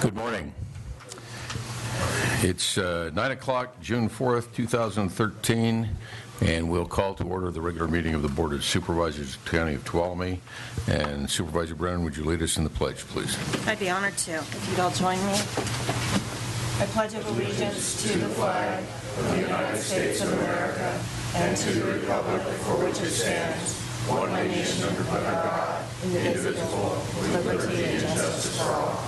Good morning. It's 9 o'clock, June 4th, 2013, and we'll call to order the regular meeting of the Board of Supervisors of the County of Tuolumne. And Supervisor Brennan, would you lead us in the pledge, please? I'd be honored to, if you'd all join me. I pledge allegiance to the flag of the United States of America and to the republic for which it stands, one nation under God, indivisible, with liberty and justice for all.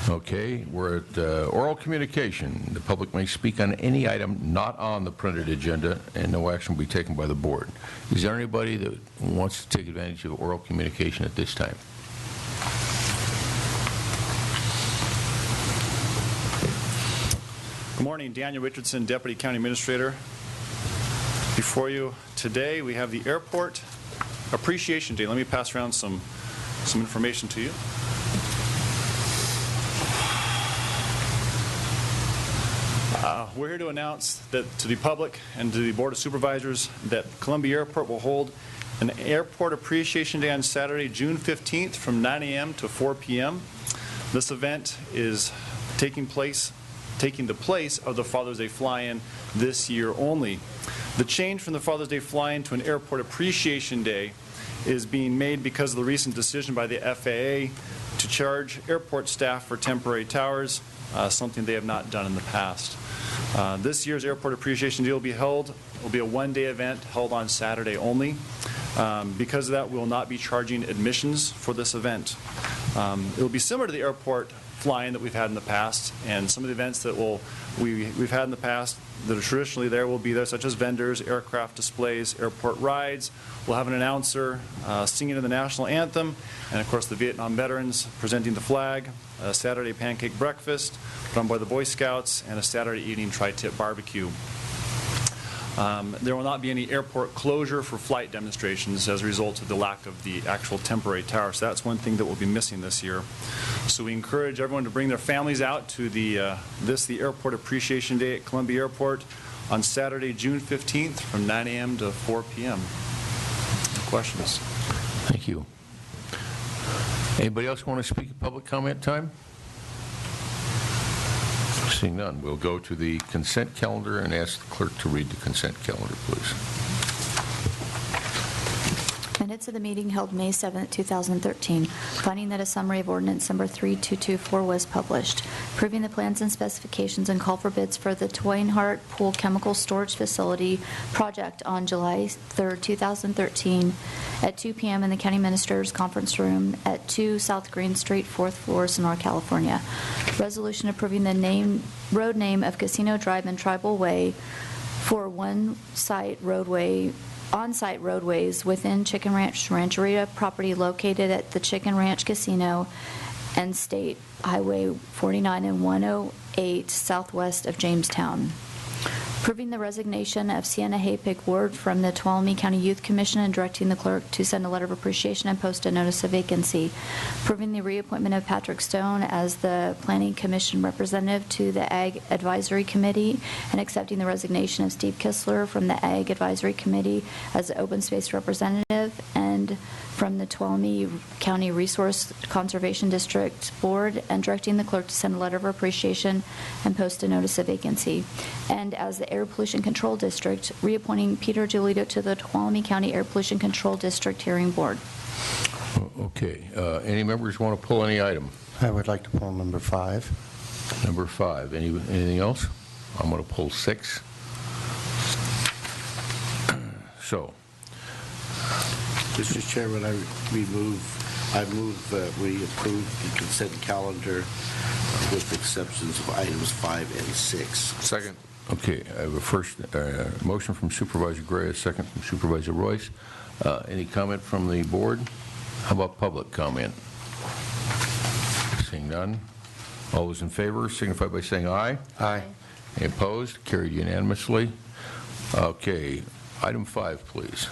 Okay, we're at oral communication. The public may speak on any item not on the printed agenda, and no action will be taken by the board. Is there anybody that wants to take advantage of oral communication at this time? Good morning, Daniel Richardson, Deputy County Administrator. Before you today, we have the Airport Appreciation Day. Let me pass around some information to you. We're here to announce that to the public and to the Board of Supervisors that Columbia Airport will hold an Airport Appreciation Day on Saturday, June 15th from 9 a.m. to 4 p.m. This event is taking the place of the Father's Day fly-in this year only. The change from the Father's Day fly-in to an Airport Appreciation Day is being made because of the recent decision by the FAA to charge airport staff for temporary towers, something they have not done in the past. This year's Airport Appreciation Day will be a one-day event held on Saturday only. Because of that, we will not be charging admissions for this event. It will be similar to the airport flying that we've had in the past, and some of the events that we've had in the past that are traditionally there will be there, such as vendors, aircraft displays, airport rides. We'll have an announcer singing the national anthem, and of course the Vietnam veterans presenting the flag, a Saturday pancake breakfast run by the Boy Scouts, and a Saturday evening tri-tip barbecue. There will not be any airport closure for flight demonstrations as a result of the lack of the actual temporary tower. So that's one thing that will be missing this year. So we encourage everyone to bring their families out to the Airport Appreciation Day at Columbia Airport on Saturday, June 15th from 9 a.m. to 4 p.m. Questions? Thank you. Anybody else want to speak at public comment time? Seeing none, we'll go to the consent calendar and ask the clerk to read the consent calendar, please. Minutes of the meeting held May 7, 2013, finding that a summary of ordinance number 3224 was published, approving the plans and specifications and call for bids for the Twinehart Pool Chemical Storage Facility project on July 3, 2013 at 2 p.m. in the County Administrator's Conference Room at 2 South Green Street, 4th floor, Sonora, California. Resolution approving the road name of Casino Drive and Tribal Way for on-site roadways within Chicken Ranch Rancheria property located at the Chicken Ranch Casino and State Highway 49 and 108 southwest of Jamestown. Approving the resignation of Sienna Haypick Ward from the Tuolumne County Youth Commission and directing the clerk to send a letter of appreciation and post a notice of vacancy. Approving the reappointment of Patrick Stone as the Planning Commission representative to the Ag Advisory Committee and accepting the resignation of Steve Kistler from the Ag Advisory Committee as the Open Space representative and from the Tuolumne County Resource Conservation District Board and directing the clerk to send a letter of appreciation and post a notice of vacancy. And as the Air Pollution Control District, reappointing Peter Giolito to the Tuolumne County Air Pollution Control District Hearing Board. Okay. Any members want to pull any item? I would like to pull number 5. Number 5. Anything else? I'm going to pull 6. So. Mr. Chairman, I move that we approve the consent calendar with exceptions of items 5 and 6. Second. Okay, I have a first motion from Supervisor Gray, a second from Supervisor Royce. Any comment from the board? How about public comment? Seeing none. All those in favor signify by saying aye. Aye. Any opposed? Carried unanimously. Okay, item 5, please.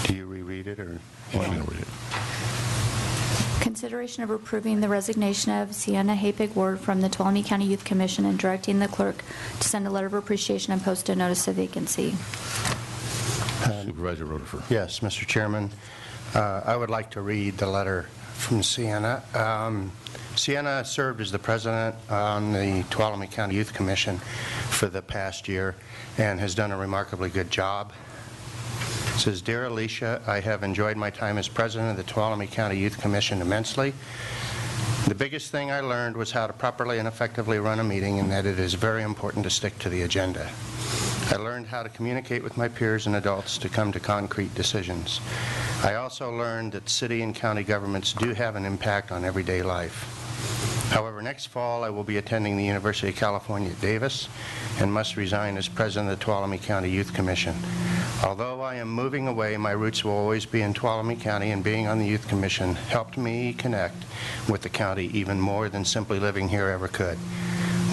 Do you reread it or? I'm going to read it. Consideration of approving the resignation of Sienna Haypick Ward from the Tuolumne County Youth Commission and directing the clerk to send a letter of appreciation and post a notice of vacancy. Supervisor Rutherford. Yes, Mr. Chairman. I would like to read the letter from Sienna. Sienna served as the president on the Tuolumne County Youth Commission for the past year and has done a remarkably good job. It says, Dear Alicia, I have enjoyed my time as president of the Tuolumne County Youth Commission immensely. The biggest thing I learned was how to properly and effectively run a meeting, and that it is very important to stick to the agenda. I learned how to communicate with my peers and adults to come to concrete decisions. I also learned that city and county governments do have an impact on everyday life. However, next fall I will be attending the University of California at Davis and must resign as president of the Tuolumne County Youth Commission. Although I am moving away, my roots will always be in Tuolumne County, and being on the Youth Commission helped me connect with the county even more than simply living here ever could.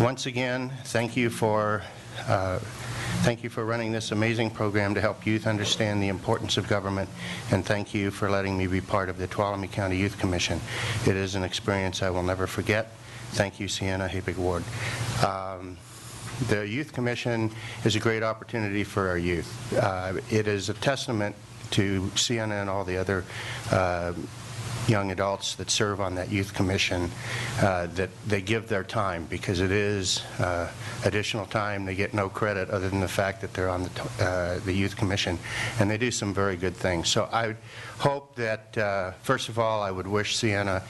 Once again, thank you for running this amazing program to help youth understand the importance of government, and thank you for letting me be part of the Tuolumne County Youth Commission. It is an experience I will never forget. Thank you, Sienna Hapig Ward. The Youth Commission is a great opportunity for our youth. It is a testament to Sienna and all the other young adults that serve on that youth commission that they give their time, because it is additional time. They get no credit other than the fact that they're on the youth commission, and they do some very good things. So I hope that, first of all, I would wish Sienna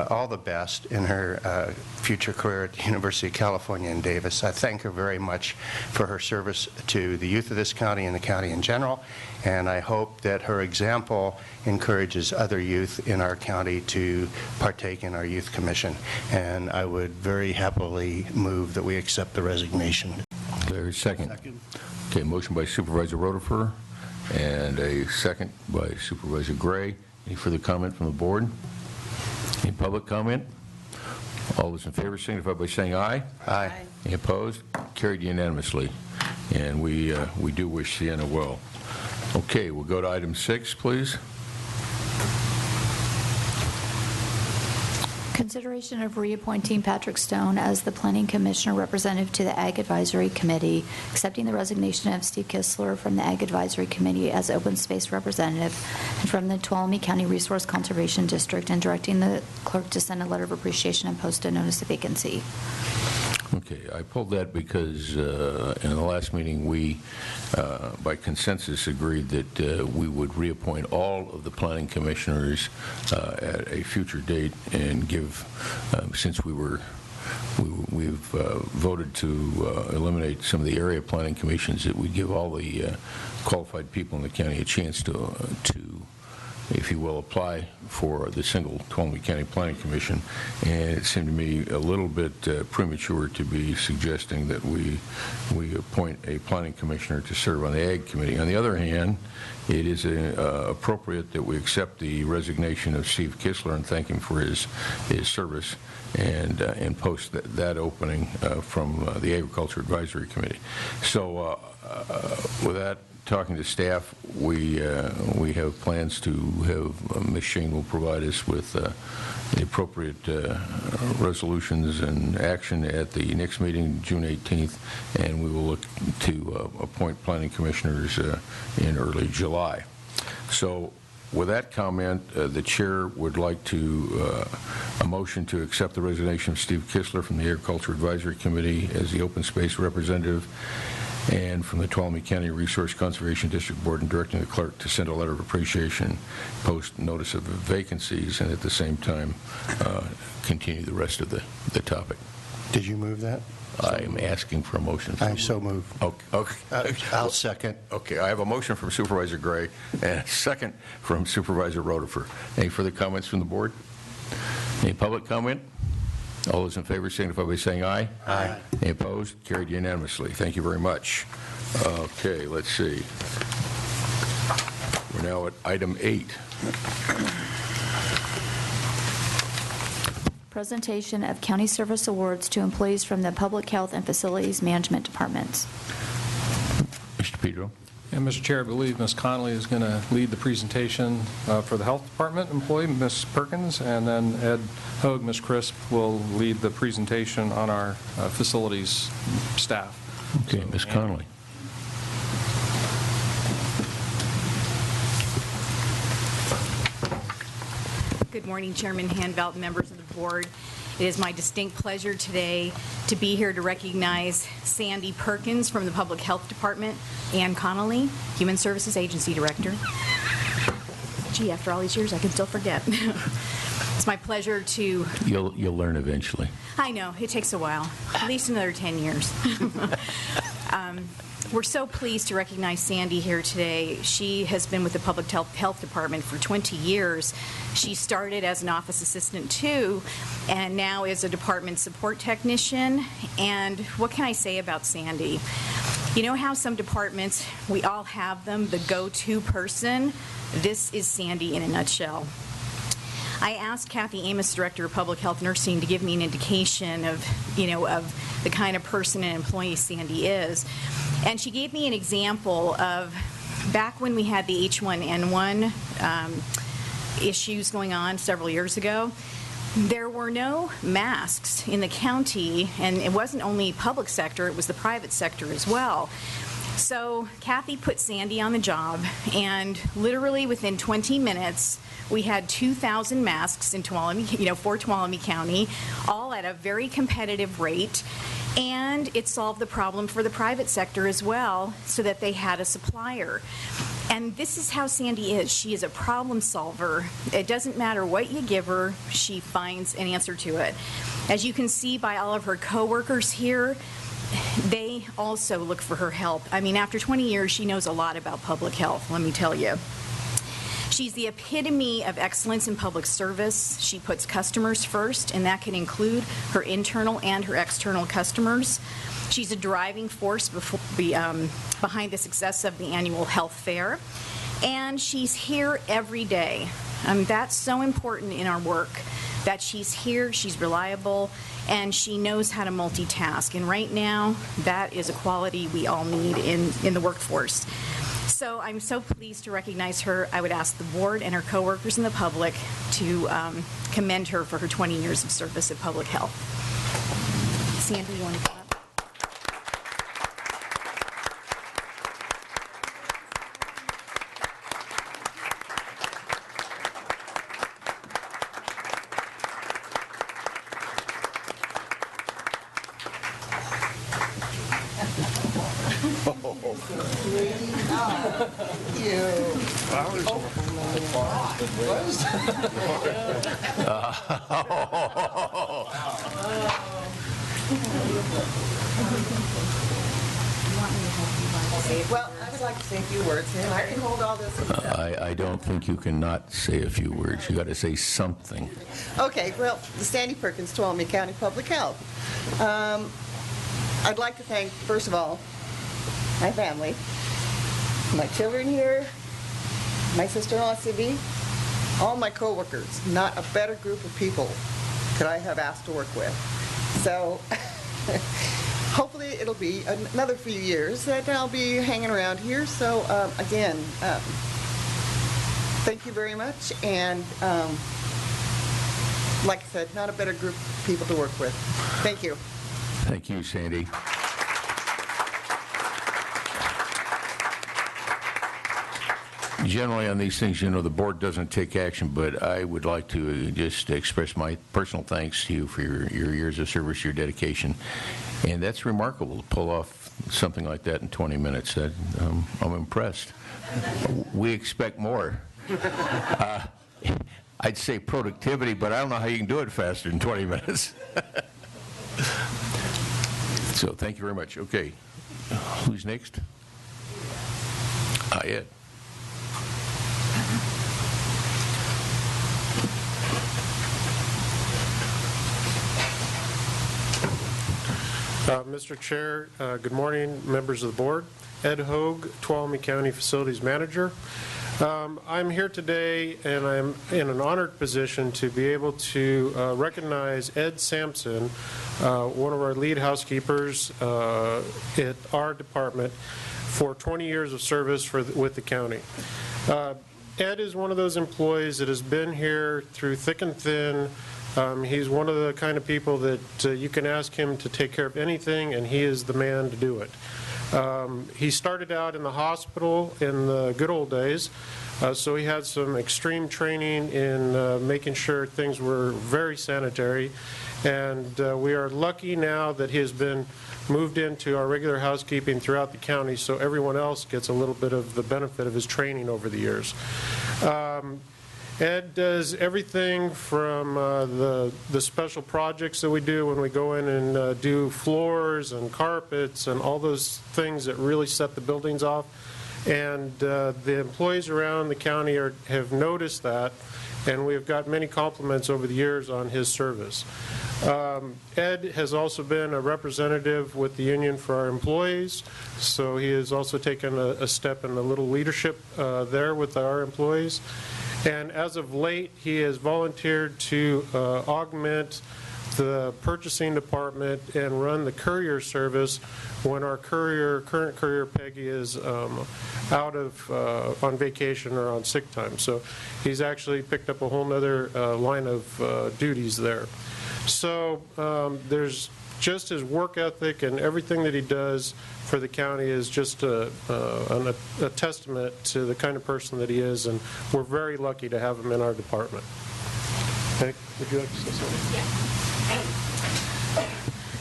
all the best in her future career at the University of California in Davis. I thank her very much for her service to the youth of this county and the county in general, and I hope that her example encourages other youth in our county to partake in our youth commission. And I would very happily move that we accept the resignation. There's a second. Okay, motion by Supervisor Rutherford and a second by Supervisor Gray. Any further comment from the board? Any public comment? All those in favor signify by saying aye. Aye. Any opposed? Carried unanimously. And we do wish Sienna well. Okay, we'll go to item 6, please. Consideration of reappointing Patrick Stone as the Planning Commissioner representative to the Ag Advisory Committee, accepting the resignation of Steve Kistler from the Ag Advisory Committee as open space representative and from the Tuolumne County Resource Conservation District, and directing the clerk to send a letter of appreciation and post a notice of vacancy. Okay, I pulled that because in the last meeting we, by consensus, agreed that we would reappoint all of the planning commissioners at a future date and give, since we've voted to eliminate some of the area planning commissions, that we give all the qualified people in the county a chance to, if you will, apply for the single Tuolumne County Planning Commission. And it seemed to me a little bit premature to be suggesting that we appoint a planning commissioner to serve on the Ag Committee. On the other hand, it is appropriate that we accept the resignation of Steve Kistler and thank him for his service, and post that opening from the Agriculture Advisory Committee. So with that, talking to staff, we have plans to have Ms. Shane will provide us with the appropriate resolutions and action at the next meeting, June 18th, and we will look to appoint planning commissioners in early July. So with that comment, the chair would like to a motion to accept the resignation of Steve Kistler from the Agriculture Advisory Committee as the open space representative, and from the Tuolumne County Resource Conservation District Board, and directing the clerk to send a letter of appreciation, post notice of vacancies, and at the same time continue the rest of the topic. Did you move that? I'm asking for a motion. I so move. Okay. I'll second. Okay, I have a motion from Supervisor Gray and a second from Supervisor Rutherford. Any further comments from the board? Any public comment? All those in favor signify by saying aye. Aye. Any opposed? Carried unanimously. Thank you very much. Okay, let's see. We're now at item 8. Presentation of county service awards to employees from the Public Health and Facilities Management Departments. Mr. Pedro. And Mr. Chair, I believe Ms. Connolly is going to lead the presentation for the Health Department employee, Ms. Perkins, and then Ed Hogue, Ms. Crisp, will lead the presentation on our facilities staff. Okay, Ms. Connolly. Good morning, Chairman Hanvelt, members of the board. It is my distinct pleasure today to be here to recognize Sandy Perkins from the Public Health Department, Ann Connolly, Human Services Agency Director. Gee, after all these years, I can still forget. It's my pleasure to... You'll learn eventually. I know, it takes a while, at least another 10 years. We're so pleased to recognize Sandy here today. She has been with the Public Health Department for 20 years. She started as an office assistant too, and now is a department support technician. And what can I say about Sandy? You know how some departments, we all have them, the go-to person? This is Sandy in a nutshell. I asked Kathy Amos, Director of Public Health Nursing, to give me an indication of, of the kind of person and employee Sandy is. And she gave me an example of back when we had the H1N1 issues going on several years ago. There were no masks in the county, and it wasn't only public sector, it was the private sector as well. So Kathy put Sandy on the job, and literally within 20 minutes, we had 2,000 masks in Tuolumne, for Tuolumne County, all at a very competitive rate. And it solved the problem for the private sector as well, so that they had a supplier. And this is how Sandy is. She is a problem solver. It doesn't matter what you give her, she finds an answer to it. As you can see by all of her coworkers here, they also look for her help. I mean, after 20 years, she knows a lot about public health, let me tell you. She's the epitome of excellence in public service. She puts customers first, and that can include her internal and her external customers. She's a driving force behind the success of the annual health fair, and she's here every day. That's so important in our work, that she's here, she's reliable, and she knows how to multitask. And right now, that is a quality we all need in the workforce. So I'm so pleased to recognize her. I would ask the board and her coworkers and the public to commend her for her 20 years of service at public health. Sandy, you want to come up? Well, I would like to say a few words here. I can hold all this. I don't think you can not say a few words. You got to say something. Okay, well, Sandy Perkins, Tuolumne County Public Health. I'd like to thank, first of all, my family, my children here, my sister-in-law, Sibby, all my coworkers. Not a better group of people could I have asked to work with. So hopefully it'll be another few years that I'll be hanging around here. So again, thank you very much. And like I said, not a better group of people to work with. Thank you. Thank you, Sandy. Generally on these things, the board doesn't take action, but I would like to just express my personal thanks to you for your years of service, your dedication. And that's remarkable to pull off something like that in 20 minutes. I'm impressed. We expect more. I'd say productivity, but I don't know how you can do it faster than 20 minutes. So thank you very much. Okay. Who's next? Ed. Mr. Chair, good morning, members of the board. Ed Hogue, Tuolumne County Facilities Manager. I'm here today, and I'm in an honored position to be able to recognize Ed Sampson, one of our lead housekeepers at our department, for 20 years of service with the county. Ed is one of those employees that has been here through thick and thin. He's one of the kind of people that you can ask him to take care of anything, and he is the man to do it. He started out in the hospital in the good old days, so he had some extreme training in making sure things were very sanitary. And we are lucky now that he has been moved into our regular housekeeping throughout the county, so everyone else gets a little bit of the benefit of his training over the years. Ed does everything from the special projects that we do when we go in and do floors and carpets and all those things that really set the buildings off. And the employees around the county have noticed that, and we have got many compliments over the years on his service. Ed has also been a representative with the union for our employees, so he has also taken a step in a little leadership there with our employees. And as of late, he has volunteered to augment the purchasing department and run the courier service when our current courier Peggy is out of on vacation or on sick time. So he's actually picked up a whole other line of duties there. So there's just his work ethic and everything that he does for the county is just a testament to the kind of person that he is, and we're very lucky to have him in our department. Peg, would you like to say something? Yeah.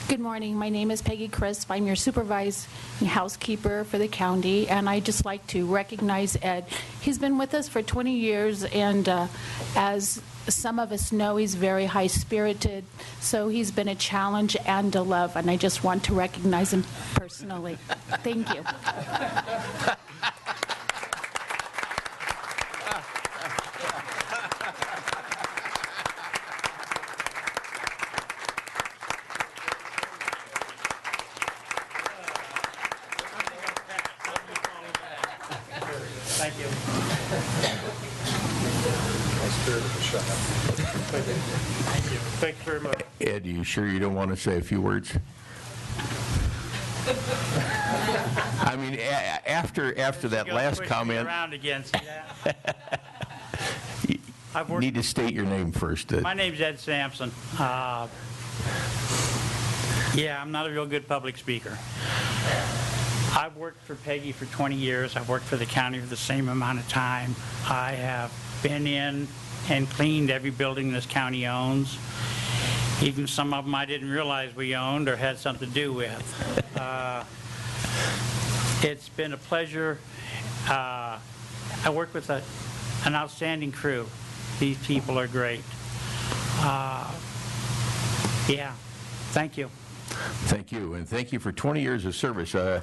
Good morning. My name is Peggy Crisp. I'm your supervising housekeeper for the county, and I'd just like to recognize Ed. He's been with us for 20 years, and as some of us know, he's very high-spirited, so he's been a challenge and a love, and I just want to recognize him personally. Thank you. Thank you. Thank you very much. Ed, are you sure you don't want to say a few words? I mean, after that last comment, Around again, see that? you need to state your name first. My name's Ed Sampson. Yeah, I'm not a real good public speaker. I've worked for Peggy for 20 years. I've worked for the county for the same amount of time. I have been in and cleaned every building this county owns, even some of them I didn't realize we owned or had something to do with. It's been a pleasure. I work with an outstanding crew. These people are great. Yeah, thank you. Thank you, and thank you for 20 years of service. I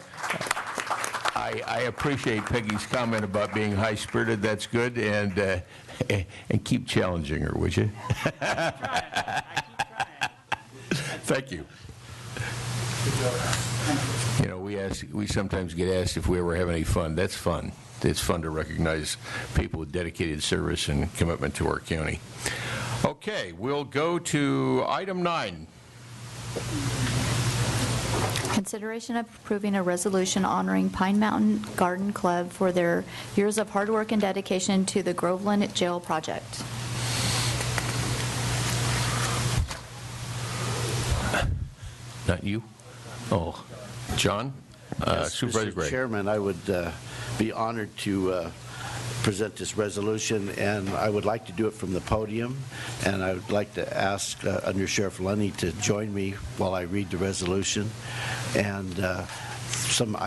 appreciate Peggy's comment about being high-spirited. That's good, and keep challenging her, would you? I keep trying. Thank you. You know, we sometimes get asked if we ever have any fun. That's fun. It's fun to recognize people with dedicated service and commitment to our county. Okay, we'll go to item 9. Consideration of approving a resolution honoring Pine Mountain Garden Club for their years of hard work and dedication to the Groveland Jail project. Not you? Oh, John? Yes, Supervisor Mr. Gray. Chairman, I would be honored to present this resolution, and I would like to do it from the podium, and I would like to ask Under Sheriff Lunny to join me while I read the resolution. And I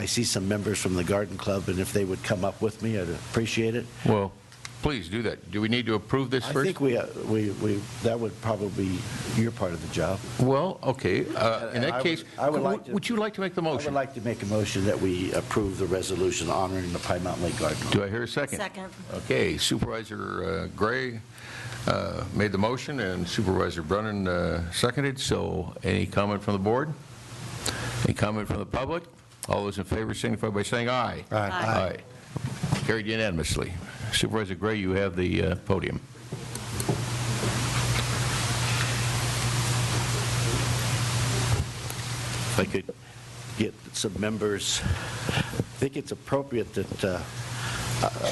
see some members from the Garden Club, and if they would come up with me, I'd appreciate it. Well, please do that. Do we need to approve this I first? think that would probably be your part of the job. Well, okay. In that case, would you like to make the I would motion? like to make a motion that we approve the resolution honoring the Pine Mountain Lake Garden Club. Do I hear a second? Second. Okay, Supervisor Gray made the motion, and Supervisor Brennan seconded. So any comment from the board? Any comment from the public? All those in favor signify by saying aye. Aye. Aye. Carried unanimously. Supervisor Gray, you have the podium. If I could get some members, I think it's appropriate that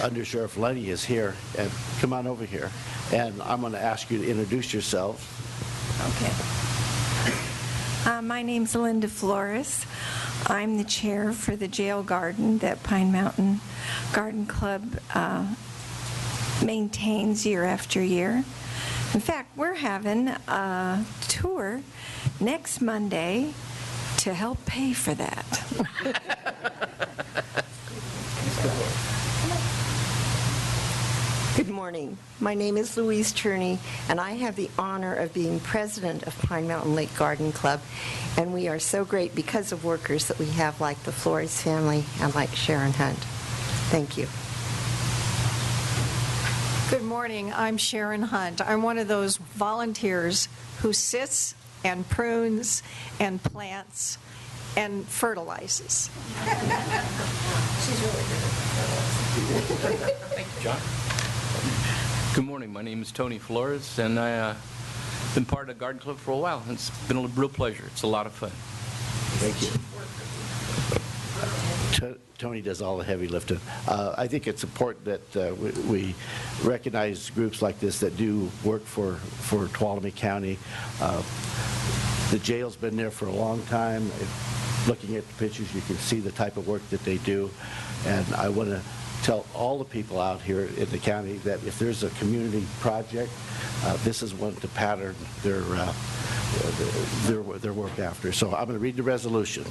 Under Sheriff Lunny is here, and come on over here. And I'm going to ask you to introduce yourself. Okay. My name's Linda Flores. I'm the chair for the jail garden that Pine Mountain Garden Club maintains year after year. In fact, we're having a tour next Monday to help pay for that. Good morning. My name is Louise Turney, and I have the honor of being president of Pine Mountain Lake Garden Club. And we are so great because of workers that we have like the Flores family and like Sharon Hunt. Thank you. Good morning. I'm Sharon Hunt. I'm one of those volunteers who sits and prunes and plants and fertilizes. She's really good at fertilizing. Thank you, John. Good morning. My name is Tony Flores, and I've been part of the Garden Club for a while. It's been a real pleasure. It's a lot of fun. Thank you. Tony does all the heavy lifting. I think it's important that we recognize groups like this that do work for Tuolumne County. The jail's been there for a long time. Looking at the pictures, you can see the type of work that they do. And I want to tell all the people out here in the county that if there's a community project, this is one to pattern their work after. So I'm going to read the resolution.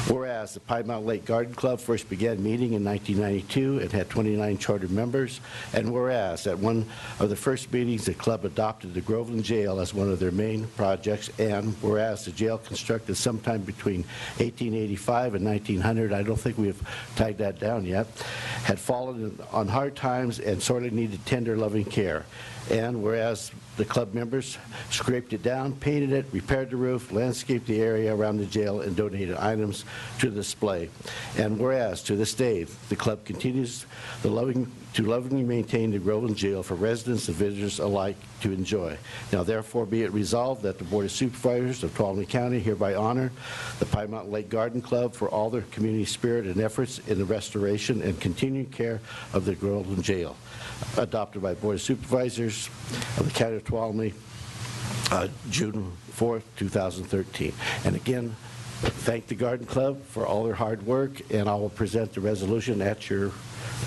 Whereas the Pine Mountain Lake Garden Club first began meeting in 1992 and had 29 charter members, and whereas at one of the first meetings the club adopted the Groveland Jail as one of their main projects, and whereas the jail constructed sometime between 1885 and 1900, I don't think we have tied that down yet, had fallen on hard times and sorely needed tender, loving care. And whereas the club members scraped it down, painted it, repaired the roof, landscaped the area around the jail, and donated items to the display. And whereas to this day, the club continues to lovingly maintain the Groveland Jail for residents and visitors alike to enjoy. Now therefore be it resolved that the Board of Supervisors of Tuolumne County hereby honor the Pine Mountain Lake Garden Club for all their community spirit and efforts in the restoration and continued care of the Groveland Jail. Adopted by Board of Supervisors of the County of Tuolumne, June 4th, 2013. And again, thank the Garden Club for all their hard work, and I will present the resolution at your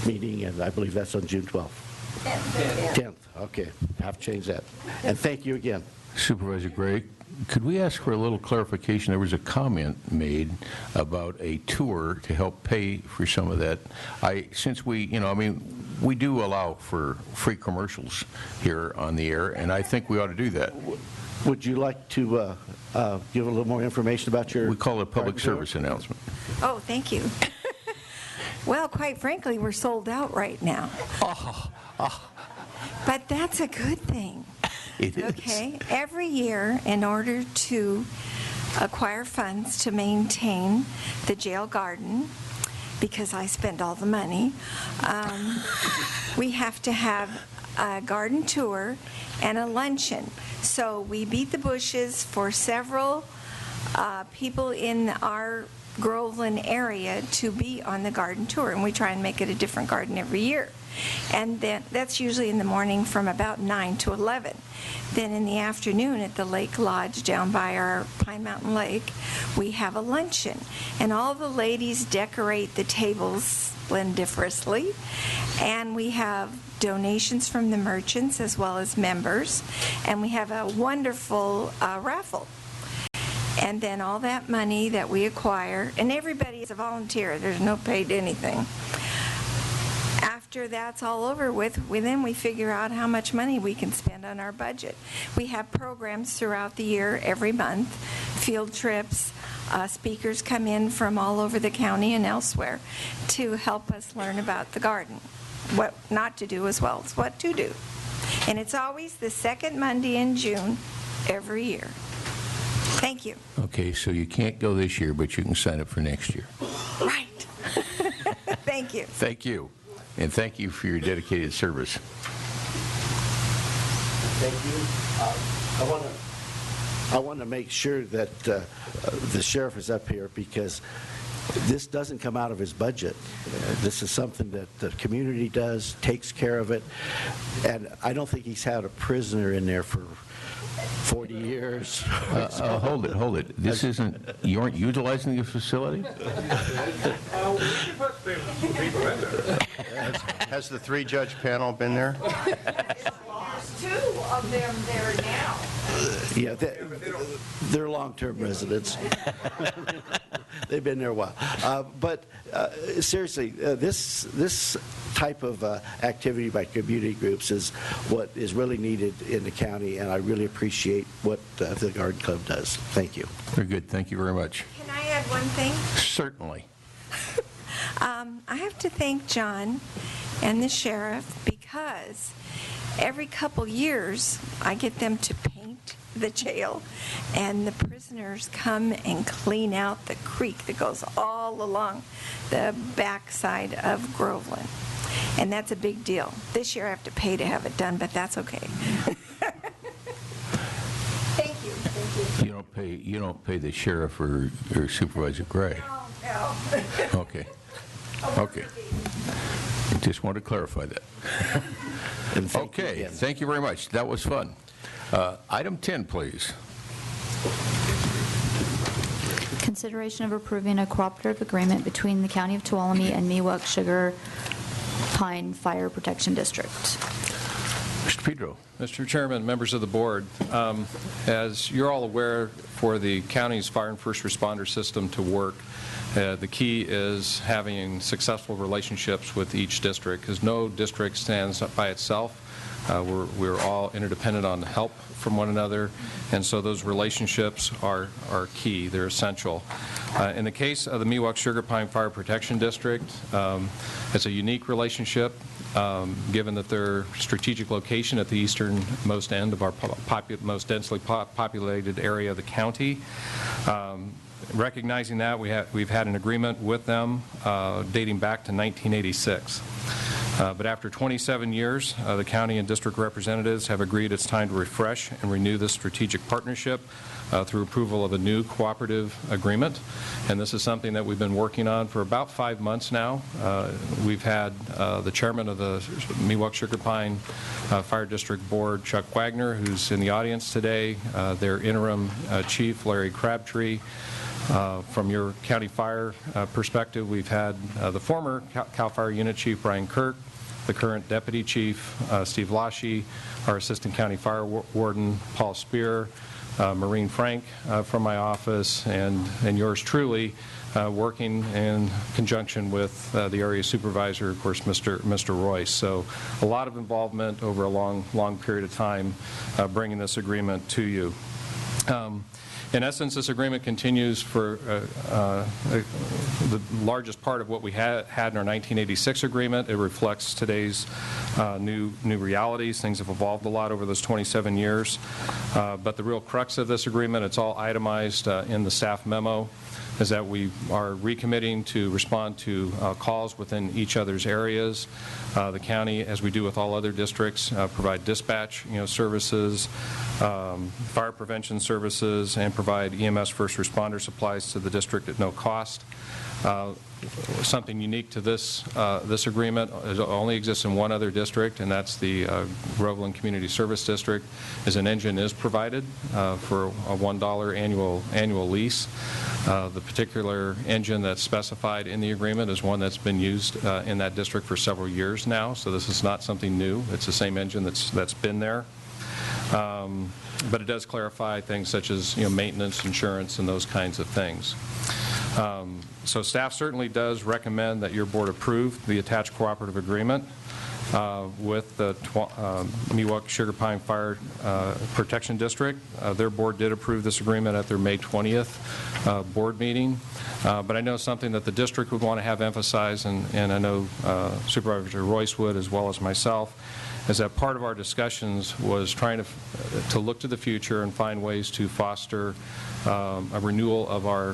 meeting, and I believe that's on June 12th. 10th. Okay, have to change that. And thank you again. Supervisor Gray, could we ask for a little clarification? There was a comment made about a tour to help pay for some of that. Since we, we do allow for free commercials here on the air, and I think we ought to do that. Would you like to give a little more information about your... We call it a public service announcement. Oh, thank you. Well, quite frankly, we're sold out right now. But that's a good thing. It is. Okay. Every year, in order to acquire funds to maintain the jail garden, because I spend all the money, we have to have a garden tour and a luncheon. So we beat the bushes for several people in our Groveland area to be on the garden tour, and we try and make it a different garden every year. And then that's usually in the morning from about 9 to 11. Then in the afternoon at the Lake Lodge down by our Pine Mountain Lake, we have a luncheon. And all the ladies decorate the tables splendiferously. And we have donations from the merchants as well as members. And we have a wonderful raffle. And then all that money that we acquire, and everybody is a volunteer, there's no paid anything. After that's all over with, then we figure out how much money we can spend on our budget. We have programs throughout the year, every month, field trips. Speakers come in from all over the county and elsewhere to help us learn about the garden, what not to do as well as what to do. And it's always the second Monday in June every year. Thank you. Okay, so you can't go this year, but you can sign up for next year. Right. Thank you. Thank you. And thank you for your dedicated service. Thank you. I want to make sure that the sheriff is up here because this doesn't come out of his budget. This is something that the community does, takes care of it, and I don't think he's had a prisoner in there for 40 years. Hold it. This isn't, you aren't utilizing the facility? Has the three-judge panel been there? There's 2 of them there now. Yeah, they're long-term residents. They've been there a while. But seriously, this type of activity by community groups is what is really needed in the county, and I really appreciate what the Garden Club does. Thank you. Very good. Thank you very much. Can I add one thing? Certainly. I have to thank John and the sheriff because every couple years I get them to paint the jail, and the prisoners come and clean out the creek that goes all along the backside of Groveland. And that's a big deal. This year I have to pay to have it done, but that's okay. Thank you. Thank you. You don't pay the sheriff or Supervisor Gray. No. Okay. Okay. Just wanted to clarify that. Okay. Thank you very much. That was fun. Item 10, please. Consideration of approving a cooperative agreement between the County of Tuolumne and Miwok Sugar Pine Fire Protection District. Mr. Pedro. Mr. Chairman, members of the board, as you're all aware, for the county's fire and first responder system to work, the key is having successful relationships with each district, because no district stands by itself. We're all interdependent on help from one another, and so those relationships are key. They're essential. In the case of the Miwok Sugar Pine Fire Protection District, it's a unique relationship, given that their strategic location at the easternmost end of our most densely populated area of the county. Recognizing that, we've had an agreement with them dating back to 1986. But after 27 years, the county and district representatives have agreed it's time to refresh and renew this strategic partnership through approval of a new cooperative agreement. And this is something that we've been working on for about 5 months now. We've had the chairman of the Miwok Sugar Pine Fire District Board, Chuck Wagner, who's in the audience today, their interim chief, Larry Crabtree. From your county fire perspective, we've had the former CAL FIRE Unit Chief, Brian Kirk, the current Deputy Chief, Steve Lashy, our Assistant County Fire Warden, Paul Spear, Maureen Frank from my office, and yours truly, working in conjunction with the area supervisor, of course, Mr. Royce. So a lot of involvement over a long period of time bringing this agreement to you. In essence, this agreement continues for the largest part of what we had in our 1986 agreement. It reflects today's new realities. Things have evolved a lot over those 27 years. But the real crux of this agreement, it's all itemized in the staff memo, is that we are recommitting to respond to calls within each other's areas. The county, as we do with all other districts, provide dispatch services, fire prevention services, and provide EMS first responder supplies to the district at no cost. Something unique to this agreement only exists in one other district, and that's the Groveland Community Service District. As an engine is provided for a $1 annual lease. The particular engine that's specified in the agreement is one that's been used in that district for several years now, so this is not something new. It's the same engine that's been there. But it does clarify things such as maintenance, insurance, and those kinds of things. So staff certainly does recommend that your board approve the attached cooperative agreement with the Miwok Sugar Pine Fire Protection District. Their board did approve this agreement at their May 20th board meeting. But I know something that the district would want to have emphasized, and I know Supervisor Royce would as well as myself, is that part of our discussions was trying to look to the future and find ways to foster a renewal of our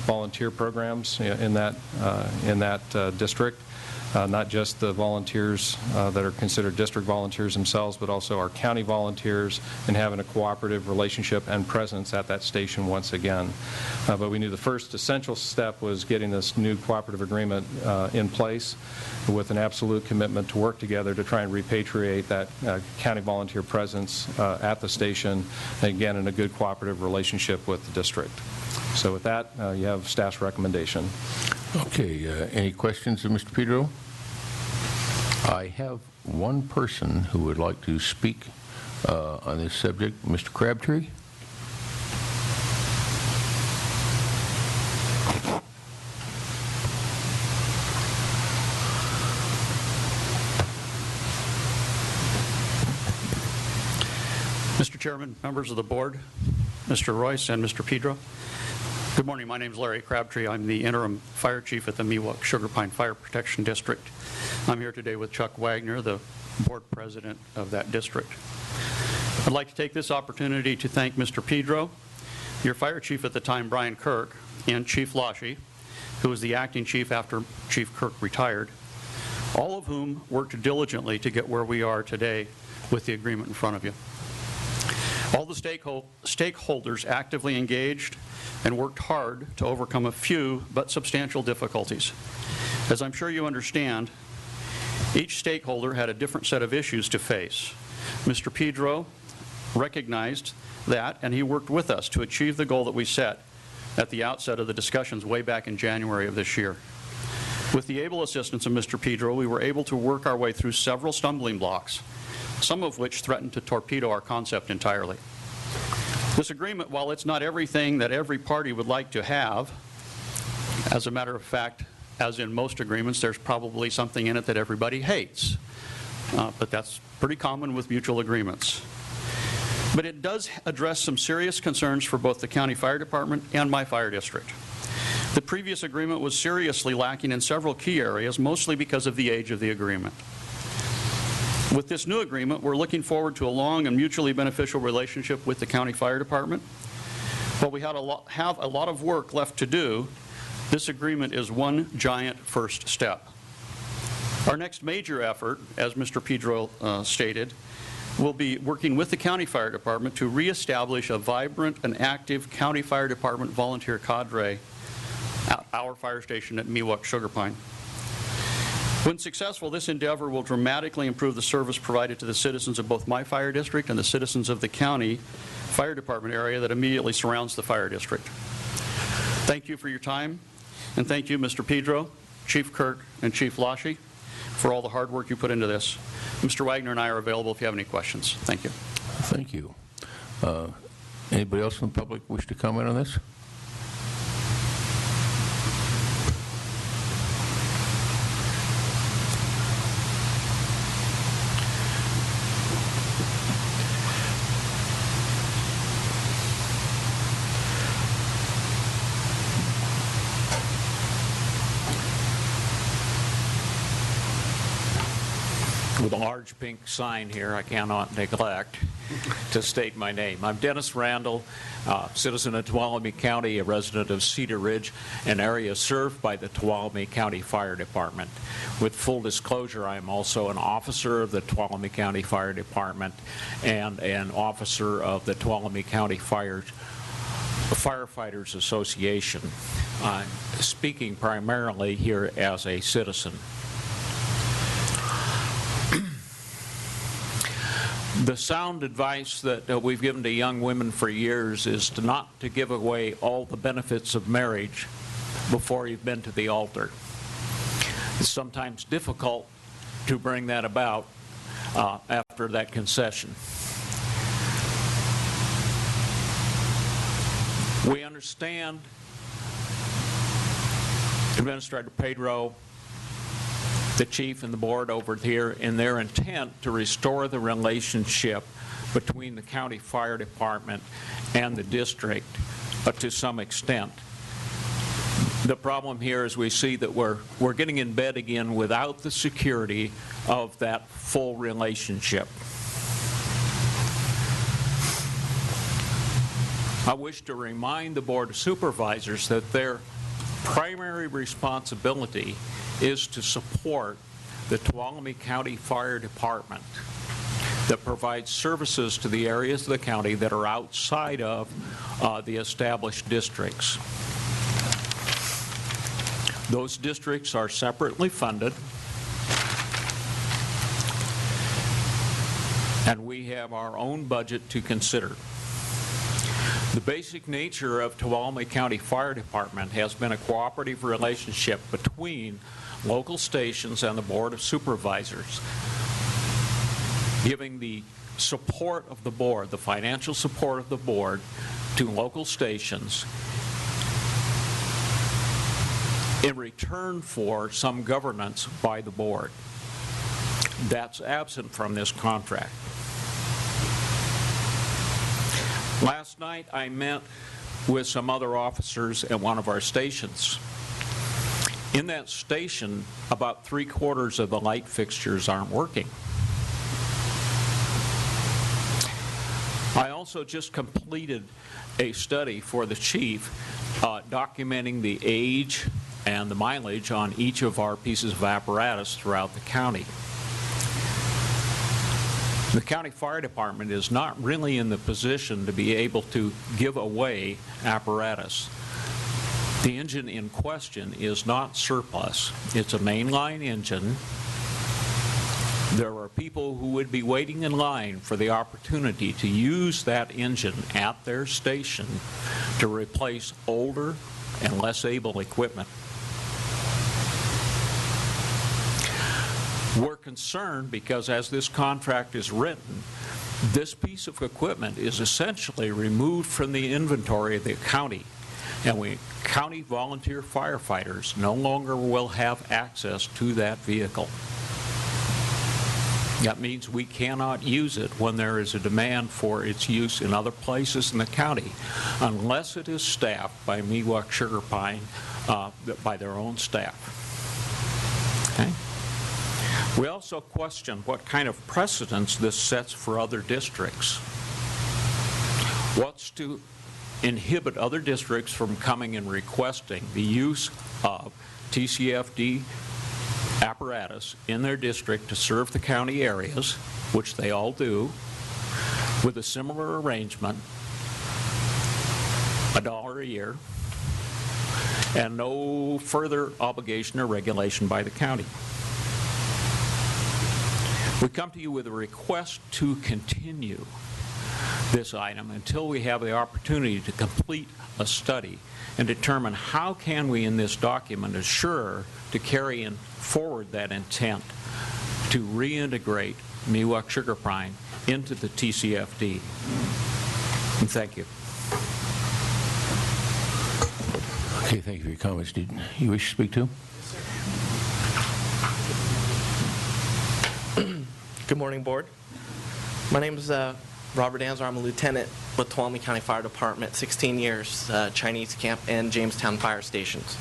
volunteer programs in that district. not just the volunteers that are considered district volunteers themselves, but also our county volunteers, and having a cooperative relationship and presence at that station once again. But we knew the first essential step was getting this new cooperative agreement in place with an absolute commitment to work together to try and repatriate that county volunteer presence at the station, again, in a good cooperative relationship with the district. So with that, you have staff's recommendation. Okay, any questions of Mr. Pedro? I have one person who would like to speak on this subject. Mr. Crabtree? Mr. Chairman, members of the board, Mr. Royce and Mr. Pedro. Good morning. My name is Larry Crabtree. I'm the interim fire chief at the Miwok Sugar Pine Fire Protection District. I'm here today with Chuck Wagner, the board president of that district. I'd like to take this opportunity to thank Mr. Pedro, your fire chief at the time, Brian Kirk, and Chief Lashy, who was the acting chief after Chief Kirk retired, all of whom worked diligently to get where we are today with the agreement in front of you. All the stakeholders actively engaged and worked hard to overcome a few but substantial difficulties. As I'm sure you understand, each stakeholder had a different set of issues to face. Mr. Pedro recognized that, and he worked with us to achieve the goal that we set at the outset of the discussions way back in January of this year. With the able assistance of Mr. Pedro, we were able to work our way through several stumbling blocks, some of which threatened to torpedo our concept entirely. This agreement, while it's not everything that every party would like to have, as a matter of fact, as in most agreements, there's probably something in it that everybody hates. But that's pretty common with mutual agreements. But it does address some serious concerns for both the county fire department and my fire district. The previous agreement was seriously lacking in several key areas, mostly because of the age of the agreement. With this new agreement, we're looking forward to a long and mutually beneficial relationship with the county fire department. While we have a lot of work left to do, this agreement is one giant first step. Our next major effort, as Mr. Pedro stated, will be working with the county fire department to reestablish a vibrant and active county fire department volunteer cadre at our fire station at Miwok Sugar Pine. When successful, this endeavor will dramatically improve the service provided to the citizens of both my fire district and the citizens of the county fire department area that immediately surrounds the fire district. Thank you for your time, and thank you, Mr. Pedro, Chief Kirk, and Chief Lashy, for all the hard work you put into this. Mr. Wagner and I are available if you have any questions. Thank you. Thank you. Anybody else from the public wish to comment on this? With a large pink sign here, I cannot neglect to state my name. I'm Dennis Randall, citizen of Tuolumne County, a resident of Cedar Ridge, an area served by the Tuolumne County Fire Department. With full disclosure, I am also an officer of the Tuolumne County Fire Department and an officer of the Tuolumne County Firefighters Association. I'm speaking primarily here as a citizen. The sound advice that we've given to young women for years is not to give away all the benefits of marriage before you've been to the altar. It's sometimes difficult to bring that about after that concession. We understand Administrator Pedro, the chief and the board over here, in their intent to restore the relationship between the county fire department and the district to some extent. The problem here is we see that we're getting in bed again without the security of that full relationship. I wish to remind the Board of Supervisors that their primary responsibility is to support the Tuolumne County Fire Department that provides services to the areas of the county that are outside of the established districts. Those districts are separately funded, and we have our own budget to consider. The basic nature of Tuolumne County Fire Department has been a cooperative relationship between local stations and the Board of Supervisors, giving the support of the board, the financial support of the board, to local stations in return for some governance by the board. That's absent from this contract. Last night, I met with some other officers at one of our stations. In that station, about 3/4 of the light fixtures aren't working. I also just completed a study for the chief documenting the age and the mileage on each of our pieces of apparatus throughout the county. The county fire department is not really in the position to be able to give away apparatus. The engine in question is not surplus. It's a mainline engine. There are people who would be waiting in line for the opportunity to use that engine at their station to replace older and less able equipment. We're concerned because as this contract is written, this piece of equipment is essentially removed from the inventory of the county, and county volunteer firefighters no longer will have access to that vehicle. That means we cannot use it when there is a demand for its use in other places in the county, unless it is staffed by Miwok Sugar Pine, by their own staff. Okay? We also question what kind of precedence this sets for other districts. What's to inhibit other districts from coming and requesting the use of TCFD apparatus in their district to serve the county areas, which they all do, with a similar arrangement, $1 a year, and no further obligation or regulation by the county. We come to you with a request to continue this item until we have the opportunity to complete a study and determine how can we in this document assure to carry forward that intent to reintegrate Miwok Sugar Pine into the TCFD. And thank you. Okay, thank you for your comments. Did you wish to speak to? Good morning, Board. My name is Robert Danzer. I'm a lieutenant with Tuolumne County Fire Department, 16 years, Chinese Camp and Jamestown Fire Stations.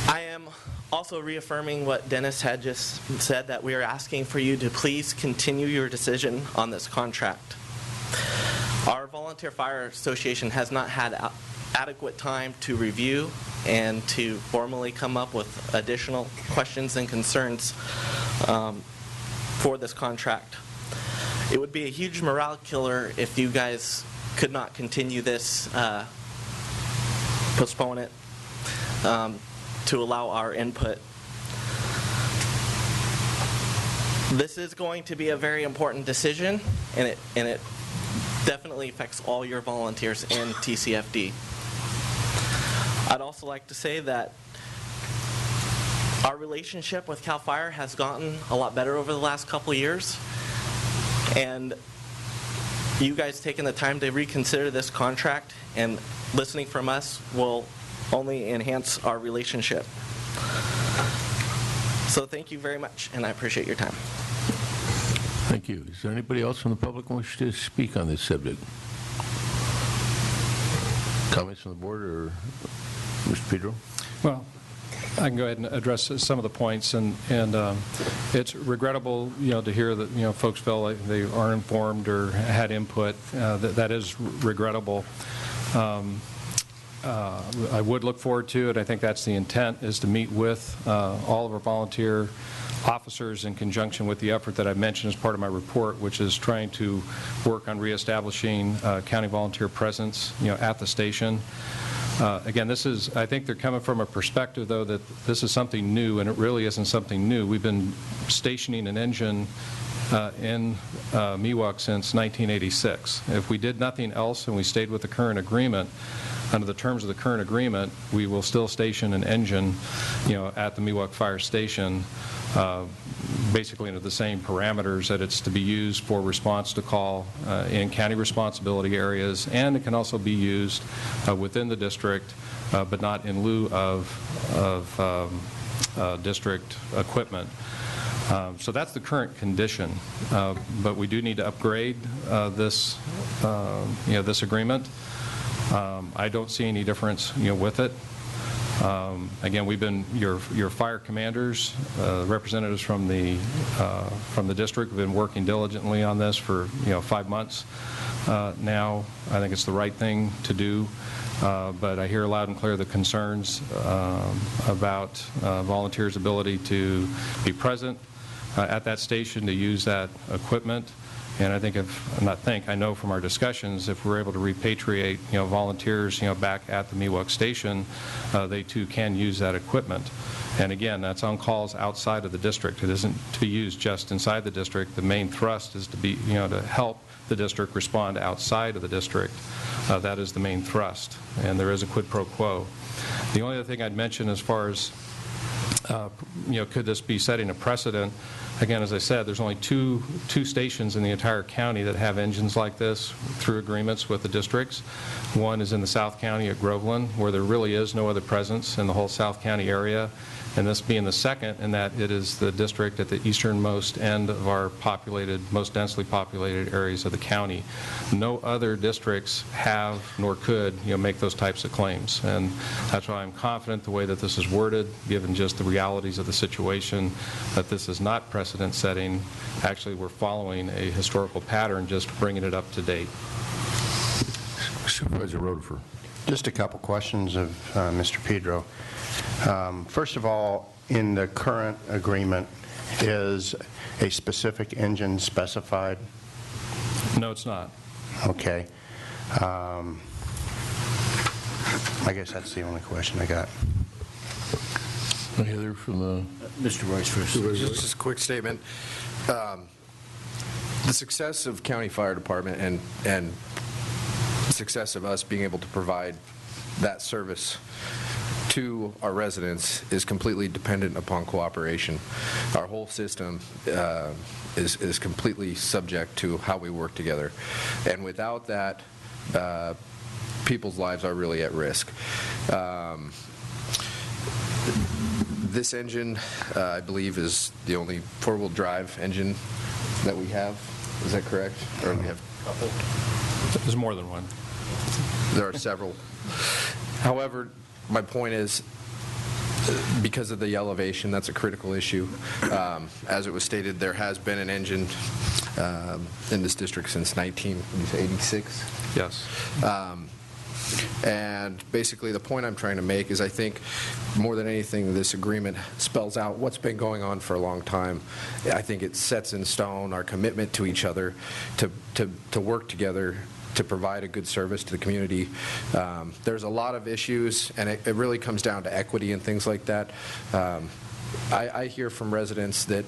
I am also reaffirming what Dennis had just said, that we are asking for you to please continue your decision on this contract. Our Volunteer Fire Association has not had adequate time to review and to formally come up with additional questions and concerns for this contract. It would be a huge morale killer if you guys could not continue this, postpone it, to allow our input. This is going to be a very important decision, and it definitely affects all your volunteers in TCFD. I'd also like to say that our relationship with CAL FIRE has gotten a lot better over the last couple of years, and you guys taking the time to reconsider this contract and listening from us will only enhance our relationship. So thank you very much, and I appreciate your time. Thank you. Is there anybody else from the public who wishes to speak on this subject? Comments from the board, or Mr. Pedro? Well, I can go ahead and address some of the points, and it's regrettable, to hear that folks felt like they aren't informed or had input. That is regrettable. I would look forward to it. I think that's the intent, is to meet with all of our volunteer officers in conjunction with the effort that I mentioned as part of my report, which is trying to work on reestablishing county volunteer presence, at the station. Again, I think they're coming from a perspective, though, that this is something new, and it really isn't something new. We've been stationing an engine in Miwok since 1986. If we did nothing else and we stayed with the current agreement, under the terms of the current agreement, we will still station an engine, at the Miwok Fire Station, basically under the same parameters that it's to be used for response to call in county responsibility areas, and it can also be used within the district, but not in lieu of district equipment. So that's the current condition, but we do need to upgrade this, this agreement. I don't see any difference, with it. Again, we've been your fire commanders, representatives from the district have been working diligently on this for 5 months now. I think it's the right thing to do, but I hear loud and clear the concerns about volunteers' ability to be present at that station, to use that equipment. And I know from our discussions, if we're able to repatriate, volunteers, back at the Miwok station, they too can use that equipment. And again, that's on calls outside of the district. It isn't to be used just inside the district. The main thrust is to be, to help the district respond outside of the district. That is the main thrust. And there is a quid pro quo. The only other thing I'd mention as far as, could this be setting a precedent? Again, as I said, there's only two stations in the entire county that have engines like this through agreements with the districts. One is in the South County at Groveland, where there really is no other presence in the whole South County area, and this being the second, in that it is the district at the easternmost end of our most densely populated areas of the county. No other districts have nor could make those types of claims, and that's why I'm confident the way that this is worded, given just the realities of the situation, that this is not precedent setting. Actually, we're following a historical pattern, just bringing it up to date. Supervisor Rodefer. Just a couple questions of Mr. Pedro. First of all, in the current agreement, is a specific engine specified? No, it's not. Okay. I guess that's the only question I got. Any other from the... Mr. Royce first. Just a quick statement. The success of county fire department and the success of us being able to provide that service to our residents is completely dependent upon cooperation. Our whole system is completely subject to how we work together. And without that, people's lives are really at risk. This engine, I believe, is the only four-wheel drive engine that we have. Is that correct? Or we have a couple? There's more than one. There are several. However, my point is, because of the elevation, that's a critical issue. As it was stated, there has been an engine in this district since 1986. Yes. And basically the point I'm trying to make is, I think more than anything, this agreement spells out what's been going on for a long time. I think it sets in stone our commitment to each other to work together to provide a good service to the community. There's a lot of issues, and it really comes down to equity and things like that. I hear from residents that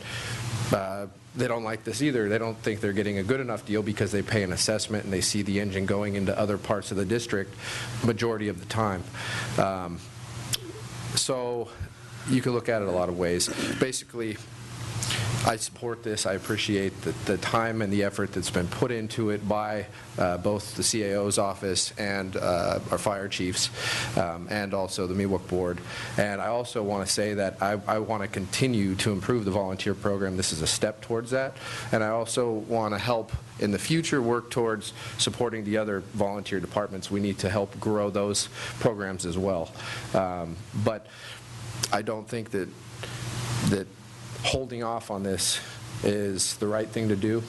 they don't like this either. They don't think they're getting a good enough deal because they pay an assessment and they see the engine going into other parts of the district majority of the time. So you could look at it a lot of ways. Basically, I support this. I appreciate the time and the effort that's been put into it by both the CAO's office and our fire chiefs, and also the Miwok Board. And I also want to say that I want to continue to improve the volunteer program. This is a step towards that. And I also want to help in the future work towards supporting the other volunteer departments. We need to help grow those programs as well. But I don't think that holding off on this is the right thing to do,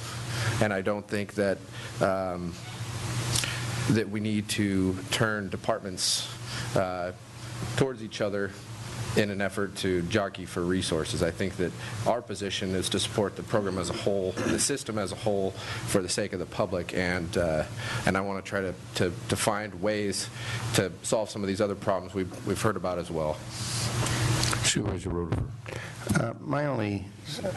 and I don't think that that we need to turn departments towards each other in an effort to jockey for resources. I think that our position is to support the program as a whole, the system as a whole, for the sake of the public, and I want to try to find ways to solve some of these other problems we've heard about as well. Supervisor Rutherford.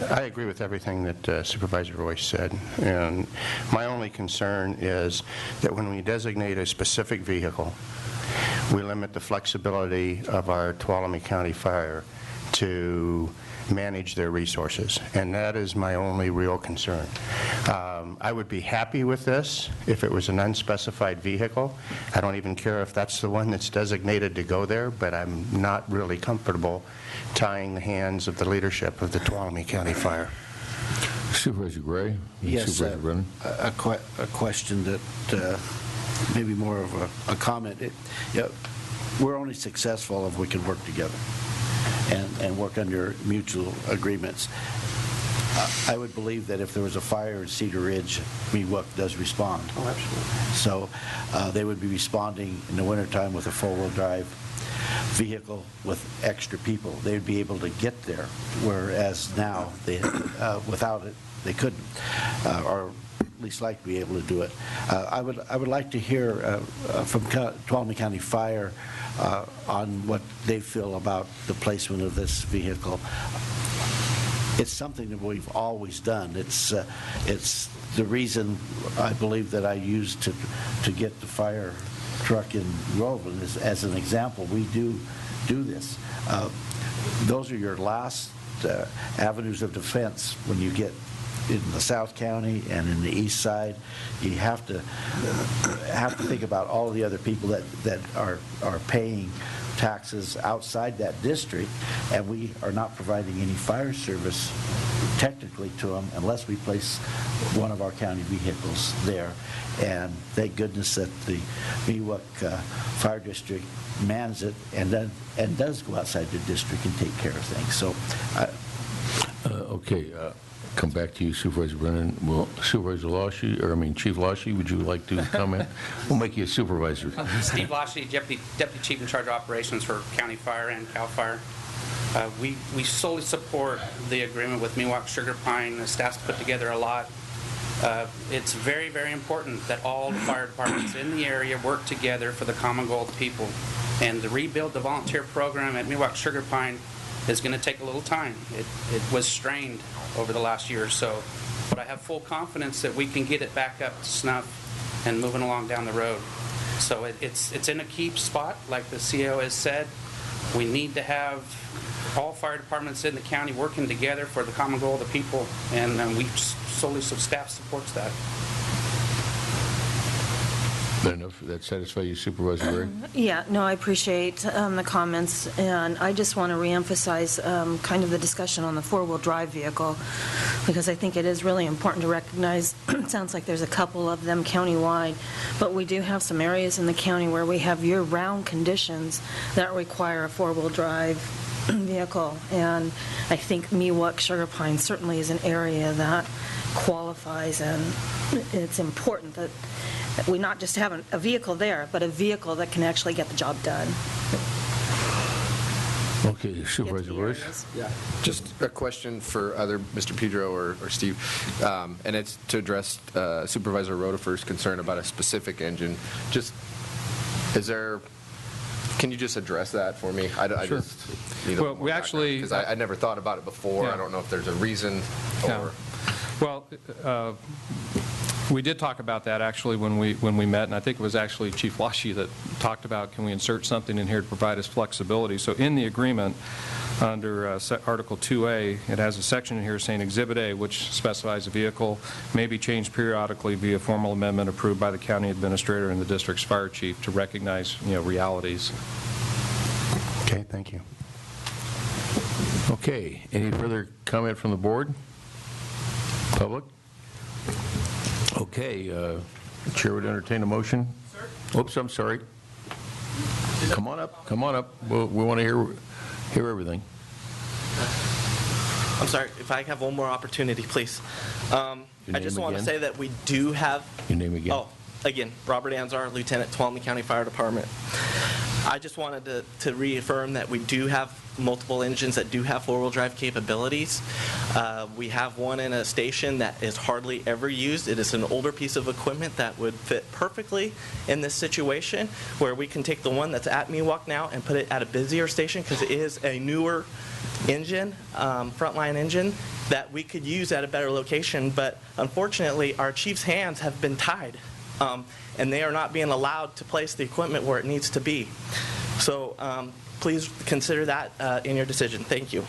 I agree with everything that Supervisor Royce said, and my only concern is that when we designate a specific vehicle, we limit the flexibility of our Tuolumne County Fire to manage their resources, and that is my only real concern. I would be happy with this if it was an unspecified vehicle. I don't even care if that's the one that's designated to go there, but I'm not really comfortable tying the hands of the leadership of the Tuolumne County Fire. Supervisor Gray? Yes, Supervisor Brennan? a question that maybe more of a comment. We're only successful if we can work together and work under mutual agreements. I would believe that if there was a fire in Cedar Ridge, Miwok does respond. Oh, absolutely. So they would be responding in the wintertime with a four-wheel drive vehicle with extra people. They would be able to get there, whereas now, without it, they couldn't, or at least like to be able to do it. I would like to hear from Tuolumne County Fire on what they feel about the placement of this vehicle. It's something that we've always done. It's the reason I believe that I used to get the fire truck in Groveland is, as an example, we do this. Those are your last avenues of defense when you get in the South County and in the East Side. You have to think about all the other people that are paying taxes outside that district, and we are not providing any fire service technically to them unless we place one of our county vehicles there. And thank goodness that the Miwok Fire District mans it and does go outside the district and take care of things. So, okay. Come back to you, Supervisor Brennan. Well, Supervisor Lashy, Chief Lashy, would you like to comment? We'll make you a supervisor. Steve Lashy, Deputy Chief in charge of operations for County Fire and CAL FIRE. We solely support the agreement with Miwok Sugar Pine. The staff's put together a lot. It's very, very important that all the fire departments in the area work together for the common goal of the people. And to rebuild the volunteer program at Miwok Sugar Pine is going to take a little time. It was strained over the last year or so, but I have full confidence that we can get it back up to snuff and moving along down the road. So it's in a key spot, like the CEO has said. We need to have all fire departments in the county working together for the common goal of the people, and staff supports that. That enough? That satisfy you, Supervisor Gray? Yeah, no, I appreciate the comments, and I just want to reemphasize kind of the discussion on the four-wheel drive vehicle, because I think it is really important to recognize, it sounds like there's a couple of them countywide, but we do have some areas in the county where we have year-round conditions that require a four-wheel drive vehicle, and I think Miwok Sugar Pine certainly is an area that qualifies, and it's important that we not just have a vehicle there, but a vehicle that can actually get the job done. Okay, Supervisor Royce? Yeah, just a question for either Mr. Pedro or Steve, and it's to address Supervisor Rutherford's concern about a specific engine. Just, can you just address that for me? Sure. Well, we actually... Because I never thought about it before. Yeah. I don't know if there's a reason or... Yeah. Well, we did talk about that actually when we met, and I think it was actually Chief Lashy that talked about, can we insert something in here to provide us flexibility? So in the agreement, under Article 2A, it has a section in here saying Exhibit A, which specifies a vehicle may be changed periodically via formal amendment approved by the county administrator and the district's fire chief to recognize, realities. Okay, thank you. Okay, any further comment from the board? Public? Okay, Chair would entertain a motion. Sir? Oops, I'm sorry. Come on up. We want to hear everything. I'm sorry, if I have one more opportunity, please. I just want to say that we do have... Your name again? Oh, again, Robert Anzar, Lieutenant, Tuolumne County Fire Department. I just wanted to reaffirm that we do have multiple engines that do have four-wheel drive capabilities. We have one in a station that is hardly ever used. It is an older piece of equipment that would fit perfectly in this situation, where we can take the one that's at Miwok now and put it at a busier station, because it is a newer engine, frontline engine, that we could use at a better location. But unfortunately, our chief's hands have been tied, and they are not being allowed to place the equipment where it needs to be. So please consider that in your decision. Thank you.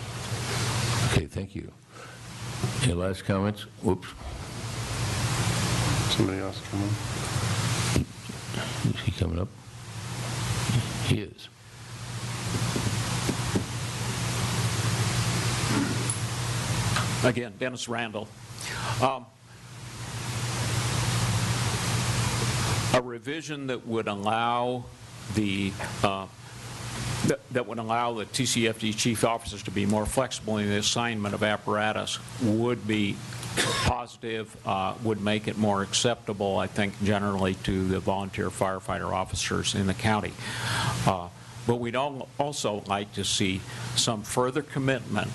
Okay, thank you. Any last comments? Whoops. Somebody else come in. Is he coming up? He is. Again, Dennis Randall. A revision that would allow the TCFD chief officers to be more flexible in the assignment of apparatus would be positive, would make it more acceptable, I think, generally to the volunteer firefighter officers in the county. But we'd also like to see some further commitment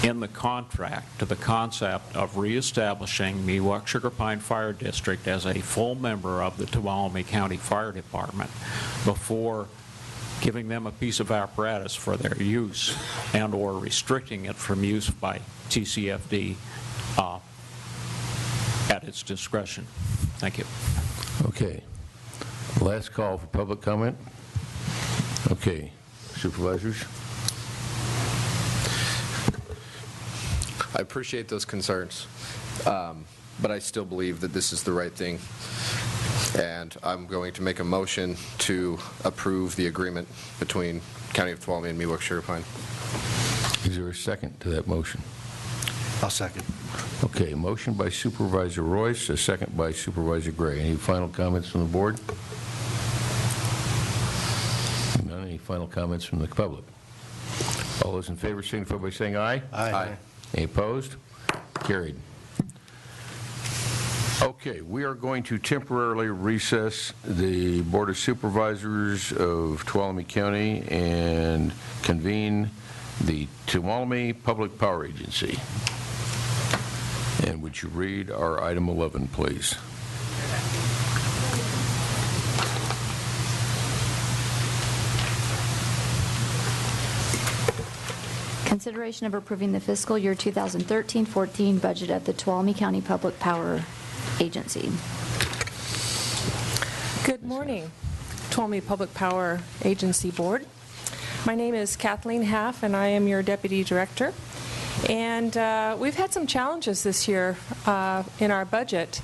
in the contract to the concept of reestablishing Miwok Sugar Pine Fire District as a full member of the Tuolumne County Fire Department before giving them a piece of apparatus for their use and or restricting it from use by TCFD at its discretion. Thank you. Okay. Last call for public comment. Okay. Supervisors? I appreciate those concerns, but I still believe that this is the right thing, and I'm going to make a motion to approve the agreement between County of Tuolumne and Miwok Sugar Pine. Is there a second to that motion? I'll second. Okay, motion by Supervisor Royce, a second by Supervisor Gray. Any final comments from the board? None. Any final comments from the public? All those in favor signify by saying aye. Aye. Any opposed? Carried. Okay, we are going to temporarily recess the Board of Supervisors of Tuolumne County and convene the Tuolumne Public Power Agency. And would you read our item 11, please? Consideration of approving the fiscal year 2013-14 budget of the Tuolumne County Public Power Agency. Good morning, Tuolumne Public Power Agency Board. My name is Kathleen Haff, and I am your Deputy Director. And we've had some challenges this year in our budget,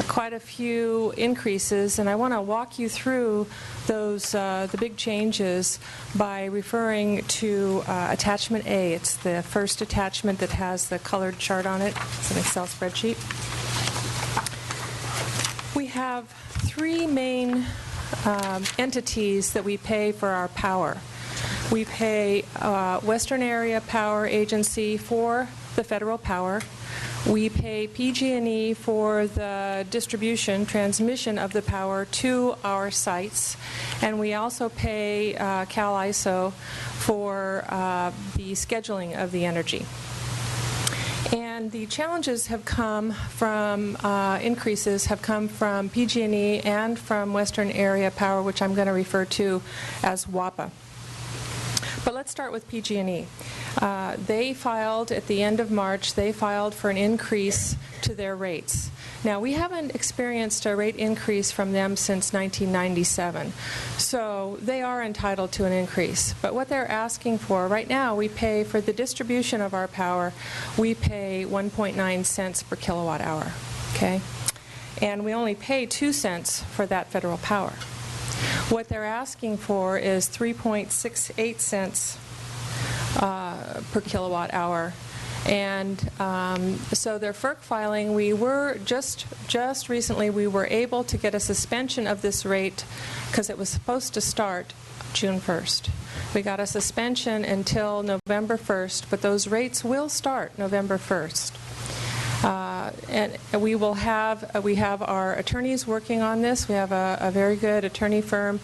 quite a few increases, and I want to walk you through those the big changes by referring to attachment A. It's the first attachment that has the colored chart on it. It's an Excel spreadsheet. We have three main entities that we pay for our power. We pay Western Area Power Agency for the federal power. We pay PG&E for the distribution, transmission of the power to our sites. And we also pay CalISO for the scheduling of the energy. And the challenges have come from, increases have come from PG&E and from Western Area Power, which I'm going to refer to as WAPA. But let's start with PG&E. They filed at the end of March, they filed for an increase to their rates. Now, we haven't experienced a rate increase from them since 1997, so they are entitled to an increase. But what they're asking for, right now, we pay for the distribution of our power, we pay 1.9 cents per kilowatt hour, okay? And we only pay 2 cents for that federal power. What they're asking for is 3.68 cents per kilowatt hour. And so their FERC filing, we were just recently, we were able to get a suspension of this rate because it was supposed to start June 1st. We got a suspension until November 1st, but those rates will start November 1st. And we will have our attorneys working on this. We have a very good attorney firm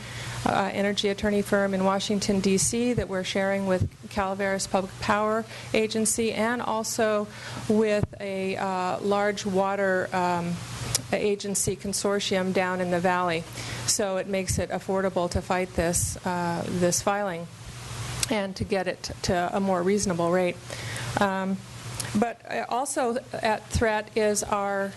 energy attorney firm in Washington, D.C. that we're sharing with Calaveras Public Power Agency, and also with a large water agency consortium down in the valley. So it makes it affordable to fight this filing and to get it to a more reasonable rate. But also at threat is our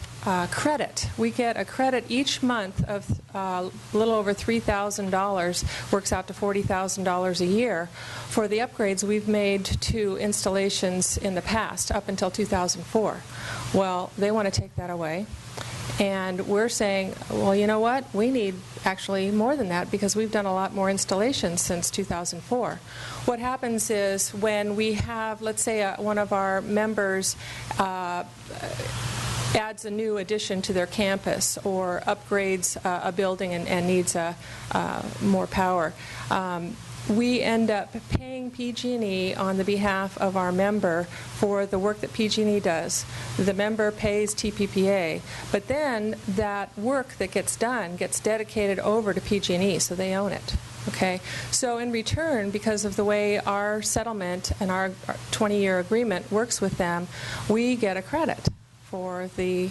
credit. We get a credit each month of a little over $3,000, works out to $40,000 a year, for the upgrades we've made to installations in the past, up until 2004. Well, they want to take that away. And we're saying, well, you know what? We need actually more than that because we've done a lot more installations since 2004. What happens is when we have, let's say, one of our members adds a new addition to their campus or upgrades a building and needs more power, we end up paying PG&E on the behalf of our member for the work that PG&E does. The member pays TPPA, but then that work that gets done gets dedicated over to PG&E, so they own it. Okay, so in return, because of the way our settlement and our 20-year agreement works with them, we get a credit for the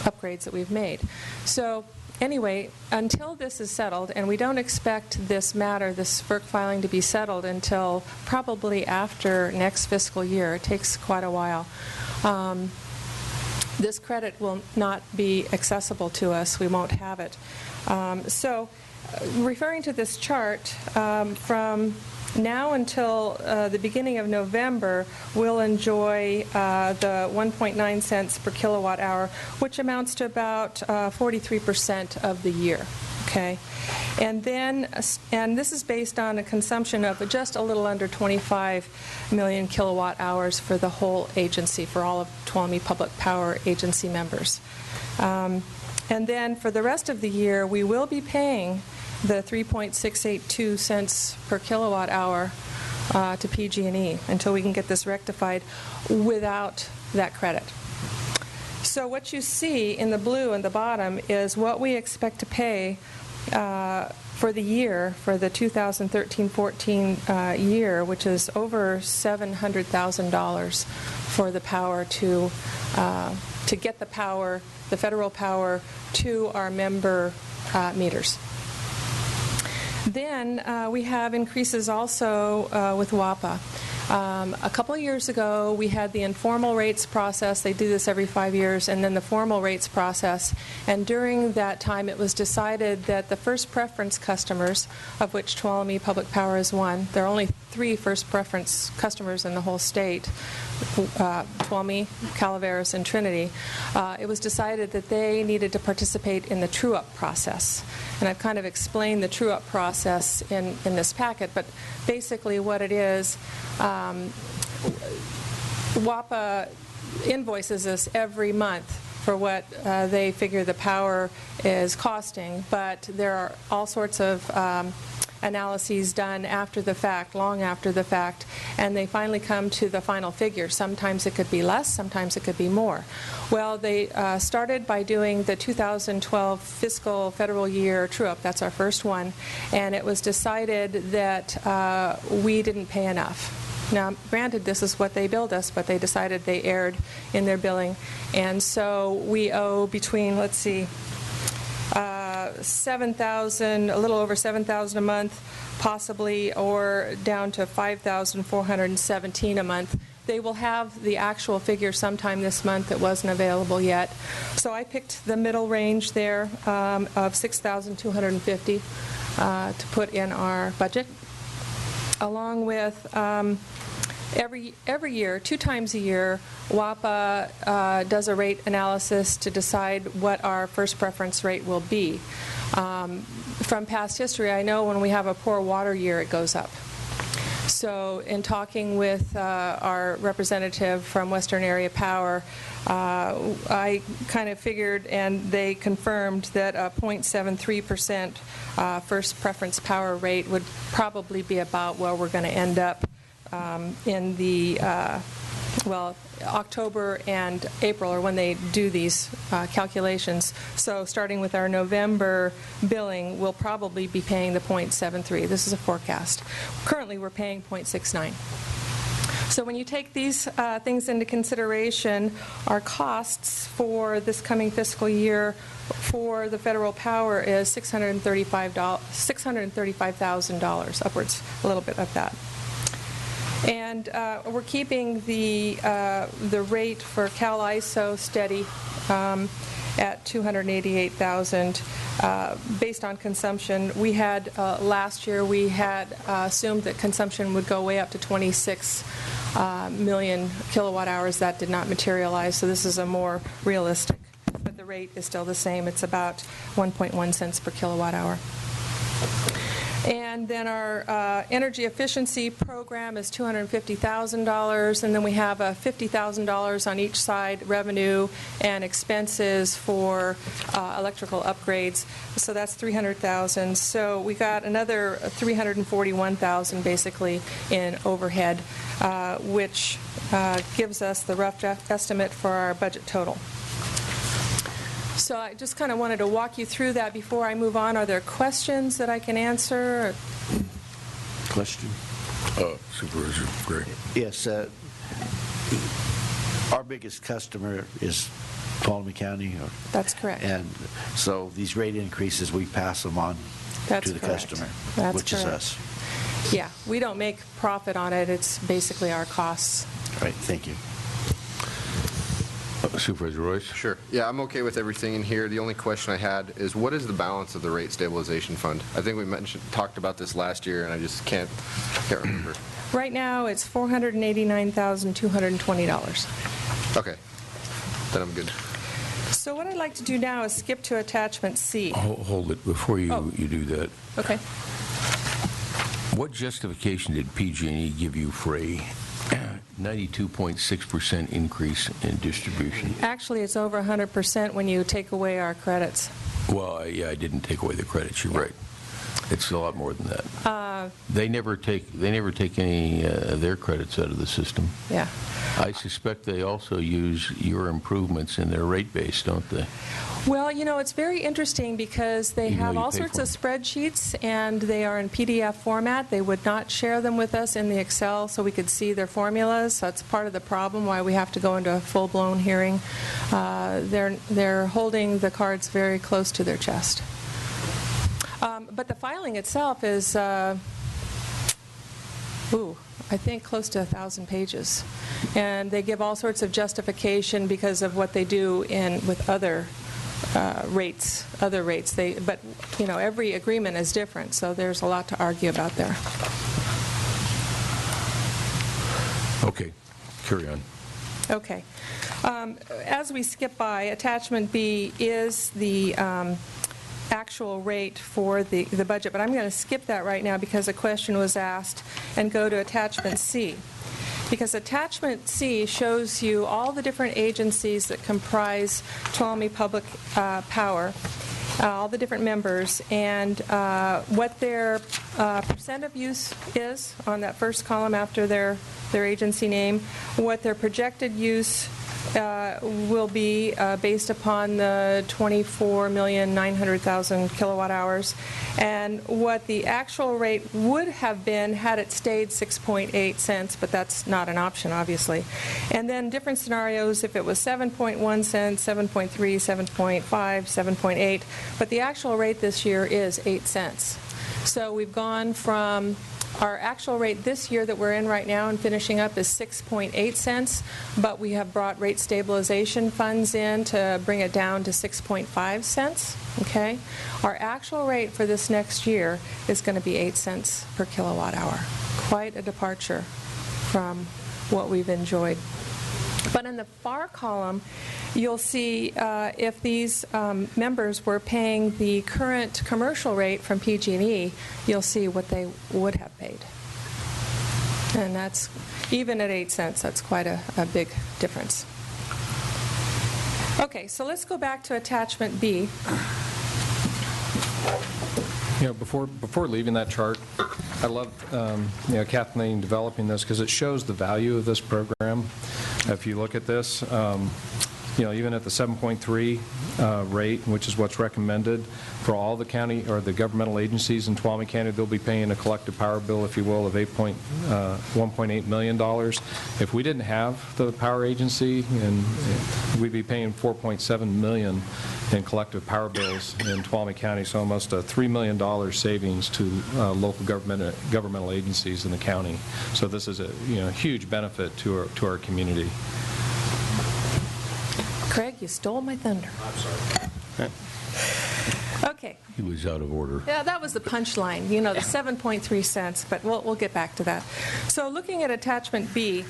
upgrades that we've made. So anyway, until this is settled, and we don't expect this matter, this FERC filing, to be settled until probably after next fiscal year. It takes quite a while. This credit will not be accessible to us. We won't have it. So referring to this chart, from now until the beginning of November, we'll enjoy the 1.9 cents per kilowatt hour, which amounts to about 43% of the year. Okay, and this is based on a consumption of just a little under 25 million kilowatt hours for the whole agency, for all of Tuolumne Public Power Agency members. And then for the rest of the year, we will be paying the 3.682 cents per kilowatt hour to PG&E until we can get this rectified without that credit. So what you see in the blue in the bottom is what we expect to pay for the year, for the 2013-14 year, which is over $700,000 for the power to get the power, the federal power, to our member meters. Then we have increases also with WAPA. A couple of years ago, we had the informal rates process. They do this every 5 years, and then the formal rates process. And during that time, it was decided that the first preference customers, of which Tuolumne Public Power is one, there are only 3 first preference customers in the whole state, Tuolumne, Calaveras, and Trinity. It was decided that they needed to participate in the true-up process. And I've kind of explained the true-up process in this packet, but basically what it is, WAPA invoices us every month for what they figure the power is costing, but there are all sorts of analyses done after the fact, long after the fact, and they finally come to the final figure. Sometimes it could be less, sometimes it could be more. Well, they started by doing the 2012 fiscal federal year true-up. That's our first one, and it was decided that we didn't pay enough. Now, granted, this is what they billed us, but they decided they erred in their billing, and so we owe between, let's see, $7,000, a little over $7,000 a month, possibly, or down to $5,417 a month. They will have the actual figure sometime this month that wasn't available yet. So I picked the middle range there of $6,250 to put in our budget, along with every year, 2 times a year, WAPA does a rate analysis to decide what our first preference rate will be. From past history, I know when we have a poor water year, it goes up. So in talking with our representative from Western Area Power, I kind of figured, and they confirmed, that a 0.73% first preference power rate would probably be about where we're going to end up in the well, October and April are when they do these calculations. So starting with our November billing, we'll probably be paying the .73. This is a forecast. Currently, we're paying .69. So when you take these things into consideration, our costs for this coming fiscal year for the federal power is $635,000, upwards a little bit of that. And we're keeping the rate for Cal ISO steady at $288,000 based on consumption. We had last year we had assumed that consumption would go way up to 26 million kilowatt hours. That did not materialize, so this is a more realistic. But the rate is still the same. It's about 1.1 cents per kilowatt hour. And then our energy efficiency program is $250,000, and then we have $50,000 on each side, revenue and expenses for electrical upgrades. So that's $300,000. So we got another $341,000 basically in overhead, which gives us the rough estimate for our budget total. So I just kind of wanted to walk you through that before I move on. Are there questions that I can answer? Question? Supervisor Gray. Yes. Our biggest customer is Tuolumne County. That's correct. And so these rate increases, we pass them on That's to the correct. customer, That's which correct. is us. Yeah, we don't make profit on it. It's basically our costs. Right, thank you. Supervisor Royce? Sure. Yeah, I'm okay with everything in here. The only question I had is, what is the balance of the rate stabilization fund? I think we talked about this last year, and I just can't remember. Right now, it's $489,220. Okay. Then I'm good. So what I'd like to do now is skip to attachment C. Hold it before you do that. Okay. What justification did PG&E give you for a 92.6% increase in distribution? Actually, it's over 100% when you take away our credits. Well, yeah, I didn't take away the credits. You're right. It's a lot more than that. They never take any of their credits out of the system. Yeah. I suspect they also use your improvements in their rate base, don't they? Well, you know, it's very interesting because they Even though have you all pay sorts for of spreadsheets, and they are in PDF format. They would not share them with us in the Excel so we could see their formulas. So that's part of the problem why we have to go into a full-blown hearing. They're holding the cards very close to their chest. But the filing itself is, I think close to 1,000 pages. And they give all sorts of justification because of what they do with other rates. But you know, every agreement is different, so there's a lot to argue about there. Okay, carry on. Okay. As we skip by, attachment B is the actual rate for the budget, but I'm going to skip that right now because a question was asked and go to attachment C. Because attachment C shows you all the different agencies that comprise Tuolumne Public Power, all the different members, and what their percent of use is on that first column after their agency name, what their projected use will be based upon the 24,900,000 kilowatt hours, and what the actual rate would have been had it stayed 6.8 cents, but that's not an option, obviously. And then different scenarios if it was 7.1 cents, 7.3, 7.5, 7.8, but the actual rate this year is 8 cents. So we've gone from our actual rate this year that we're in right now and finishing up is 6.8 cents, but we have brought rate stabilization funds in to bring it down to 6.5 cents. Okay? Our actual rate for this next year is going to be 8 cents per kilowatt hour. Quite a departure from what we've enjoyed. But in the far column, you'll see if these members were paying the current commercial rate from PG&E, you'll see what they would have paid. And that's, even at 8 cents, that's quite a big difference. Okay, so let's go back to attachment B. You know, before leaving that chart, I love Kathleen developing this because it shows the value of this program. If you look at this, even at the 7.3 rate, which is what's recommended for all the county or the governmental agencies in Tuolumne County, they'll be paying a collective power bill, if you will, of $1.8 million. If we didn't have the power agency, and we'd be paying $4.7 million in collective power bills in Tuolumne County, so almost a $3 million savings to local governmental agencies in the county. So this is a huge benefit to our community. Craig, you stole my thunder. I'm sorry. Okay. He was out of order. Yeah, that was the punchline, the 7.3 cents, but we'll get back to that. So looking at attachment B,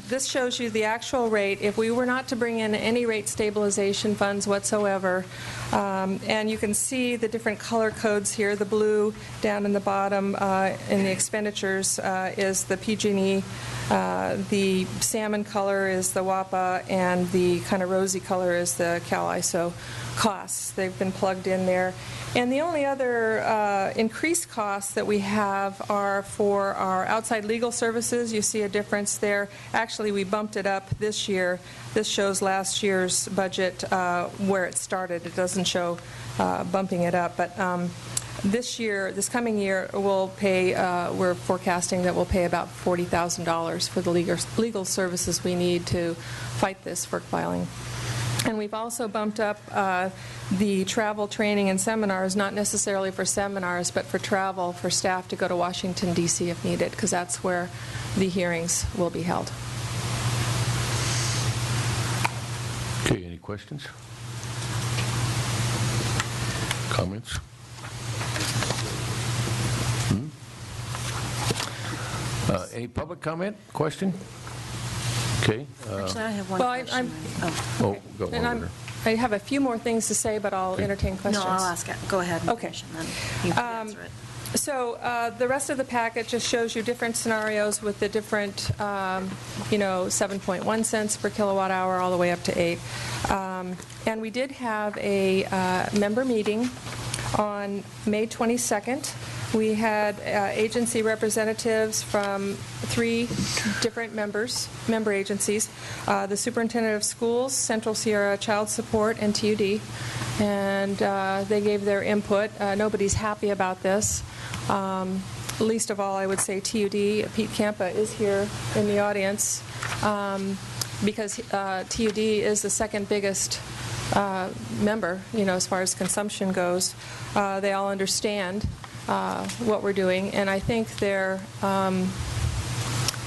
this shows you the actual rate if we were not to bring in any rate stabilization funds whatsoever. And you can see the different color codes here. The blue down in the bottom in the expenditures is the PG&E. The salmon color is the WAPA, and the kind of rosy color is the CalISO costs. They've been plugged in there. And the only other increased costs that we have are for our outside legal services. You see a difference there. Actually, we bumped it up this year. This shows last year's budget where it started. It doesn't show bumping it up. But this coming year, we'll pay, we're forecasting that we'll pay about $40,000 for the legal services we need to fight this FERC filing. And we've also bumped up the travel, training, and seminars, not necessarily for seminars, but for travel for staff to go to Washington, D.C. if needed, because that's where the hearings will be held. Okay, any questions? Comments? Any public comment, question? Okay. Actually, I have one Well, question. Go And on. I have a few more things to say, but I'll entertain questions. No, I'll ask it. Go ahead and Okay. finish, and then you can answer it. So the rest of the packet just shows you different scenarios with the different, 7.1 cents per kilowatt hour all the way up to 8. And we did have a member meeting on May 22nd. We had agency representatives from 3 different member agencies, the Superintendent of Schools, Central Sierra Child Support, and TUD. And they gave their input. Nobody's happy about this. Least of all, I would say TUD. Pete Campa is here in the audience because TUD is the second biggest member, as far as consumption goes. They all understand what we're doing, and I think they're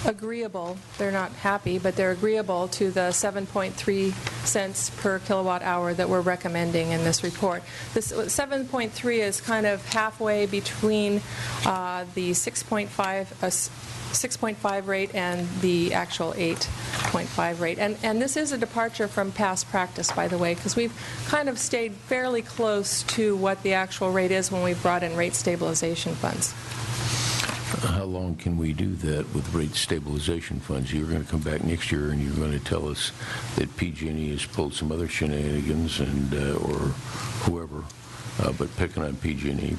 agreeable. They're not happy, but they're agreeable to the 7.3 cents per kilowatt hour that we're recommending in this report. This 7.3 is kind of halfway between the 6.5 rate and the actual 8.5 rate. And this is a departure from past practice, by the way, because we've kind of stayed fairly close to what the actual rate is when we brought in rate stabilization funds. How long can we do that with rate stabilization funds? You're going to come back next year and you're going to tell us that PG&E has pulled some other shenanigans and or whoever, but picking on PG&E,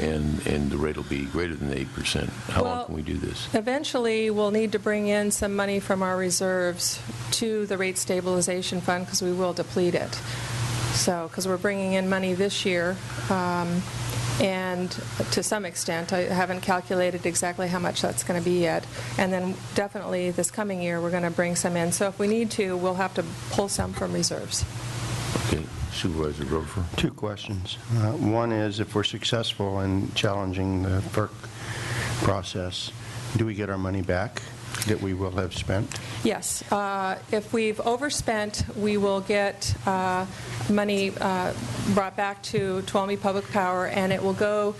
and the rate will be greater than 8%. How long can we do this? Eventually, we'll need to bring in some money from our reserves to the rate stabilization fund because we will deplete it. So, because we're bringing in money this year. And to some extent, I haven't calculated exactly how much that's going to be yet. And then definitely this coming year, we're going to bring some in. So if we need to, we'll have to pull some from reserves. Okay. Supervisor Grover. 2 questions. One is, if we're successful in challenging the FERC process, do we get our money back that we will have spent? Yes. If we've overspent, we will get money brought back to Tuolumne Public Power, and it will go,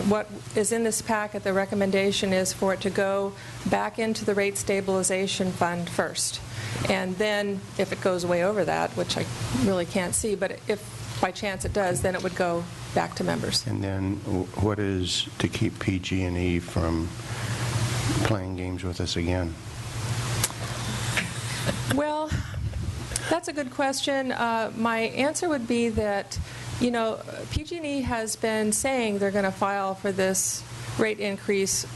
what is in this packet, the recommendation is for it to go back into the rate stabilization fund first. And then if it goes way over that, which I really can't see, but if by chance it does, then it would go back to members. And then what is to keep PG&E from playing games with us again? Well, that's a good question. My answer would be that, PG&E has been saying they're going to file for this rate increase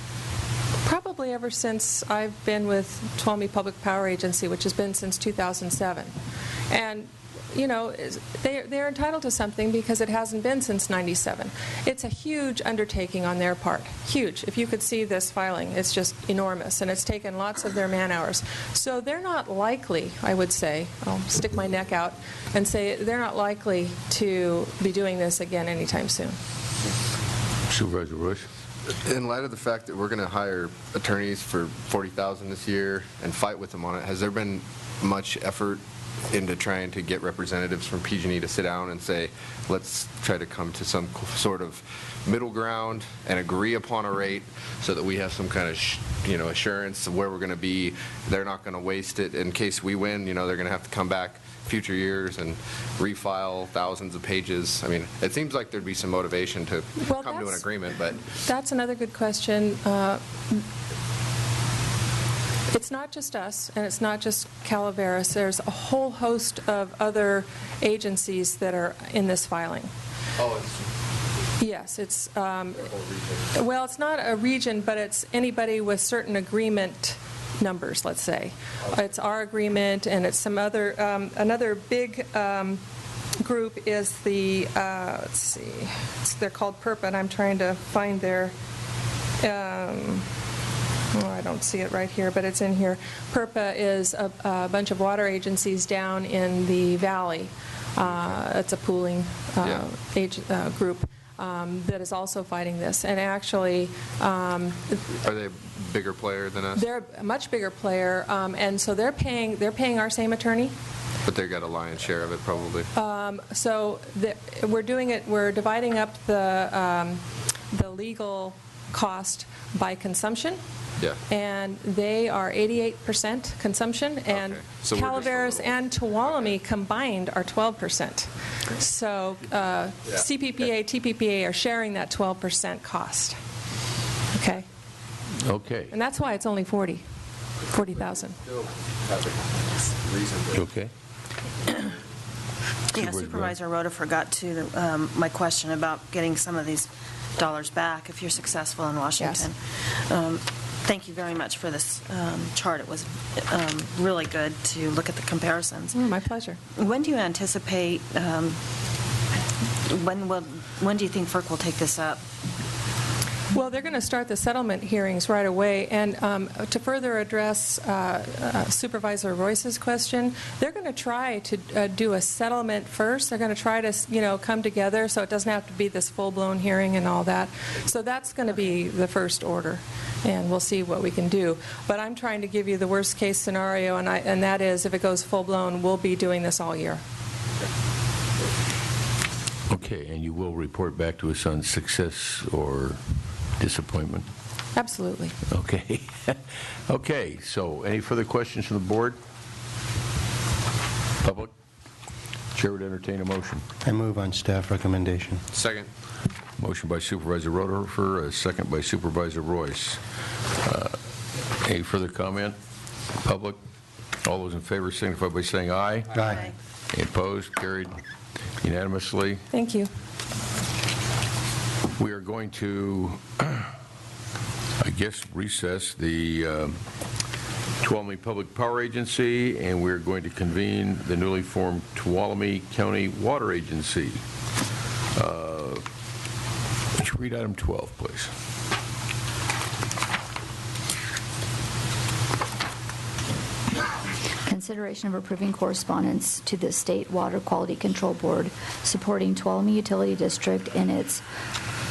probably probably ever since I've been with Tuolumne Public Power Agency, which has been since 2007. And you know, they're entitled to something because it hasn't been since '97. It's a huge undertaking on their part, huge. If you could see this filing, it's just enormous, and it's taken lots of their man-hours. So they're not likely, I would say, I'll stick my neck out and say they're not likely to be doing this again anytime soon. Supervisor Royce. In light of the fact that we're going to hire attorneys for $40,000 this year and fight with them on it, has there been much effort into trying to get representatives from PG&E to sit down and say, let's try to come to some sort of middle ground and agree upon a rate so that we have some kind of assurance of where we're going to be. They're not going to waste it in case we win. They're going to have to come back future years and refile thousands of pages. I mean, it seems like there'd be some motivation to come to an agreement, but that's another good question. It's not just us, and it's not just Calaveras. There's a whole host of other agencies that are in this filing. Yes, it's, well, it's not a region, but it's anybody with certain agreement numbers, let's say. It's our agreement, and it's some other, another big group is the, let's see, they're called PERPA, and I'm trying to find their, I don't see it right here, but it's in here. PERPA is a bunch of water agencies down in the valley. It's a pooling group that is also fighting this. And actually, are they a bigger player than us? They're a much bigger player, and so they're paying our same attorney. But they got a lion's share of it, probably. We're doing it. We're dividing up the legal cost by consumption. Yeah. And they are 88% consumption, and so Calaveras and Tuolumne combined are 12%. So CPPA, TPPA are sharing that 12% cost. Okay? Okay. And that's why it's only $40,000. Okay. Yeah, Supervisor Rhoda forgot to my question about getting some of these dollars back if you're successful in Washington. Yes. Thank you very much for this chart. It was really good to look at the comparisons. My pleasure. When do you anticipate, when do you think FERC will take this up? Well, they're going to start the settlement hearings right away, and to further address Supervisor Royce's question, they're going to try to do a settlement first. They're going to try to, come together so it doesn't have to be this full-blown hearing and all that. So that's going to be the first order, and we'll see what we can do. But I'm trying to give you the worst-case scenario, and that is if it goes full-blown, we'll be doing this all year. Okay, and you will report back to us on success or disappointment? Absolutely. Okay. Okay, so any further questions from the board? Public? Chair would entertain a motion. I move on staff recommendation. Second. Motion by Supervisor Roderhofer, a second by Supervisor Royce. Any further comment? Public? All those in favor signify by saying aye. Aye. Any opposed? Carried unanimously. Thank you. We are going to, I guess, recess the Tuolumne Public Power Agency, and we're going to convene the newly formed Tuolumne County Water Agency. Would you read item 12, please? Consideration of approving correspondence to the State Water Quality Control Board supporting Tuolumne Utility District in its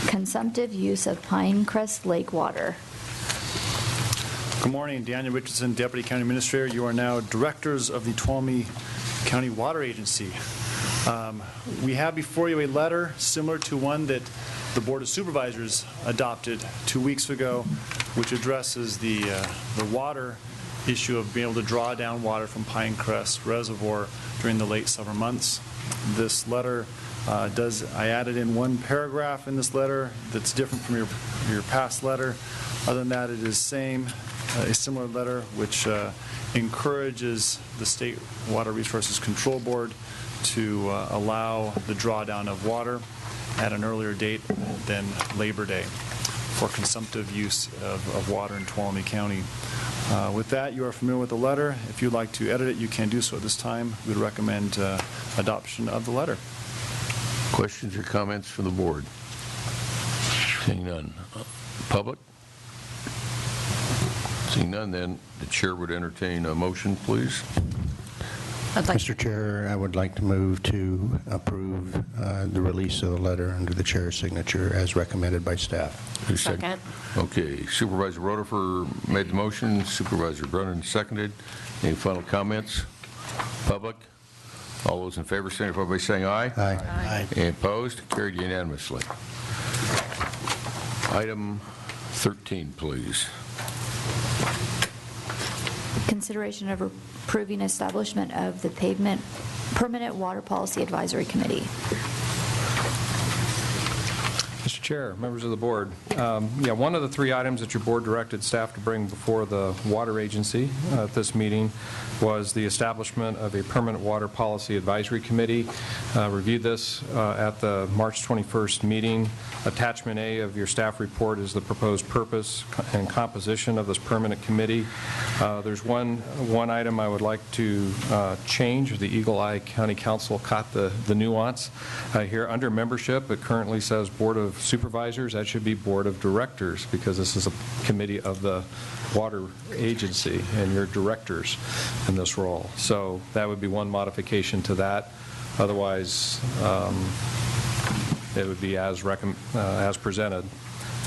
consumptive use of Pinecrest Lake water. Good morning, Daniel Richardson, Deputy County Administrator. You are now directors of the Tuolumne County Water Agency. We have before you a letter similar to one that the Board of Supervisors adopted 2 weeks ago, which addresses the water issue of being able to draw down water from Pinecrest Reservoir during the late summer months. This letter I added in one paragraph in this letter that's different from your past letter. Other than that, it is a similar letter which encourages the State Water Resources Control Board to allow the drawdown of water at an earlier date than Labor Day. for consumptive use of water in Tuolumne County. With that, you are familiar with the letter. If you'd like to edit it, you can do so at this time. We would recommend adoption of the letter. Questions or comments from the board? Seeing none. Public? Seeing none, then the chair would entertain a motion, please. Mr. Chair, I would like to move to approve the release of the letter under the chair's signature as recommended by staff. Second. Okay, Supervisor Rotifer made the motion, Supervisor Brennan seconded. Any final comments? Public? All those in favor signify by saying aye. Aye. Any opposed? Carried unanimously. Item 13, please. Consideration of approving establishment of the Pavement Permanent Water Policy Advisory Committee. Mr. Chair, members of the board, one of the three items that your board directed staff to bring before the Water Agency at this meeting was the establishment of a Permanent Water Policy Advisory Committee. Reviewed this at the March 21st meeting. Attachment A of your staff report is the proposed purpose and composition of this permanent committee. There's one item I would like to change. The Eagle Eye County Council caught the nuance here. Under membership, it currently says Board of Supervisors. That should be Board of Directors, because this is a committee of the Water Agency, and you're directors in this role. So that would be one modification to that. Otherwise, it would be as presented,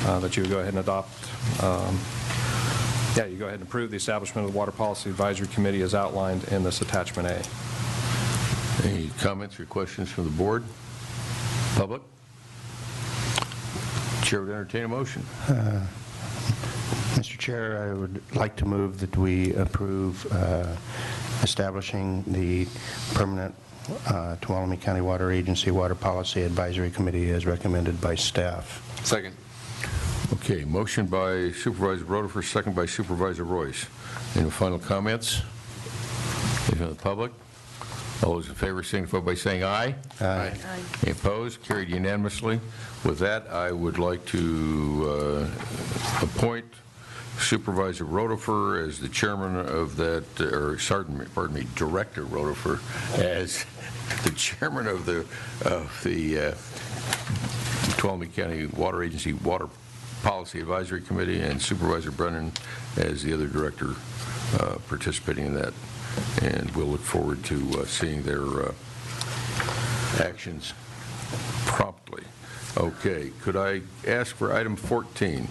that you would go ahead and adopt. You go ahead and approve the establishment of the Water Policy Advisory Committee as outlined in this attachment A. Any comments or questions from the board? Public? Chair would entertain a motion. Mr. Chair, I would like to move that we approve establishing the permanent Tuolumne County Water Agency Water Policy Advisory Committee as recommended by staff. Second. Okay, motion by Supervisor Rotifer, second by Supervisor Royce. Any final comments? Any from the public? All those in favor signify by saying aye. Aye. Any opposed? Carried unanimously. With that, I would like to appoint Supervisor Rotifer as the chairman of that, pardon me, Director Rotifer as the chairman of the Tuolumne County Water Agency Water Policy Advisory Committee, and Supervisor Brennan as the other director participating in that. And we'll look forward to seeing their actions promptly. Okay, could I ask for item 14?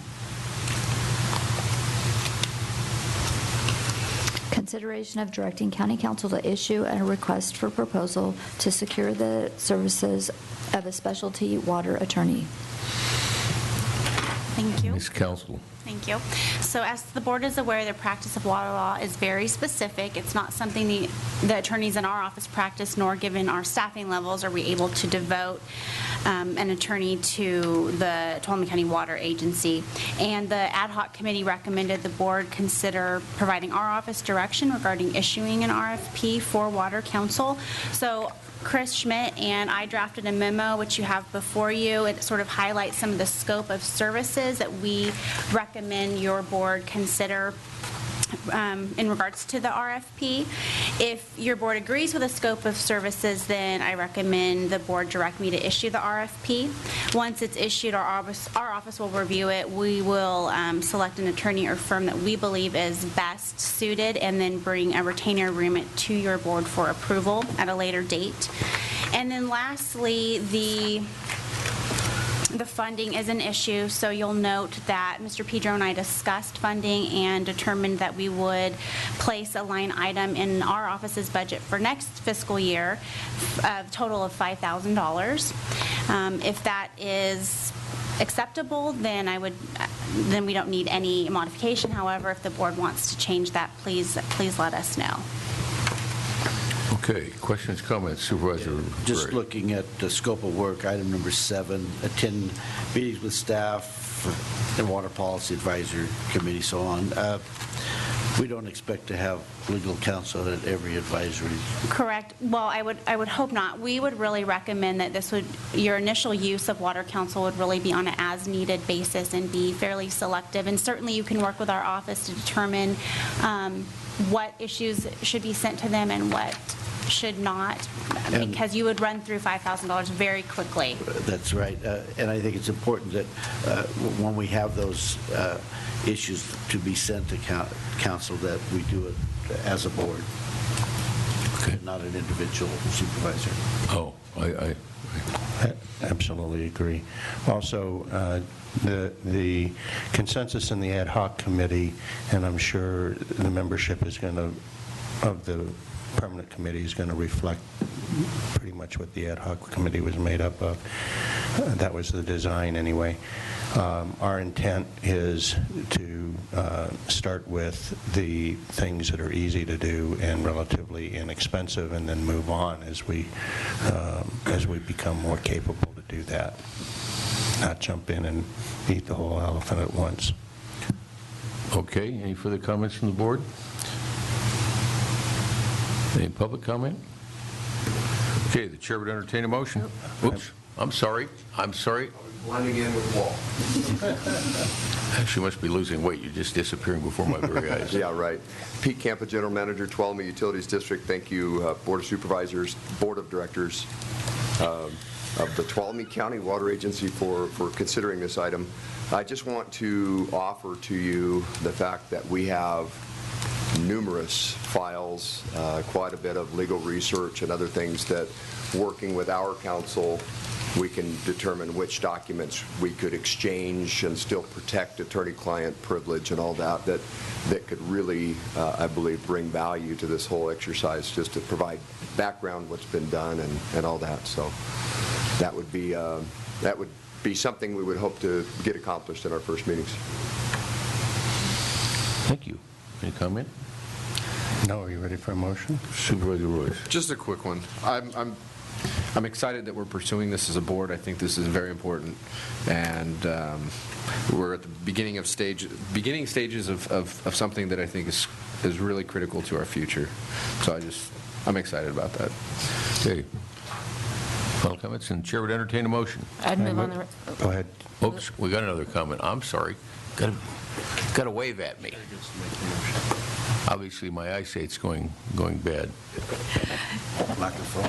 Consideration of directing County Council to issue a request for proposal to secure the services of a specialty water attorney. Thank you. Ms. Counsel. Thank you. So as the board is aware, the practice of water law is very specific. It's not something the attorneys in our office practice, nor given our staffing levels are we able to devote an attorney to the Tuolumne County Water Agency. And the ad hoc committee recommended the board consider providing our office direction regarding issuing an RFP for Water Council. So Chris Schmidt and I drafted a memo, which you have before you. It sort of highlights some of the scope of services that we recommend your board consider in regards to the RFP. If your board agrees with the scope of services, then I recommend the board direct me to issue the RFP. Once it's issued, our office will review it. We will select an attorney or firm that we believe is best suited, and then bring a retainer agreement to your board for approval at a later date. And then lastly, the funding is an issue, so you'll note that Mr. Pedro and I discussed funding and determined that we would place a line item in our office's budget for next fiscal year, a total of $5,000. If that is acceptable, then we don't need any modification. However, if the board wants to change that, please let us know. Okay, questions, comments, Supervisor Just Gray. looking at the scope of work, item number 7, attend meetings with staff and Water Policy Advisory Committee, so on. We don't expect to have legal counsel at every advisory. Correct. Well, I would hope not. We would really recommend that your initial use of water counsel would really be on an as-needed basis and be fairly selective. And certainly you can work with our office to determine what issues should be sent to them and what should not, because you would run through $5,000 very quickly. That's right. And I think it's important that when we have those issues to be sent to council, that we do it as a board, not an individual supervisor. Oh, I absolutely agree. Also, the consensus in the ad hoc committee, and I'm sure the membership is going to, of the permanent committee is going to reflect pretty much what the ad hoc committee was made up of. That was the design anyway. Our intent is to start with the things that are easy to do and relatively inexpensive, and then move on as we become more capable to do that. Not jump in and eat the whole elephant at once. Okay, any further comments from the board? Any public comment? Okay, the chair would entertain a motion. Oops, I'm sorry. Blending in with Wall. Actually, must be losing weight. You're just disappearing before my very eyes. Yeah, right. Pete Campa, General Manager, Tuolumne Utilities District. Thank you, Board of Supervisors, Board of Directors of the Tuolumne County Water Agency for considering this item. I just want to offer to you the fact that we have numerous files, quite a bit of legal research and other things that, working with our counsel, we can determine which documents we could exchange and still protect attorney-client privilege and all that could really, I believe, bring value to this whole exercise, just to provide background what's been done and all that. So that would be something we would hope to get accomplished in our first meetings. Thank you. Any comment? No, are you ready for a motion? Supervisor Royce. Just a quick one. I'm excited that we're pursuing this as a board. I think this is very important, and we're at the beginning stages of something that I think is really critical to our future. So I'm excited about that. Okay. Final comments, and chair would entertain a motion. I'd move on the... Go ahead. Oops, we got another comment. I'm sorry. Got to wave at me. Obviously, my eyesight's going bad.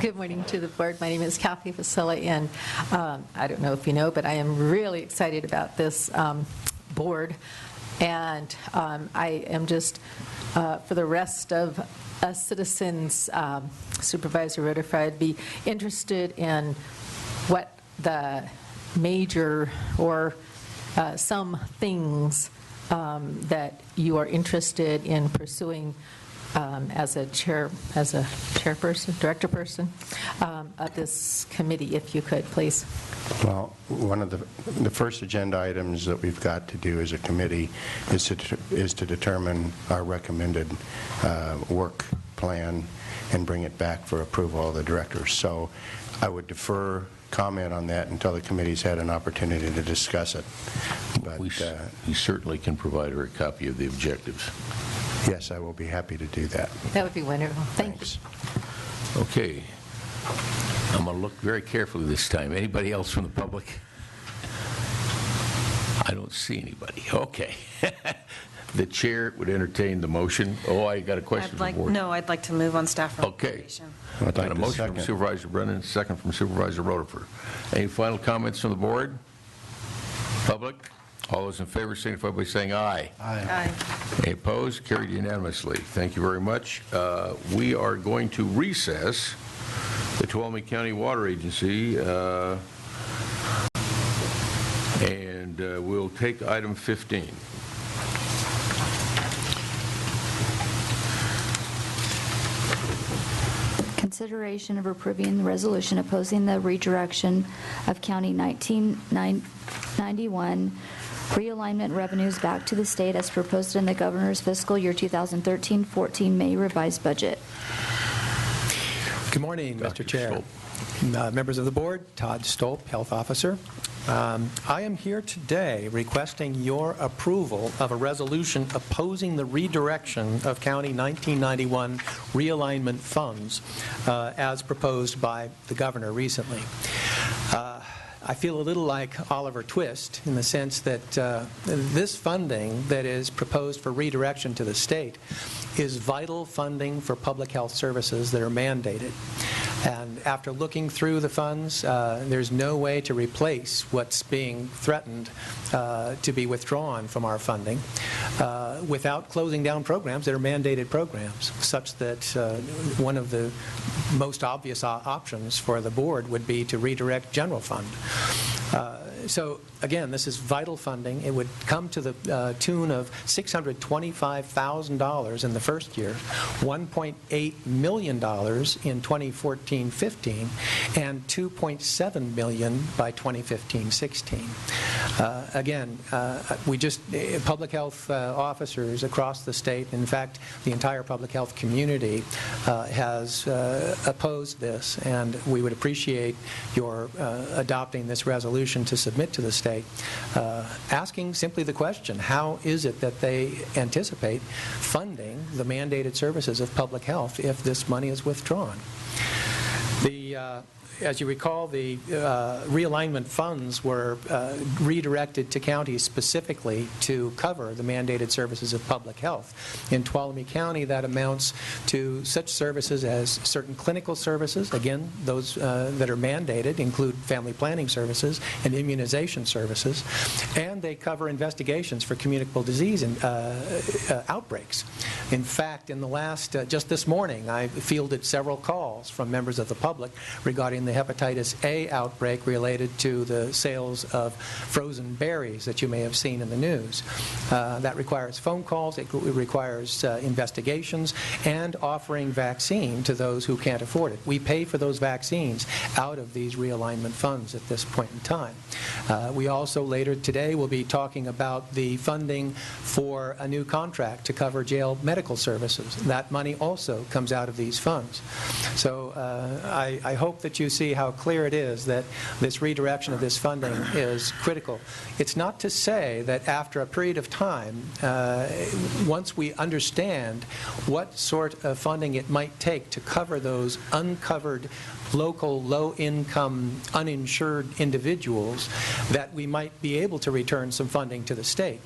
Good morning to the board. My name is Kathy Vasilla, and I don't know if you know, but I am really excited about this board. And I am just, for the rest of us citizens, Supervisor Rutherford, I'd be interested in what the major or some things that you are interested in pursuing as a chairperson, director person of this committee, if you could, please. Well, one of the first agenda items that we've got to do as a committee is to determine our recommended work plan and bring it back for approval of the directors. So I would defer comment on that until the committee's had an opportunity to discuss it. But we certainly can provide her a copy of the objectives. Yes, I will be happy to do that. That would be wonderful. Thanks. Okay. I'm going to look very carefully this time. Anybody else from the public? I don't see anybody. Okay. The chair would entertain the motion. Oh, I got a question for the board. No, I'd like to move on staff recommendation. Okay. Got a motion from Supervisor Brennan, second from Supervisor Rutherford. Any final comments from the board? Public? All those in favor signify by saying aye. Aye. Any opposed? Carried unanimously. Thank you very much. We are going to recess the Tuolumne County Water Agency, and we'll take item 15. Consideration of approving the resolution opposing the redirection of County 1991 realignment revenues back to the state as proposed in the governor's fiscal year 2013-14 May revised budget. Good morning, Mr. Chair. Members of the board, Todd Stolp, Health Officer. I am here today requesting your approval of a resolution opposing the redirection of County 1991 realignment funds as proposed by the governor recently. I feel a little like Oliver Twist in the sense that this funding that is proposed for redirection to the state is vital funding for public health services that are mandated. And after looking through the funds, there's no way to replace what's being threatened to be withdrawn from our funding without closing down programs that are mandated programs, such that one of the most obvious options for the board would be to redirect general fund. So again, this is vital funding. It would come to the tune of $625,000 in the first year, $1.8 million in 2014-15, and $2.7 million by 2015-16. Again, we just public health officers across the state, in fact, the entire public health community has opposed this, and we would appreciate your adopting this resolution to submit to the state, asking simply the question, how is it that they anticipate funding the mandated services of public health if this money is withdrawn? As you recall, the realignment funds were redirected to counties specifically to cover the mandated services of public health. In Tuolumne County, that amounts to such services as certain clinical services. Again, those that are mandated include family planning services and immunization services. And they cover investigations for communicable disease and outbreaks. In fact, in the last, just this morning, I fielded several calls from members of the public regarding the hepatitis A outbreak related to the sales of frozen berries that you may have seen in the news. That requires phone calls, it requires investigations, and offering vaccine to those who can't afford it. We pay for those vaccines out of these realignment funds at this point in time. We also later today will be talking about the funding for a new contract to cover jail medical services. That money also comes out of these funds. So I hope that you see how clear it is that this redirection of this funding is critical. It's not to say that after a period of time, once we understand what sort of funding it might take to cover those uncovered local, low-income, uninsured individuals, that we might be able to return some funding to the state.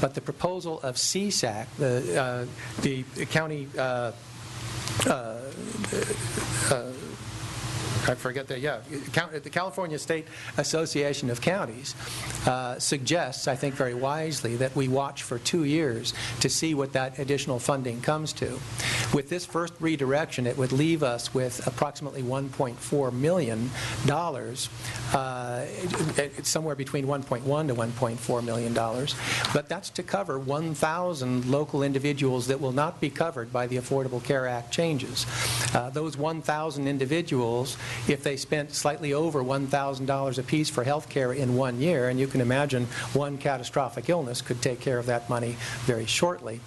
But the proposal of CSAC, the county I forget that, yeah. The California State Association of Counties suggests, I think very wisely, that we watch for 2 years to see what that additional funding comes to. With this first redirection, it would leave us with approximately $1.4 million, somewhere between $1.1 to $1.4 million. But that's to cover 1,000 local individuals that will not be covered by the Affordable Care Act changes. Those 1,000 individuals, if they spent slightly over $1,000 apiece for health care in 1 year, and you can imagine one catastrophic illness could take care of that money very shortly,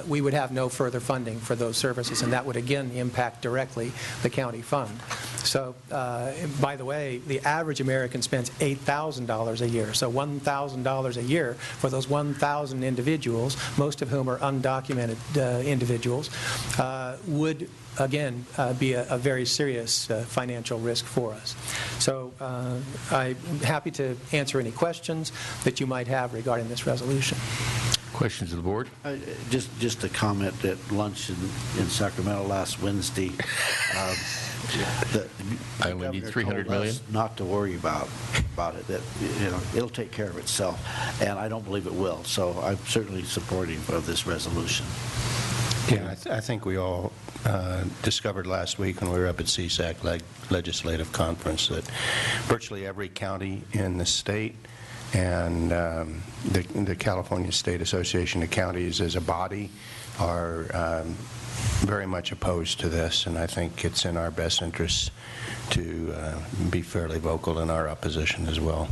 we would have no further funding for those services, and that would again impact directly the county fund. So, by the way, the average American spends $8,000 a year, so $1,000 a year for those 1,000 individuals, most of whom are undocumented individuals, would again, be a very serious financial risk for us. So I'm happy to answer any questions that you might have regarding this resolution. Questions of the board? Just a comment at lunch in Sacramento last Wednesday. I only need $300 million. Not to worry about it. That it'll take care of itself, and I don't believe it will. So I'm certainly supporting of this resolution. Yeah, I think we all discovered last week when we were up at CSAC Legislative Conference that virtually every county in the state and the California State Association of Counties as a body are very much opposed to this, and I think it's in our best interest to be fairly vocal in our opposition as well.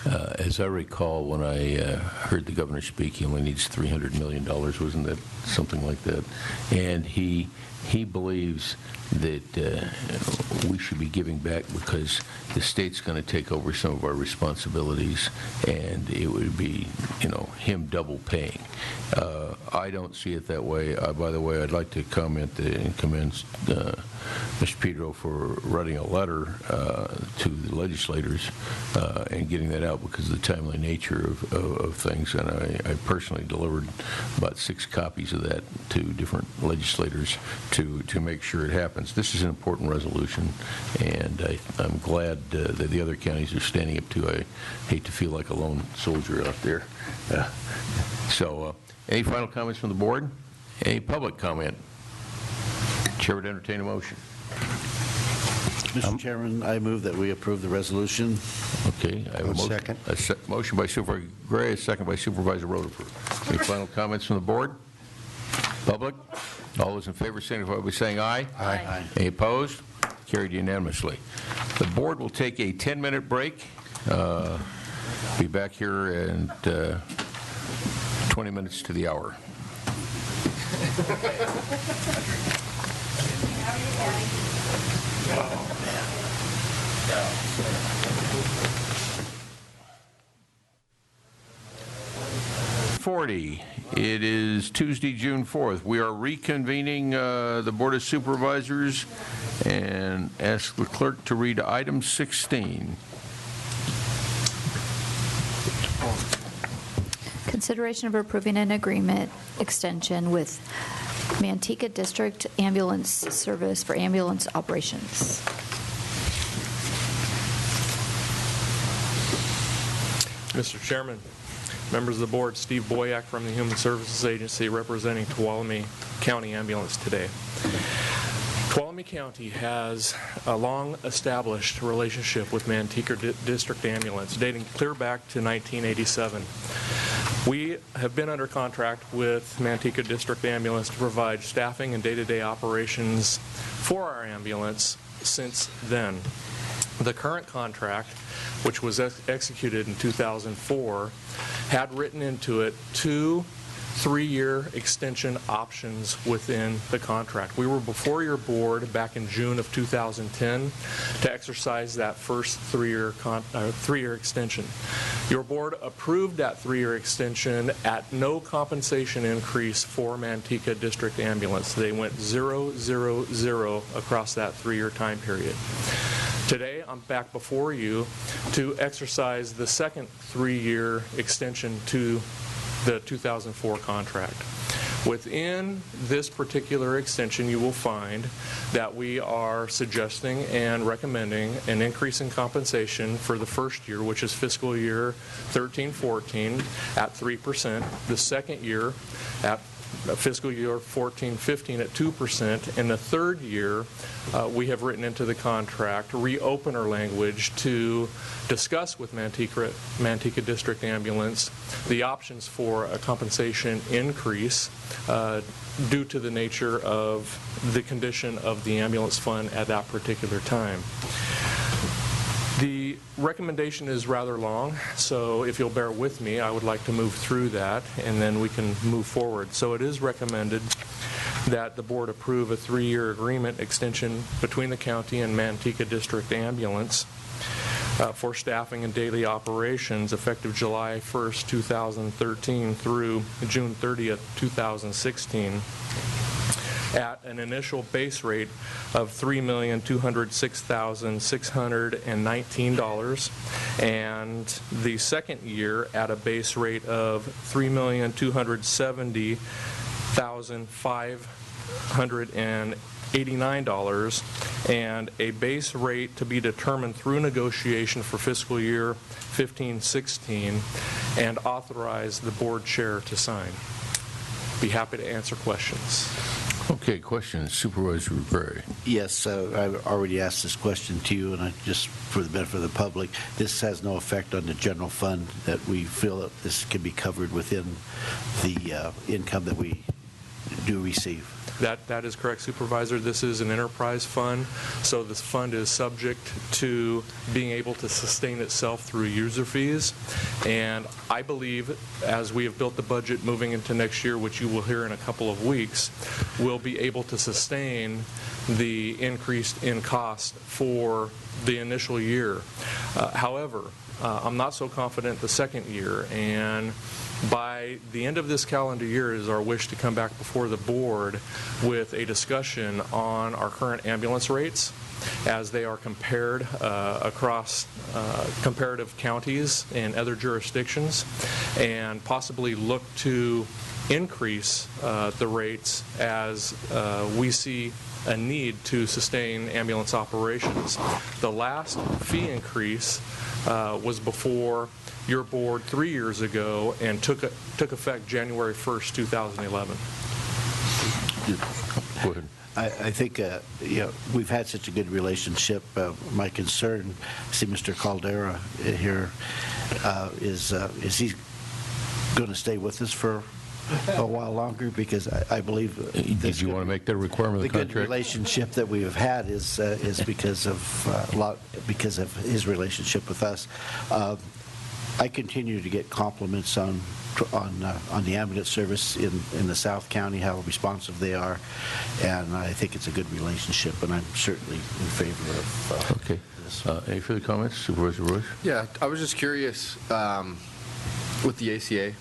As I recall, when I heard the governor speak, he only needs $300 million, wasn't that something like that? And he believes that we should be giving back because the state's going to take over some of our responsibilities, and it would be, him double paying. I don't see it that way. By the way, I'd like to comment and commend Mr. Pedro for writing a letter to the legislators and getting that out because of the timely nature of things. And I personally delivered about 6 copies of that to different legislators to make sure it happens. This is an important resolution, and I'm glad that the other counties are standing up to. I hate to feel like a lone soldier out there. Any final comments from the board? Any public comment? Chair would entertain a motion. Mr. Chairman, I move that we approve the resolution. Okay. I have Second. A motion by Supervisor Gray, a second by Supervisor Rutherford. Any final comments from the board? Public? All those in favor signify by saying aye. Aye. Any opposed? Carried unanimously. The board will take a 10-minute break. Be back here in 20 minutes to the hour. It is Tuesday, June 4th. We are reconvening the Board of Supervisors and ask the clerk to read item 16. Consideration of approving an agreement extension with Manteca District Ambulance Service for ambulance operations. Mr. Chairman, members of the board, Steve Boyack from the Human Services Agency representing Tuolumne County Ambulance today. Tuolumne County has a long-established relationship with Manteca District Ambulance dating clear back to 1987. We have been under contract with Manteca District Ambulance to provide staffing and day-to-day operations for our ambulance since then. The current contract, which was executed in 2004, had written into it 2 3-year extension options within the contract. We were before your board back in June of 2010 to exercise that first 3-year extension. Your board approved that 3-year extension at no compensation increase for Manteca District Ambulance. They went 0, 0, 0 across that 3-year time period. Today, I'm back before you to exercise the second 3-year extension to the 2004 contract. Within this particular extension, you will find that we are suggesting and recommending an increase in compensation for the first year, which is fiscal year 13-14 at 3%, the second year at fiscal year 14-15 at 2%, and the third year we have written into the contract reopener language to discuss with Manteca District Ambulance the options for a compensation increase due to the nature of the condition of the ambulance fund at that particular time. The recommendation is rather long, so if you'll bear with me, I would like to move through that, and then we can move forward. So it is recommended that the board approve a 3-year agreement extension between the county and Manteca District Ambulance for staffing and daily operations effective July 1st, 2013 through June 30th, 2016. At an initial base rate of $3,206,619, and the second year at a base rate of $3,270,589, and a base rate to be determined through negotiation for fiscal year 15-16, and authorize the board chair to sign. Be happy to answer questions. Okay, questions, Supervisor Gray. Yes, I've already asked this question to you, and just for the benefit of the public, this has no effect on the general fund, that we feel that this can be covered within the income that we do receive. That is correct, Supervisor. This is an enterprise fund, so this fund is subject to being able to sustain itself through user fees. And I believe, as we have built the budget moving into next year, which you will hear in a couple of weeks, we'll be able to sustain the increase in cost for the initial year. However, I'm not so confident the second year, and by the end of this calendar year is our wish to come back before the board with a discussion on our current ambulance rates as they are compared across comparative counties and other jurisdictions, and possibly look to increase the rates as we see a need to sustain ambulance operations. The last fee increase was before your board 3 years ago and took effect January 1st, 2011. Go ahead. I think we've had such a good relationship. My concern, I see Mr. Caldera here, is he going to stay with us for a while longer? Because I believe did you want to make that a requirement of the contract? The good relationship that we have had is because of his relationship with us. I continue to get compliments on the ambulance service in the South County, how responsive they are, and I think it's a good relationship, and I'm certainly in favor of okay. Any further comments, Supervisor Royce? Yeah, I was just curious, with the ACA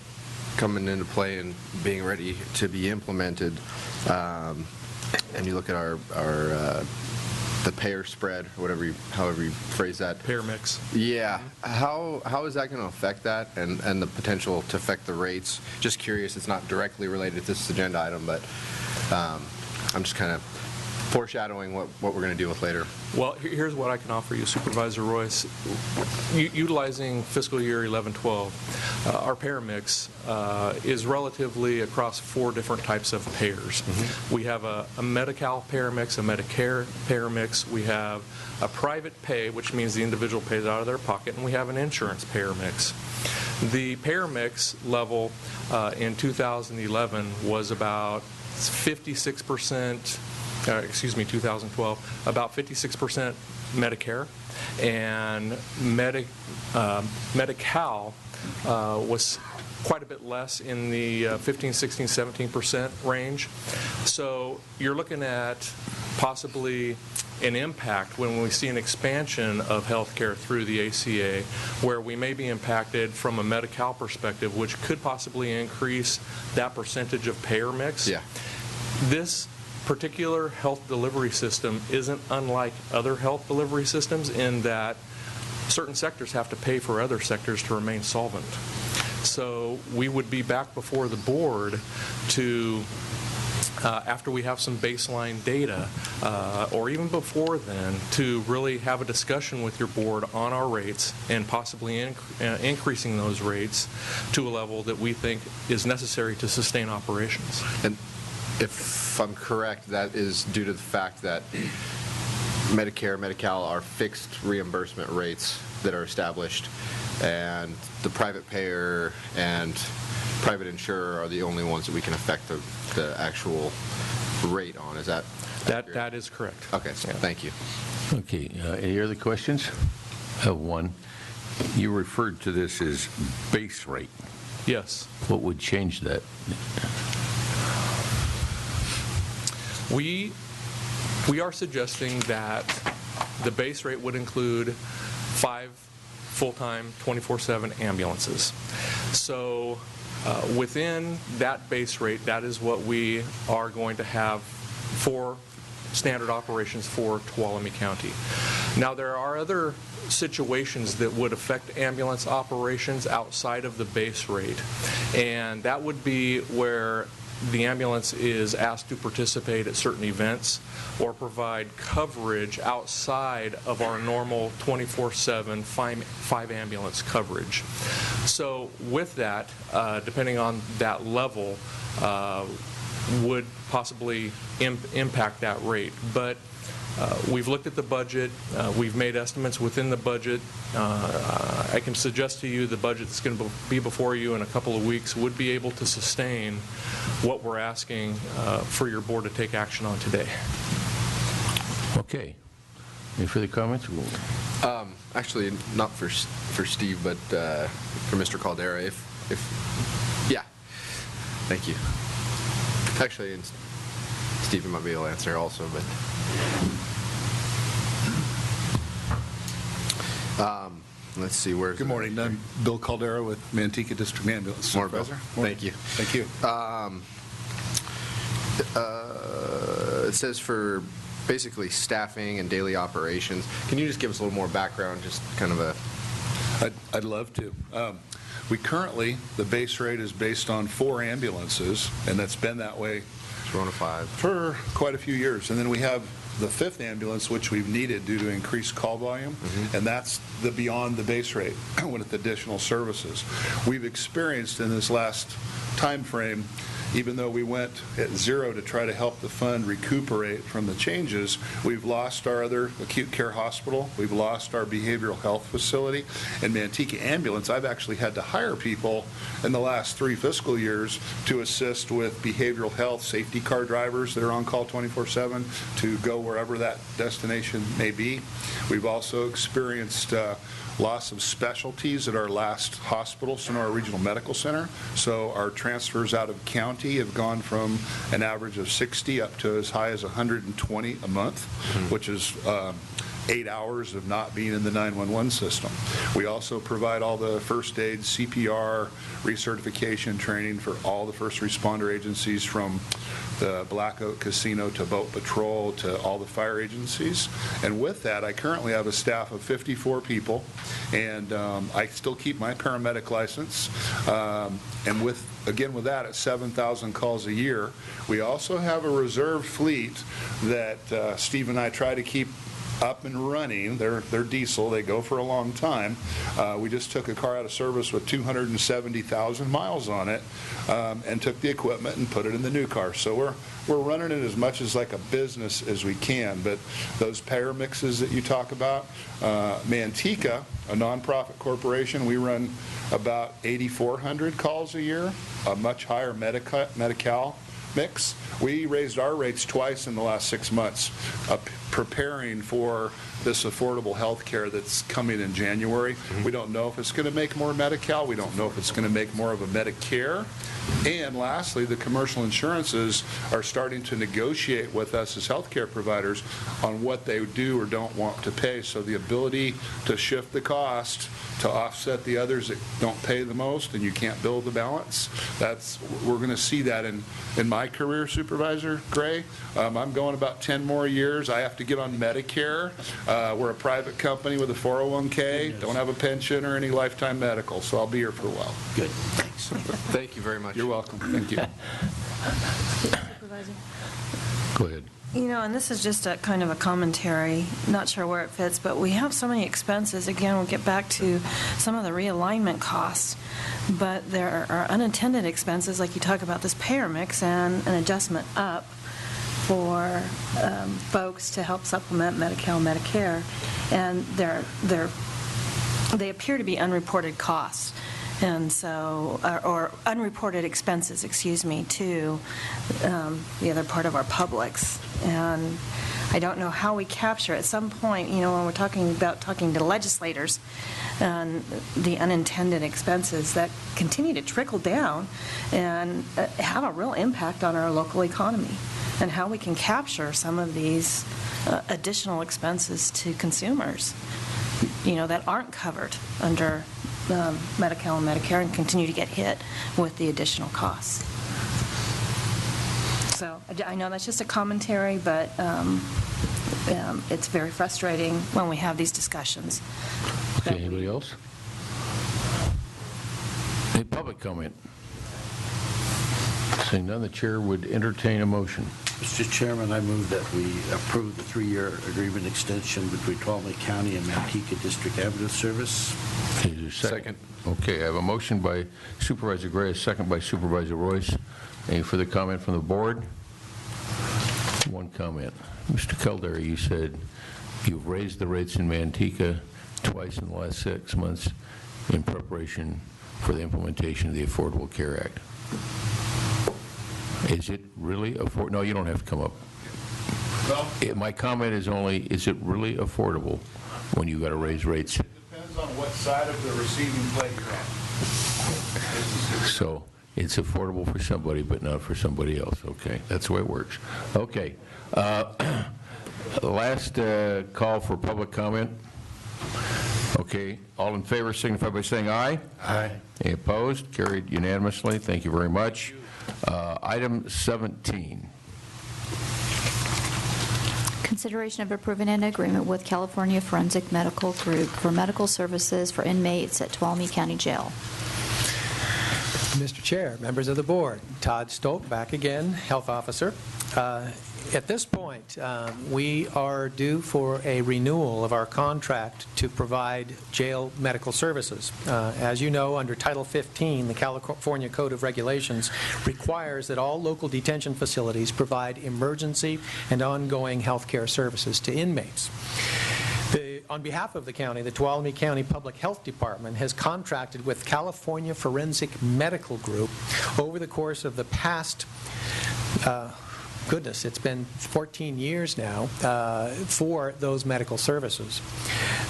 coming into play and being ready to be implemented, and you look at our the payer spread, however you phrase that. Payer mix. Yeah. How is that going to affect that and the potential to affect the rates? Just curious. It's not directly related to this agenda item, but I'm just kind of foreshadowing what we're going to deal with later. Well, here's what I can offer you, Supervisor Royce. Utilizing fiscal year 11-12, our payer mix is relatively across 4 different types of payers. Mm-hmm. We have a Medi-Cal payer mix, a Medicare payer mix. We have a private pay, which means the individual pays out of their pocket, and we have an insurance payer mix. The payer mix level in 2011 was about 56%. 2012, about 56% Medicare, and Medi-Cal was quite a bit less in the 15, 16, 17% range. So you're looking at possibly an impact when we see an expansion of health care through the ACA, where we may be impacted from a Medi-Cal perspective, which could possibly increase that percentage of payer mix. Yeah. This particular health delivery system isn't unlike other health delivery systems in that certain sectors have to pay for other sectors to remain solvent. So we would be back before the board to, after we have some baseline data, or even before then, to really have a discussion with your board on our rates and possibly increasing those rates to a level that we think is necessary to sustain operations. And if I'm correct, that is due to the fact that Medicare, Medi-Cal are fixed reimbursement rates that are established, and the private payer and private insurer are the only ones that we can affect the actual rate on. Is that accurate? That is correct. Okay, so thank you. Okay, any other questions? I have one. You referred to this as base rate. Yes. What would change that? We are suggesting that the base rate would include 5 full-time 24/7 ambulances. So within that base rate, that is what we are going to have for standard operations for Tuolumne County. Now, there are other situations that would affect ambulance operations outside of the base rate, and that would be where the ambulance is asked to participate at certain events or provide coverage outside of our normal 24/7 five ambulance coverage. So with that, depending on that level, would possibly impact that rate. But We've looked at the budget. We've made estimates within the budget. I can suggest to you the budget that's going to be before you in a couple of weeks would be able to sustain what we're asking for your board to take action on today. Okay. Any further comments? Actually, not for Steve, but for Mr. Caldera. Yeah. Thank you. Actually, and Stephen might be able to answer also, but. Let's see, where's... Good morning. I'm Bill Caldera with Manteca District Ambulance Supervisor. Thank you. Thank you. It says for basically staffing and daily operations. Can you just give us a little more background, just kind of a... I'd love to. We currently, the base rate is based on 4 ambulances, and that's been that way for quite a few years. And then we have the 5th ambulance, which we've needed due to increased call volume, and that's the beyond the base rate with additional services. We've experienced in this last time frame, even though we went at 0 to try to help the fund recuperate from the changes, we've lost our other acute care hospital, we've lost our behavioral health facility, and Manteca Ambulance, I've actually had to hire people in the last 3 fiscal years to assist with behavioral health, safety car drivers that are on call 24/7 to go wherever that destination may be. We've also experienced loss of specialties at our last hospital, Sonora Regional Medical Center. So our transfers out of county have gone from an average of 60 up to as high as 120 a month, which is 8 hours of not being in the 911 system. We also provide all the first aid, CPR, recertification training for all the first responder agencies, from the Black Oak Casino to Boat Patrol to all the fire agencies. And with that, I currently have a staff of 54 people, and I still keep my paramedic license. And with that, at 7,000 calls a year, we also have a reserve fleet that Steve and I try to keep up and running. They're diesel. They go for a long time. We just took a car out of service with 270,000 miles on it, and took the equipment and put it in the new car. So we're running it as much as like a business as we can. But those payer mixes that you talk about, Manteca, a nonprofit corporation, we run about 8,400 calls a year, a much higher Medi-Cal mix. We raised our rates twice in the last 6 months, preparing for this affordable health care that's coming in January. We don't know if it's going to make more Medi-Cal. We don't know if it's going to make more of a Medicare. And lastly, the commercial insurances are starting to negotiate with us as healthcare providers on what they do or don't want to pay. So the ability to shift the cost to offset the others that don't pay the most and you can't build the balance, we're going to see that in my career, Supervisor Gray. I'm going about 10 more years. I have to get on Medicare. We're a private company with a 401k, don't have a pension or any lifetime medical, so I'll be here for a while. Good, thanks. Thank you very much. You're welcome. Thank you. Supervisor? Go ahead. You know, and this is just a kind of a commentary, not sure where it fits, but we have so many expenses. Again, we'll get back to some of the realignment costs, but there are unintended expenses, like you talk about this payer mix and an adjustment up for folks to help supplement Medi-Cal, Medicare, and they appear to be unreported costs. And so, or unreported expenses, excuse me, to the other part of our publics. And I don't know how we capture at some point, you know, when we're talking to legislators and the unintended expenses that continue to trickle down and have a real impact on our local economy, and how we can capture some of these additional expenses to consumers, you know, that aren't covered under Medi-Cal and Medicare and continue to get hit with the additional costs. So I know that's just a commentary, but it's very frustrating when we have these discussions. Okay, anybody else? Any public comment? Seeing none, the chair would entertain a motion. Mr. Chairman, I move that we approve the 3-year agreement extension between Tuolumne County and Manteca District Ambulance Service. Okay, is there a second? Okay, I have a motion by Supervisor Gray, a second by Supervisor Royce. Any further comment from the board? One comment. Mr. Caldera, you said you've raised the rates in Manteca twice in the last 6 months in preparation for the implementation of the Affordable Care Act. Is it really affordable? No, you don't have to come up. Well, My comment is only, is it really affordable when you got to raise rates? it depends on what side of the receiving plate you're on. So it's affordable for somebody, but not for somebody else. Okay, that's the way it works. Okay. Last call for public comment. Okay, all in favor signify by saying aye. Aye. Any opposed? Carried unanimously. Thank you very much. Item 17. Consideration of approving an agreement with California Forensic Medical Group for medical services for inmates at Tuolumne County Jail. Mr. Chair, members of the board, Todd Stolt, back again, health officer. At this point, we are due for a renewal of our contract to provide jail medical services. As you know, under Title 15, the California Code of Regulations requires that all local detention facilities provide emergency and ongoing health care services to inmates. On behalf of the county, the Tuolumne County Public Health Department has contracted with California Forensic Medical Group over the course of the past goodness, it's been 14 years now for those medical services.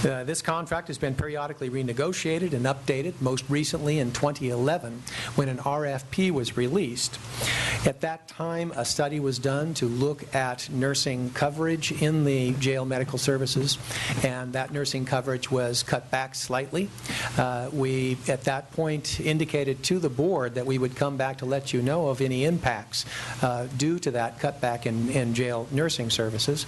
This contract has been periodically renegotiated and updated, most recently in 2011 when an RFP was released. At that time, a study was done to look at nursing coverage in the jail medical services, and that nursing coverage was cut back slightly. We, at that point, indicated to the board that we would come back to let you know of any impacts due to that cutback in jail nursing services.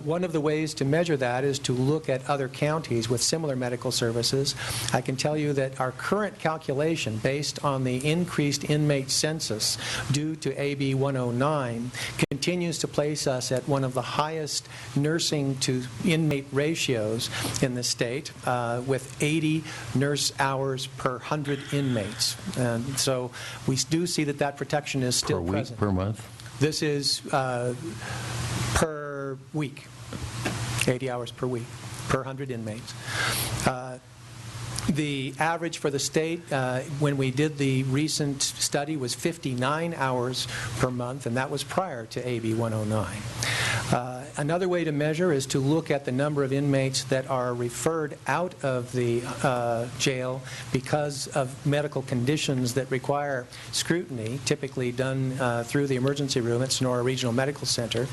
One of the ways to measure that is to look at other counties with similar medical services. I can tell you that our current calculation, based on the increased inmate census due to AB 109, continues to place us at one of the highest nursing to inmate ratios in the state, with 80 nurse hours per 100 inmates. And so we do see that that protection is still present. Per week, per month? This is per week, 80 hours per week, per 100 inmates. The average for the state, when we did the recent study, was 59 hours per month, and that was prior to AB 109. Another way to measure is to look at the number of inmates that are referred out of the jail because of medical conditions that require scrutiny, typically done through the emergency room at Sonora Regional Medical Center.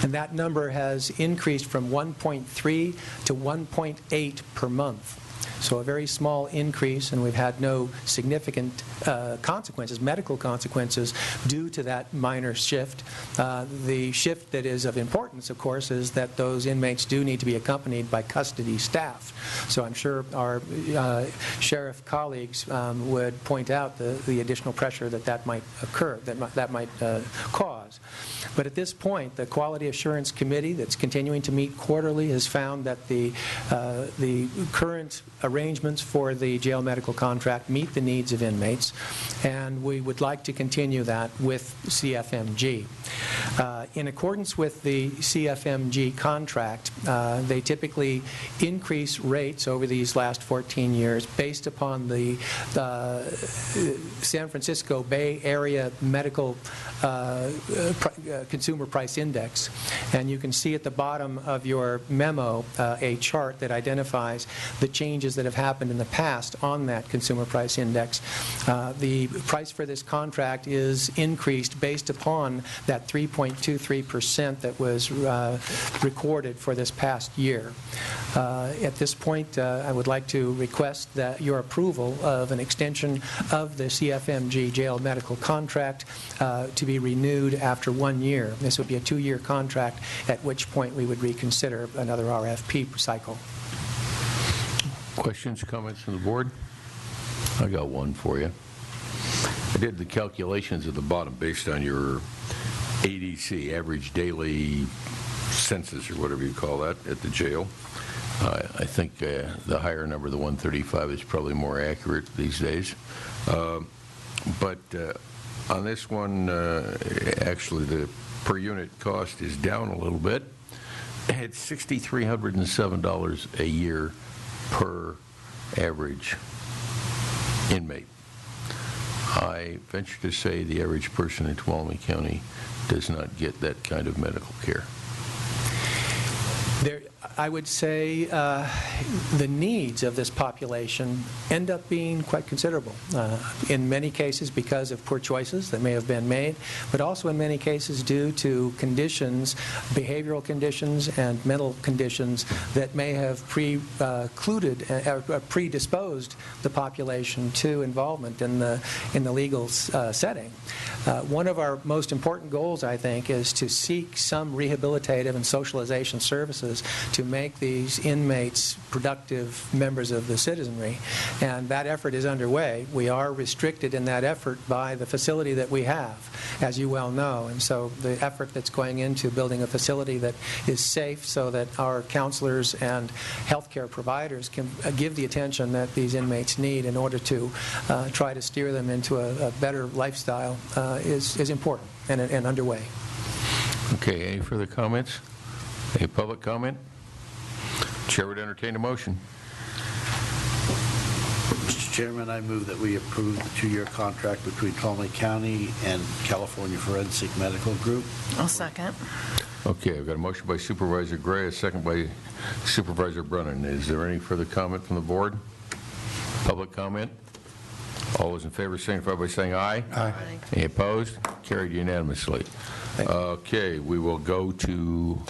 And that number has increased from 1.3 to 1.8 per month. So a very small increase, and we've had no significant consequences, medical consequences, due to that minor shift. The shift that is of importance, of course, is that those inmates do need to be accompanied by custody staff. So I'm sure our sheriff colleagues would point out the additional pressure that might occur, that might cause. But at this point, the Quality Assurance Committee that's continuing to meet quarterly has found that the current arrangements for the jail medical contract meet the needs of inmates, and we would like to continue that with CFMG. In accordance with the CFMG contract, they typically increase rates over these last 14 years based upon the San Francisco Bay Area Medical Consumer Price Index. And you can see at the bottom of your memo a chart that identifies the changes that have happened in the past on that Consumer Price Index. The price for this contract is increased based upon that 3.23% that was recorded for this past year. At this point, I would like to request that your approval of an extension of the CFMG jail medical contract to be renewed after 1 year. This would be a 2-year contract, at which point we would reconsider another RFP cycle. Questions, comments from the board? I got one for you. I did the calculations at the bottom based on your ADC, average daily census, or whatever you call that, at the jail. I think the higher number, the 135, is probably more accurate these days. But on this one, actually, the per unit cost is down a little bit. It's $6,307 a year per average inmate. I venture to say the average person in Tuolumne County does not get that kind of medical care. I would say the needs of this population end up being quite considerable. In many cases because of poor choices that may have been made, but also in many cases due to conditions, behavioral conditions and mental conditions that may have predisposed the population to involvement in the legal setting. One of our most important goals, I think, is to seek some rehabilitative and socialization services to make these inmates productive members of the citizenry, and that effort is underway. We are restricted in that effort by the facility that we have, as you well know, and so the effort that's going into building a facility that is safe so that our counselors and healthcare providers can give the attention that these inmates need in order to try to steer them into a better lifestyle is important and underway. Okay, any further comments? Any public comment? Chair would entertain a motion. Mr. Chairman, I move that we approve the 2-year contract between Tuolumne County and California Forensic Medical Group. I'll second. Okay, I've got a motion by Supervisor Gray, a second by Supervisor Brennan. Is there any further comment from the board? Public comment? All those in favor signify by saying aye. Aye. Any opposed? Carried unanimously. Okay, we will go to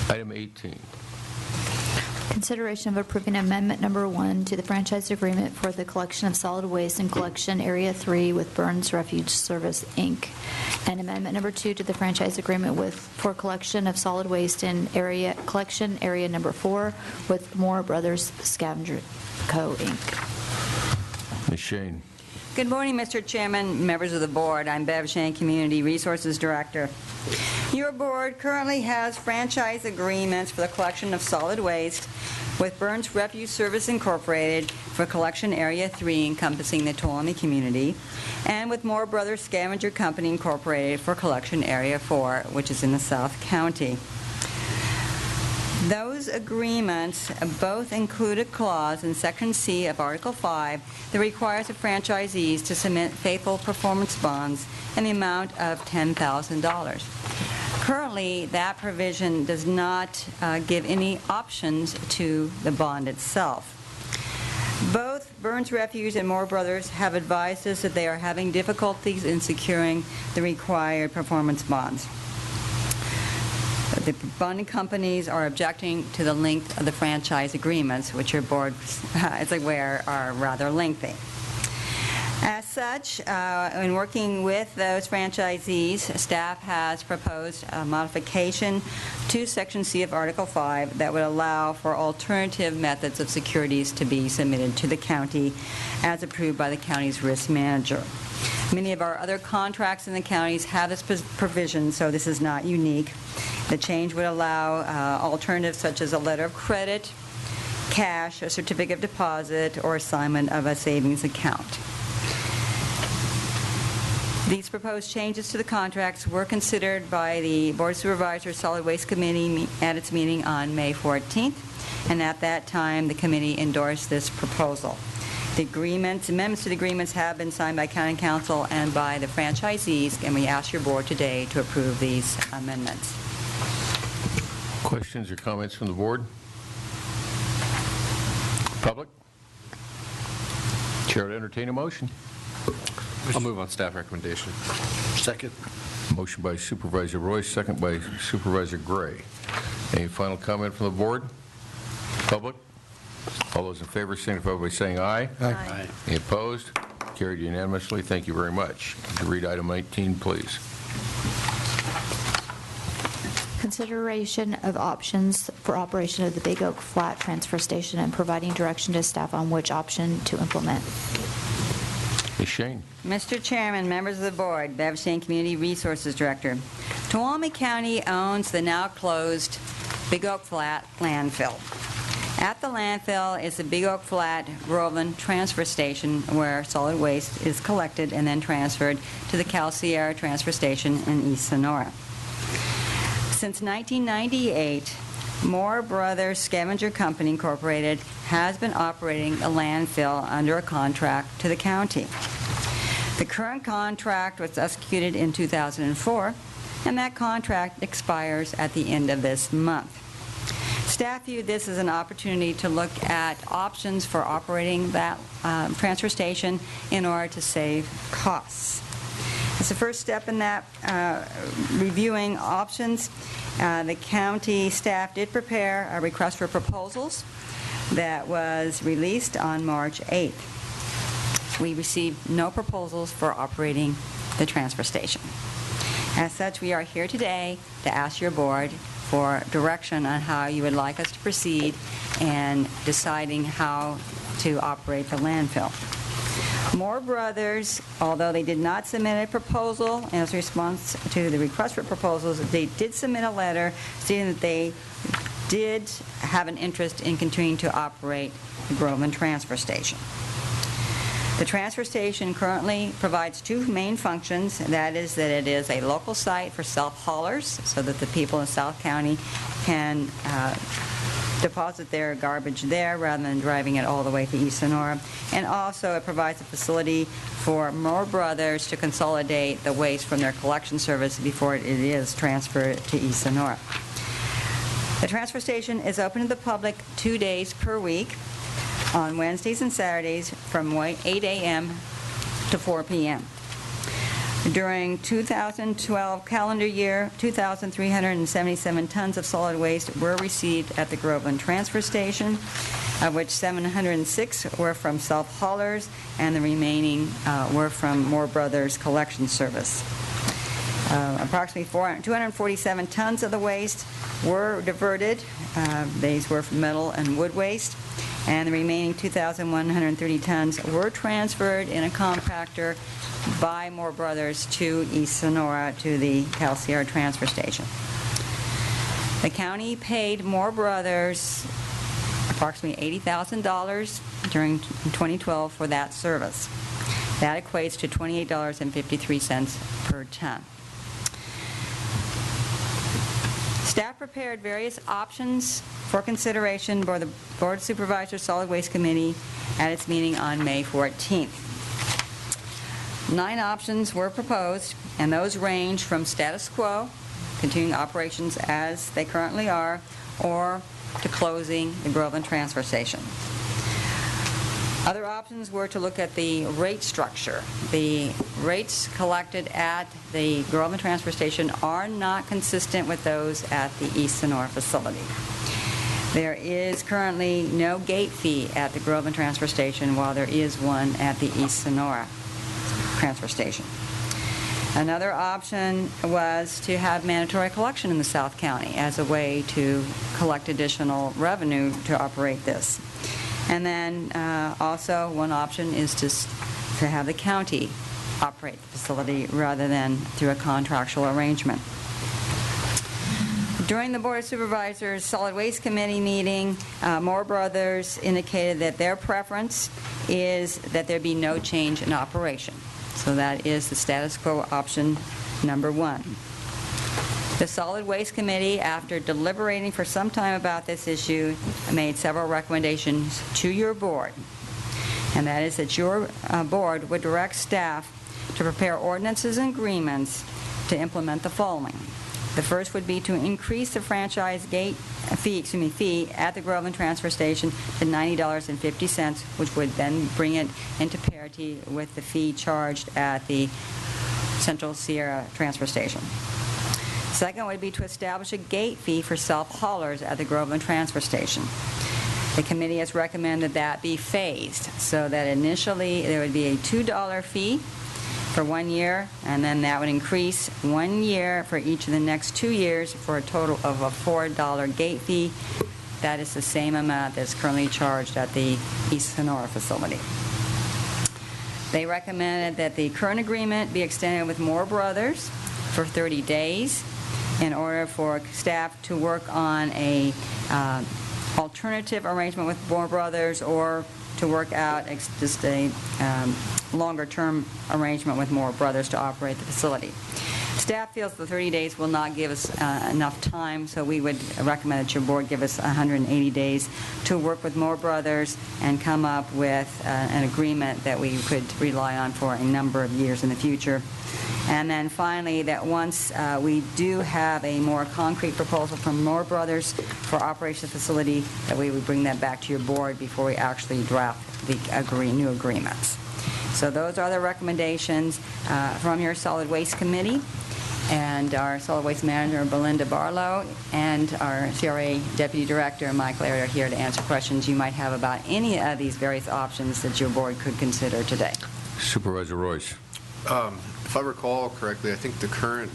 item 18. Consideration of approving Amendment Number 1 to the franchise agreement for the collection of solid waste in Collection Area 3 with Burns Refuge Service, Inc., and Amendment Number 2 to the franchise agreement for collection of solid waste in Collection Area Number 4 with Moore Brothers Scavenger Co., Inc. Ms. Shane. Good morning, Mr. Chairman, members of the board. I'm Bev Shane, Community Resources Director. Your board currently has franchise agreements for the collection of solid waste with Burns Refuge Service Incorporated for Collection Area 3 encompassing the Tuolumne community, and with Moore Brothers Scavenger Company Incorporated for Collection Area 4, which is in the South County. Those agreements both include a clause in Section C of Article 5 that requires the franchisees to submit faithful performance bonds in the amount of $10,000. Currently, that provision does not give any options to the bond itself. Both Burns Refuge and Moore Brothers have advised us that they are having difficulties in securing the required performance bonds. The bonding companies are objecting to the length of the franchise agreements, which your board is aware are rather lengthy. As such, in working with those franchisees, staff has proposed a modification to Section C of Article 5 that would allow for alternative methods of securities to be submitted to the county as approved by the county's risk manager. Many of our other contracts in the counties have this provision, so this is not unique. The change would allow alternatives such as a letter of credit, cash, a certificate of deposit, or assignment of a savings account. These proposed changes to the contracts were considered by the Board of Supervisors Solid Waste Committee at its meeting on May 14th, and at that time the committee endorsed this proposal. The amendments to the agreements have been signed by County Council and by the franchisees, and we ask your board today to approve these amendments. Questions or comments from the board? Public? Chair would entertain a motion. I'll move on staff recommendation. Second. Motion by Supervisor Royce, second by Supervisor Gray. Any final comment from the board? Public? All those in favor signify by saying aye. Aye. Any opposed? Carried unanimously. Thank you very much. Could you read item 19, please? Consideration of options for operation of the Big Oak Flat Transfer Station and providing direction to staff on which option to implement. Ms. Shane. Mr. Chairman, members of the board, Bev Shane, Community Resources Director. Tuolumne County owns the now closed Big Oak Flat landfill. At the landfill is the Big Oak Flat Groveland Transfer Station, where solid waste is collected and then transferred to the Cal Sierra Transfer Station in East Sonora. Since 1998, Moore Brothers Scavenger Company Incorporated has been operating the landfill under a contract to the county. The current contract was executed in 2004, and that contract expires at the end of this month. Staff viewed this as an opportunity to look at options for operating that transfer station in order to save costs. As the first step in that reviewing options, the county staff did prepare a request for proposals that was released on March 8th. We received no proposals for operating the transfer station. As such, we are here today to ask your board for direction on how you would like us to proceed in deciding how to operate the landfill. Moore Brothers, although they did not submit a proposal as a response to the request for proposals, they did submit a letter stating that they did have an interest in continuing to operate the Groveland Transfer Station. The transfer station currently provides two main functions. That is that it is a local site for self-haulers so that the people in South County can deposit their garbage there rather than driving it all the way to East Sonora. And also it provides a facility for Moore Brothers to consolidate the waste from their collection service before it is transferred to East Sonora. The transfer station is open to the public 2 days per week on Wednesdays and Saturdays from 8 a.m. to 4 p.m. During 2012 calendar year, 2,377 tons of solid waste were received at the Groveland Transfer Station, of which 706 were from self-haulers, and the remaining were from Moore Brothers Collection Service. Approximately 247 tons of the waste were diverted. These were from metal and wood waste, and the remaining 2,130 tons were transferred in a compactor by Moore Brothers to East Sonora to the Cal Sierra Transfer Station. The county paid Moore Brothers approximately $80,000 during 2012 for that service. That equates to $28.53 per ton. Staff prepared various options for consideration by the Board of Supervisors Solid Waste Committee at its meeting on May 14th. 9 options were proposed, and those range from status quo, continuing operations as they currently are, or to closing the Groveland Transfer Station. Other options were to look at the rate structure. The rates collected at the Groveland Transfer Station are not consistent with those at the East Sonora facility. There is currently no gate fee at the Groveland Transfer Station, while there is one at the East Sonora Transfer Station. Another option was to have mandatory collection in the South County as a way to collect additional revenue to operate this. And then also one option is to have the county operate the facility rather than through a contractual arrangement. During the Board of Supervisors Solid Waste Committee meeting, Moore Brothers indicated that their preference is that there be no change in operation. So that is the status quo option number 1. The Solid Waste Committee, after deliberating for some time about this issue, made several recommendations to your board. And that is that your board would direct staff to prepare ordinances and agreements to implement the following. The first would be to increase the franchise gate fee at the Groveland Transfer Station to $90.50, which would then bring it into parity with the fee charged at the Central Sierra Transfer Station. Second would be to establish a gate fee for self-haulers at the Groveland Transfer Station. The committee has recommended that be phased, so that initially there would be a $2 fee for 1 year, and then that would increase 1 year for each of the next 2 years for a total of a $4 gate fee. That is the same amount that's currently charged at the East Sonora facility. They recommended that the current agreement be extended with Moore Brothers for 30 days in order for staff to work on a alternative arrangement with Moore Brothers or to work out just a longer-term arrangement with Moore Brothers to operate the facility. Staff feels the 30 days will not give us enough time, so we would recommend that your board give us 180 days to work with Moore Brothers and come up with an agreement that we could rely on for a number of years in the future. And then finally, that once we do have a more concrete proposal from Moore Brothers for operation of the facility, that we would bring that back to your board before we actually draft the new agreements. So those are the recommendations from your Solid Waste Committee. And our Solid Waste Manager, Belinda Barlow, and our CRA Deputy Director, Mike Laird, are here to answer questions you might have about any of these various options that your board could consider today. Supervisor Royce. If I recall correctly, I think the current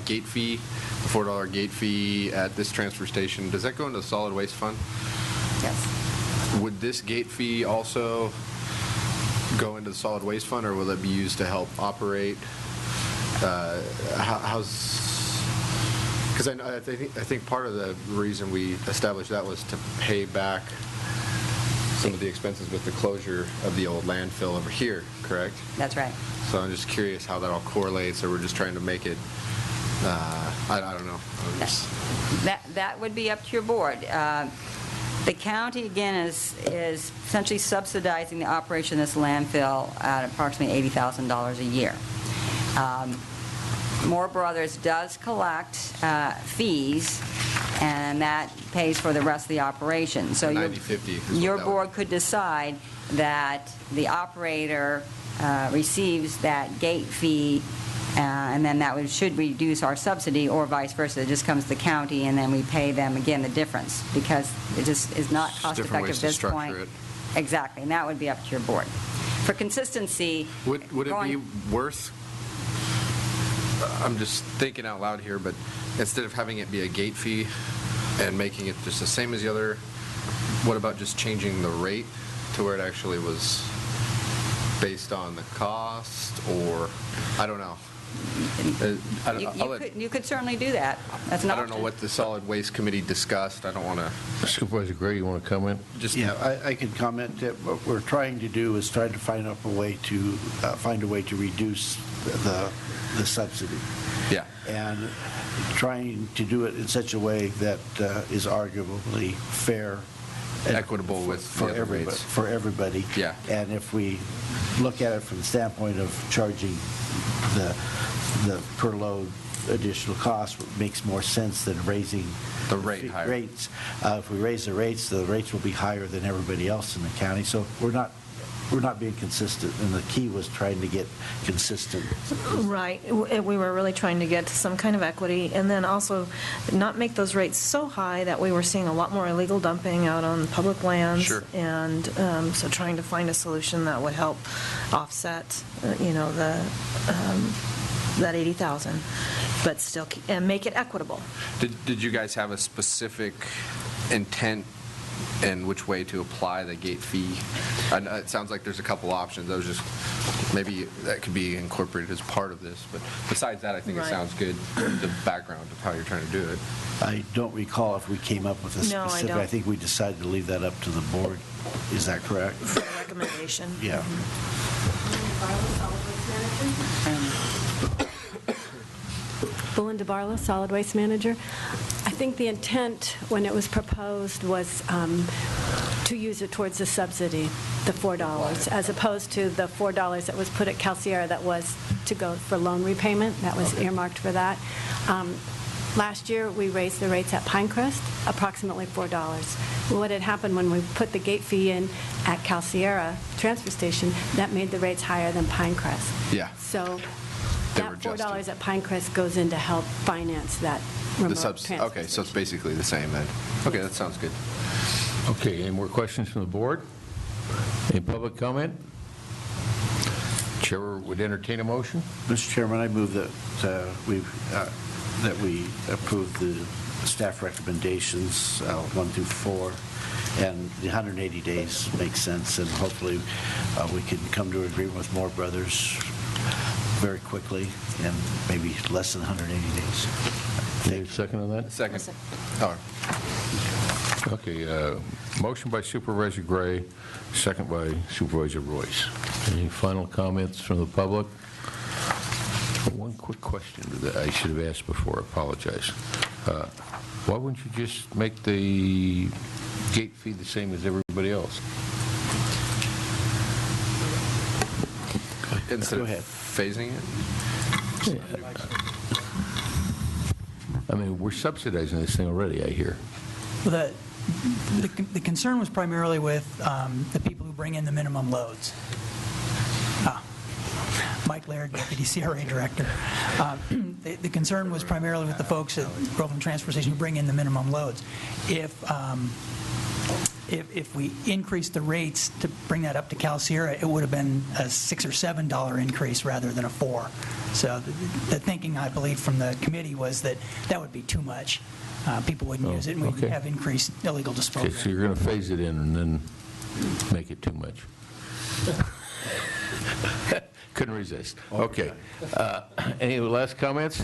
gate fee, the $4 gate fee at this transfer station, does that go into the solid waste fund? Yes. Would this gate fee also go into the solid waste fund, or will it be used to help operate? Because I think part of the reason we established that was to pay back some of the expenses with the closure of the old landfill over here, correct? That's right. So I'm just curious how that all correlates, or we're just trying to make it, I don't know. That would be up to your board. The county, again, is essentially subsidizing the operation of this landfill at approximately $80,000 a year. Moore Brothers does collect fees, and that pays for the rest of the operation. So your board could decide that the operator receives that gate fee, and then that should reduce our subsidy, or vice versa. It just comes to the county, and then we pay them, again, the difference, because it just is not cost-effective at this point. Exactly, and that would be up to your board. For consistency... Would it be worth... I'm just thinking out loud here, but instead of having it be a gate fee and making it just the same as the other, what about just changing the rate to where it actually was based on the cost, or I don't know. You could certainly do that. That's an option. I don't know what the Solid Waste Committee discussed. I don't want to... Supervisor Gray, you want to comment? I can comment that what we're trying to do is trying to find a way to reduce the subsidy. Yeah. And trying to do it in such a way that is arguably fair, equitable for everybody. For everybody. Yeah. And if we look at it from the standpoint of charging the per load additional cost, makes more sense than raising the rates. If we raise the rates will be higher than everybody else in the county. So we're not being consistent, and the key was trying to get consistent. Right. We were really trying to get to some kind of equity, and then also not make those rates so high that we were seeing a lot more illegal dumping out on public lands. Sure. And so trying to find a solution that would help offset, that 80,000, but still and make it equitable. Did you guys have a specific intent in which way to apply the gate fee? It sounds like there's a couple options. I was just, maybe that could be incorporated as part of this, but besides that, I think it sounds good, the background of how you're trying to do it. I don't recall if we came up with a specific. No, I don't. I think we decided to leave that up to the board. Is that correct? For a recommendation. Yeah. Belinda Barlow, Solid Waste Manager. I think the intent when it was proposed was to use it towards the subsidy, the $4, as opposed to the $4 that was put at Cal Sierra that was to go for loan repayment. That was earmarked for that. Last year, we raised the rates at Pinecrest, approximately $4. What had happened when we put the gate fee in at Cal Sierra transfer station, that made the rates higher than Pinecrest. Yeah. So that $4 at Pinecrest goes in to help finance that remote transfer Okay, so it's basically the same then. Okay, that sounds good. Okay, any more questions from the board? Any public comment? Chair would entertain a motion. Mr. Chairman, I move that we approve the staff recommendations 1 through 4, and the 180 days makes sense, and hopefully we can come to an agreement with Moore Brothers very quickly, and maybe less than 180 days. Any second on that? Second. Okay, motion by Supervisor Gray, second by Supervisor Royce. Any final comments from the public? One quick question that I should have asked before, I apologize. Why wouldn't you just make the gate fee the same as everybody else? Instead Go of ahead. phasing it? I mean, we're subsidizing this thing already, I hear. The concern was primarily with the people who bring in the minimum loads. Mike Laird, Deputy CRA Director. The concern was primarily with the folks at Groveland Transfer Station who bring in the minimum loads. If we increased the rates to bring that up to Cal Sierra, it would have been a $6 or $7 increase rather than a $4. So the thinking, I believe, from the committee was that that would be too much. People wouldn't use it, and we'd have increased illegal disposal. Okay, so you're going to phase it in and then make it too much. Couldn't resist. Okay. Any last comments?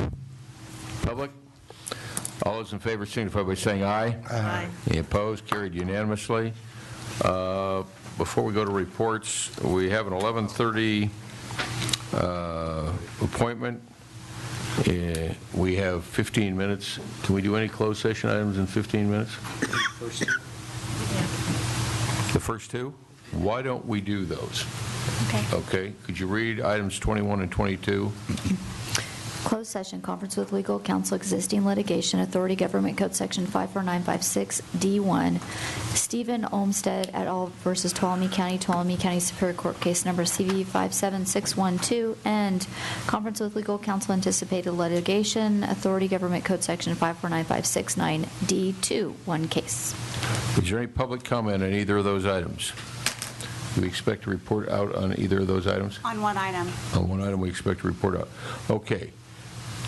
Public? All those in favor signify by saying aye. Aye. Any opposed? Carried unanimously. Before we go to reports, we have an 11:30 appointment. We have 15 minutes. Can we do any closed session items in 15 minutes? The first two? Why don't we do those? Okay. Okay. Could you read items 21 and 22? Closed session, conference with legal counsel, existing litigation, Authority Government Code Section 54956D1, Stephen Olmsted et al. Versus Tuolumne County Superior Court Case Number CV 57612, and conference with legal counsel, anticipated litigation, Authority Government Code Section 5495669D2, one case. Is there any public comment on either of those items? Do we expect to report out on either of those items? On one item. On one item, we expect to report out. Okay.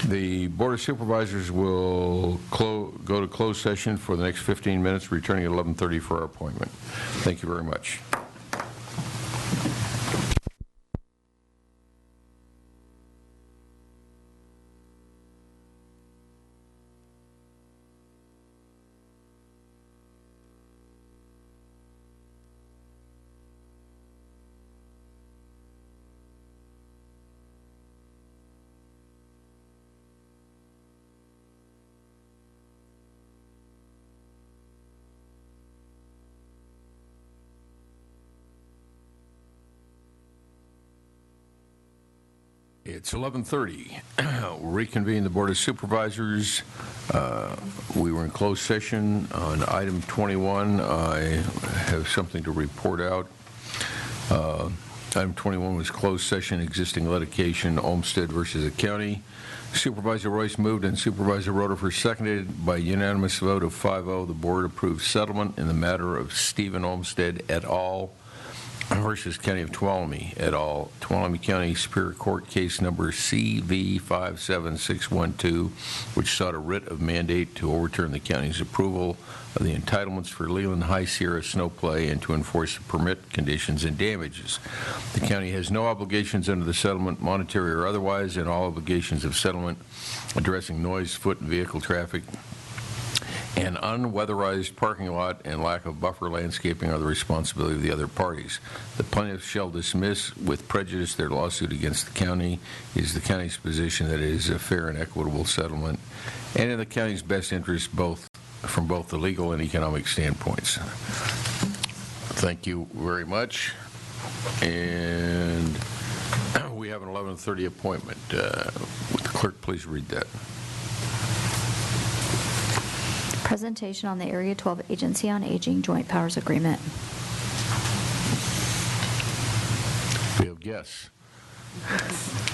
The Board of Supervisors will go to closed session for the next 15 minutes, returning at 11:30 for our appointment. Thank you very much. It's 11:30. We'll reconvene the Board of Supervisors. We were in closed session on item 21. I have something to report out. Item 21 was closed session, existing litigation, Olmsted versus the county. Supervisor Royce moved and Supervisor Rutherford seconded. By unanimous vote of 5-0, the board approved settlement in the matter of Stephen Olmsted et al. Versus County of Tuolumne et al., Tuolumne County Superior Court Case Number CV 57612, which sought a writ of mandate to overturn the county's approval of the entitlements for Leland High Sierra snowplay and to enforce the permit conditions and damages. The county has no obligations under the settlement, monetary or otherwise, and all obligations of settlement addressing noise, foot, and vehicle traffic, an unweatherized parking lot, and lack of buffer landscaping are the responsibility of the other parties. The plaintiffs shall dismiss with prejudice their lawsuit against the county. It is the county's position that it is a fair and equitable settlement and in the county's best interest from both the legal and economic standpoints. Thank you very much. And we have an 11:30 appointment. Would the clerk please read that? Presentation on the Area 12 Agency on Aging Joint Powers Agreement. We'll guess.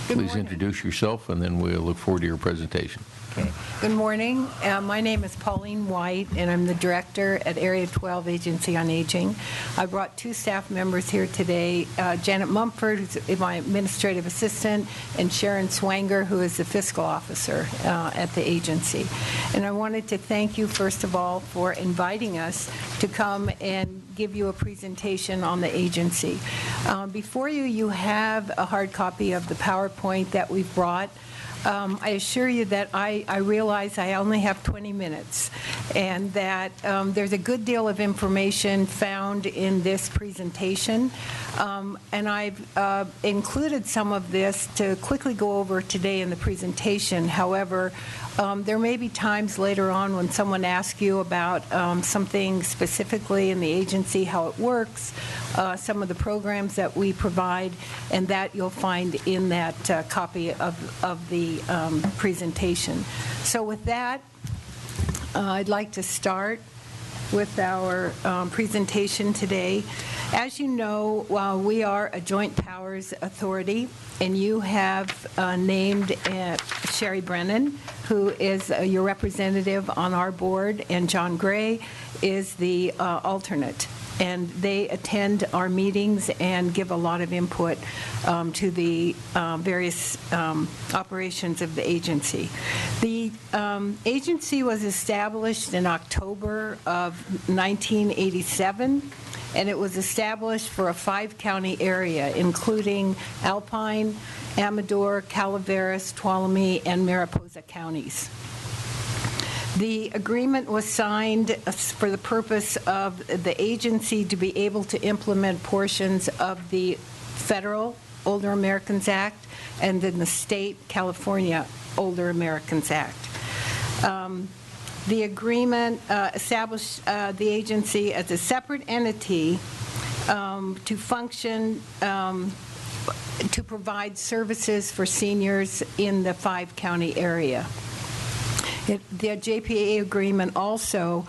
Please introduce yourself, and then we'll look forward to your presentation. Okay. Good morning. My name is Pauline White, and I'm the director at Area 12 Agency on Aging. I brought two staff members here today, Janet Mumford, who's my administrative assistant, and Sharon Swanger, who is the fiscal officer at the agency. And I wanted to thank you, first of all, for inviting us to come and give you a presentation on the agency. Before you, you have a hard copy of the PowerPoint that we've brought. I assure you that I realize I only have 20 minutes, and that there's a good deal of information found in this presentation, and I've included some of this to quickly go over today in the presentation. However, there may be times later on when someone asks you about something specifically in the agency, how it works, some of the programs that we provide, and that you'll find in that copy of the presentation. So with that, I'd like to start with our presentation today. As you know, we are a joint powers authority, and you have named Sherry Brennan, who is your representative on our board, and John Gray is the alternate. And they attend our meetings and give a lot of input to the various operations of the agency. The agency was established in October of 1987, and it was established for a 5-county area, including Alpine, Amador, Calaveras, Tuolumne, and Mariposa counties. The agreement was signed for the purpose of the agency to be able to implement portions of the federal Older Americans Act and then the state California Older Americans Act. The agreement established the agency as a separate entity to function to provide services for seniors in the 5-county area. The JPA agreement also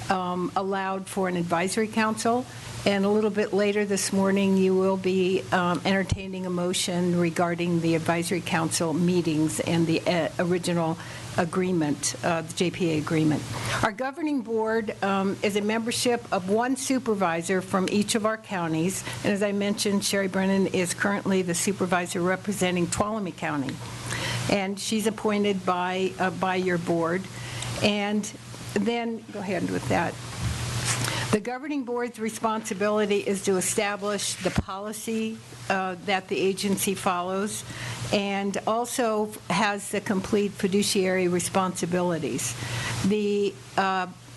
allowed for an advisory council, and a little bit later this morning you will be entertaining a motion regarding the advisory council meetings and the original agreement, the JPA agreement. Our governing board is a membership of one supervisor from each of our counties, and as I mentioned, Sherry Brennan is currently the supervisor representing Tuolumne County, and she's appointed by your board. And then, go ahead with that. The governing board's responsibility is to establish the policy that the agency follows, and also has the complete fiduciary responsibilities. The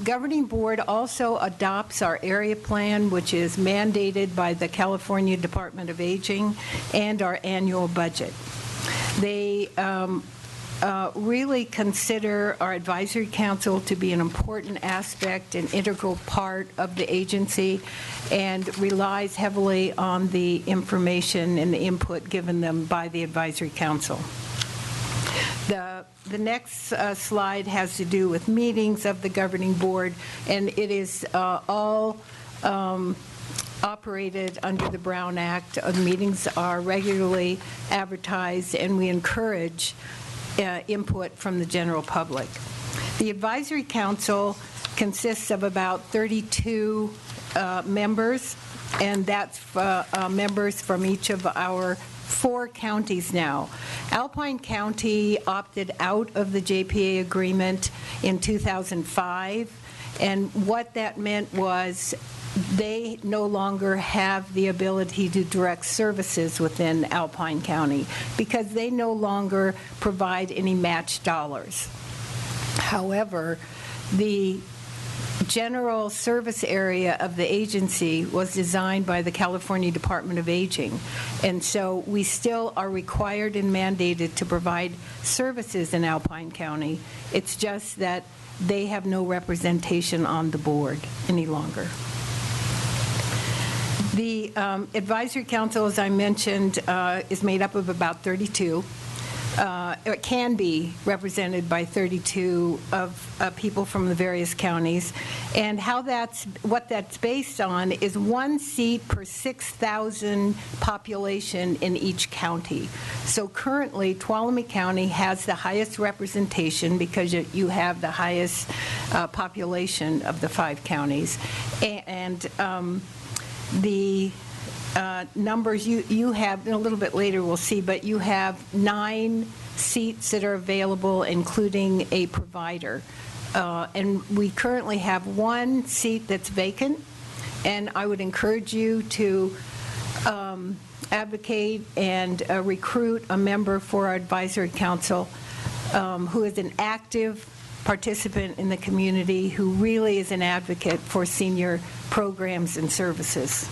governing board also adopts our area plan, which is mandated by the California Department of Aging, and our annual budget. They really consider our advisory council to be an important aspect and integral part of the agency, and relies heavily on the information and the input given them by the advisory council. The next slide has to do with meetings of the governing board, and it is all operated under the Brown Act. Meetings are regularly advertised, and we encourage input from the general public. The advisory council consists of about 32 members, and that's members from each of our 4 counties now. Alpine County opted out of the JPA agreement in 2005, and what that meant was they no longer have the ability to direct services within Alpine County because they no longer provide any match dollars. However, the general service area of the agency was designed by the California Department of Aging, and so we still are required and mandated to provide services in Alpine County. It's just that they have no representation on the board any longer. The advisory council, as I mentioned, is made up of about 32. It can be represented by 32 of people from the various counties. And what that's based on is 1 seat per 6,000 population in each county. So currently, Tuolumne County has the highest representation because you have the highest population of the 5 counties. And the numbers you have, a little bit later we'll see, but you have 9 seats that are available, including a provider. And we currently have 1 seat that's vacant, and I would encourage you to advocate and recruit a member for our advisory council who is an active participant in the community, who really is an advocate for senior programs and services.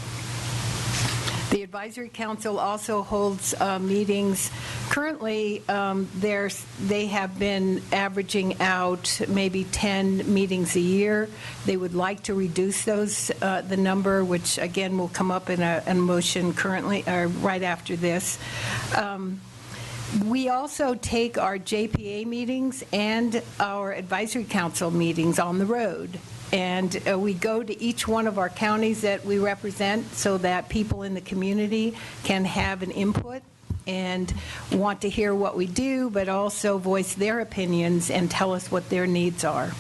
The Advisory Council also holds meetings. Currently, they have been averaging out maybe 10 meetings a year. They would like to reduce those, the number, which again will come up in a motion currently, or right after this. We also take our JPA meetings and our Advisory Council meetings on the road. And we go to each one of our counties that we represent so that people in the community can have an input and want to hear what we do, but also voice their opinions and tell us what their needs are.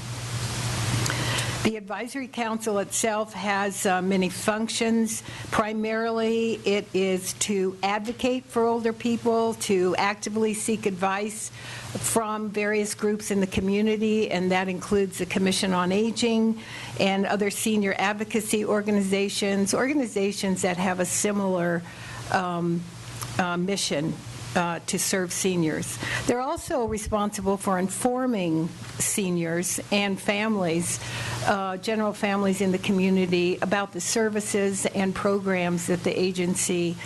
The Advisory Council itself has many functions. Primarily, it is to advocate for older people, to actively seek advice from various groups in the community, and that includes the Commission on Aging and other senior advocacy organizations that have a similar mission to serve seniors. They're also responsible for informing seniors and families, general families in the community, about the services and programs that the agency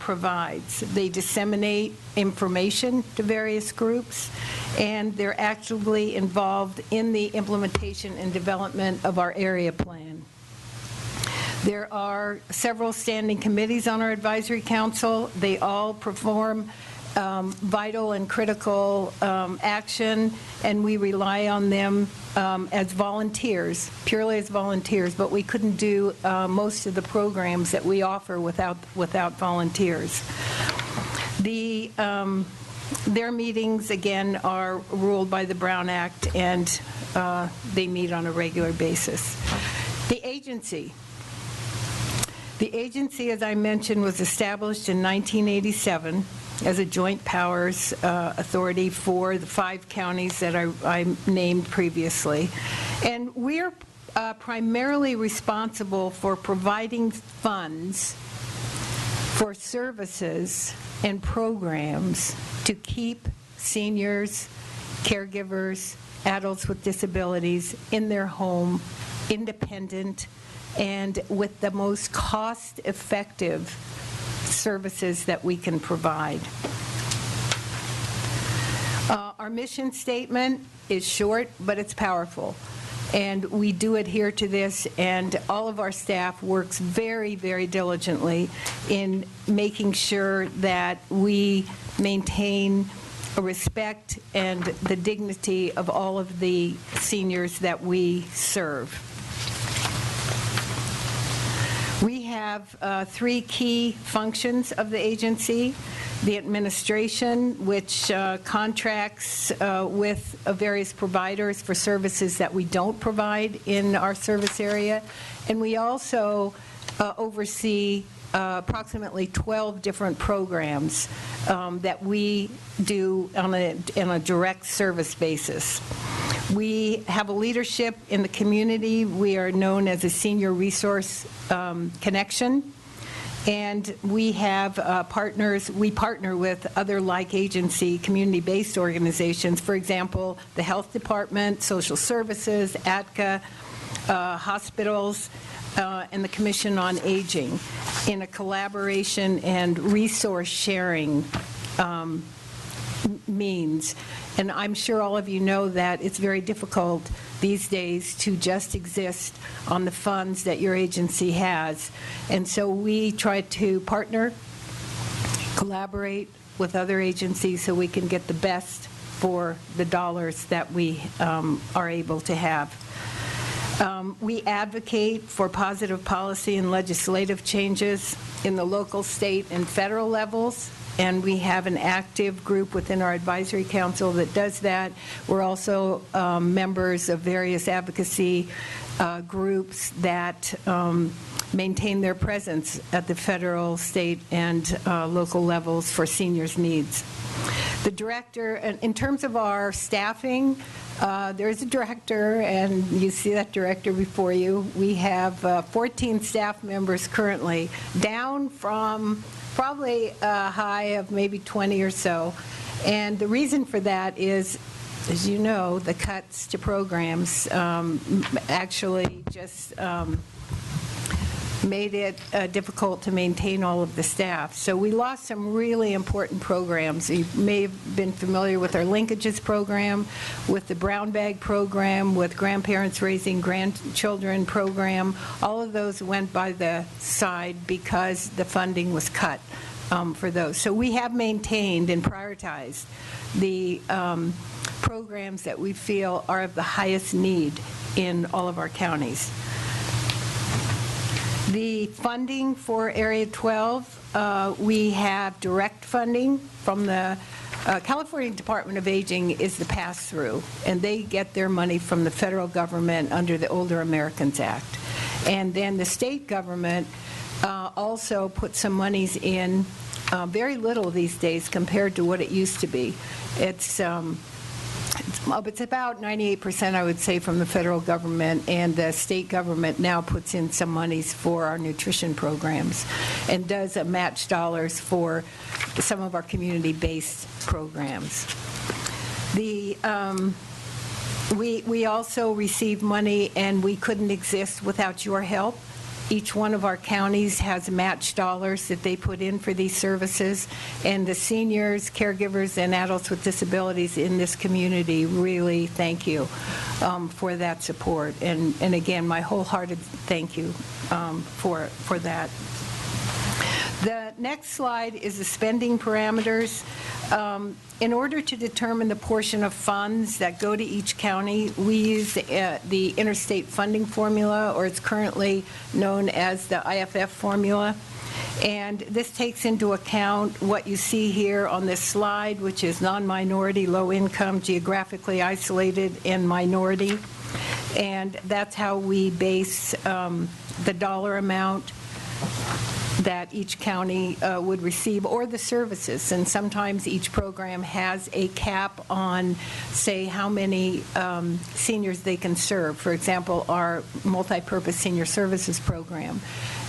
provides. They disseminate information to various groups, and they're actively involved in the implementation and development of our area plan. There are several standing committees on our Advisory Council. They all perform vital and critical action, and we rely on them as volunteers, purely as volunteers, but we couldn't do most of the programs that we offer without volunteers. Their meetings, again, are ruled by the Brown Act, and they meet on a regular basis. The agency, as I mentioned, was established in 1987 as a joint powers authority for the 5 counties that I named previously. And we're primarily responsible for providing funds for services and programs to keep seniors, caregivers, adults with disabilities in their home, independent, and with the most cost-effective services that we can provide. Our mission statement is short, but it's powerful. And we do adhere to this, and all of our staff works very, very diligently in making sure that we maintain respect and the dignity of all of the seniors that we serve. We have 3 key functions of the agency: the administration, which contracts with various providers for services that we don't provide in our service area, and we also oversee approximately 12 different programs that we do on a direct service basis. We have a leadership in the community. We are known as a senior resource connection, and we have partners. We partner with other like agency community-based organizations, for example, the Health Department, Social Services, ATCA, hospitals, and the Commission on Aging in a collaboration and resource sharing means. And I'm sure all of you know that it's very difficult these days to just exist on the funds that your agency has. And so we try to partner, collaborate with other agencies so we can get the best for the dollars that we are able to have. We advocate for positive policy and legislative changes in the local, state, and federal levels, and we have an active group within our advisory council that does that. We're also members of various advocacy groups that maintain their presence at the federal, state, and local levels for seniors' needs. The director, in terms of our staffing, There's a director, and you see that director before you. We have 14 staff members currently, down from probably a high of maybe 20 or so. And the reason for that is, as you know, the cuts to programs actually just made it difficult to maintain all of the staff. So we lost some really important programs. You may have been familiar with our linkages program, with the brown bag program, with grandparents raising grandchildren program. All of those went by the side because the funding was cut for those. So we have maintained and prioritized the programs that we feel are of the highest need in all of our counties. The funding for Area 12, we have direct funding from the California Department of Aging is the pass-through, and they get their money from the federal government under the Older Americans Act. And then the state government also put some monies in, very little these days compared to what it used to be. It's about 98%, I would say, from the federal government, and the state government now puts in some monies for our nutrition programs and does match dollars for some of our community-based programs. We also receive money, and we couldn't exist without your help. Each one of our counties has match dollars that they put in for these services, and the seniors, caregivers, and adults with disabilities in this community really thank you for that support. And again, my wholehearted thank you for that. The next slide is the spending parameters. In order to determine the portion of funds that go to each county, we use the interstate funding formula, or it's currently known as the IFF formula. And this takes into account what you see here on this slide, which is non-minority, low-income, geographically isolated, and minority. And that's how we base the dollar amount that each county would receive, or the services. And sometimes each program has a cap on, say, how many seniors they can serve. For example, our multi-purpose senior services program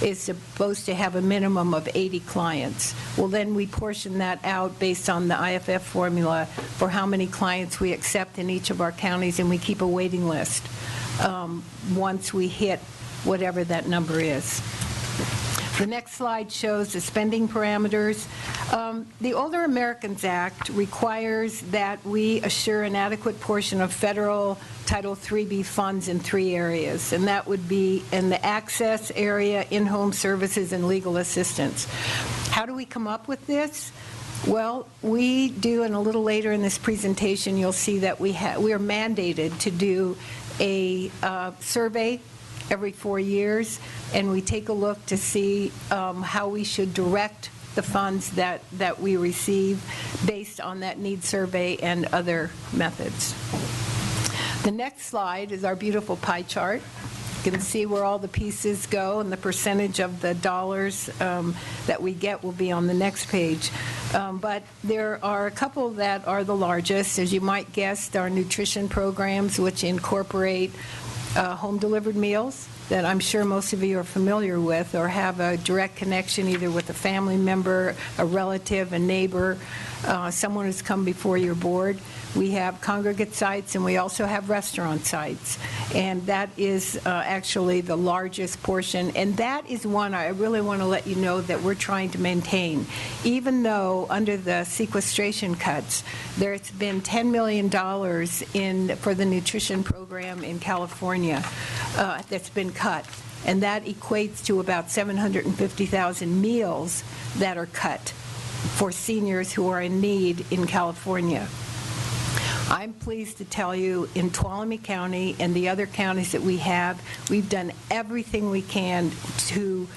is supposed to have a minimum of 80 clients. Well, then we portion that out based on the IFF formula for how many clients we accept in each of our counties, and we keep a waiting list once we hit whatever that number is. The next slide shows the spending parameters. The Older Americans Act requires that we assure an adequate portion of federal Title IIIB funds in 3 areas, and that would be in the access area, in-home services, and legal assistance. How do we come up with this? Well, we do, and a little later in this presentation, you'll see that we are mandated to do a survey every 4 years, and we take a look to see how we should direct the funds that we receive based on that need survey and other methods. The next slide is our beautiful pie chart. You can see where all the pieces go, and the percentage of the dollars that we get will be on the next page. But there are a couple that are the largest. As you might guess, our nutrition programs, which incorporate home-delivered meals that I'm sure most of you are familiar with or have a direct connection either with a family member, a relative, a neighbor, someone who's come before your board. We have congregate sites, and we also have restaurant sites. And that is actually the largest portion. And that is one I really want to let you know that we're trying to maintain. Even though under the sequestration cuts, there's been $10 million for the nutrition program in California that's been cut. And that equates to about 750,000 meals that are cut for seniors who are in need in California. I'm pleased to tell you in Tuolumne County and the other counties that we have, we've done everything we can to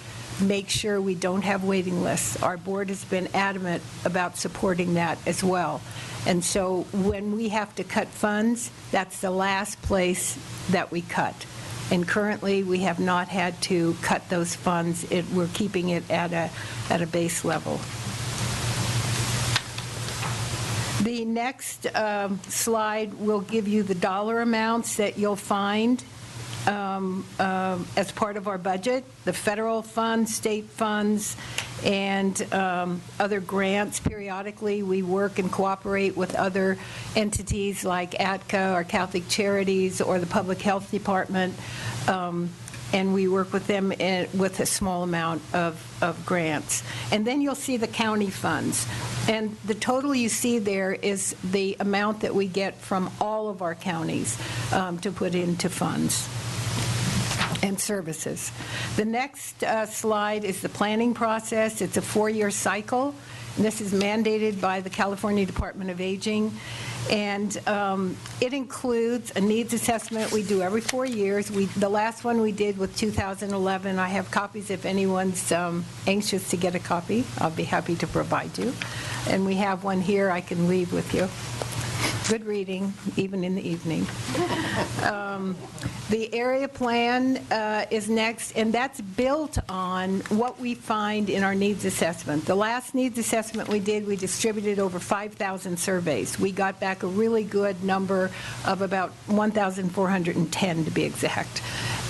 make sure we don't have waiting lists. Our board has been adamant about supporting that as well. And so when we have to cut funds, that's the last place that we cut. And currently, we have not had to cut those funds. We're keeping it at a base level. The next slide will give you the dollar amounts that you'll find as part of our budget, the federal funds, state funds, and other grants. Periodically, we work and cooperate with other entities like ATCA or Catholic Charities or the Public Health Department, and we work with them with a small amount of grants. And then you'll see the county funds. And the total you see there is the amount that we get from all of our counties to put into funds and services. The next slide is the planning process. It's a 4-year cycle. And this is mandated by the California Department of Aging. And it includes a needs assessment we do every 4 years. The last one we did was 2011. I have copies if anyone's anxious to get a copy. I'll be happy to provide you. And we have one here I can leave with you. Good reading, even in the evening. The area plan is next, and that's built on what we find in our needs assessment. The last needs assessment we did, we distributed over 5,000 surveys. We got back a really good number of about 1,410 to be exact.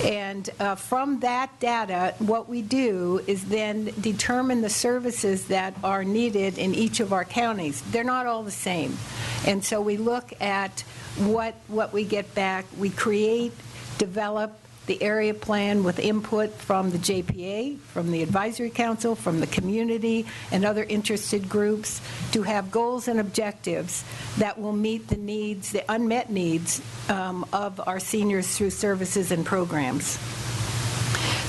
And from that data, what we do is then determine the services that are needed in each of our counties. They're not all the same. And so we look at what we get back. We create, develop the area plan with input from the JPA, from the Advisory Council, from the community, and other interested groups to have goals and objectives that will meet the needs, the unmet needs of our seniors through services and programs.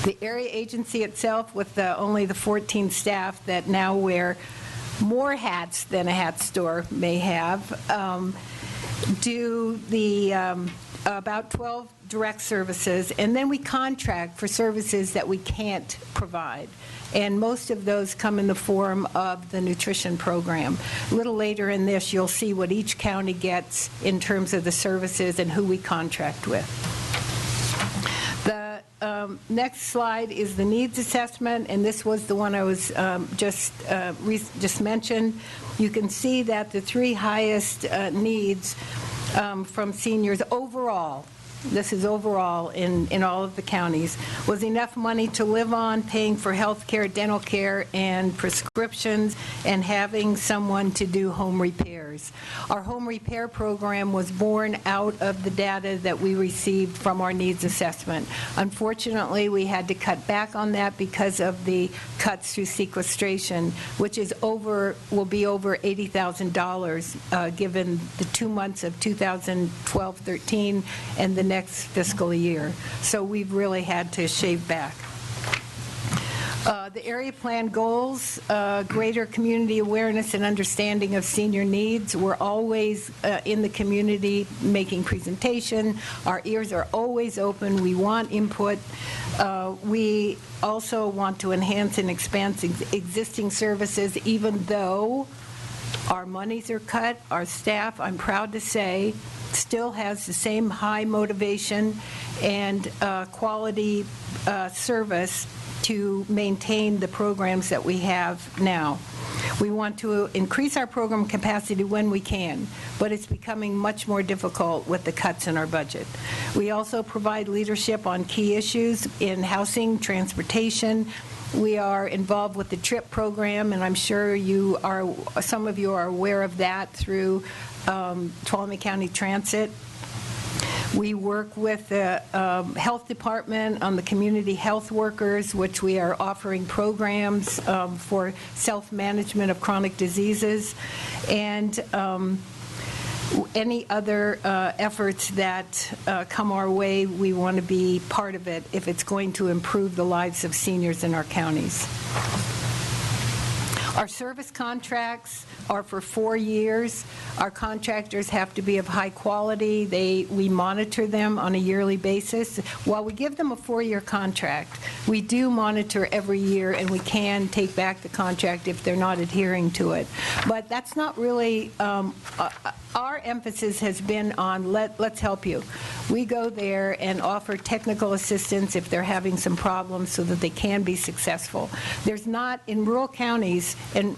The area agency itself, with only the 14 staff that now wear more hats than a hat store may have, do the about 12 direct services, and then we contract for services that we can't provide. And most of those come in the form of the nutrition program. A little later in this, you'll see what each county gets in terms of the services and who we contract with. The next slide is the needs assessment, and this was the one I was just mentioned. You can see that the 3 highest needs from seniors overall, this is overall in all of the counties, was enough money to live on, paying for health care, dental care, and prescriptions, and having someone to do home repairs. Our home repair program was born out of the data that we received from our needs assessment. Unfortunately, we had to cut back on that because of the cuts through sequestration, which will be over $80,000 given the 2 months of 2012-13 and the next fiscal year. So we've really had to shave back. The area plan goals, greater community awareness and understanding of senior needs. We're always in the community making presentation. Our ears are always open. We want input. We also want to enhance and expand existing services, even though our monies are cut. Our staff, I'm proud to say, still has the same high motivation and quality service to maintain the programs that we have now. We want to increase our program capacity when we can, but it's becoming much more difficult with the cuts in our budget. We also provide leadership on key issues in housing, transportation. We are involved with the TRIP program, and I'm sure some of you are aware of that through Tuolumne County Transit. We work with the health department on the community health workers, which we are offering programs for self-management of chronic diseases, and any other efforts that come our way. We want to be part of it if it's going to improve the lives of seniors in our counties. Our service contracts are for 4 years. Our contractors have to be of high quality. We monitor them on a yearly basis. While we give them a 4-year contract, we do monitor every year, and we can take back the contract if they're not adhering to it. But that's not really our emphasis has been on let's help you. We go there and offer technical assistance if they're having some problems so that they can be successful. There's not, in rural counties, and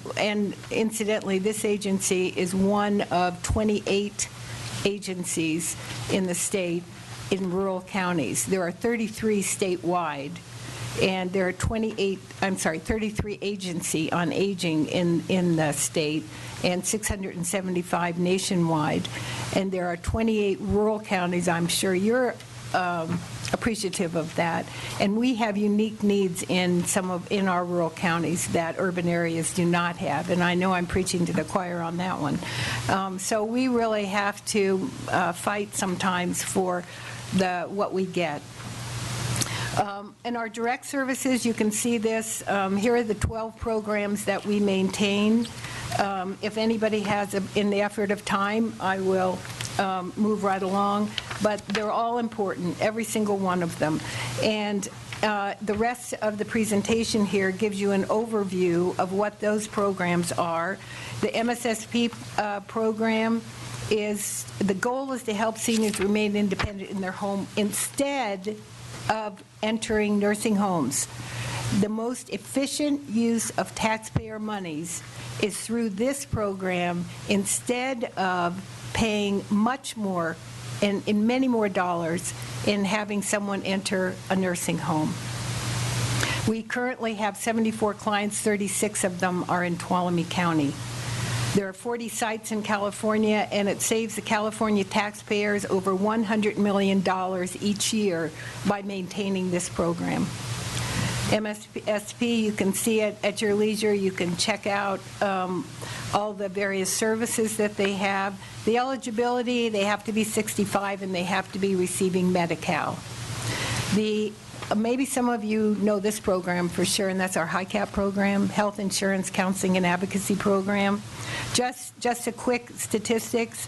incidentally, this agency is one of 28 agencies in the state in rural counties. There are 33 statewide, and there are 33 agency on aging in the state, and 675 nationwide. And there are 28 rural counties. I'm sure you're appreciative of that. And we have unique needs in our rural counties that urban areas do not have. And I know I'm preaching to the choir on that one. So we really have to fight sometimes for what we get. In our direct services, you can see this. Here are the 12 programs that we maintain. If anybody has, in the effort of time, I will move right along. But they're all important, every single one of them. And the rest of the presentation here gives you an overview of what those programs are. The MSSP program the goal is to help seniors remain independent in their home instead of entering nursing homes. The most efficient use of taxpayer monies is through this program instead of paying much more and in many more dollars in having someone enter a nursing home. We currently have 74 clients, 36 of them are in Tuolumne County. There are 40 sites in California, and it saves the California taxpayers over $100 million each year by maintaining this program. MSSP, you can see it at your leisure. You can check out all the various services that they have. The eligibility, they have to be 65 and they have to be receiving Medi-Cal. Maybe some of you know this program for sure, and that's our HICAP program, Health Insurance Counseling and Advocacy Program. Just a quick statistics.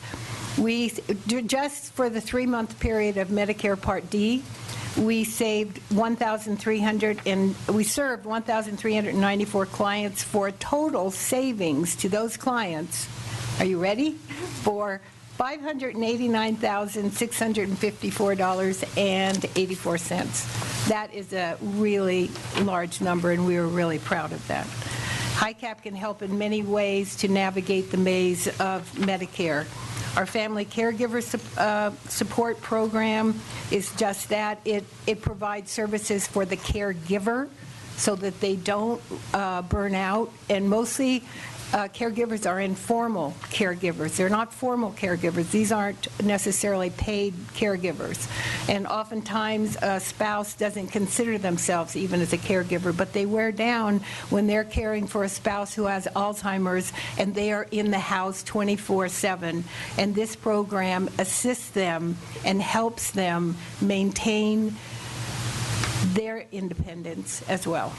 Just for the 3-month period of Medicare Part D, we served 1,394 clients for a total savings to those clients. Are you ready? For $589,654.84. That is a really large number, and we were really proud of that. HICAP can help in many ways to navigate the maze of Medicare. Our family caregiver support program is just that. It provides services for the caregiver so that they don't burn out, and mostly caregivers are informal caregivers. They're not formal caregivers. These aren't necessarily paid caregivers. And oftentimes a spouse doesn't consider themselves even as a caregiver, but they wear down when they're caring for a spouse who has Alzheimer's and they are in the house 24/7. And this program assists them and helps them maintain their independence as well.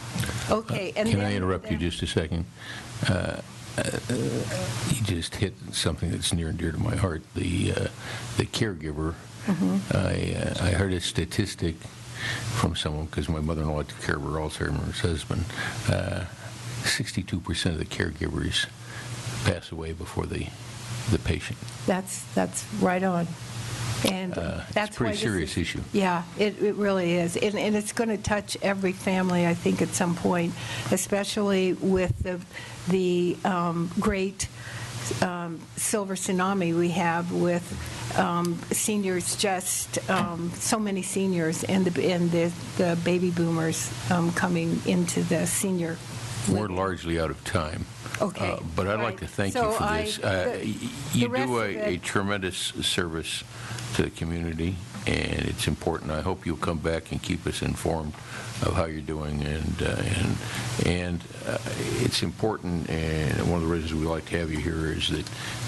Okay. And can I interrupt you just a second? You just hit something that's near and dear to my heart, the caregiver. Mm-hmm. I heard a statistic from someone, because my mother-in-law took care of her Alzheimer's husband. 62% of the caregivers pass away before the patient. That's right on. And that's it's a pretty serious issue. Yeah, it really is. And it's going to touch every family, I think, at some point, especially with the great silver tsunami we have with seniors, just so many seniors, and the baby boomers coming into the senior. We're largely out of time. Okay. But I'd like to thank you for this. You do a tremendous service to the community, and it's important. I hope you'll come back and keep us informed of how you're doing, and it's important, and one of the reasons we like to have you here is that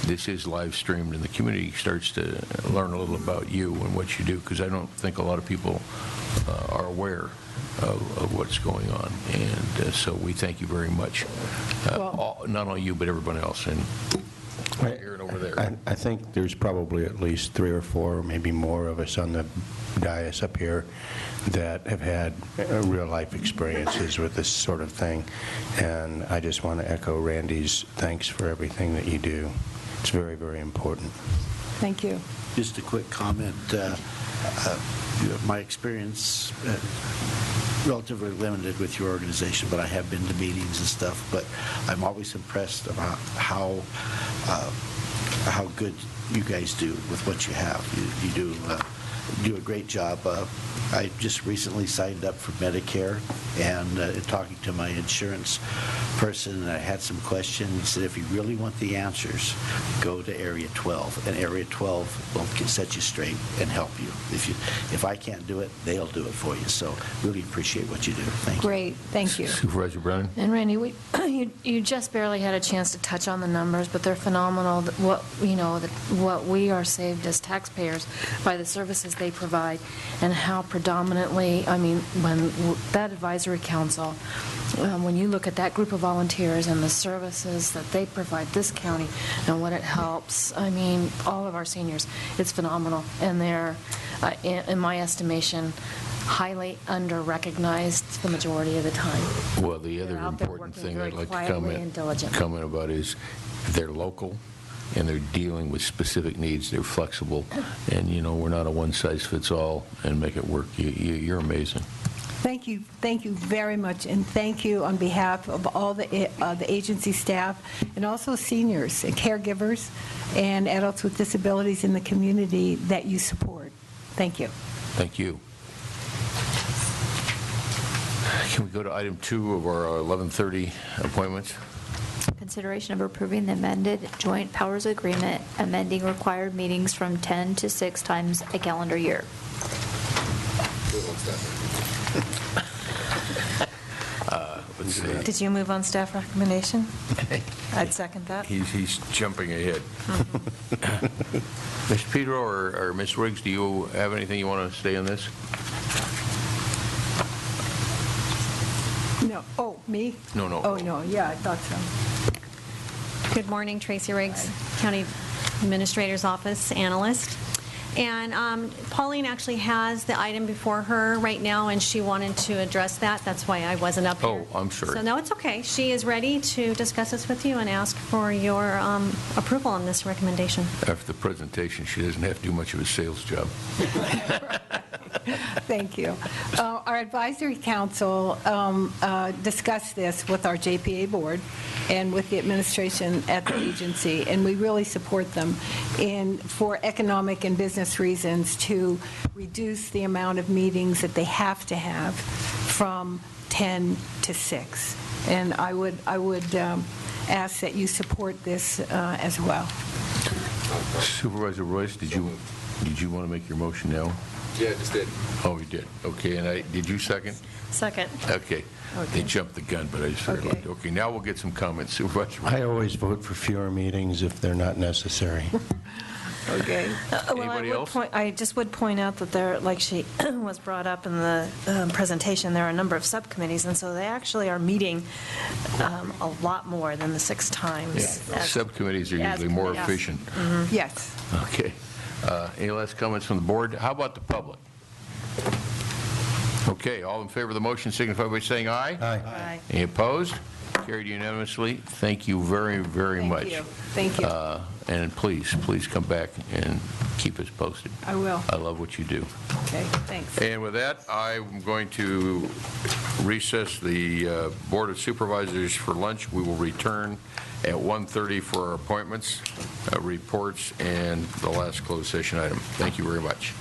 this is live streamed, and the community starts to learn a little about you and what you do, because I don't think a lot of people are aware of what's going on, and so we thank you very much. Not only you, but everyone else, and here and over there. I think there's probably at least 3 or 4, maybe more of us on the dais up here that have had real-life experiences with this sort of thing, and I just want to echo Randy's thanks for everything that you do It's very, very important. Thank you. Just a quick comment. My experience, relatively limited with your organization, but I have been to meetings and stuff, but I'm always impressed about how good you guys do with what you have. You do a great job. I just recently signed up for Medicare, and talking to my insurance person, I had some questions. He said, if you really want the answers, go to Area 12, and Area 12 will set you straight and help you. If I can't do it, they'll do it for you. So really appreciate what you do. Thank you. Great, thank you. Supervisor Brennan? And Randy, you just barely had a chance to touch on the numbers, but they're phenomenal. What we are saved as taxpayers by the services they provide, and how predominantly, when that advisory council, when you look at that group of volunteers and the services that they provide this county and what it helps, all of our seniors, it's phenomenal. And they're, in my estimation, highly under-recognized the majority of the time. Well, the other important thing I'd like to comment about is they're local, and they're dealing with specific needs. They're flexible, and we're not a one-size-fits-all and make it work. You're amazing. Thank you very much, and thank you on behalf of all the agency staff, and also seniors and caregivers and adults with disabilities in the community that you support. Thank you. Thank you. Can we go to item 2 of our 11:30 appointments? Consideration of approving the amended joint powers agreement, amending required meetings from 10 to 6 times a calendar year. Let's see. Did you move on staff recommendation? I'd second that. He's jumping ahead. Mr. Pedro or Ms. Riggs, do you have anything you want to say on this? No. Oh, me? No. Oh, no. Yeah, I thought so. Good morning, Tracy Riggs, County Administrator's Office Analyst. And Pauline actually has the item before her right now, and she wanted to address that. That's why I wasn't up here. Oh, I'm sorry. So no, it's okay. She is ready to discuss this with you and ask for your approval on this recommendation. After the presentation, she doesn't have to do much of a sales job. Thank you. Our advisory council discussed this with our JPA board and with the administration at the agency, and we really support them for economic and business reasons to reduce the amount of meetings that they have to have from 10 to 6. And I would ask that you support this as well. Supervisor Royce, did you want to make your motion now? Yeah, I just did. Oh, you did. Okay, and did you second? Second. Okay. They jumped the gun, but I just figured Okay. like, okay, now we'll get some comments. Supervisor. I always vote for fewer meetings if they're not necessary. Okay. Anybody else? I just would point out that there, like she was brought up in the presentation, there are a number of subcommittees, and so they actually are meeting a lot more than the 6 times. Subcommittees are usually more efficient. Yes. Okay. Any last comments from the board? How about the public? Okay, all in favor of the motion signify by saying aye. Aye. Any opposed? Carried unanimously. Thank you very, very much. Thank you. And please come back and keep us posted. I will. I love what you do. Okay, thanks. And with that, I'm going to recess the Board of Supervisors for lunch. We will return at 1:30 for our appointments, reports, and the last closed session item. Thank you very much.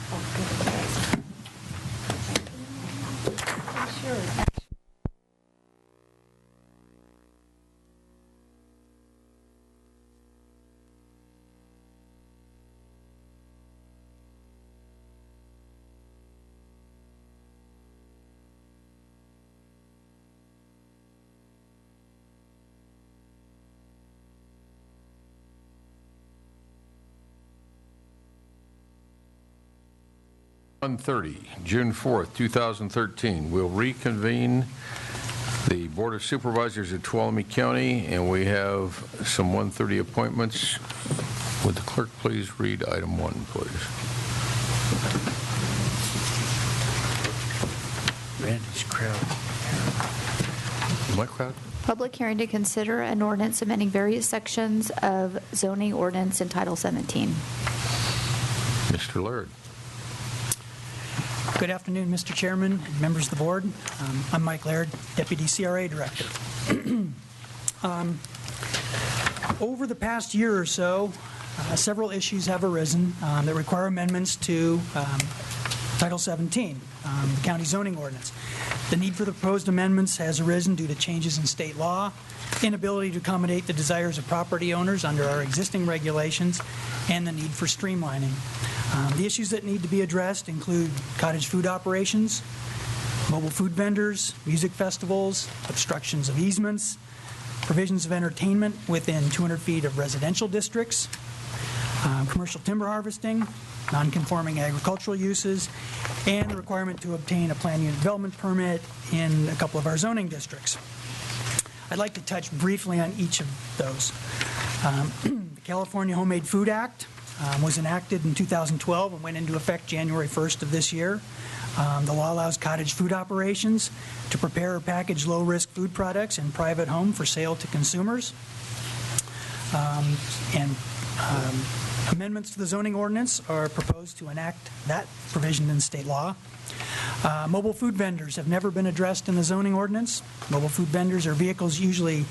June 4th, 2013. We'll reconvene the Board of Supervisors at Tuolumne County, and we have some 1:30 appointments. Would the clerk please read item 1, please? Randy's crowd. My crowd? Public hearing to consider an ordinance amending various sections of zoning ordinance in Title 17. Mr. Laird. Good afternoon, Mr. Chairman and members of the board. I'm Mike Laird, Deputy CRA Director. Over the past year or so, several issues have arisen that require amendments to Title 17, the county zoning ordinance. The need for the proposed amendments has arisen due to changes in state law, inability to accommodate the desires of property owners under our existing regulations, and the need for streamlining. The issues that need to be addressed include cottage food operations, mobile food vendors, music festivals, obstructions of easements, provisions of entertainment within 200 feet of residential districts, commercial timber harvesting, non-conforming agricultural uses, and the requirement to obtain a plan unit development permit in a couple of our zoning districts. I'd like to touch briefly on each of those. The California Homemade Food Act was enacted in 2012 and went into effect January 1st of this year. The law allows cottage food operations to prepare or package low-risk food products in private home for sale to consumers. Amendments to the zoning ordinance are proposed to enact that provision in state law. Mobile food vendors have never been addressed in the zoning ordinance. Mobile food vendors are vehicles, usually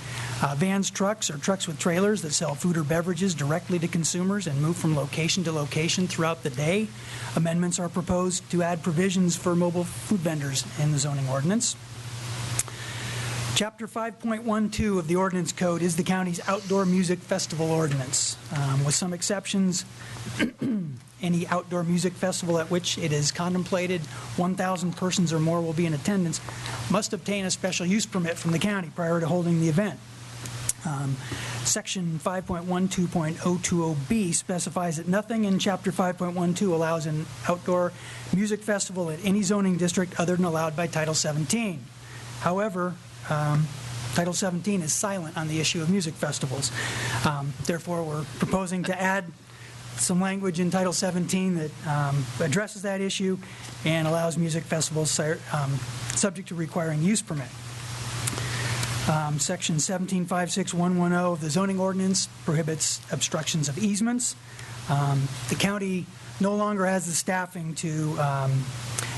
vans, trucks, or trucks with trailers that sell food or beverages directly to consumers and move from location to location throughout the day. Amendments are proposed to add provisions for mobile food vendors in the zoning ordinance. Chapter 5.12 of the Ordinance Code is the county's outdoor music festival ordinance. With some exceptions, any outdoor music festival at which it is contemplated 1,000 persons or more will be in attendance must obtain a special use permit from the county prior to holding the event. Section 5.12.020B specifies that nothing in Chapter 5.12 allows an outdoor music festival at any zoning district other than allowed by Title 17. However, Title 17 is silent on the issue of music festivals. Therefore, we're proposing to add some language in Title 17 that addresses that issue and allows music festivals subject to requiring use permit. Section 17.56110 of the zoning ordinance prohibits obstructions of easements. The county no longer has the staffing to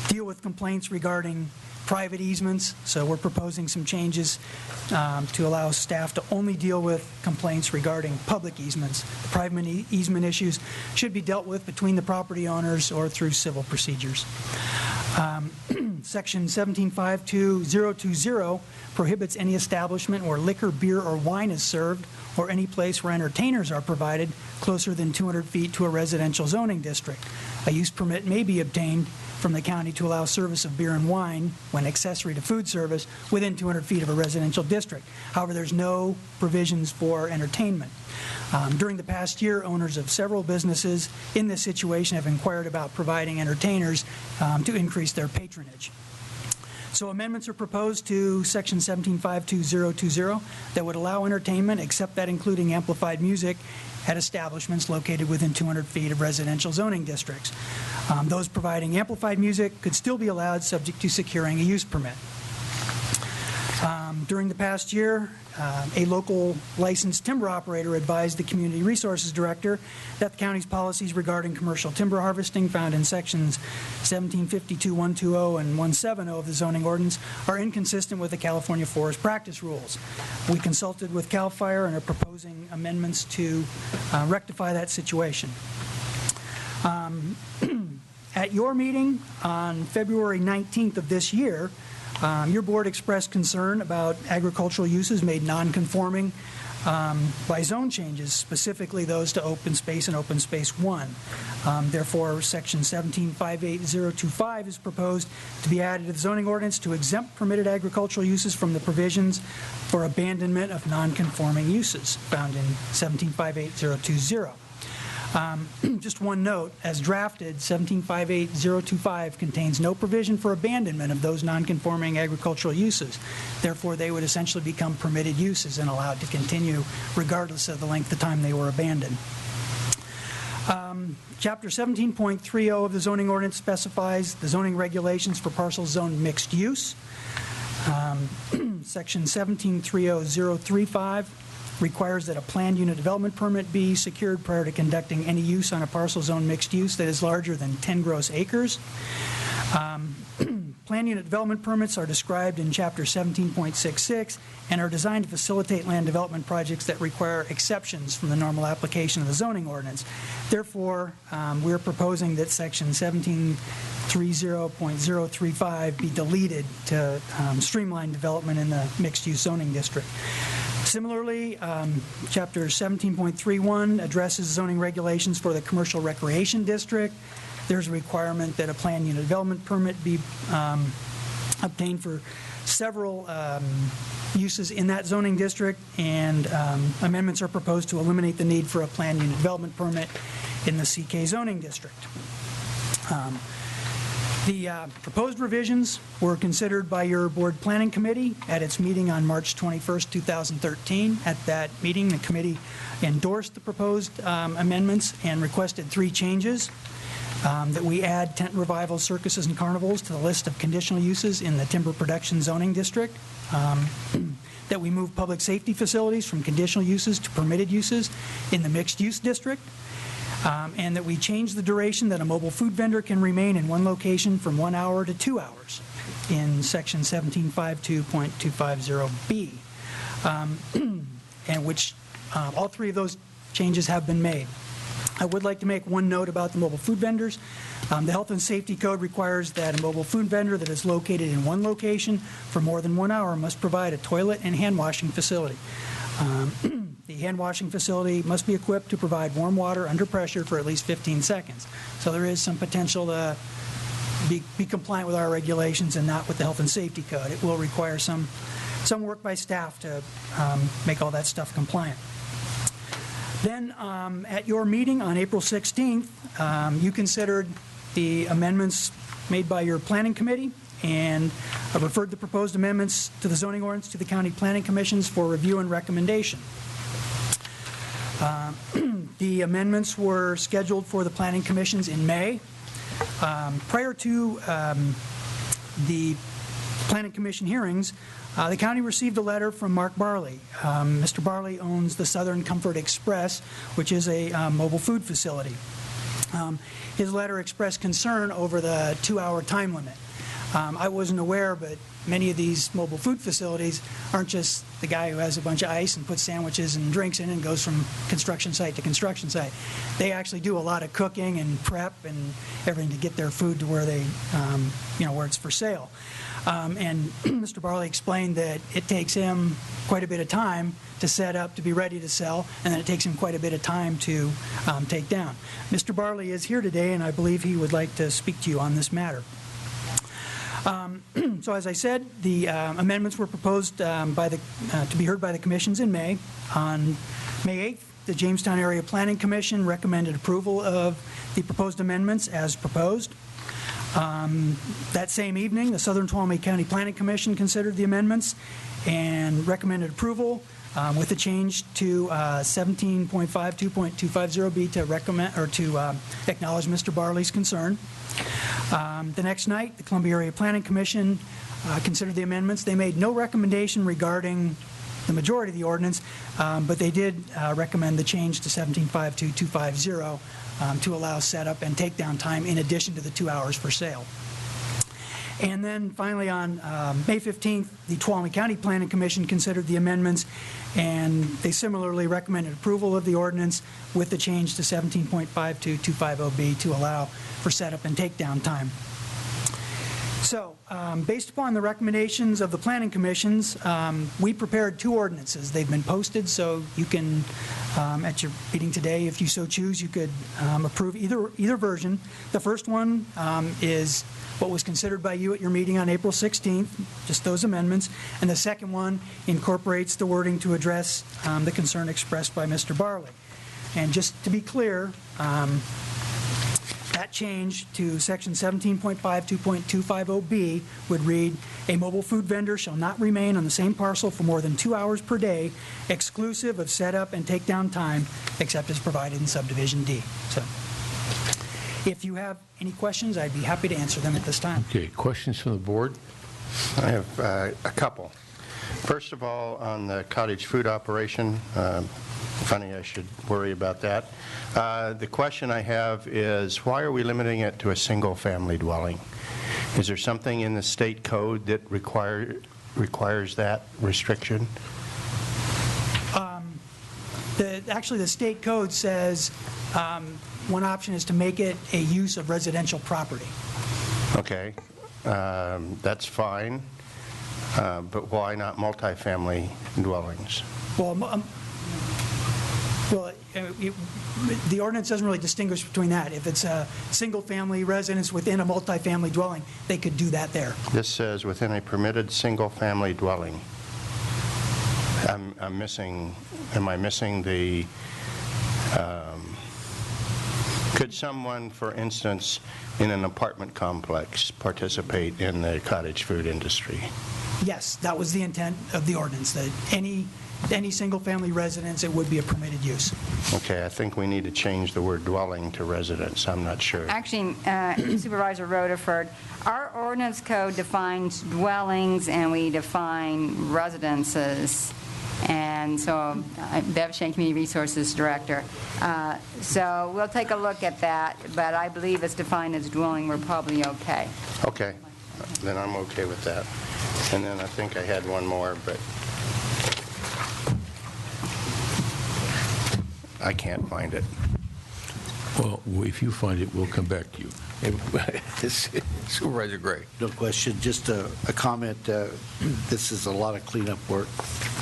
deal with complaints regarding private easements, so we're proposing some changes to allow staff to only deal with complaints regarding public easements. The private easement issues should be dealt with between the property owners or through civil procedures. Section 17.52020 prohibits any establishment where liquor, beer, or wine is served, or any place where entertainers are provided closer than 200 feet to a residential zoning district. A use permit may be obtained from the county to allow service of beer and wine when accessory to food service within 200 feet of a residential district. However, there's no provisions for entertainment. During the past year, owners of several businesses in this situation have inquired about providing entertainers to increase their patronage. So amendments are proposed to Section 17.52020 that would allow entertainment, except that including amplified music, at establishments located within 200 feet of residential zoning districts. Those providing amplified music could still be allowed subject to securing a use permit. During the past year, a local licensed timber operator advised the Community Resources Director that the county's policies regarding commercial timber harvesting found in sections 1752.120 and 170 of the zoning ordinance are inconsistent with the California Forest Practice Rules. We consulted with CAL FIRE and are proposing amendments to rectify that situation. At your meeting on February 19th of this year, your board expressed concern about agricultural uses made non-conforming by zone changes, specifically those to open space and open space 1. Therefore, Section 17.58025 is proposed to be added to the zoning ordinance to exempt permitted agricultural uses from the provisions for abandonment of non-conforming uses found in 17.58020. Just one note, as drafted, 17.58025 contains no provision for abandonment of those non-conforming agricultural uses. Therefore, they would essentially become permitted uses and allowed to continue regardless of the length of time they were abandoned. Chapter 17.30 of the zoning ordinance specifies the zoning regulations for parcels zoned mixed use. Section 1730.035 requires that a planned unit development permit be secured prior to conducting any use on a parcel zone mixed use that is larger than 10 gross acres. Planned unit development permits are described in Chapter 17.66 and are designed to facilitate land development projects that require exceptions from the normal application of the zoning ordinance. Therefore, we're proposing that Section 1730.035 be deleted to streamline development in the mixed-use zoning district. Similarly, Chapter 17.31 addresses zoning regulations for the commercial recreation district. There's a requirement that a planned unit development permit be obtained for several uses in that zoning district, and amendments are proposed to eliminate the need for a planned unit development permit in the CK zoning district. The proposed revisions were considered by your board planning committee at its meeting on March 21st, 2013. At that meeting, the committee endorsed the proposed amendments and requested 3 changes. That we add tent revivals, circuses, and carnivals to the list of conditional uses in the timber production zoning district. That we move public safety facilities from conditional uses to permitted uses in the mixed use district. And that we change the duration that a mobile food vendor can remain in one location from 1 hour to 2 hours in Section 1752.250B, and which all 3 of those changes have been made. I would like to make one note about the mobile food vendors. The Health and Safety Code requires that a mobile food vendor that is located in one location for more than 1 hour must provide a toilet and hand washing facility. The hand washing facility must be equipped to provide warm water under pressure for at least 15 seconds. So there is some potential to be compliant with our regulations and not with the Health and Safety Code. It will require some work by staff to make all that stuff compliant. Then at your meeting on April 16th, you considered the amendments made by your planning committee and referred the proposed amendments to the zoning ordinance to the county planning commissions for review and recommendation. The amendments were scheduled for the planning commissions in May. Prior to the planning commission hearings, the county received a letter from Mark Barley. Mr. Barley owns the Southern Comfort Express, which is a mobile food facility. His letter expressed concern over the 2-hour time limit. I wasn't aware, but many of these mobile food facilities aren't just the guy who has a bunch of ice and puts sandwiches and drinks in and goes from construction site to construction site. They actually do a lot of cooking and prep and everything to get their food to where they, where it's for sale. And Mr. Barley explained that it takes him quite a bit of time to set up to be ready to sell, and then it takes him quite a bit of time to take down. Mr. Barley is here today, and I believe he would like to speak to you on this matter. So as I said, the amendments were proposed to be heard by the commissions in May. On May 8th, the Jamestown Area Planning Commission recommended approval of the proposed amendments as proposed. That same evening, the Southern Tuolumne County Planning Commission considered the amendments and recommended approval with a change to 17.52.250B to recommend or to acknowledge Mr. Barley's concern. The next night, the Columbia Area Planning Commission considered the amendments. They made no recommendation regarding the majority of the ordinance, but they did recommend the change to 17.52.250 to allow setup and takedown time in addition to the 2 hours for sale. And then finally on May 15th, the Tuolumne County Planning Commission considered the amendments, and they similarly recommended approval of the ordinance with the change to 17.52.250B to allow for setup and takedown time. So, based upon the recommendations of the planning commissions, we prepared 2 ordinances. They've been posted, so you can, at your meeting today, if you so choose, you could approve either version. The first one is what was considered by you at your meeting on April 16th, just those amendments. And the second one incorporates the wording to address the concern expressed by Mr. Barley. And just to be clear, that change to section 17.52.250B would read, a mobile food vendor shall not remain on the same parcel for more than 2 hours per day, exclusive of setup and takedown time, except as provided in subdivision D. So, if you have any questions, I'd be happy to answer them at this time. Okay, questions from the board? I have a couple. First of all, on the cottage food operation, funny I should worry about that. The question I have is, why are we limiting it to a single-family dwelling? Is there something in the state code that requires that restriction? Actually, the state code says one option is to make it a use of residential property. Okay, that's fine, but why not multifamily dwellings? Well, the ordinance doesn't really distinguish between that. If it's a single-family residence within a multifamily dwelling, they could do that there. This says within a permitted single-family dwelling. I'm missing, am I missing the, could someone, for instance, in an apartment complex participate in the cottage food industry? Yes, that was the intent of the ordinance, that any single-family residence, it would be a permitted use. Okay, I think we need to change the word dwelling to residence. I'm not sure. Actually, Supervisor Rutherford, our ordinance code defines dwellings and we define residences. And so, Bev Shane, Community Resources Director. So we'll take a look at that, but I believe it's defined as dwelling. We're probably okay. Okay, then I'm okay with that. And then I think I had one more, but I can't find it. Well, if you find it, we'll come back to you. Supervisor Gray. No question, just a comment. This is a lot of cleanup work,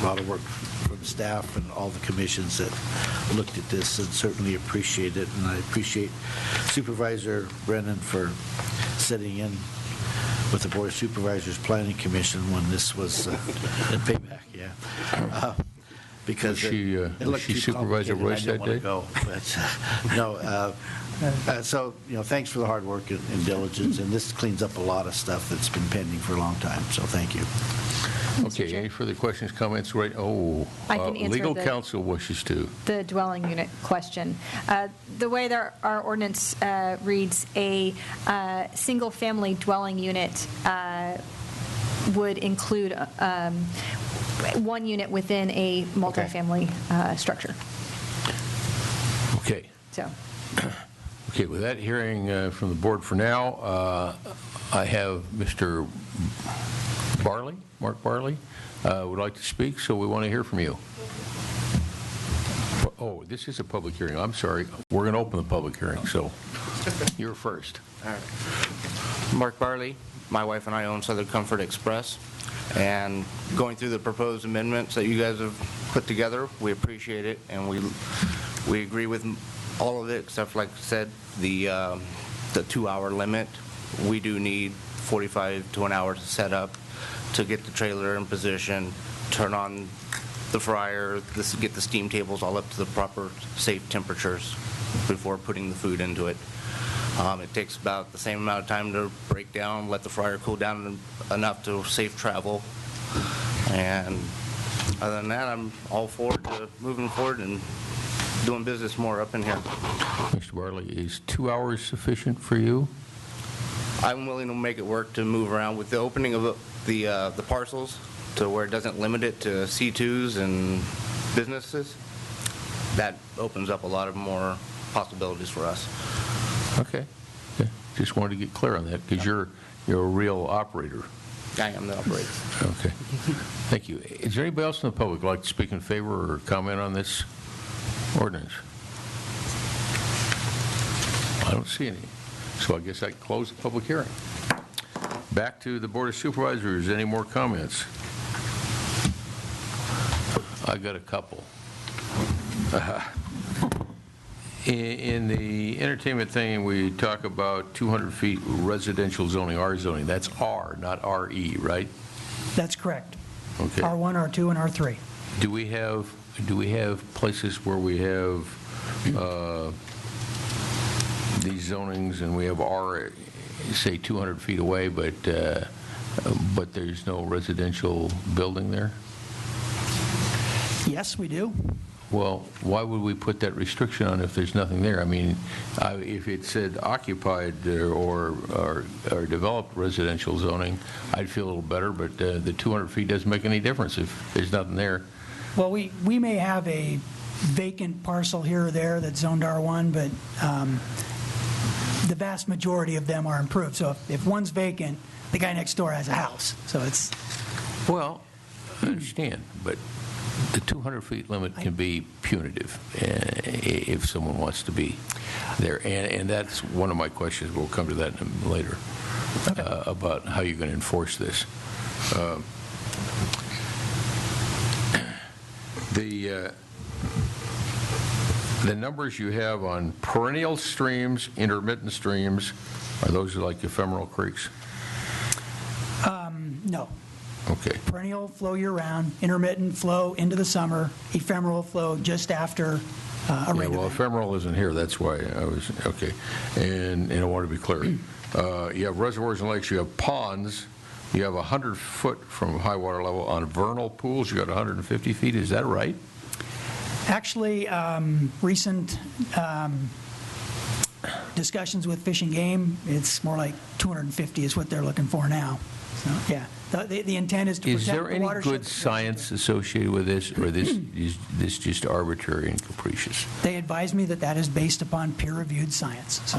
a lot of work from staff and all the commissions that looked at this, and certainly appreciate it. And I appreciate Supervisor Brennan for sitting in with the Board of Supervisors Planning Commission when this was in payback, yeah. Because it looked she too Supervisor Royce that day? Go, but, no, so, thanks for the hard work and diligence, and this cleans up a lot of stuff that's been pending for a long time, so thank you. Okay, any further questions, comments? Right? Oh, I can answer legal the- counsel wishes to. The dwelling unit question. The way that our ordinance reads, a single-family dwelling unit would include one unit within a multifamily structure. Okay. So. Okay, with that hearing from the board for now, I have Mr. Barley, Mark Barley, would like to speak, so we want to hear from you. Oh, this is a public hearing. I'm sorry. We're going to open the public hearing, so you're first. All right. Mark Barley, my wife and I own Southern Comfort Express, and going through the proposed amendments that you guys have put together, we appreciate it, and we agree with all of it, except, like I said, the 2-hour limit. We do need 45 to an hour to set up, to get the trailer in position, turn on the fryer, get the steam tables all up to the proper safe temperatures before putting the food into it. It takes about the same amount of time to break down, let the fryer cool down enough to safe travel. And other than that, I'm all forward to moving forward and doing business more up in here. Mr. Barley, is 2 hours sufficient for you? I'm willing to make it work to move around with the opening of the parcels to where it doesn't limit it to C2s and businesses. That opens up a lot of more possibilities for us. Okay. Yeah. Just wanted to get clear on that, because you're a real operator. I am the operator. Okay. Thank you. Is there anybody else in the public who'd like to speak in favor or comment on this ordinance? I don't see any. So I guess I can close the public hearing. Back to the Board of Supervisors. Any more comments? I got a couple. In the entertainment thing, we talk about 200 feet residential zoning, R zoning. That's R, not RE, right? That's correct. Okay. R1, R2, and R3. Do we have places where we have these zonings and we have R, say 200 feet away, but there's no residential building there? Yes, we do. Well, why would we put that restriction on if there's nothing there? I mean, if it said occupied or developed residential zoning, I'd feel a little better, but the 200 feet doesn't make any difference if there's nothing there. Well, we may have a vacant parcel here or there that's zoned R1, but the vast majority of them are improved. So if one's vacant, the guy next door has a house. So it's... Well, I understand, but the 200 feet limit can be punitive if someone wants to be there. And that's one of my questions. We'll come to that later, about how you're going to enforce this. The numbers you have on perennial streams, intermittent streams, are those like ephemeral creeks? No. Okay. Perennial flow year-round, intermittent flow into the summer, ephemeral flow just after a rain Well, event. ephemeral isn't here, that's why I was, okay. And I want to be clear. You have reservoirs and lakes, you have ponds, you have 100 foot from high water level. On vernal pools, you got 150 feet, is that right? Actually, recent discussions with Fish and Game, it's more like 250 is what they're looking for now. So, yeah, the intent is to protect Is there the any watershed. good science associated with this, or this is this just arbitrary and capricious? They advise me that that is based upon peer-reviewed science. So.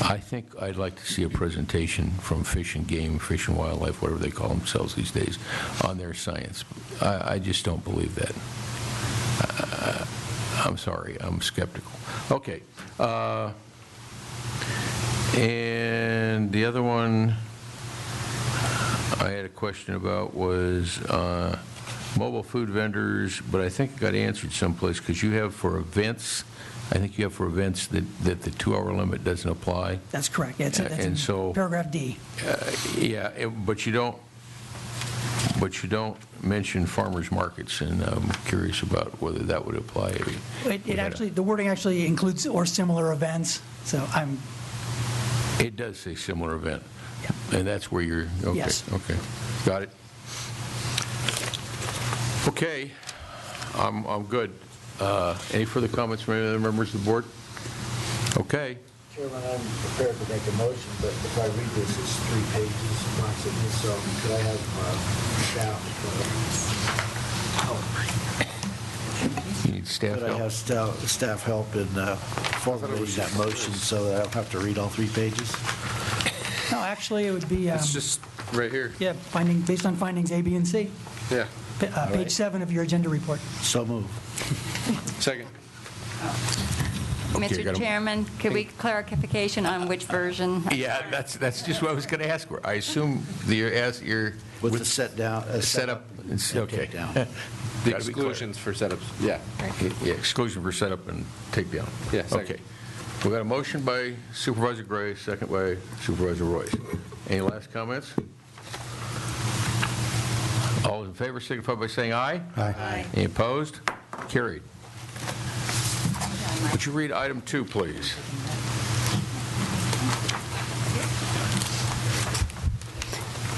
I think I'd like to see a presentation from Fish and Game, Fish and Wildlife, whatever they call themselves these days, on their science. I just don't believe that. I'm sorry, I'm skeptical. Okay. And the other one I had a question about was mobile food vendors, but I think it got answered someplace, because you have for events, I think you have for events that the 2-hour limit doesn't apply. That's correct. That's And in so, paragraph D. But you don't mention farmers markets, and I'm curious about whether that would apply. The wording actually includes or similar events, so I'm... It does say similar event. Yeah. And that's where you're, okay. Yes. Okay. Got it. Okay. I'm good. Any further comments from any other members of the board? Okay. Chairman, I'm prepared to make a motion, but if I read this, it's 3 pages approximately, so could I have staff? You need staff Could I help? have staff help in formulating that motion so that I don't have to read all 3 pages? No, actually, it would be... It's just right here. Yeah, based on findings A, B, and C. Yeah. Page 7 of your agenda report. So moved. Second. Mr. Chairman, could we clarification on which version? Yeah, that's just what I was going to ask for. I assume you're With the setup. Okay. Down. The exclusions for setups. Yeah. Yeah, exclusion for setup and takedown. Yeah, second. Okay. We got a motion by Supervisor Gray, second by Supervisor Royce. Any last comments? All in favor signify by saying aye. Aye. Any opposed? Carried. Would you read item 2, please?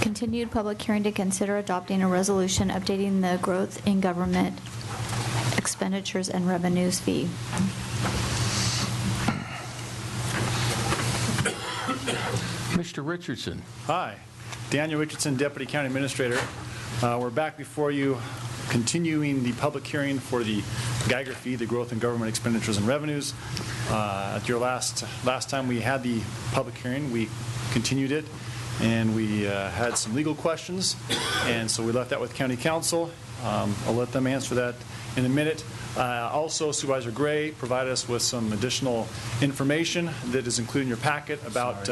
Continued public hearing to consider adopting a resolution updating the growth in government expenditures and revenues fee. Mr. Richardson. Hi, Daniel Richardson, Deputy County Administrator. We're back before you, continuing the public hearing for the Geiger fee, the growth in government expenditures and revenues. At your last time we had the public hearing, we continued it, and we had some legal questions, and so we left that with County Council. I'll let them answer that in a minute. Also, Supervisor Gray provided us with some additional information that is included in your packet about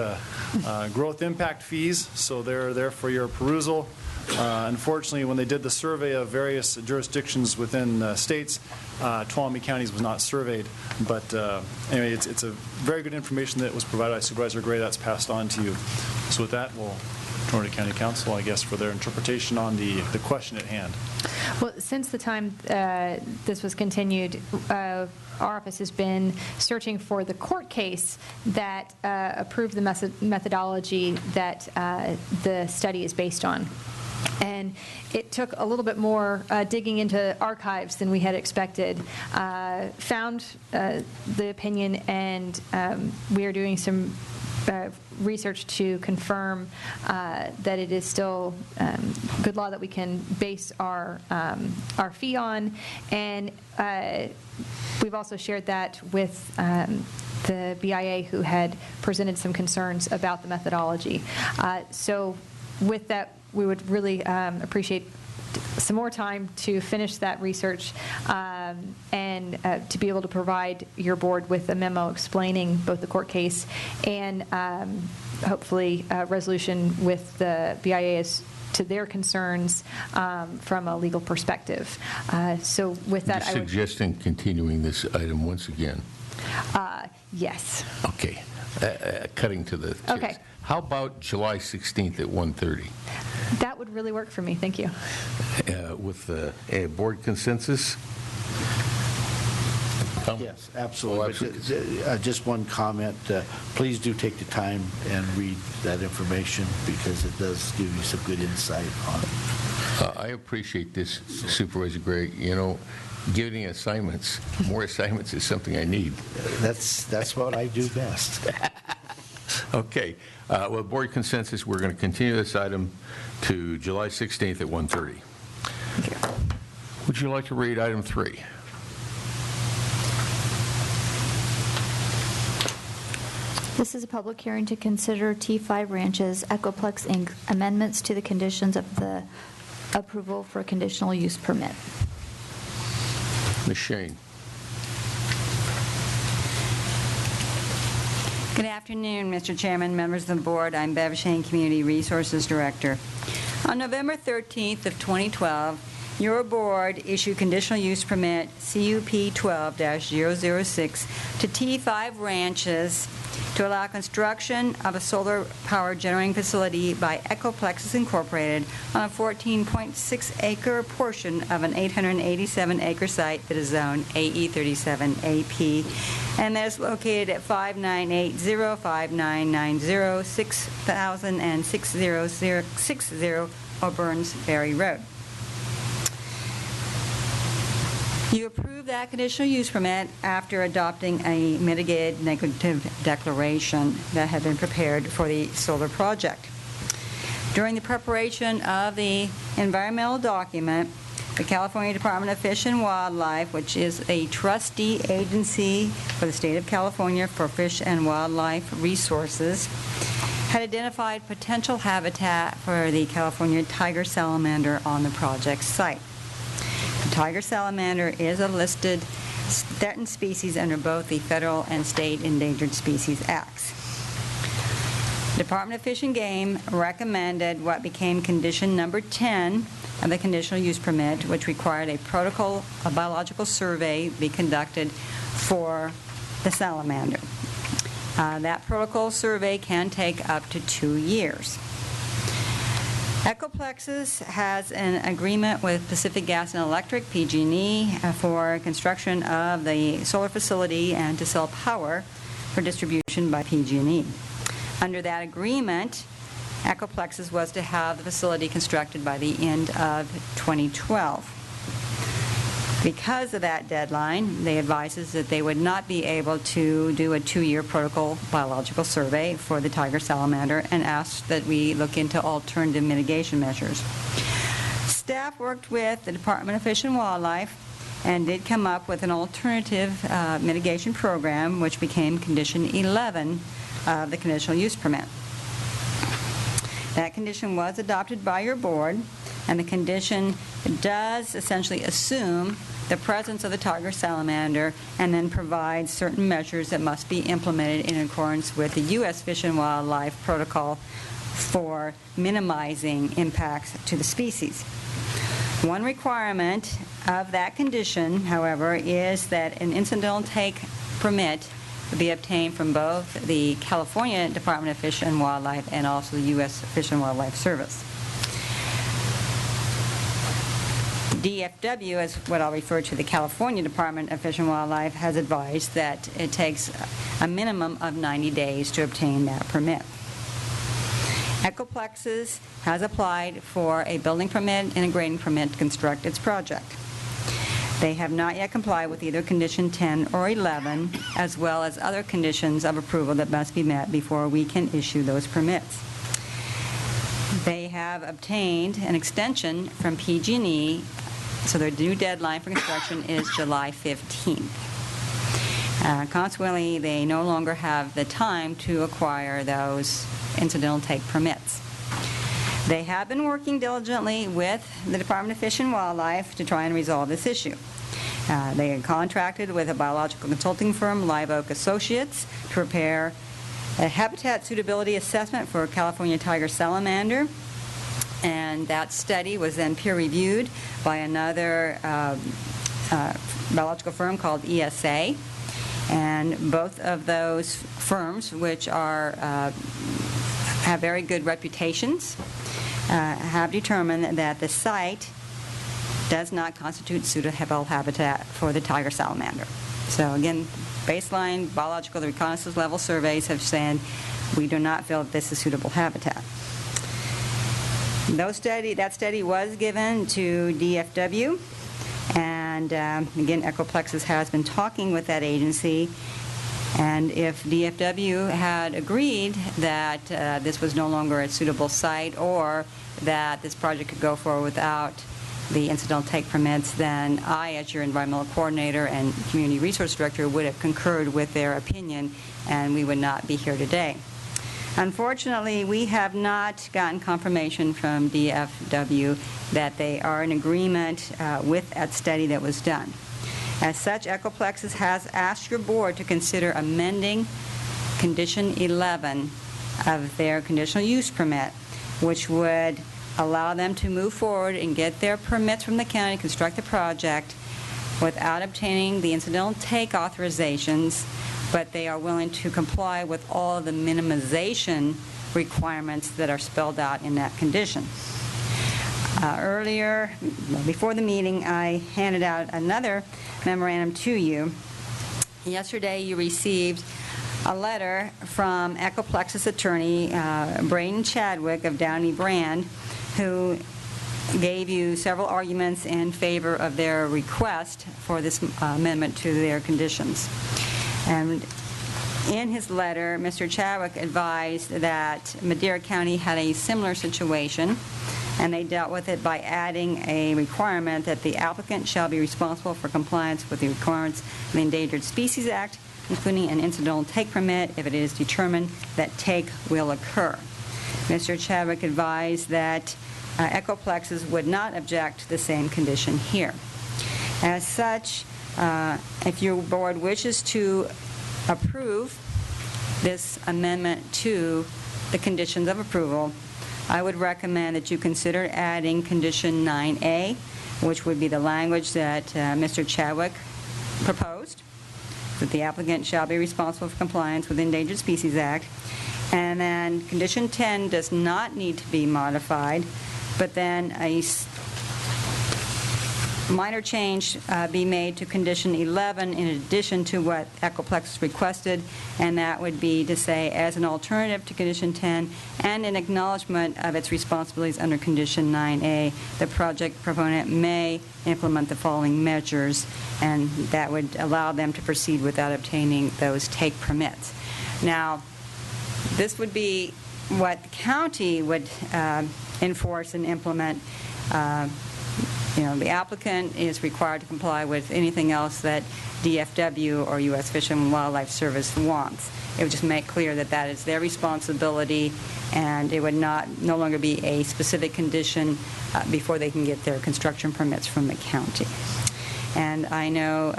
growth impact fees, so they're there for your perusal. Unfortunately, when they did the survey of various jurisdictions within states, Tuolumne County's was not surveyed. But anyway, it's a very good information that was provided by Supervisor Gray that's passed on to you. So with that, we'll turn to County Council, I guess, for their interpretation on the question at hand. Well, since the time this was continued, our office has been searching for the court case that approved the methodology that the study is based on. And it took a little bit more digging into archives than we had expected. Found the opinion, and we are doing some research to confirm that it is still good law that we can base our fee on. And we've also shared that with the BIA, who had presented some concerns about the methodology. So with that, we would really appreciate some more time to finish that research and to be able to provide your board with a memo explaining both the court case and hopefully a resolution with the BIA as to their concerns from a legal perspective. So with that, You're suggesting continuing this item once again? Yes. Okay. Cutting to the chase. Okay. How about July 16th at 1:30? That would really work for me. Thank you. With a board consensus? Yes, absolutely. But, just one comment. Please do take the time and read that information, because it does give you some good insight on it. I appreciate this, Supervisor Gray. You know, giving assignments, more assignments is something I need. That's what I do best. Okay. Well, board consensus, we're going to continue this item to July 16th at 1:30. Would you like to read item 3? This is a public hearing to consider T5 Ranches Echoplex Inc. amendments to the conditions of the approval for a conditional use permit. Ms. Shane. Good afternoon, Mr. Chairman, members of the board. I'm Bev Shane, Community Resources Director. On November 13th of 2012, your board issued conditional use permit CUP 12-006 to T5 Ranches to allow construction of a solar power generating facility by Echoplexes Incorporated on a 14.6-acre portion of an 887-acre site that is zoned AE37AP and that is located at 5980, 5990, 6000, and 60060 Auburns Ferry Road. You approved that conditional use permit after adopting a mitigated negative declaration that had been prepared for the solar project. During the preparation of the environmental document, the California Department of Fish and Wildlife, which is a trustee agency for the state of California for fish and wildlife resources, had identified potential habitat for the California tiger salamander on the project site. The tiger salamander is a listed threatened species under both the federal and state Endangered Species Acts. The Department of Fish and Game recommended what became condition number 10 of the conditional use permit, which required a biological survey be conducted for the salamander. That protocol survey can take up to 2 years. Echoplexes has an agreement with Pacific Gas and Electric, PG&E, for construction of the solar facility and to sell power for distribution by PG&E. Under that agreement, Echoplexes was to have the facility constructed by the end of 2012. Because of that deadline, they advised us that they would not be able to do a 2-year protocol biological survey for the tiger salamander and asked that we look into alternative mitigation measures. Staff worked with the Department of Fish and Wildlife and did come up with an alternative mitigation program, which became condition 11 of the conditional use permit. That condition was adopted by your board, and the condition does essentially assume the presence of the tiger salamander and then provides certain measures that must be implemented in accordance with the U.S. Fish and Wildlife Protocol for minimizing impacts to the species. One requirement of that condition, however, is that an incidental take permit be obtained from both the California Department of Fish and Wildlife and also the U.S. Fish and Wildlife Service. DFW, as what I'll refer to the California Department of Fish and Wildlife, has advised that it takes a minimum of 90 days to obtain that permit. Ecoplexes has applied for a building permit and a grading permit to construct its project. They have not yet complied with either condition 10 or 11, as well as other conditions of approval that must be met before we can issue those permits. They have obtained an extension from PG&E, so their new deadline for construction is July 15th. Consequently, they no longer have the time to acquire those incidental take permits. They have been working diligently with the Department of Fish and Wildlife to try and resolve this issue. They had contracted with a biological consulting firm, Live Oak Associates, to prepare a habitat suitability assessment for California tiger salamander, and that study was then peer-reviewed by another biological firm called ESA. And both of those firms, which are have very good reputations, have determined that the site does not constitute suitable habitat for the tiger salamander. So again, baseline biological reconnaissance level surveys have said we do not feel that this is suitable habitat. That study was given to DFW, and again, Ecoplexes has been talking with that agency, and if DFW had agreed that this was no longer a suitable site or that this project could go forward without the incidental take permits, then I, as your environmental coordinator and community resource director, would have concurred with their opinion, and we would not be here today. Unfortunately, we have not gotten confirmation from DFW that they are in agreement with that study that was done. As such, Ecoplexes has asked your board to consider amending Condition 11 of their conditional use permit, which would allow them to move forward and get their permits from the county to construct the project without obtaining the incidental take authorizations, but they are willing to comply with all of the minimization requirements that are spelled out in that condition. Earlier, before the meeting, I handed out another memorandum to you. Yesterday, you received a letter from Ecoplexes attorney, Braden Chadwick of Downey Brand, who gave you several arguments in favor of their request for this amendment to their conditions. And in his letter, Mr. Chadwick advised that Madera County had a similar situation, and they dealt with it by adding a requirement that the applicant shall be responsible for compliance with the requirements of the Endangered Species Act, including an incidental take permit if it is determined that take will occur. Mr. Chadwick advised that Ecoplexes would not object to the same condition here. As such, if your board wishes to approve this amendment to the conditions of approval, I would recommend that you consider adding Condition 9A, which would be the language that Mr. Chadwick proposed, that the applicant shall be responsible for compliance with the Endangered Species Act. And then Condition 10 does not need to be modified, but then a minor change be made to Condition 11 in addition to what Ecoplexes requested, and that would be to say, as an alternative to Condition 10 and in acknowledgement of its responsibilities under Condition 9A, the project proponent may implement the following measures, and that would allow them to proceed without obtaining those take permits. Now, this would be what the county would enforce and implement. The applicant is required to comply with anything else that DFW or U.S. Fish and Wildlife Service wants. It would just make clear that that is their responsibility, and it would no longer be a specific condition before they can get their construction permits from the county. And I know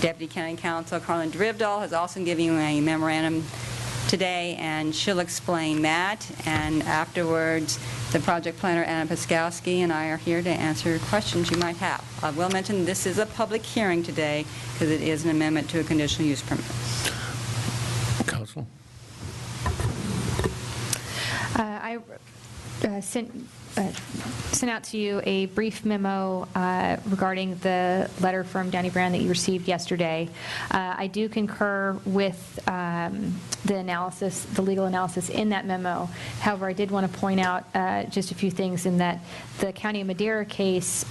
Deputy County Counsel Carlin Dribdahl has also given you a memorandum today, and she'll explain that. And afterwards, the project planner, Anna Paskowski, and I are here to answer questions you might have. I will mention this is a public hearing today because it is an amendment to a conditional use permit. Counsel? I sent sent out to you a brief memo regarding the letter from Downey Brown that you received yesterday. I do concur with the analysis, the legal analysis in that memo. However, I did want to point out just a few things in that the County of Madera case,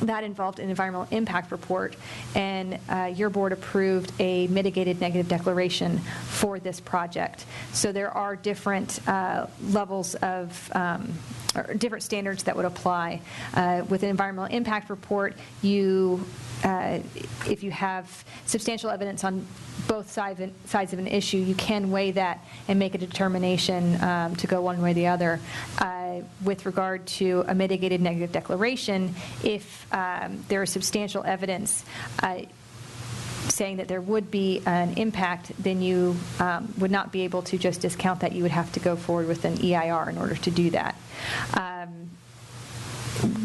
that involved an environmental impact report, and your board approved a mitigated negative declaration for this project. So there are different levels of, or different standards that would apply. With an environmental impact report, if you have substantial evidence on both sides of an issue, you can weigh that and make a determination to go one way or the other. With regard to a mitigated negative declaration, if there is substantial evidence saying that there would be an impact, then you would not be able to just discount that. You would have to go forward with an EIR in order to do that.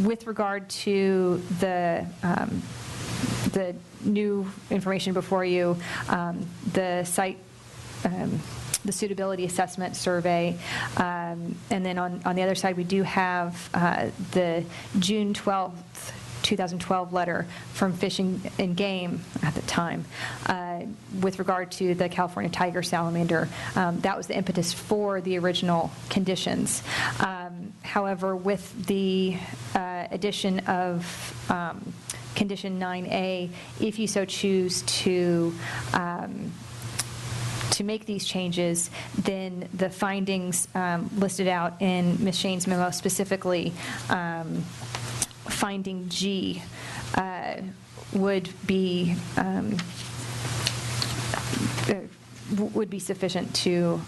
With regard to the new information before you, the site, the suitability assessment survey, and then on the other side, we do have the June 12th, 2012 letter from Fish and Game at the time with regard to the California tiger salamander. That was the impetus for the original conditions. However, with the addition of Condition 9A, if you so choose to make these changes, then the findings listed out in Ms. Shane's memo, specifically finding G, would be sufficient to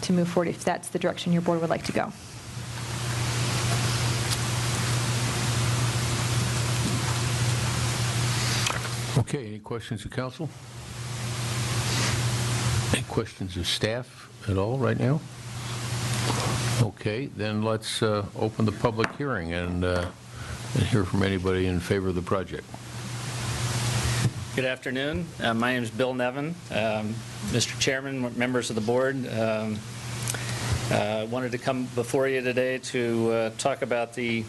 move forward if that's the direction your board would like to go. Okay, any questions of council? Any questions of staff at all right now? Okay, then let's open the public hearing and hear from anybody in favor of the project. Good afternoon. My name is Bill Nevin. Mr. Chairman, members of the board, wanted to come before you today to talk about the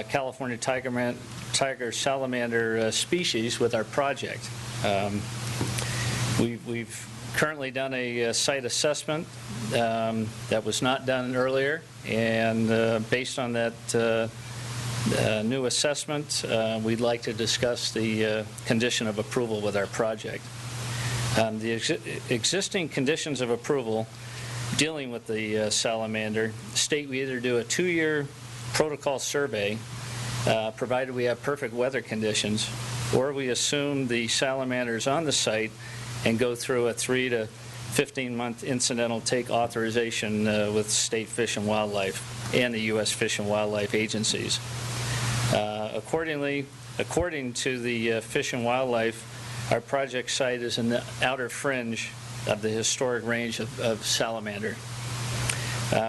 California tiger salamander species with our project. We've currently done a site assessment that was not done earlier, and based on that new assessment, we'd like to discuss the condition of approval with our project. The existing conditions of approval dealing with the salamander state we either do a 2-year protocol survey, provided we have perfect weather conditions, or we assume the salamanders on the site and go through a 3 to 15-month incidental take authorization with state Fish and Wildlife and the U.S. Fish and Wildlife agencies. According to the Fish and Wildlife, our project site is in the outer fringe of the historic range of salamander.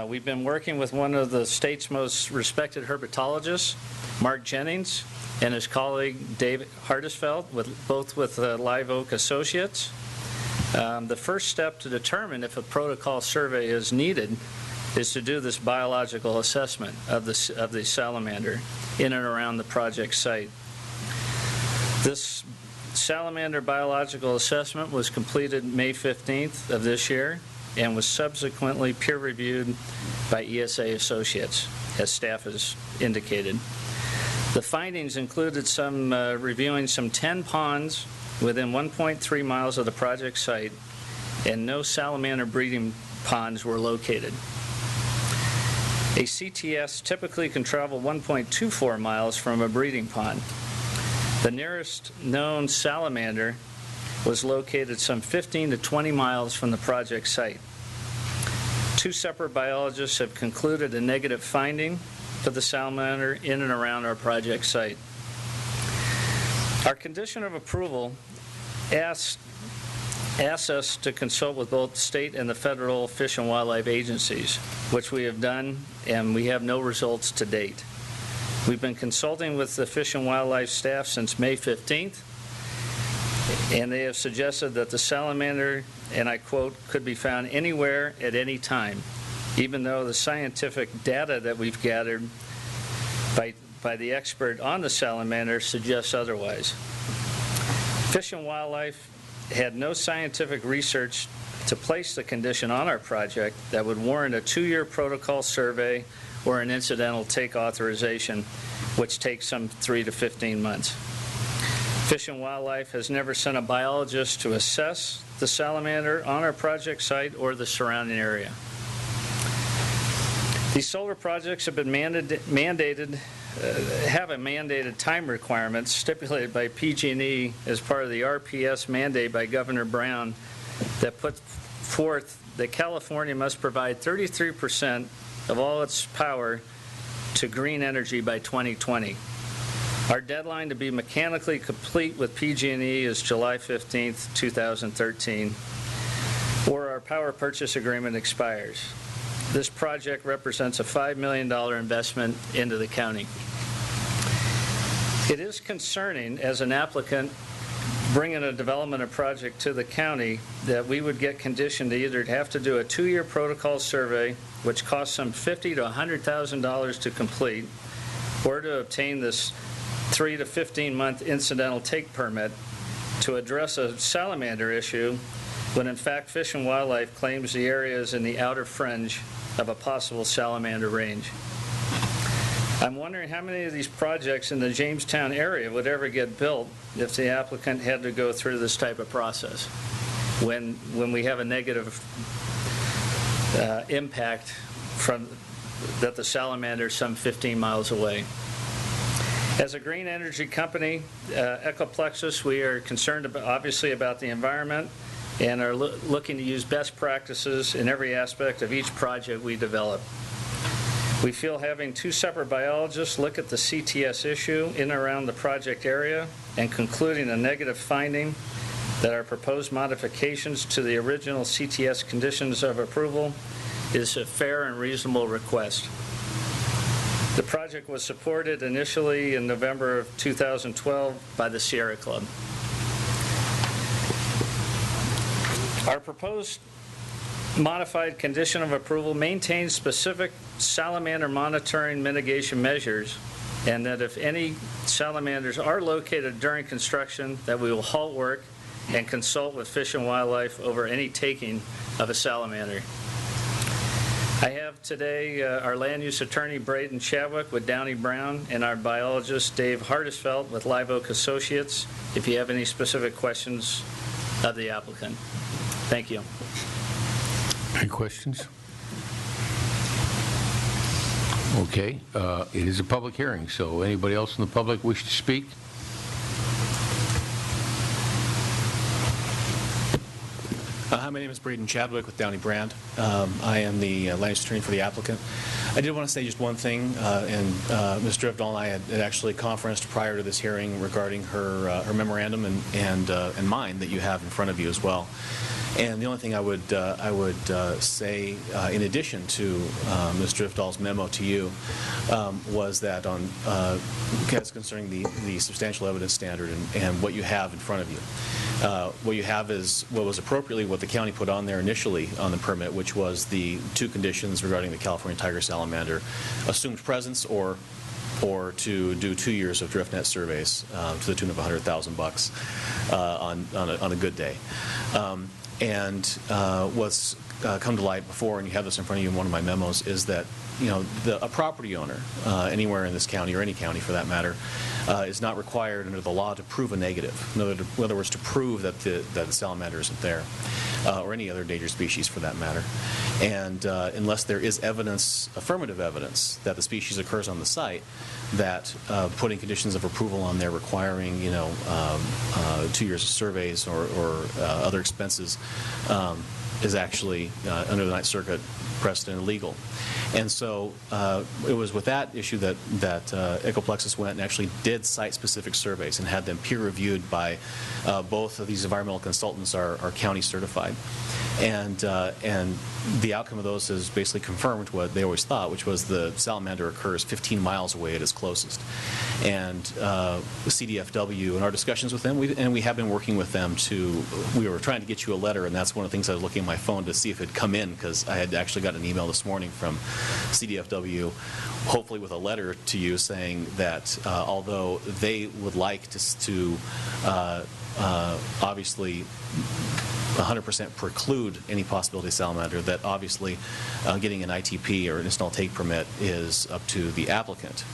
We've been working with one of the state's most respected herpetologists, Mark Jennings, and his colleague David Hardisfeld, both with Live Oak Associates. The first step to determine if a protocol survey is needed is to do this biological assessment of the salamander in and around the project site. This salamander biological assessment was completed May 15th of this year and was subsequently peer-reviewed by ESA Associates, as staff has indicated. The findings included reviewing some 10 ponds within 1.3 miles of the project site, and no salamander breeding ponds were located. A CTS typically can travel 1.24 miles from a breeding pond. The nearest known salamander was located some 15 to 20 miles from the project site. 2 separate biologists have concluded a negative finding for the salamander in and around our project site. Our condition of approval asks us to consult with both state and the federal Fish and Wildlife agencies, which we have done, and we have no results to date. We've been consulting with the Fish and Wildlife staff since May 15th, and they have suggested that the salamander, and I quote, could be found anywhere at any time, even though the scientific data that we've gathered by the expert on the salamander suggests otherwise. Fish and Wildlife had no scientific research to place the condition on our project that would warrant a 2-year protocol survey or an incidental take authorization, which takes some 3 to 15 months. Fish and Wildlife has never sent a biologist to assess the salamander on our project site or the surrounding area. These solar projects have been mandated have a mandated time requirement stipulated by PG&E as part of the RPS mandate by Governor Brown that put forth that California must provide 33% of all its power to green energy by 2020. Our deadline to be mechanically complete with PG&E is July 15th, 2013, or our power purchase agreement expires. This project represents a $5 million investment into the county. It is concerning, as an applicant bringing a development project to the county, that we would get conditioned to either have to do a 2-year protocol survey, which costs some $50,000 to $100,000 to complete, or to obtain this 3 to 15-month incidental take permit to address a salamander issue, when in fact Fish and Wildlife claims the area is in the outer fringe of a possible salamander range. I'm wondering how many of these projects in the Jamestown area would ever get built if the applicant had to go through this type of process when we have a negative impact from that the salamander is some 15 miles away. As a green energy company, Ecoplexus, we are concerned obviously about the environment and are looking to use best practices in every aspect of each project we develop. We feel having 2 separate biologists look at the CTS issue in and around the project area and concluding a negative finding that our proposed modifications to the original CTS conditions of approval is a fair and reasonable request. The project was supported initially in November of 2012 by the Sierra Club. Our proposed modified condition of approval maintains specific salamander monitoring mitigation measures, and that if any salamanders are located during construction, that we will halt work and consult with Fish and Wildlife over any taking of a salamander. I have today our land use attorney Braden Chadwick with Downey Brown and our biologist Dave Hardisfeld with Live Oak Associates if you have any specific questions of the applicant. Thank you. Any questions? Okay. It is a public hearing, so anybody else in the public wish to speak? Hi, my name is Braden Chadwick with Downey Brand. I am the land use attorney for the applicant. I did want to say just one thing, and Ms. Drivdahl and I had actually conferenced prior to this hearing regarding her memorandum and mine that you have in front of you as well. And the only thing I would say, in addition to Ms. Drivdahl's memo to you, was that on as concerning the substantial evidence standard and what you have in front of you. What you have is what was appropriately what the county put on there initially on the permit, which was the 2 conditions regarding the California tiger salamander: assumed presence or to do 2 years of drift net surveys to the tune of $100,000 on a good day. And what's come to light before, and you have this in front of you in one of my memos, is that a property owner anywhere in this county, or any county for that matter, is not required under the law to prove a negative. In other words, to prove that the salamander isn't there, or any other endangered species for that matter. And unless there is evidence, affirmative evidence, that the species occurs on the site, that putting conditions of approval on there requiring 2 years of surveys or other expenses is actually under the Ninth Circuit precedent illegal. And so it was with that issue that Ecoplexus went and actually did site-specific surveys and had them peer-reviewed by both of these environmental consultants are county certified. And the outcome of those has basically confirmed what they always thought, which was the salamander occurs 15 miles away at its closest. And CDFW, in our discussions with them, we have been working with them we were trying to get you a letter, and that's one of the things I was looking at my phone to see if it had come in, because I had actually got an email this morning from CDFW, hopefully with a letter to you saying that although they would like to obviously 100% preclude any possibility of salamander, that obviously getting an ITP or an install take permit is up to the applicant,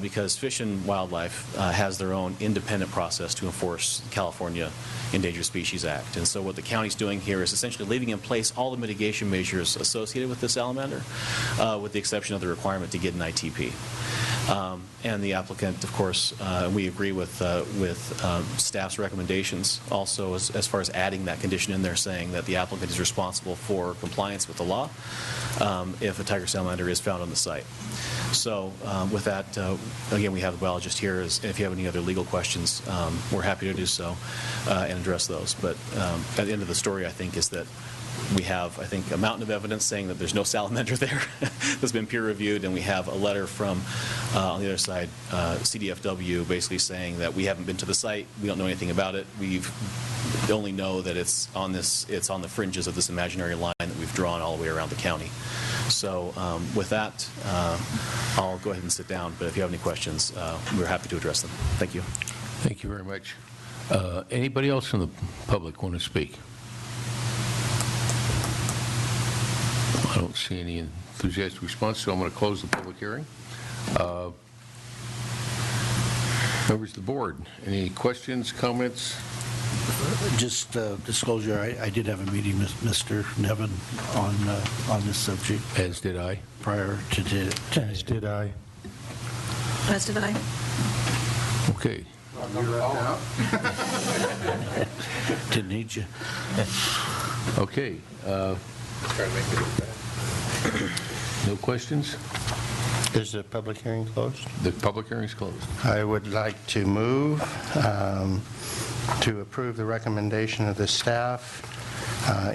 because Fish and Wildlife has their own independent process to enforce California Endangered Species Act. And so what the county's doing here is essentially leaving in place all the mitigation measures associated with the salamander, with the exception of the requirement to get an ITP. And the applicant, of course, we agree with staff's recommendations also as far as adding that condition in there, saying that the applicant is responsible for compliance with the law if a tiger salamander is found on the site. So with that, again, we have the biologist here. If you have any other legal questions, we're happy to do so and address those. But at the end of the story, I think, is that we have, I think, a mountain of evidence saying that there's no salamander there that's been peer-reviewed, and we have a letter from, on the other side, CDFW, basically saying that we haven't been to the site, we don't know anything about it, we only know that it's on the fringes of this imaginary line that we've drawn all the way around the county. So with that, I'll go ahead and sit down, but if you have any questions, we're happy to address them. Thank you. Thank you very much. Anybody else from the public want to speak? I don't see any enthusiastic response, so I'm going to close the public hearing. Members of the board, any questions, comments? Just disclosure, I did have a meeting with Mr. Nevin on this subject. As did I. Prior to today. As did I. As did I. Okay. Didn't need you. Okay. No questions? Is the public hearing closed? The public hearing is closed. I would like to move to approve the recommendation of the staff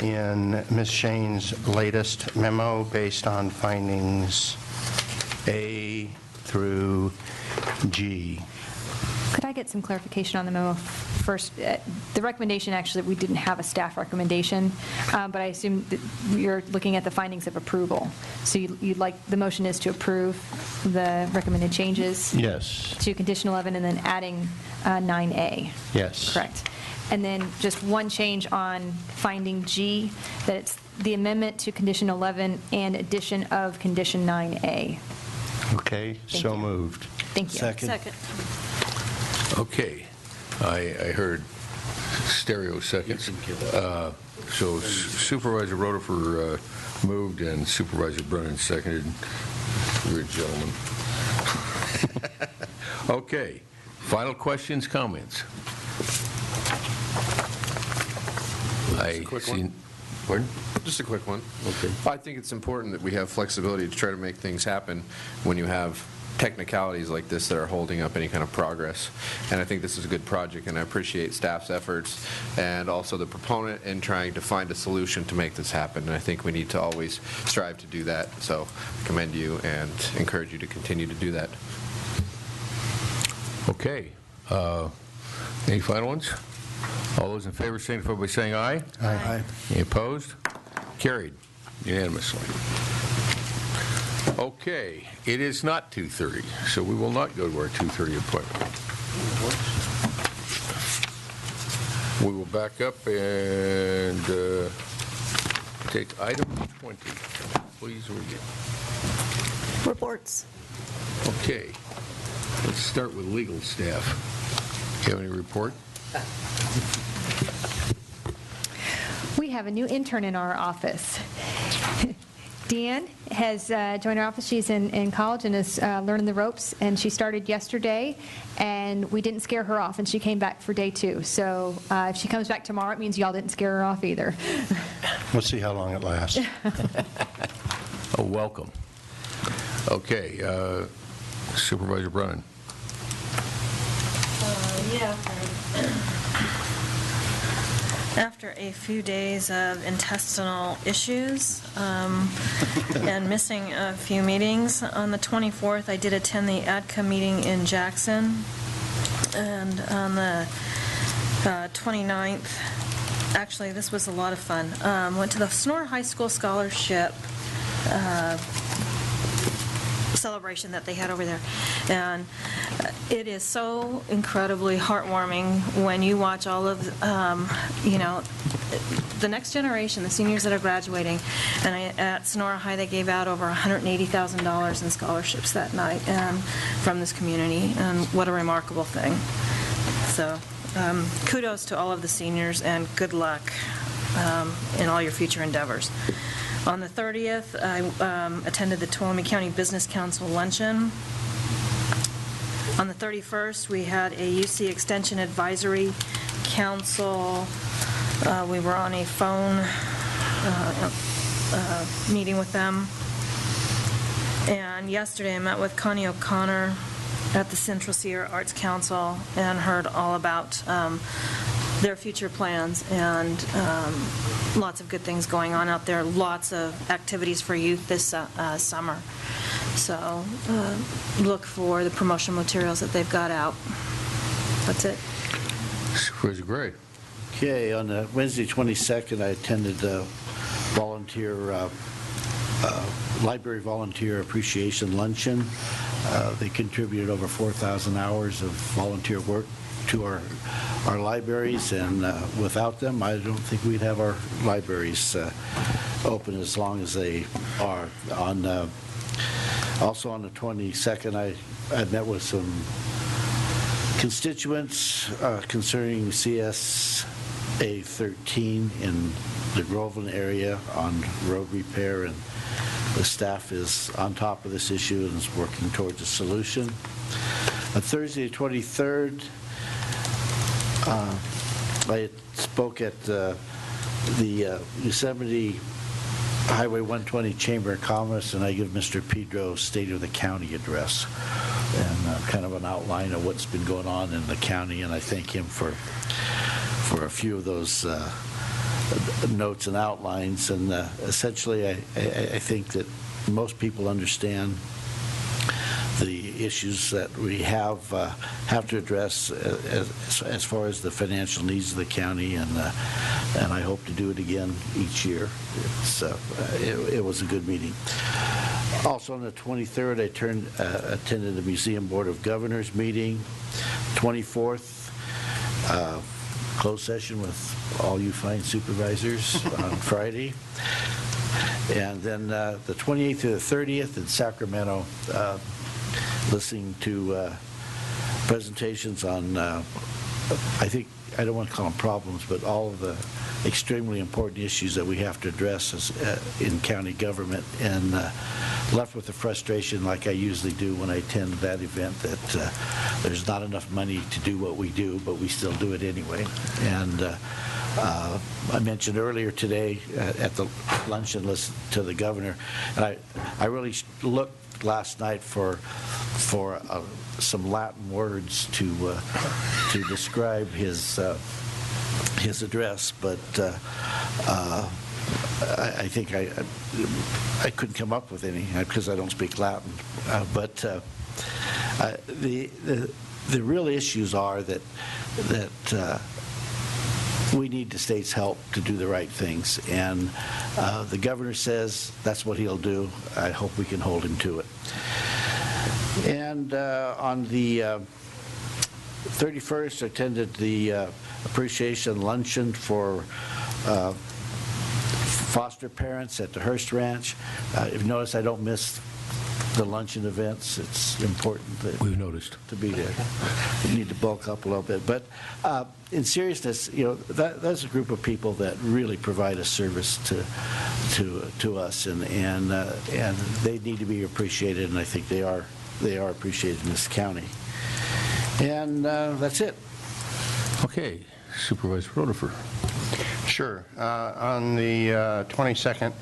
in Ms. Shane's latest memo based on findings A through G. Could I get some clarification on the memo first? The recommendation, actually, we didn't have a staff recommendation, but I assume that you're looking at the findings of approval. So you'd like, the motion is to approve the recommended changes? Yes. To condition 11 and then adding 9A? Yes. Correct. And then just one change on finding G, that it's the amendment to condition 11 and addition of condition 9A. Okay, so moved. Thank you. Second. Okay. I heard stereo seconds. So Supervisor Rutherford moved and Supervisor Brennan seconded. You're a gentleman. Okay. Final questions, comments? Just a quick one. Pardon? Just a quick one. Okay. I think it's important that we have flexibility to try to make things happen when you have technicalities like this that are holding up any kind of progress. And I think this is a good project, and I appreciate staff's efforts and also the proponent in trying to find a solution to make this happen. And I think we need to always strive to do that. So I commend you and encourage you to continue to do that. Okay. Any final ones? All those in favor signify by saying aye. Aye. Any opposed? Carried unanimously. Okay, it is not 2:30, so we will not go to our 2:30 appointment. We will back up and take item 20. Please read it. Reports. Okay, let's start with legal staff. Do you have any report? We have a new intern in our office. Deanne has joined our office. She's in college and is learning the ropes, and she started yesterday, and we didn't scare her off, and she came back for day 2. So if she comes back tomorrow, it means y'all didn't scare her off either. We'll see how long it lasts. Oh, welcome. Okay, Supervisor Brennan. After a few days of intestinal issues and missing a few meetings, on the 24th, I did attend the ADCA meeting in Jackson. And on the 29th, actually, this was a lot of fun. Went to the Sonora High School Scholarship celebration that they had over there. And it is so incredibly heartwarming when you watch all of, the next generation, the seniors that are graduating. And at Sonora High, they gave out over $180,000 in scholarships that night from this community. And what a remarkable thing. So kudos to all of the seniors, and good luck in all your future endeavors. On the 30th, I attended the Tuolumne County Business Council luncheon. On the 31st, we had a UC Extension Advisory Council. We were on a phone meeting with them. And yesterday, I met with Connie O'Connor at the Central Sierra Arts Council and heard all about their future plans, and lots of good things going on out there, lots of activities for youth this summer. So look for the promotional materials that they've got out. That's it. Supervisor Gray. Okay, on Wednesday 22nd, I attended the Library Volunteer Appreciation Luncheon. They contributed over 4,000 hours of volunteer work to our libraries, and without them, I don't think we'd have our libraries open as long as they are. Also on the 22nd, I met with some constituents concerning CSA 13 in the Groveland area on road repair, and the staff is on top of this issue and is working towards a solution. On Thursday, the 23rd, I spoke at the Yosemite Highway 120 Chamber of Commerce, and I give Mr. Pedro's State of the County address and kind of an outline of what's been going on in the county, and I thank him for a few of those notes and outlines. And essentially, I think that most people understand the issues that we have to address as far as the financial needs of the county, and I hope to do it again each year. It was a good meeting. Also on the 23rd, I attended the Museum Board of Governors meeting. 24th, closed session with all you fine supervisors on Friday. And then the 28th to the 30th in Sacramento, listening to presentations on, I don't want to call them problems, but all of the extremely important issues that we have to address in county government, and left with the frustration, like I usually do when I attend that event, that there's not enough money to do what we do, but we still do it anyway. And I mentioned earlier today at the luncheon list to the governor, and I really looked last night for some Latin words to describe his address, but I think I couldn't come up with any because I don't speak Latin. But the real issues are that we need the state's help to do the right things, and the governor says that's what he'll do. I hope we can hold him to it. And on the 31st, I attended the appreciation luncheon for foster parents at the Hearst Ranch. If you notice, I don't miss the luncheon events. It's important that we've noticed to be there. We need to bulk up a little bit, but in seriousness, that's a group of people that really provide a service to us, and they need to be appreciated, and I think they are appreciated in this county. And that's it. Okay, Supervisor Rodefer. Sure. On the 22nd,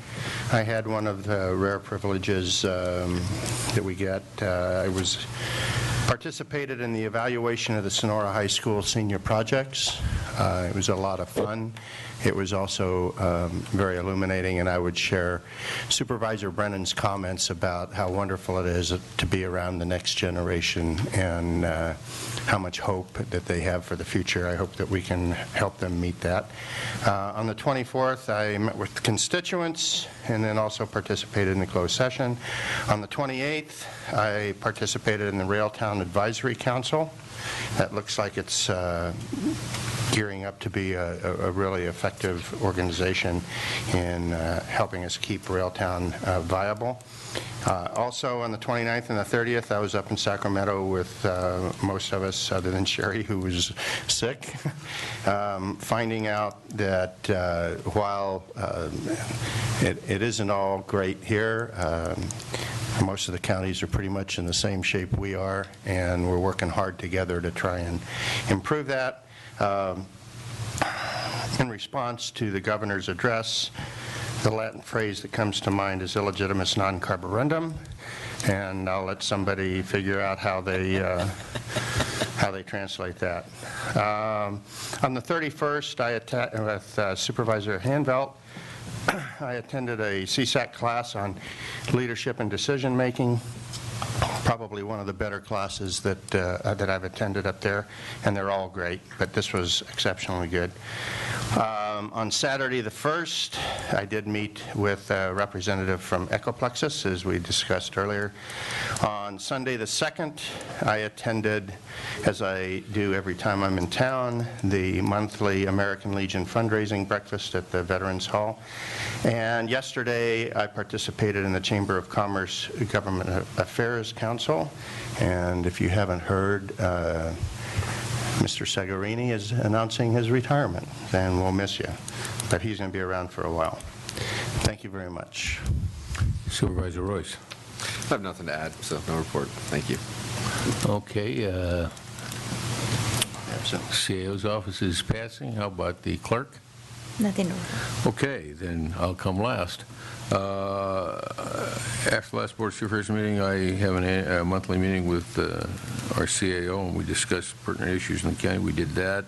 I had one of the rare privileges that we get. I was Participated in the evaluation of the Sonora High School senior projects. It was a lot of fun. It was also very illuminating, and I would share Supervisor Brennan's comments about how wonderful it is to be around the next generation and how much hope that they have for the future. I hope that we can help them meet that. On the 24th, I met with constituents and then also participated in the closed session. On the 28th, I participated in the Railtown Advisory Council. That looks like it's gearing up to be a really effective organization in helping us keep Railtown viable. Also on the 29th and the 30th, I was up in Sacramento with most of us, other than Sherry, who was sick, finding out that while it isn't all great here, most of the counties are pretty much in the same shape we are, and we're working hard together to try and improve that. In response to the governor's address, the Latin phrase that comes to mind is illegitimus non carborundum, and I'll let somebody figure out how they translate that. On the 31st, with Supervisor Hanvelt, I attended a CSAC class on leadership and decision making. Probably one of the better classes that I've attended up there, and they're all great, but this was exceptionally good. On Saturday the 1st, I did meet with a representative from Ecoplexus, as we discussed earlier. On Sunday the 2nd, I attended, as I do every time I'm in town, the monthly American Legion fundraising breakfast at the Veterans Hall. And yesterday, I participated in the Chamber of Commerce Government Affairs Council. And if you haven't heard, Mr. Segarini is announcing his retirement, and we'll miss you. But he's going to be around for a while. Thank you very much. Supervisor Royce. I have nothing to add, so no report. Thank you. Okay. CAO's office is passing. How about the clerk? Nothing. Okay, then I'll come last. After the last Board of Supervisors meeting, I have a monthly meeting with our CAO, and we discussed pertinent issues in the county. We did that.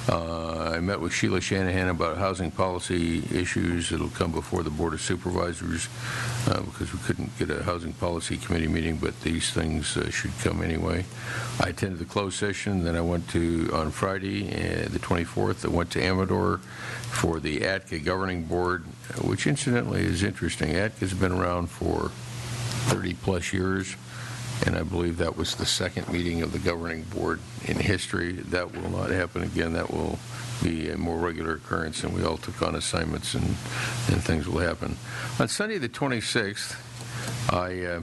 I met with Sheila Shanahan about housing policy issues. It'll come before the Board of Supervisors because we couldn't get a housing policy committee meeting, but these things should come anyway. I attended the closed session. Then I went to, on Friday, the 24th, I went to Amador for the ATCA Governing Board, which incidentally is interesting. ATCA's been around for 30-plus years, and I believe that was the second meeting of the Governing Board in history. That will not happen again. That will be a more regular occurrence, and we all took on assignments, and things will happen. On Sunday the 26th, I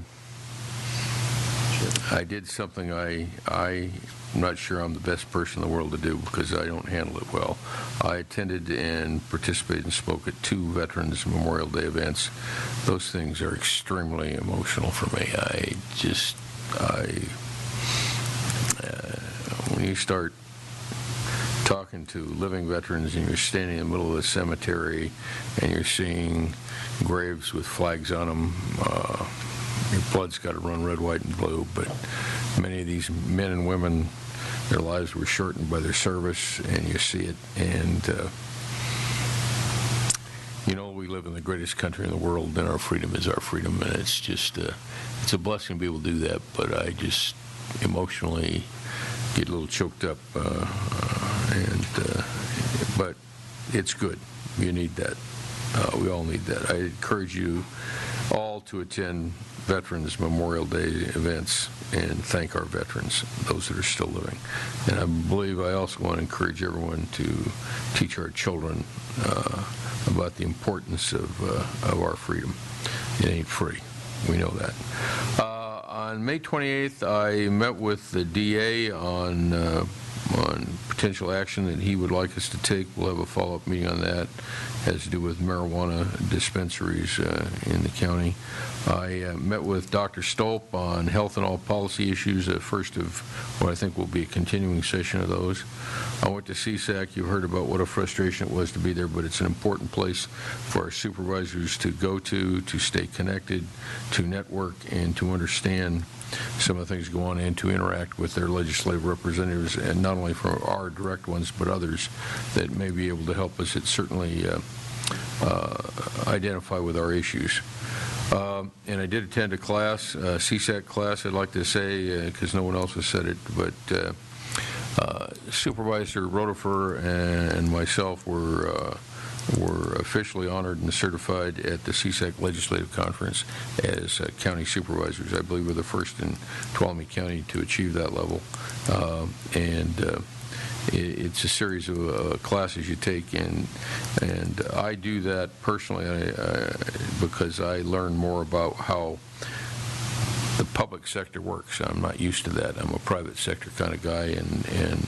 did something I'm not sure I'm the best person in the world to do because I don't handle it well. I attended and participated and spoke at 2 Veterans Memorial Day events. Those things are extremely emotional for me. When you start talking to living veterans and you're standing in the middle of the cemetery and you're seeing graves with flags on them, your blood's got to run red, white, and blue. But many of these men and women, their lives were shortened by their service, and you see it. And, we live in the greatest country in the world, and our freedom is our freedom. And it's just, it's a blessing to be able to do that. But I just emotionally get a little choked up. But it's good. You need that. We all need that. I encourage you all to attend Veterans Memorial Day events and thank our veterans, those that are still living. And I believe I also want to encourage everyone to teach our children about the importance of our freedom. It ain't free. We know that. On May 28th, I met with the DA on potential action that he would like us to take. We'll have a follow-up meeting on that. It has to do with marijuana dispensaries in the county. I met with Dr. Stolp on health and all policy issues, the first of what I think will be a continuing session of those. I went to CSAC. You heard about what a frustration it was to be there, but it's an important place for our supervisors to go to stay connected, to network, and to understand some of the things go on and to interact with their legislative representatives, and not only for our direct ones, but others that may be able to help us. It certainly identify with our issues. And I did attend a class, CSAC class, I'd like to say, because no one else has said it, but Supervisor Rotifer and myself were officially honored and certified at the CSAC Legislative Conference as county supervisors. I believe we're the first in Tuolumne County to achieve that level. It's a series of classes you take, and I do that personally because I learn more about how the public sector works. I'm not used to that. I'm a private sector kind of guy, and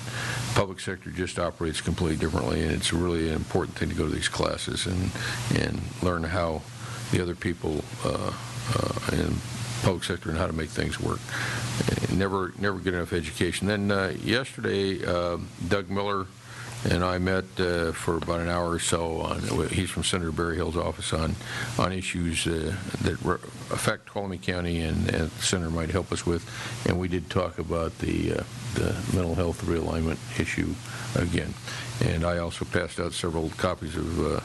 public sector just operates completely differently, and it's really an important thing to go to these classes and learn how the other people in public sector and how to make things work. Never get enough education. Then yesterday, Doug Miller and I met for about an hour or so. He's from Senator Barry Hill's office on issues that affect Tuolumne County and the Senator might help us with. And we did talk about the mental health realignment issue again. And I also passed out several copies of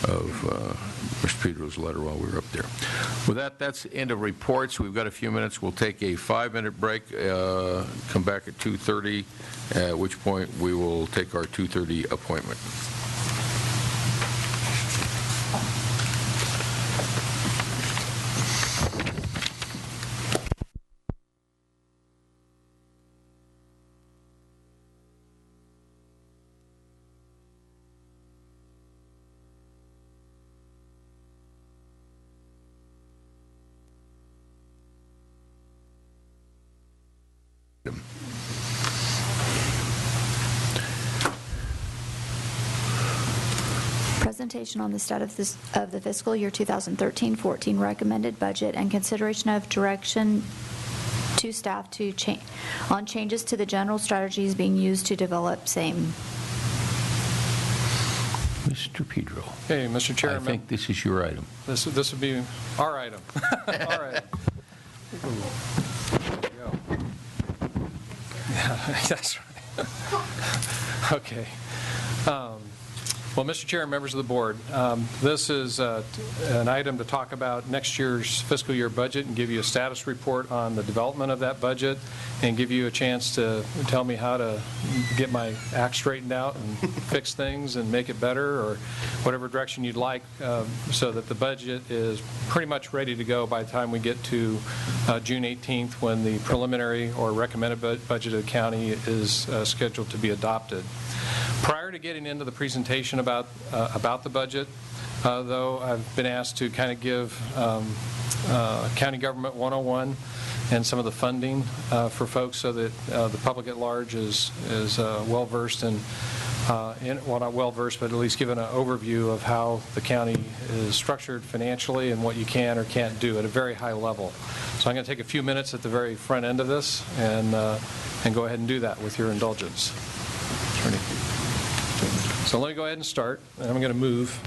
Mr. Pedro's letter while we were up there. With that, that's the end of reports. We've got a few minutes. We'll take a 5-minute break, come back at 2:30, at which point we will take our 2:30 appointment. Presentation on the status of the fiscal year 2013-14 recommended budget and consideration of direction to staff on changes to the general strategies being used to develop same. Mr. Pedro. Hey, Mr. Chairman. I think this is your item. This would be our item. All right. Yeah, that's right. Okay. Well, Mr. Chair and members of the board, this is an item to talk about next year's fiscal year budget and give you a status report on the development of that budget and give you a chance to tell me how to get my act straightened out and fix things and make it better, or whatever direction you'd like, so that the budget is pretty much ready to go by the time we get to June 18th, when the preliminary or recommended budget of the county is scheduled to be adopted. Prior to getting into the presentation about the budget, though, I've been asked to kind of give County Government 101 and some of the funding for folks, so that the public at large is well-versed in, well, not well-versed, but at least given an overview of how the county is structured financially and what you can or can't do at a very high level. So I'm going to take a few minutes at the very front end of this and go ahead and do that with your indulgence. So let me go ahead and start. And I'm going to move.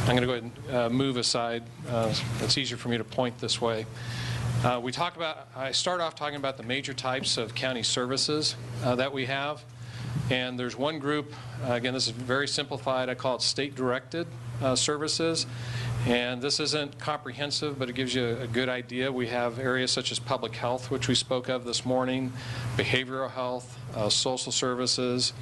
I'm going to go ahead and move aside. It's easier for me to point this way. I start off talking about the major types of county services that we have. And there's one group, again, this is very simplified. I call it state-directed services. And this isn't comprehensive, but it gives you a good idea. We have areas such as public health, which we spoke of this morning, behavioral health, social services,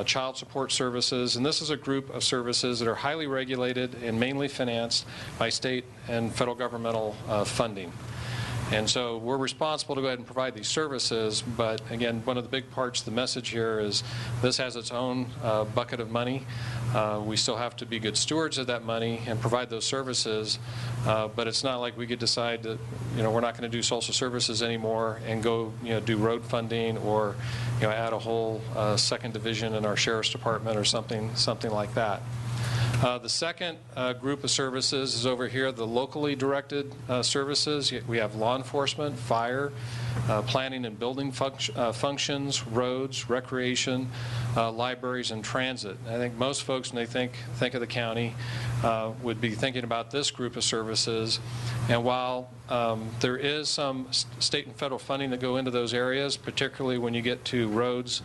child support services, and this is a group of services that are highly regulated and mainly financed by state and federal governmental funding. And so we're responsible to go ahead and provide these services, but again, one of the big parts of the message here is this has its own bucket of money. We still have to be good stewards of that money and provide those services, but it's not like we could decide that, we're not going to do social services anymore and go, do road funding or, add a whole second division in our sheriff's department or something like that. The second group of services is over here, the locally directed services. We have law enforcement, fire, planning and building functions, roads, recreation, libraries, and transit. I think most folks, when they think of the county, would be thinking about this group of services. And while there is some state and federal funding that go into those areas, particularly when you get to roads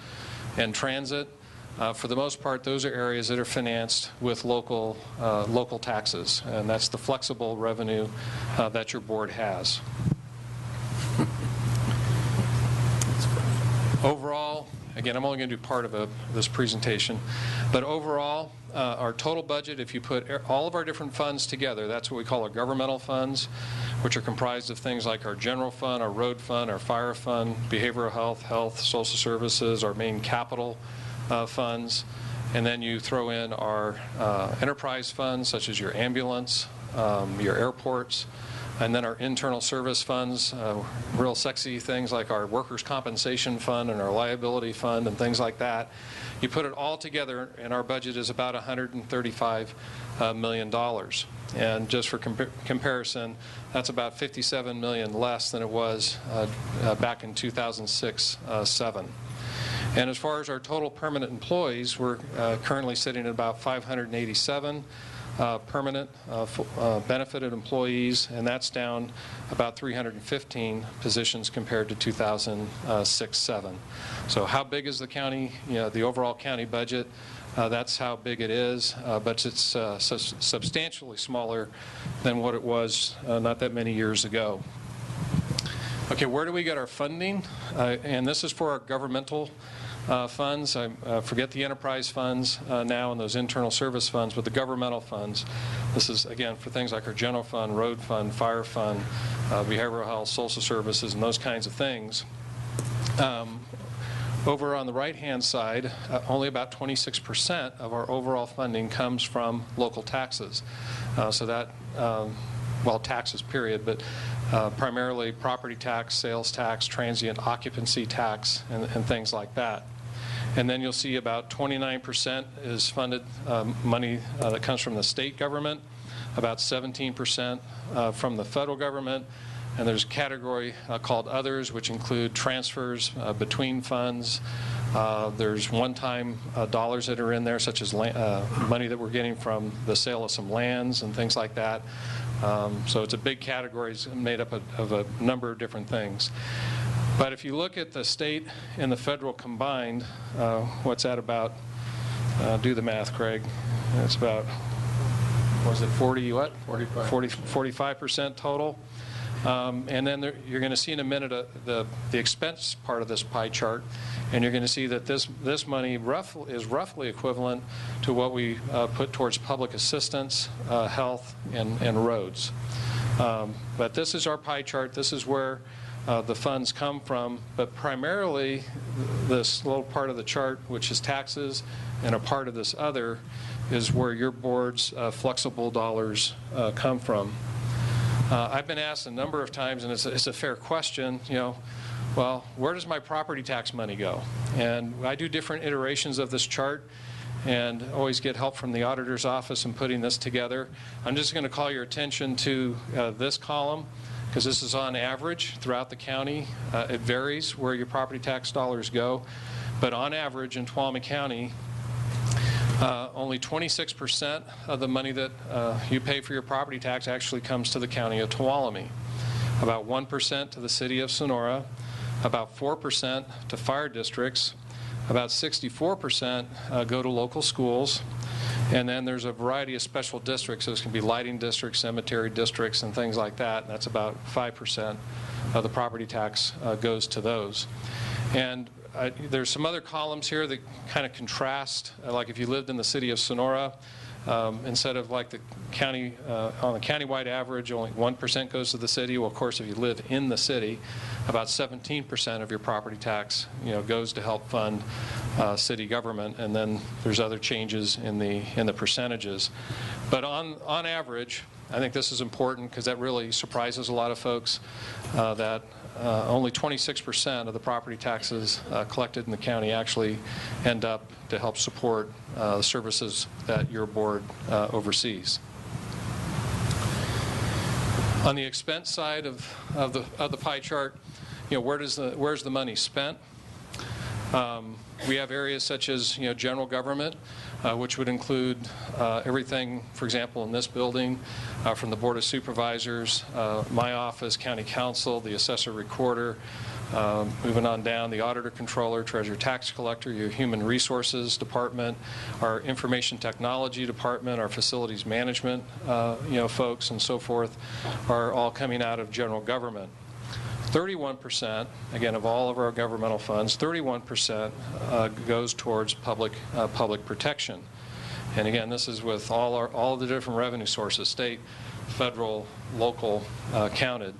and transit, for the most part, those are areas that are financed with local taxes, and that's the flexible revenue that your board has. Overall, again, I'm only going to do part of this presentation, but overall, our total budget, if you put all of our different funds together, that's what we call our governmental funds, which are comprised of things like our general fund, our road fund, our fire fund, behavioral health, social services, our main capital funds, and then you throw in our enterprise funds, such as your ambulance, your airports, and then our internal service funds, real sexy things like our workers' compensation fund and our liability fund and things like that. You put it all together, and our budget is about $135 million. And just for comparison, that's about $57 million less than it was back in 2006-07. And as far as our total permanent employees, we're currently sitting at about 587 permanent benefited employees, and that's down about 315 positions compared to 2006-07. So how big is the county, the overall county budget? That's how big it is, but it's substantially smaller than what it was not that many years ago. Okay, where do we get our funding? And this is for our governmental funds. I forget the enterprise funds now and those internal service funds, but the governmental funds. This is, again, for things like our general fund, road fund, fire fund, behavioral health, social services, and those kinds of things. Over on the right-hand side, only about 26% of our overall funding comes from local taxes. So that, well, taxes, period, but primarily property tax, sales tax, transient occupancy tax, and things like that. And then you'll see about 29% is funded money that comes from the state government, about 17% from the federal government, and there's a category called others, which include transfers between funds. There's one-time dollars that are in there, such as money that we're getting from the sale of some lands and things like that. So it's a big category. It's made up of a number of different things. But if you look at the state and the federal combined, what's that about? Do the math, Craig. It's about, was it 40 what? 45% total. And then you're going to see in a minute the expense part of this pie chart, and you're going to see that this money is roughly equivalent to what we put towards public assistance, health, and roads. But this is our pie chart. This is where the funds come from, but primarily this little part of the chart, which is taxes, and a part of this other is where your board's flexible dollars come from. I've been asked a number of times, and it's a fair question, well, where does my property tax money go? And I do different iterations of this chart and always get help from the auditor's office in putting this together. I'm just going to call your attention to this column, because this is on average throughout the county. It varies where your property tax dollars go, but on average in Tuolumne County, only 26% of the money that you pay for your property tax actually comes to the county of Tuolumne. About 1% to the city of Sonora, about 4% to fire districts, about 64% go to local schools, and then there's a variety of special districts. Those can be lighting districts, cemetery districts, and things like that. And that's about 5% of the property tax goes to those. And there's some other columns here that kind of contrast, like if you lived in the city of Sonora, instead of like the county, on the countywide average, only 1% goes to the city. Well, of course, if you live in the city, about 17% of your property tax, goes to help fund city government, and then there's other changes in the percentages. But on average, I think this is important because that really surprises a lot of folks that only 26% of the property taxes collected in the county actually end up to help support the services that your board oversees. On the expense side of the pie chart, where's the money spent? We have areas such as general government, which would include everything, for example, in this building, from the Board of Supervisors, my office, County Council, the Assessor Recorder, moving on down, the Auditor Controller, Treasurer Tax Collector, your Human Resources Department, our Information Technology Department, our Facilities Management folks and so forth are all coming out of general government. 31%, again, of all of our governmental funds, 31% goes towards public protection. And again, this is with all the different revenue sources, state, federal, local, counted.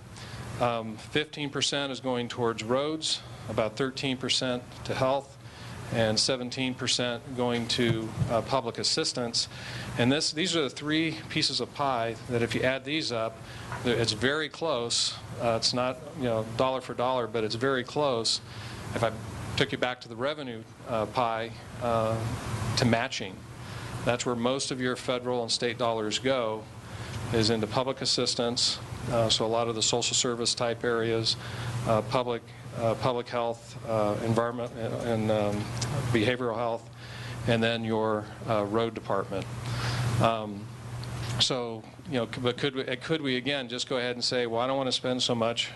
15% is going towards roads, about 13% to health, and 17% going to public assistance. And these are the three pieces of pie that if you add these up, it's very close. It's not dollar for dollar, but it's very close. If I took you back to the revenue pie to matching, that's where most of your federal and state dollars go, is into public assistance. So a lot of the social service type areas, public health, environment, and behavioral health, and then your road department. But could we again just go ahead and say, well, I don't want to spend so much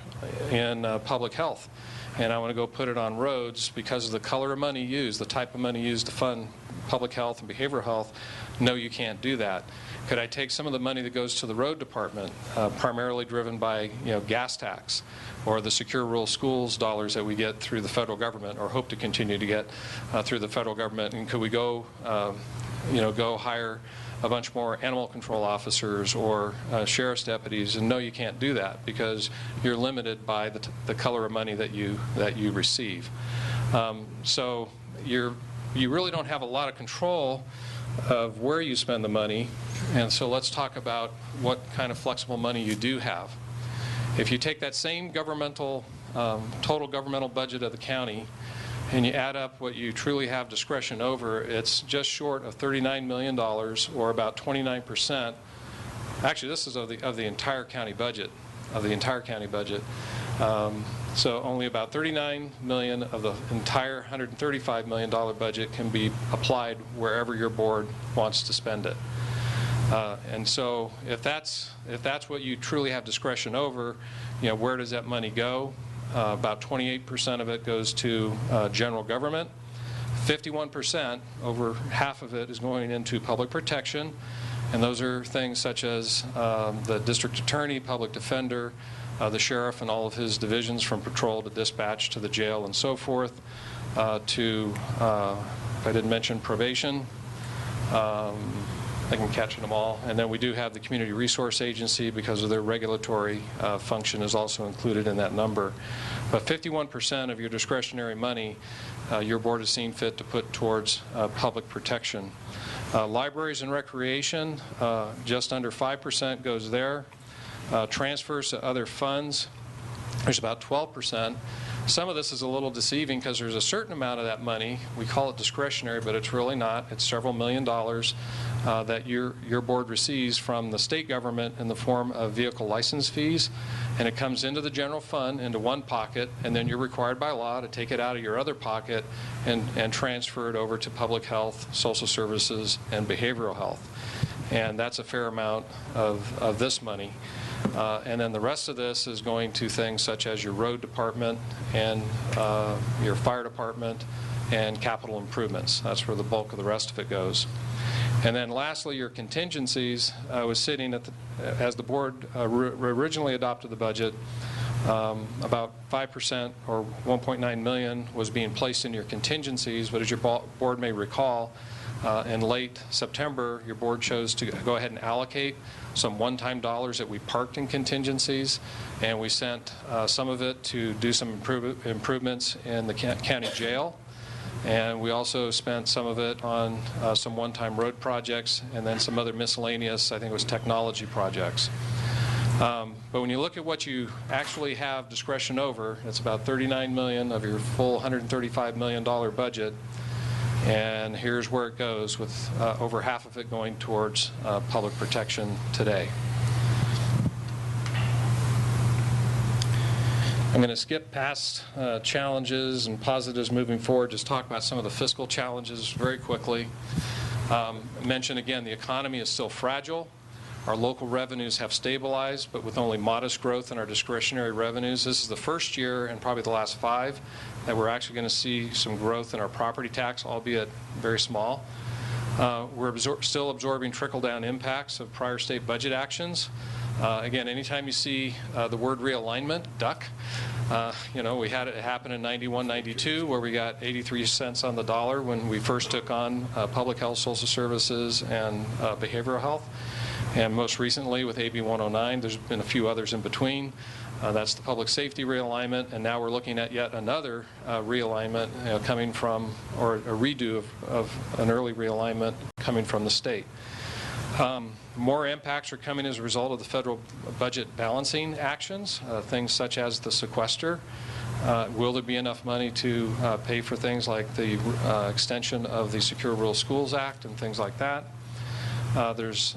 in public health, and I want to go put it on roads because of the color of money used, the type of money used to fund public health and behavioral health? No, you can't do that. Could I take some of the money that goes to the road department, primarily driven by gas tax, or the secure rural schools dollars that we get through the federal government, or hope to continue to get through the federal government, and could we go hire a bunch more animal control officers or sheriff's deputies? And no, you can't do that because you're limited by the color of money that you receive. So you really don't have a lot of control of where you spend the money. And so let's talk about what kind of flexible money you do have. If you take that same total governmental budget of the county and you add up what you truly have discretion over, it's just short of $39 million, or about 29%. Actually, this is of the entire county budget, so only about $39 million of the entire $135 million budget can be applied wherever your board wants to spend it. And so if that's what you truly have discretion over, where does that money go? About 28% of it goes to general government. 51%, over half of it, is going into public protection. And those are things such as the district attorney, public defender, the sheriff and all of his divisions, from patrol to dispatch to the jail and so forth, to, if I didn't mention, probation. I can catch them all. And then we do have the Community Resource Agency, because of their regulatory function, is also included in that number. But 51% of your discretionary money, your board has seen fit to put towards public protection. Libraries and recreation, just under 5% goes there. Transfers to other funds, there's about 12%. Some of this is a little deceiving because there's a certain amount of that money, we call it discretionary, but it's really not. It's several $1 million that your board receives from the state government in the form of vehicle license fees, and it comes into the general fund into one pocket, and then you're required by law to take it out of your other pocket and transfer it over to public health, social services, and behavioral health. And that's a fair amount of this money. And then the rest of this is going to things such as your road department and your fire department and capital improvements. That's where the bulk of the rest of it goes. And then lastly, your contingencies. I was sitting as the board originally adopted the budget, about 5% or $1.9 million was being placed in your contingencies, but as your board may recall, in late September, your board chose to go ahead and allocate some one-time dollars that we parked in contingencies, and we sent some of it to do some improvements in the county jail. And we also spent some of it on some one-time road projects and then some other miscellaneous, I think it was technology projects. But when you look at what you actually have discretion over, it's about $39 million of your full $135 million budget. And here's where it goes, with over half of it going towards public protection today. I'm going to skip past challenges and positives moving forward, just talk about some of the fiscal challenges very quickly. Mention again, the economy is still fragile. Our local revenues have stabilized, but with only modest growth in our discretionary revenues. This is the first year, and probably the last 5, that we're actually going to see some growth in our property tax, albeit very small. We're still absorbing trickle-down impacts of prior state budget actions. Again, anytime you see the word realignment, duck. We had it happen in 91, 92, where we got 83 cents on the dollar when we first took on public health, social services, and behavioral health. And most recently with AB 109, there's been a few others in between. That's the public safety realignment, and now we're looking at yet another realignment coming from, or a redo of an early realignment coming from the state. More impacts are coming as a result of the federal budget balancing actions, things such as the sequester. Will there be enough money to pay for things like the extension of the Secure Rural Schools Act and things like that? There's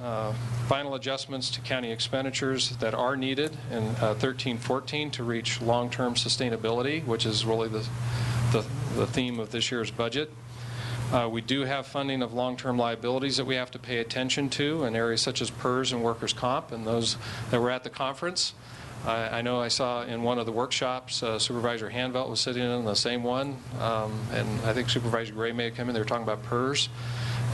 final adjustments to county expenditures that are needed in 13-14 to reach long-term sustainability, which is really the theme of this year's budget. We do have funding of long-term liabilities that we have to pay attention to in areas such as PERS and workers' comp, and those that were at the conference. I know I saw in one of the workshops, Supervisor Hanvelt was sitting in the same one, and I think Supervisor Gray may have come in. They were talking about PERS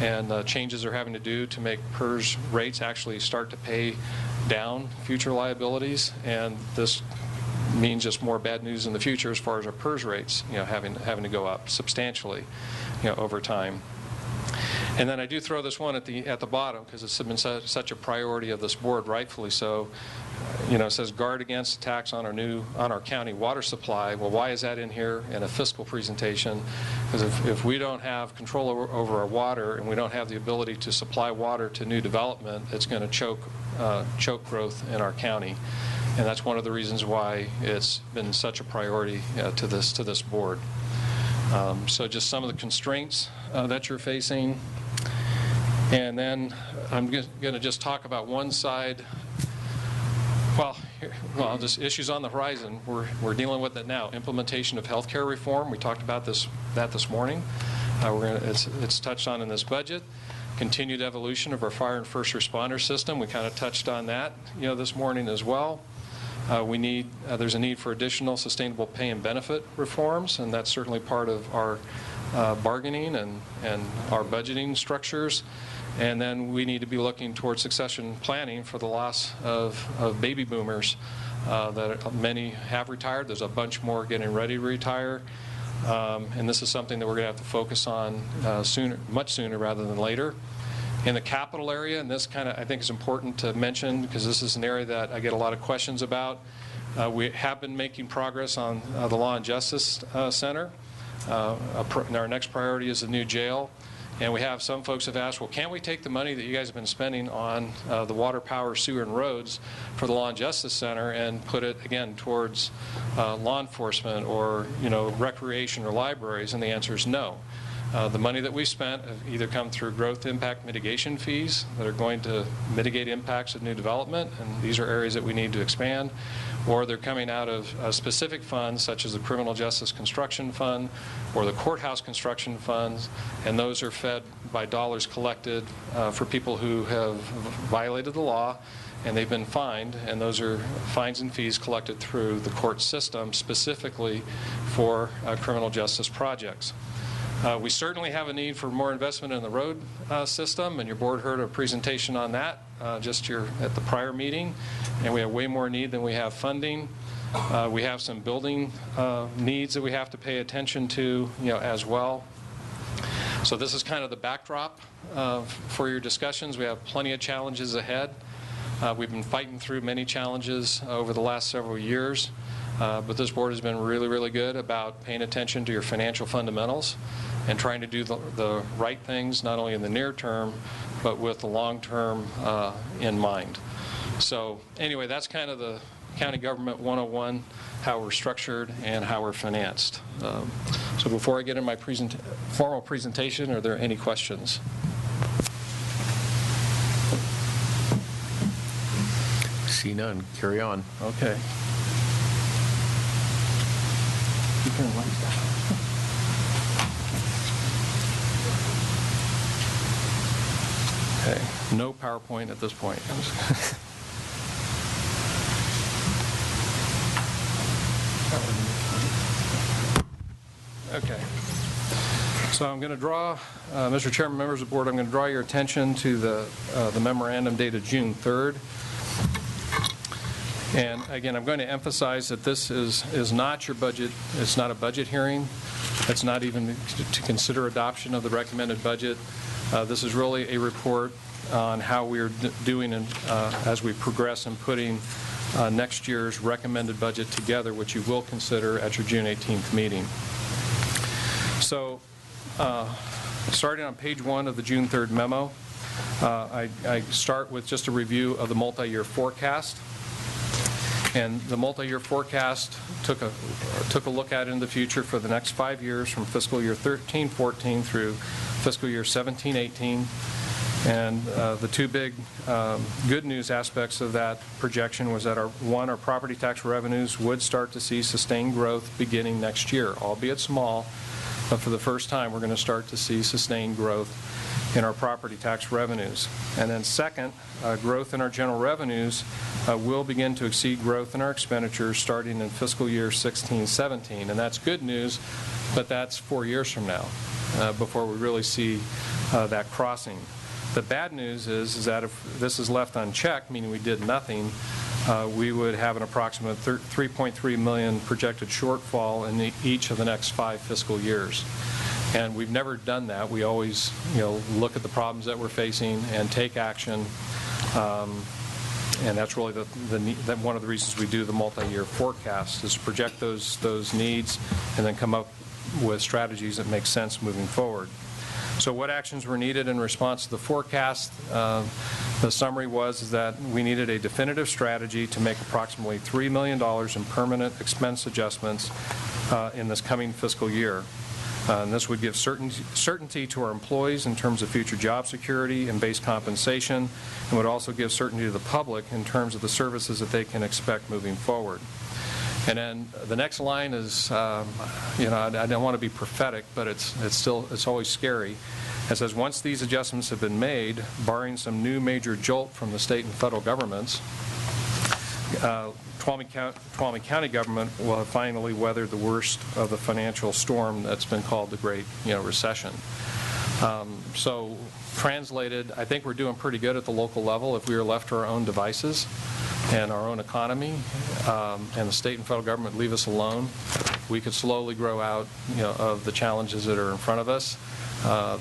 and changes they're having to do to make PERS rates actually start to pay down future liabilities, and this means just more bad news in the future as far as our PERS rates, having to go up substantially, over time. And then I do throw this one at the bottom because it's been such a priority of this board, rightfully so. It says guard against attacks on our county water supply. Well, why is that in here in a fiscal presentation? Because if we don't have control over our water and we don't have the ability to supply water to new development, it's going to choke growth in our county. And that's one of the reasons why it's been such a priority to this board. So just some of the constraints that you're facing. And then I'm going to just talk about one side. Just issues on the horizon. We're dealing with it now. Implementation of healthcare reform. We talked about that this morning. It's touched on in this budget. Continued evolution of our fire and first responder system. We kind of touched on that, this morning as well. There's a need for additional sustainable pay and benefit reforms, and that's certainly part of our bargaining and our budgeting structures. And then we need to be looking towards succession planning for the loss of baby boomers that many have retired. There's a bunch more getting ready to retire. And this is something that we're going to have to focus on much sooner rather than later. In the capital area, and this I think is important to mention because this is an area that I get a lot of questions about. We have been making progress on the Law and Justice Center. Our next priority is the new jail. And we have some folks have asked, well, can't we take the money that you guys have been spending on the water, power, sewer, and roads for the Law and Justice Center and put it, again, towards law enforcement or, recreation or libraries? And the answer is no. The money that we spent have either come through growth impact mitigation fees that are going to mitigate impacts of new development, and these are areas that we need to expand, or they're coming out of specific funds such as the Criminal Justice Construction Fund or the Courthouse Construction Funds, and those are fed by dollars collected for people who have violated the law and they've been fined, and those are fines and fees collected through the court system specifically for criminal justice projects. We certainly have a need for more investment in the road system, and your board heard a presentation on that at the prior meeting, and we have way more need than we have funding. We have some building needs that we have to pay attention to, as well. So this is kind of the backdrop for your discussions. We have plenty of challenges ahead. We've been fighting through many challenges over the last several years. But this board has been really, really good about paying attention to your financial fundamentals and trying to do the right things, not only in the near term, but with the long term in mind. So anyway, that's kind of the County Government 101, how we're structured and how we're financed. So before I get into my formal presentation, are there any questions? See none. Carry on. Okay. Turn the lights down. Okay, no PowerPoint at this point. Okay. So I'm going to draw, Mr. Chairman, members of the board, I'm going to draw your attention to the memorandum dated June 3rd. And again, I'm going to emphasize that this is not your budget. It's not a budget hearing. It's not even to consider adoption of the recommended budget. This is really a report on how we're doing as we progress in putting next year's recommended budget together, which you will consider at your June 18th meeting. So starting on page 1 of the June 3rd memo, I start with just a review of the multi-year forecast. And the multi-year forecast took a look at in the future for the next 5 years from fiscal year 13-14 through fiscal year 17-18. And the two big good news aspects of that projection was that our property tax revenues would start to see sustained growth beginning next year, albeit small, but for the first time we're going to start to see sustained growth in our property tax revenues. And then second, growth in our general revenues will begin to exceed growth in our expenditures starting in fiscal year 16-17. And that's good news, but that's 4 years from now before we really see that crossing. The bad news is that if this is left unchecked, meaning we did nothing, we would have an approximate $3.3 million projected shortfall in each of the next 5 fiscal years. And we've never done that. We always, look at the problems that we're facing and take action. And that's really one of the reasons we do the multi-year forecast, is to project those needs and then come up with strategies that make sense moving forward. So what actions were needed in response to the forecast? The summary was that we needed a definitive strategy to make approximately $3 million in permanent expense adjustments in this coming fiscal year. And this would give certainty to our employees in terms of future job security and base compensation, and would also give certainty to the public in terms of the services that they can expect moving forward. And then the next line is, I don't want to be prophetic, but it's always scary. It says, once these adjustments have been made, barring some new major jolt from the state and federal governments, Tuolumne County government will have finally weathered the worst of the financial storm that's been called the Great Recession. So translated, I think we're doing pretty good at the local level. If we were left to our own devices and our own economy, and the state and federal government leave us alone, we could slowly grow out of the challenges that are in front of us.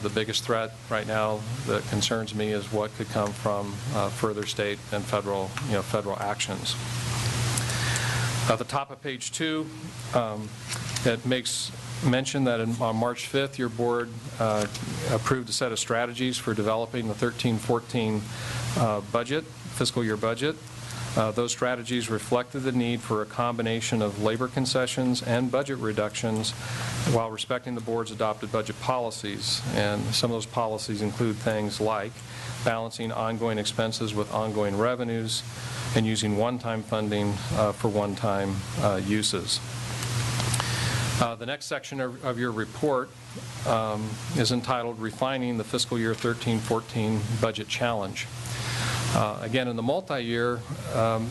The biggest threat right now that concerns me is what could come from further state and federal actions. At the top of page 2, it makes mention that on March 5th, your board approved a set of strategies for developing the 13-14 fiscal year budget. Those strategies reflected the need for a combination of labor concessions and budget reductions while respecting the board's adopted budget policies. And some of those policies include things like balancing ongoing expenses with ongoing revenues and using one-time funding for one-time uses. The next section of your report is entitled Refining the Fiscal Year 13-14 Budget Challenge. Again, in the multi-year,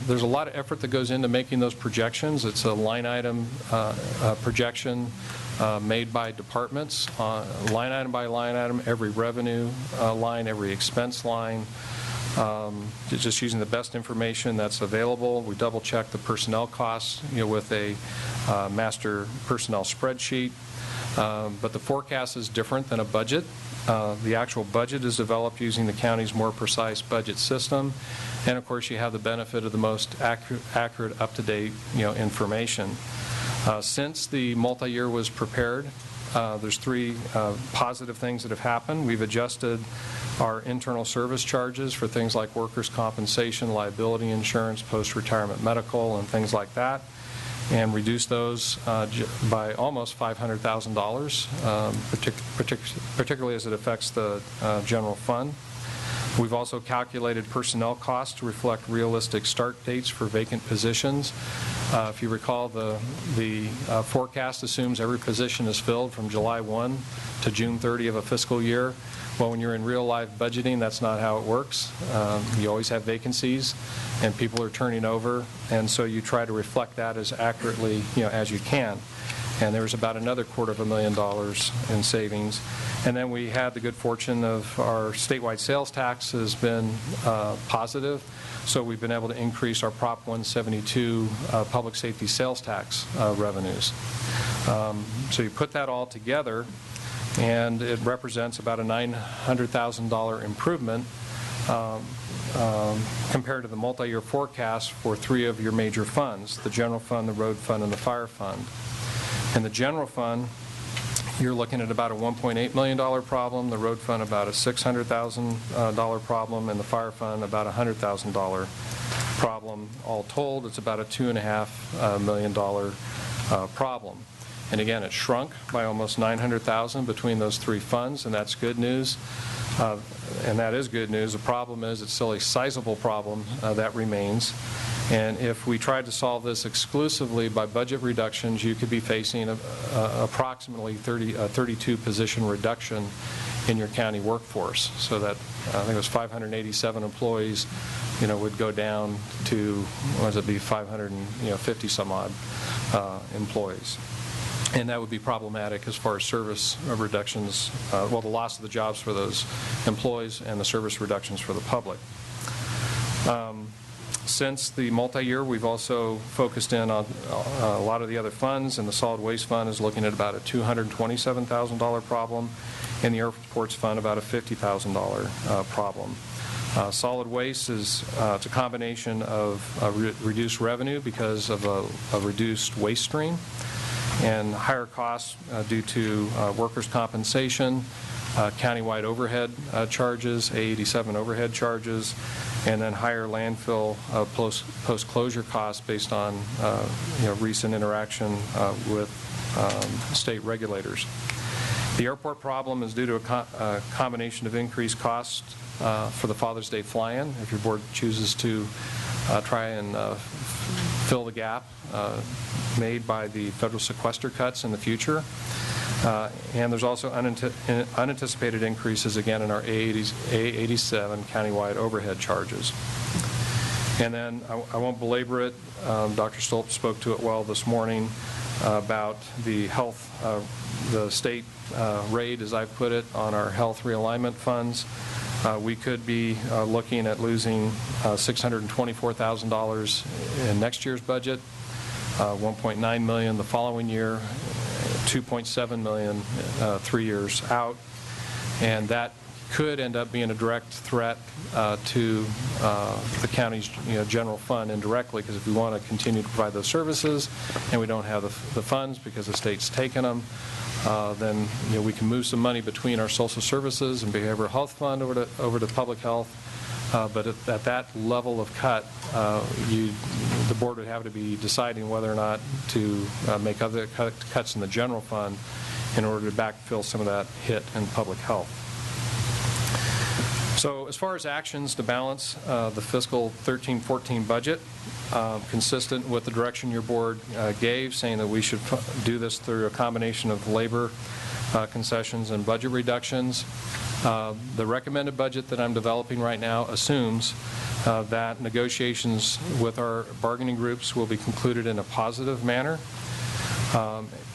there's a lot of effort that goes into making those projections. It's a line item projection made by departments, line item by line item, every revenue line, every expense line, just using the best information that's available. We double-check the personnel costs with a master personnel spreadsheet. But the forecast is different than a budget. The actual budget is developed using the county's more precise budget system, and of course you have the benefit of the most accurate up-to-date information. Since the multi-year was prepared, there's 3 positive things that have happened. We've adjusted our internal service charges for things like workers' compensation, liability insurance, post-retirement medical, and things like that, and reduce those by almost $500,000, particularly as it affects the general fund. We've also calculated personnel costs to reflect realistic start dates for vacant positions. If you recall, the forecast assumes every position is filled from July 1 to June 30 of a fiscal year. Well, when you're in real life budgeting, that's not how it works. You always have vacancies, and people are turning over, and so you try to reflect that as accurately, as you can. And there was about another $250,000 in savings. And then we had the good fortune of our statewide sales tax has been positive, so we've been able to increase our Prop 172 public safety sales tax revenues. So you put that all together, and it represents about a $900,000 improvement compared to the multi-year forecast for 3 of your major funds, the general fund, the road fund, and the fire fund. In the general fund, you're looking at about a $1.8 million problem, the road fund about a $600,000 problem, and the fire fund about a $100,000 problem. All told, it's about a $2.5 million problem. And again, it shrunk by almost $900,000 between those 3 funds, and that's good news. And that is good news. The problem is it's still a sizable problem that remains. And if we tried to solve this exclusively by budget reductions, you could be facing approximately 32 position reduction in your county workforce. So that, I think it was 587 employees, would go down to, what does it be, 550 some odd employees. And that would be problematic as far as service reductions, the loss of the jobs for those employees and the service reductions for the public. Since the multi-year, we've also focused in on a lot of the other funds, and the solid waste fund is looking at about a $227,000 problem, and the airports fund about a $50,000 problem. Solid waste is it's a combination of reduced revenue because of a reduced waste stream, and higher costs due to workers' compensation, countywide overhead charges, A87 overhead charges, and then higher landfill post-closure costs based on recent interaction with state regulators. The airport problem is due to a combination of increased costs for the Father's Day fly-in, if your board chooses to try and fill the gap made by the federal sequester cuts in the future. And there's also unanticipated increases again in our A87 countywide overhead charges. And then I won't belabor it. Dr. Stolp spoke to it well this morning about the health, the state raid, as I put it, on our health realignment funds. We could be looking at losing $624,000 in next year's budget, $1.9 million the following year, $2.7 million 3 years out, and that could end up being a direct threat to the county's general fund indirectly, because if we want to continue to provide those services and we don't have the funds because the state's taken them, then we can move some money between our social services and behavioral health fund over to public health. But at that level of cut, the board would have to be deciding whether or not to make other cuts in the general fund in order to backfill some of that hit in public health. So as far as actions to balance the fiscal 13-14 budget, consistent with the direction your board gave, saying that we should do this through a combination of labor concessions and budget reductions. The recommended budget that I'm developing right now assumes that negotiations with our bargaining groups will be concluded in a positive manner.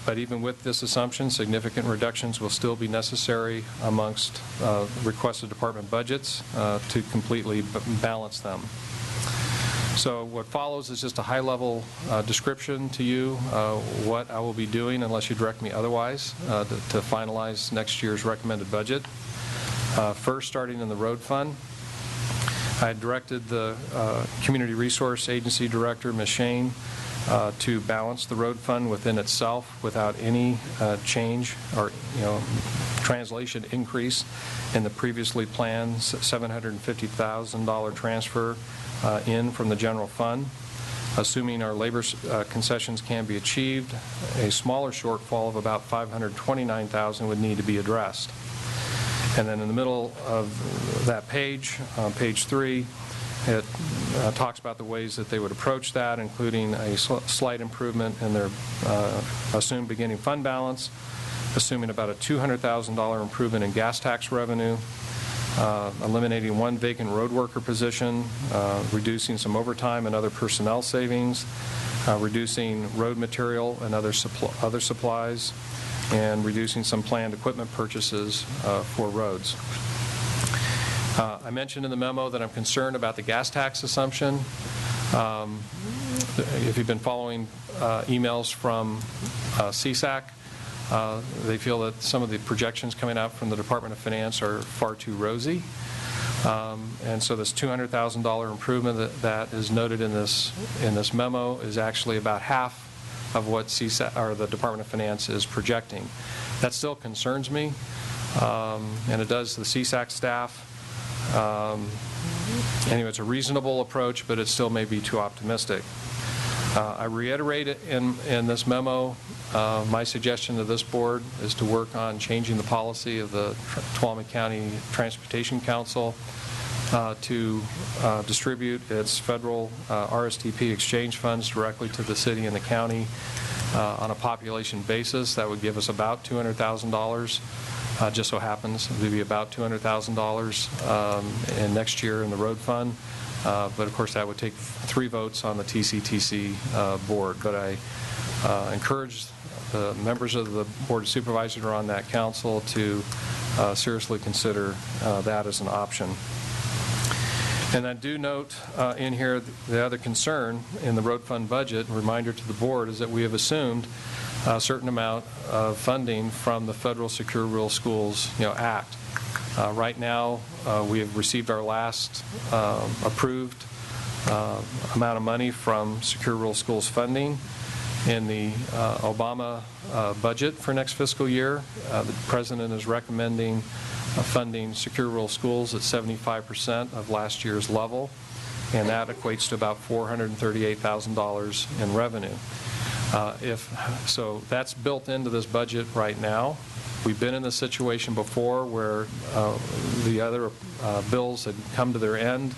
But even with this assumption, significant reductions will still be necessary amongst requested department budgets to completely balance them. So what follows is just a high-level description to you what I will be doing, unless you direct me otherwise, to finalize next year's recommended budget. First, starting in the road fund, I directed the Community Resource Agency Director, Ms. Shane, to balance the road fund within itself without any change or translation increase in the previously planned $750,000 transfer in from the general fund. Assuming our labor concessions can be achieved, a smaller shortfall of about $529,000 would need to be addressed. And then in the middle of that page, on page 3, it talks about the ways that they would approach that, including a slight improvement in their assumed beginning fund balance, assuming about a $200,000 improvement in gas tax revenue, eliminating one vacant road worker position, reducing some overtime and other personnel savings, reducing road material and other supplies, and reducing some planned equipment purchases for roads. I mentioned in the memo that I'm concerned about the gas tax assumption. If you've been following emails from CSAC, they feel that some of the projections coming out from the Department of Finance are far too rosy. And so this $200,000 improvement that is noted in this memo is actually about half of what CSAC, or the Department of Finance, is projecting. That still concerns me, and it does the CSAC staff. Anyway, it's a reasonable approach, but it still may be too optimistic. I reiterate in this memo, my suggestion to this board is to work on changing the policy of the Tuolumne County Transportation Council to distribute its federal RSTP exchange funds directly to the city and the county on a population basis. That would give us about $200,000. Just so happens to be about $200,000 in next year in the road fund. But of course that would take 3 votes on the TCTC board. But I encourage the members of the Board of Supervisors who are on that council to seriously consider that as an option. And I do note in here the other concern in the road fund budget, a reminder to the board, is that we have assumed a certain amount of funding from the Federal Secure Rural Schools Act. Right now, we have received our last approved amount of money from Secure Rural Schools funding. In the Obama budget for next fiscal year, the President is recommending funding Secure Rural Schools at 75% of last year's level, and that equates to about $438,000 in revenue. So that's built into this budget right now. We've been in this situation before where the other bills had come to their end,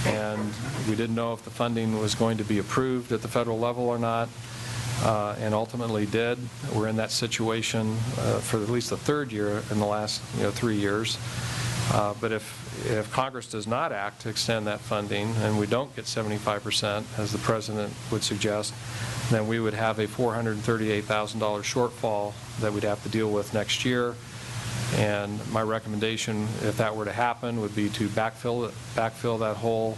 and we didn't know if the funding was going to be approved at the federal level or not, and ultimately did. We're in that situation for at least the third year in the last 3 years. But if Congress does not act to extend that funding and we don't get 75%, as the President would suggest, then we would have a $438,000 shortfall that we'd have to deal with next year. And my recommendation, if that were to happen, would be to backfill that hole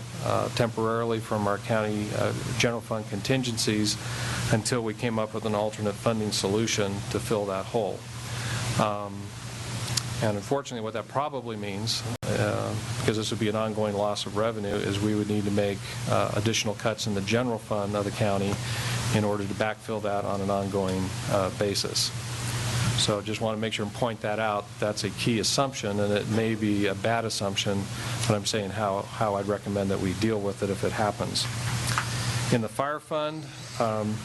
temporarily from our county general fund contingencies until we came up with an alternate funding solution to fill that hole. And unfortunately, what that probably means, because this would be an ongoing loss of revenue, is we would need to make additional cuts in the general fund of the county in order to backfill that on an ongoing basis. So just want to make sure and point that out. That's a key assumption, and it may be a bad assumption, but I'm saying how I'd recommend that we deal with it if it happens. In the fire fund, I'm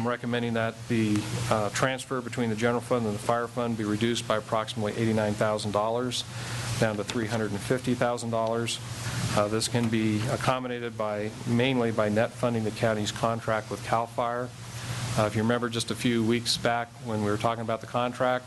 recommending that the transfer between the general fund and the fire fund be reduced by approximately $89,000 down to $350,000. This can be accommodated mainly by net funding the county's contract with CAL FIRE. If you remember just a few weeks back when we were talking about the contract,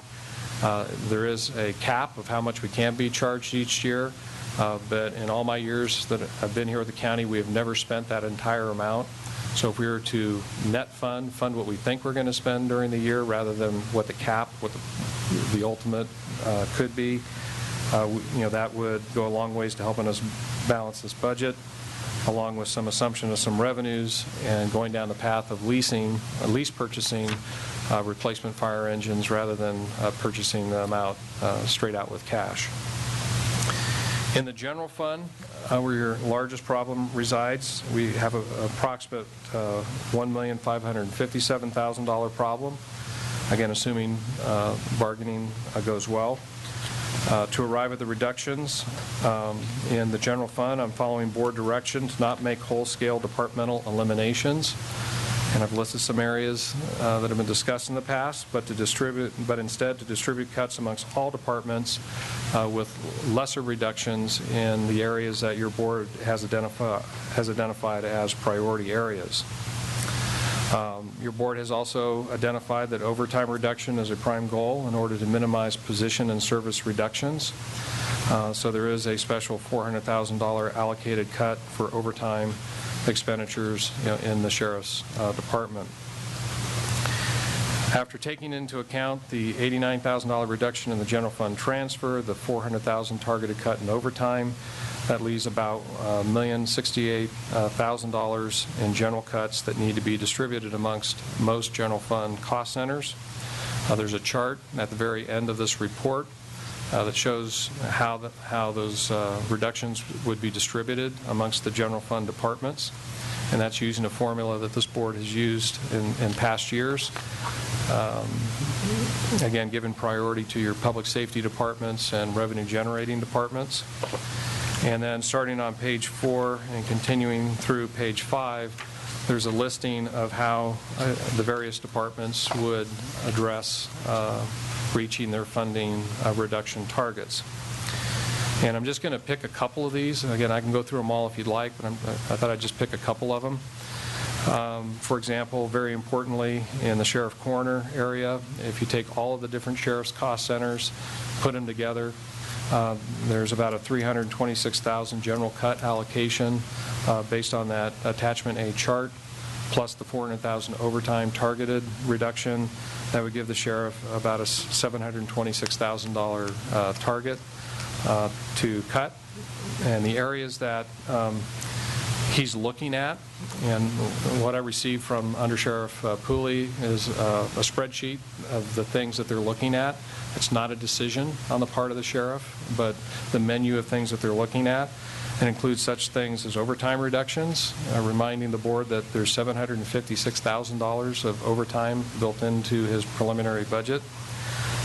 there is a cap of how much we can be charged each year. But in all my years that I've been here with the county, we have never spent that entire amount. So if we were to net fund what we think we're going to spend during the year rather than what the cap, what the ultimate could be, that would go a long ways to helping us balance this budget, along with some assumption of some revenues and going down the path of lease purchasing replacement fire engines rather than purchasing them out straight out with cash. In the general fund, where your largest problem resides, we have an approximate $1,557,000 problem, again assuming bargaining goes well. To arrive at the reductions in the general fund, I'm following board direction to not make whole-scale departmental eliminations. And I've listed some areas that have been discussed in the past, but instead to distribute cuts amongst all departments with lesser reductions in the areas that your board has identified as priority areas. Your board has also identified that overtime reduction is a prime goal in order to minimize position and service reductions. So there is a special $400,000 allocated cut for overtime expenditures, in the Sheriff's Department. After taking into account the $89,000 reduction in the general fund transfer, the $400,000 targeted cut in overtime, that leaves about $1,068,000 in general cuts that need to be distributed amongst most general fund cost centers. There's a chart at the very end of this report that shows how those reductions would be distributed amongst the general fund departments, and that's using a formula that this board has used in past years. Again, giving priority to your public safety departments and revenue generating departments. And then starting on page 4 and continuing through page 5, there's a listing of how the various departments would address reaching their funding reduction targets. And I'm just going to pick a couple of these. Again, I can go through them all if you'd like, but I thought I'd just pick a couple of them. For example, very importantly, in the sheriff coroner area, if you take all of the different sheriff's cost centers, put them together, there's about a $326,000 general cut allocation based on that attachment A chart, plus the $400,000 overtime targeted reduction. That would give the sheriff about a $726,000 target to cut. And the areas that he's looking at, and what I received from Under Sheriff Pooley is a spreadsheet of the things that they're looking at. It's not a decision on the part of the sheriff, but the menu of things that they're looking at. It includes such things as overtime reductions, reminding the board that there's $756,000 of overtime built into his preliminary budget,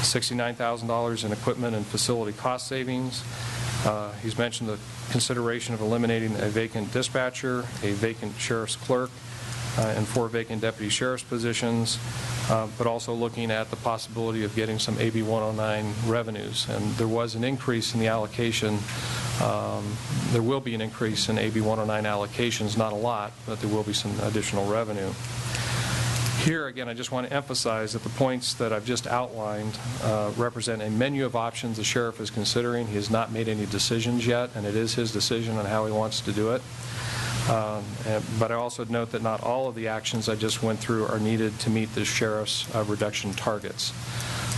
$69,000 in equipment and facility cost savings. He's mentioned the consideration of eliminating a vacant dispatcher, a vacant sheriff's clerk, and 4 vacant deputy sheriff's positions, but also looking at the possibility of getting some AB 109 revenues. And there was an increase in the allocation. There will be an increase in AB 109 allocations, not a lot, but there will be some additional revenue. Here, again, I just want to emphasize that the points that I've just outlined represent a menu of options the sheriff is considering. He has not made any decisions yet, and it is his decision on how he wants to do it. But I also note that not all of the actions I just went through are needed to meet the sheriff's reduction targets.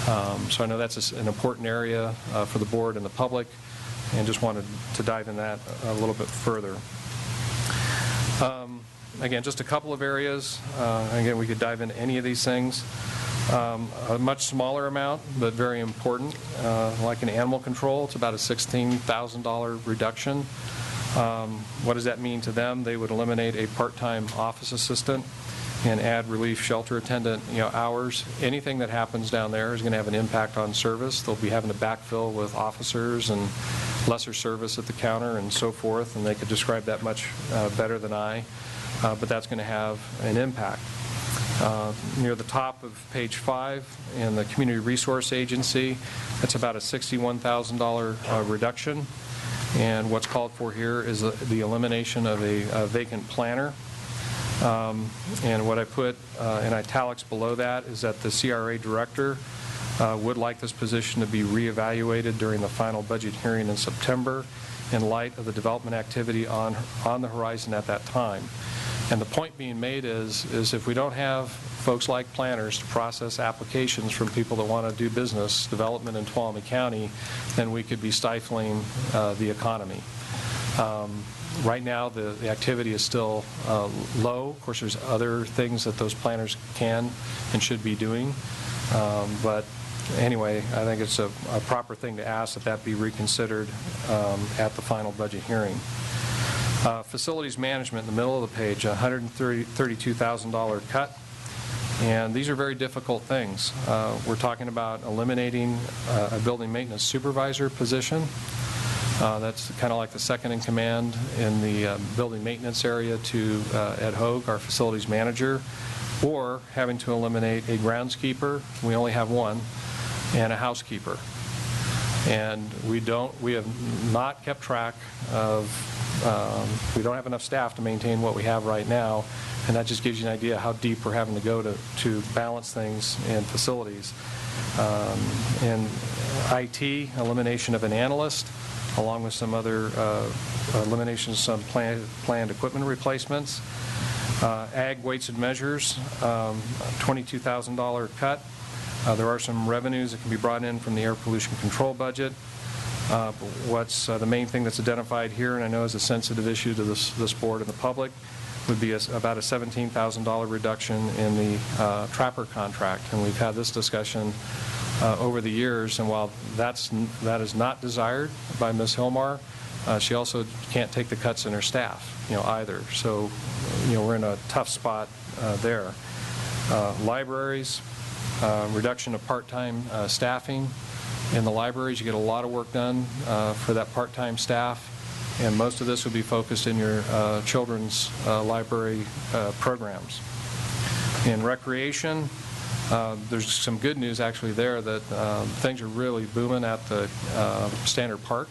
So I know that's an important area for the board and the public, and just wanted to dive in that a little bit further. Again, just a couple of areas. Again, we could dive into any of these things. A much smaller amount, but very important, like in animal control, it's about a $16,000 reduction. What does that mean to them? They would eliminate a part-time office assistant and add relief shelter attendant hours. Anything that happens down there is going to have an impact on service. They'll be having to backfill with officers and lesser service at the counter and so forth, and they could describe that much better than I. But that's going to have an impact. Near the top of page 5 in the Community Resource Agency, it's about a $61,000 reduction. And what's called for here is the elimination of a vacant planner. And what I put in italics below that is that the CRA director would like this position to be reevaluated during the final budget hearing in September in light of the development activity on the horizon at that time. And the point being made is if we don't have folks like planners to process applications from people that want to do business development in Tuolumne County, then we could be stifling the economy. Right now, the activity is still low. Of course, there's other things that those planners can and should be doing. But anyway, I think it's a proper thing to ask that be reconsidered at the final budget hearing. Facilities management in the middle of the page, $132,000 cut. And these are very difficult things. We're talking about eliminating a building maintenance supervisor position. That's kind of like the second in command in the building maintenance area to Ed Hogue, our facilities manager, or having to eliminate a groundskeeper, we only have one, and a housekeeper. And we have not kept track of, we don't have enough staff to maintain what we have right now, And that just gives you an idea how deep we're having to go to balance things in facilities. In IT, elimination of an analyst, along with some other eliminations, some planned equipment replacements. Ag weights and measures, $22,000 cut. There are some revenues that can be brought in from the air pollution control budget. What's the main thing that's identified here, and I know is a sensitive issue to this board and the public, would be about a $17,000 reduction in the trapper contract. And we've had this discussion over the years, and while that is not desired by Ms. Hilmar, she also can't take the cuts in her staff, either. So, we're in a tough spot there. Libraries, reduction of part-time staffing. In the libraries, you get a lot of work done for that part-time staff, and most of this would be focused in your children's library programs. In recreation, there's some good news actually there that things are really booming at the Standard Park.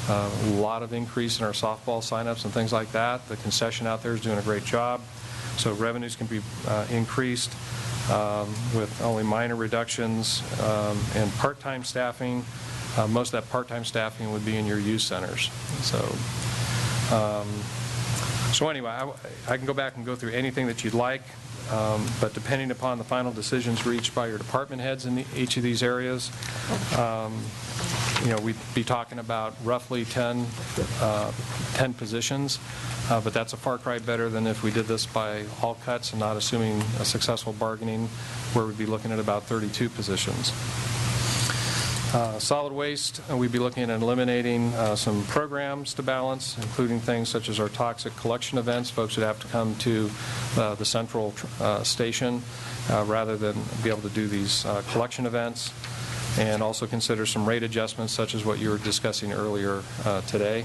A lot of increase in our softball signups and things like that. The concession out there is doing a great job. So revenues can be increased with only minor reductions in part-time staffing. Most of that part-time staffing would be in your youth centers. So anyway, I can go back and go through anything that you'd like, but depending upon the final decisions reached by your department heads in each of these areas, we'd be talking about roughly 10 positions, but that's a far cry better than if we did this by all cuts and not assuming a successful bargaining, where we'd be looking at about 32 positions. Solid waste, we'd be looking at eliminating some programs to balance, including things such as our toxic collection events. Folks would have to come to the central station rather than be able to do these collection events, and also consider some rate adjustments such as what you were discussing earlier today.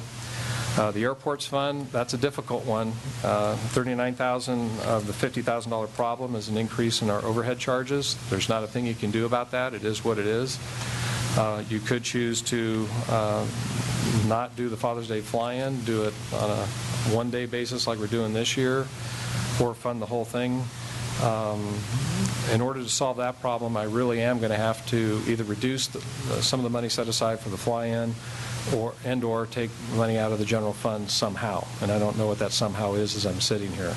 The airports fund, that's a difficult one. $39,000 of the $50,000 problem is an increase in our overhead charges. There's not a thing you can do about that. It is what it is. You could choose to not do the Father's Day fly-in, do it on a one-day basis like we're doing this year, or fund the whole thing. In order to solve that problem, I really am going to have to either reduce some of the money set aside for the fly-in or take money out of the general fund somehow. And I don't know what that somehow is as I'm sitting here.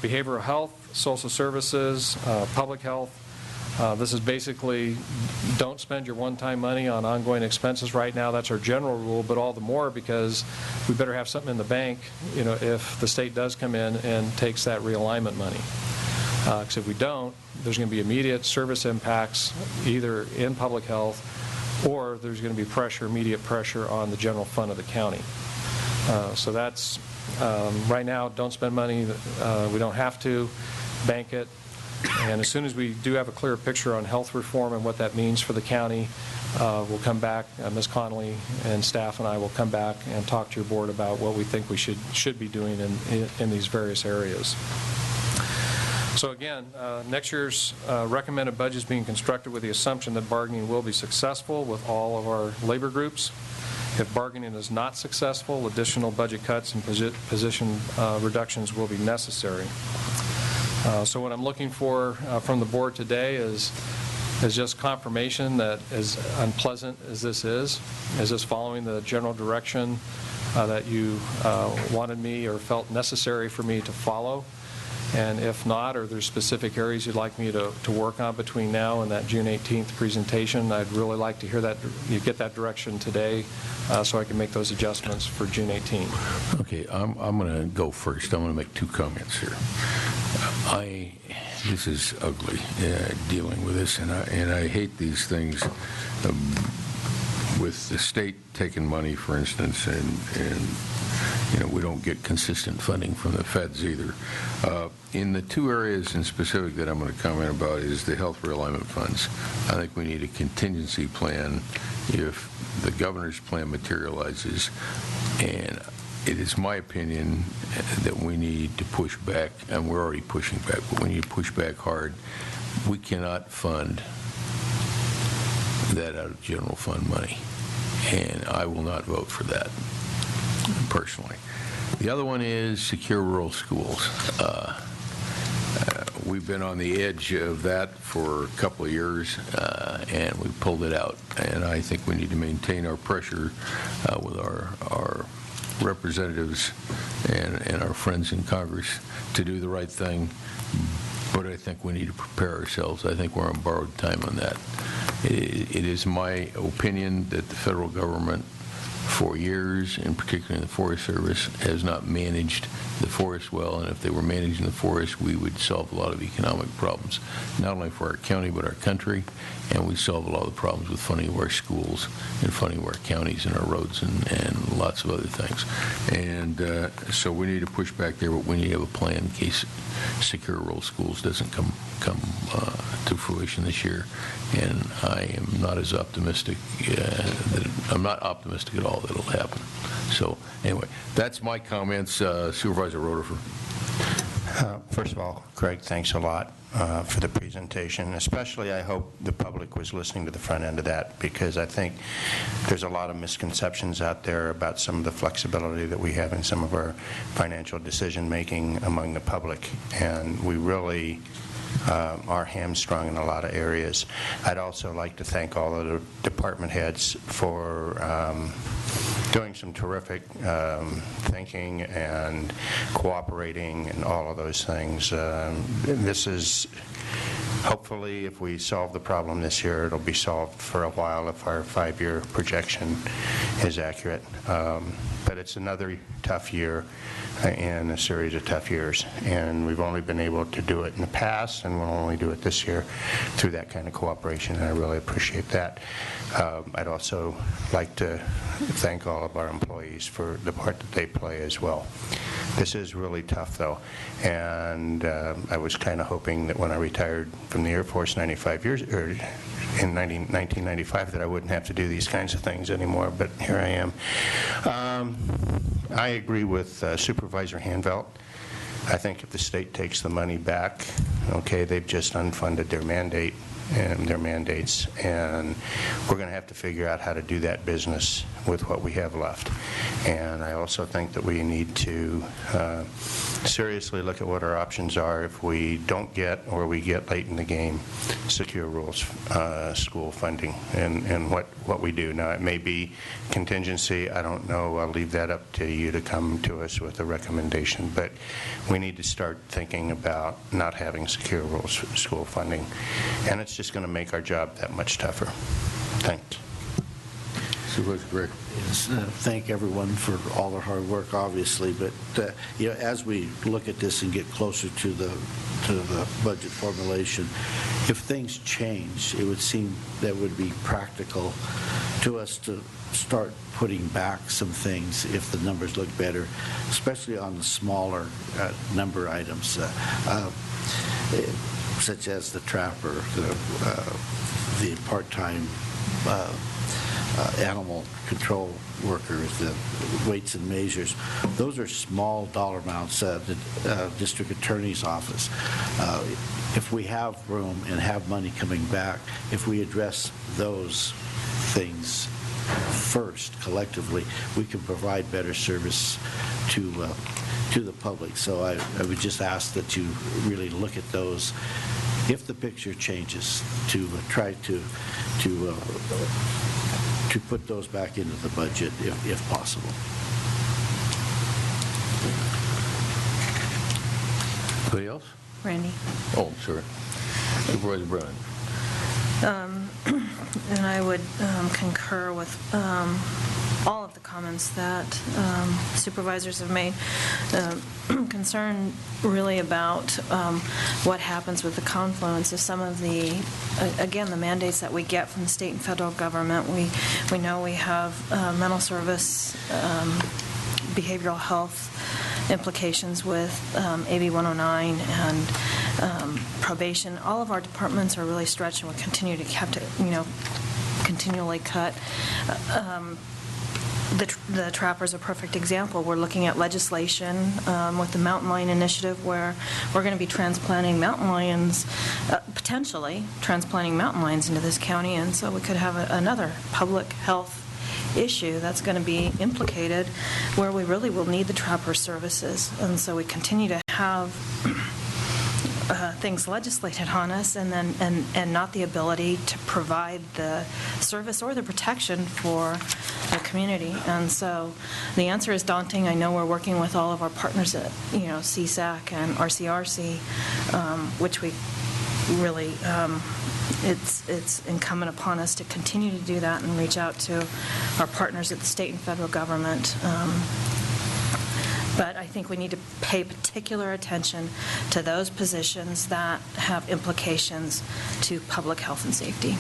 Behavioral health, social services, public health. This is basically don't spend your one-time money on ongoing expenses right now. That's our general rule, but all the more because we better have something in the bank, if the state does come in and takes that realignment money. Because if we don't, there's going to be immediate service impacts either in public health or there's going to be immediate pressure on the general fund of the county. So that's, right now, don't spend money. We don't have to. Bank it. And as soon as we do have a clearer picture on health reform and what that means for the county, we'll come back, Ms. Connolly and staff and I will come back and talk to your board about what we think we should be doing in these various areas. So again, next year's recommended budget is being constructed with the assumption that bargaining will be successful with all of our labor groups. If bargaining is not successful, additional budget cuts and position reductions will be necessary. So what I'm looking for from the board today is just confirmation that as unpleasant as this is this following the general direction that you wanted me or felt necessary for me to follow? And if not, or there's specific areas you'd like me to work on between now and that June 18th presentation, I'd really like to hear that you get that direction today so I can make those adjustments for June 18th. Okay, I'm going to go first. I'm going to make two comments here. This is ugly, dealing with this, and I hate these things with the state taking money, for instance, and we don't get consistent funding from the feds either. In the two areas in specific that I'm going to comment about is the health realignment funds. I think we need a contingency plan if the governor's plan materializes, and it is my opinion that we need to push back, and we're already pushing back, but we need to push back hard. We cannot fund that out of general fund money, and I will not vote for that personally. The other one is secure rural schools. We've been on the edge of that for a couple of years, and we pulled it out. And I think we need to maintain our pressure with our representatives and our friends in Congress to do the right thing. But I think we need to prepare ourselves. I think we're on borrowed time on that. It is my opinion that the federal government, for years, and particularly in the Forest Service, has not managed the forest well, and if they were managing the forest, we would solve a lot of economic problems, not only for our county, but our country, and we solve a lot of the problems with funding of our schools and funding of our counties and our roads and lots of other things. And so we need to push back there, but we need to have a plan in case secure rural schools doesn't come to fruition this year. And I am not as optimistic. I'm not optimistic at all that it'll happen. So anyway, that's my comments. Supervisor Roderfer. First of all, Craig, thanks a lot for the presentation. Especially, I hope the public was listening to the front end of that, because I think there's a lot of misconceptions out there about some of the flexibility that we have in some of our financial decision-making among the public, and we really are hamstrung in a lot of areas. I'd also like to thank all of the department heads for doing some terrific thinking and cooperating and all of those things. This is, hopefully, if we solve the problem this year, it'll be solved for a while if our 5-year projection is accurate. But it's another tough year in a series of tough years, and we've only been able to do it in the past, and we'll only do it this year through that kind of cooperation, and I really appreciate that. I'd also like to thank all of our employees for the part that they play as well. This is really tough, though, and I was kind of hoping that when I retired from the Air Force 95 years, or in 1995, that I wouldn't have to do these kinds of things anymore, but here I am. I agree with Supervisor Hanvelt. I think if the state takes the money back, okay, they've just unfunded their mandate and their mandates, and we're going to have to figure out how to do that business with what we have left. And I also think that we need to seriously look at what our options are if we don't get, or we get late in the game, secure rules school funding and what we do. Now, it may be contingency. I don't know. I'll leave that up to you to come to us with a recommendation. But we need to start thinking about not having secure rules school funding. And it's just going to make our job that much tougher. Thanks. Supervisor Gray. Yes, thank everyone for all their hard work, obviously, but as we look at this and get closer to the budget formulation, if things change, it would seem that would be practical to us to start putting back some things if the numbers look better, especially on the smaller number items, such as the trapper, the part-time animal control workers, the weights and measures. Those are small dollar amounts. The district attorney's office, if we have room and have money coming back, if we address those things first collectively, we can provide better service to the public. So I would just ask that you really look at those if the picture changes, to try to put those back into the budget if possible. Anybody else? Randy. Oh, sorry. Supervisor Brennan. And I would concur with all of the comments that supervisors have made. Concern really about what happens with the confluence of some of the, again, the mandates that we get from the state and federal government. We know we have mental service, behavioral health implications with AB 109 and probation. All of our departments are really stretched, and we continue to have to, continually cut. The trapper's a perfect example. We're looking at legislation with the Mountain Lion Initiative, where we're going to be transplanting mountain lions, potentially transplanting mountain lions into this county, and so we could have another public health issue that's going to be implicated where we really will need the trapper services. And so we continue to have things legislated on us and not the ability to provide the service or the protection for the community. And so the answer is daunting. I know we're working with all of our partners at, CSAC and RCRC, which we really, it's incumbent upon us to continue to do that and reach out to our partners at the state and federal government. But I think we need to pay particular attention to those positions that have implications to public health and safety.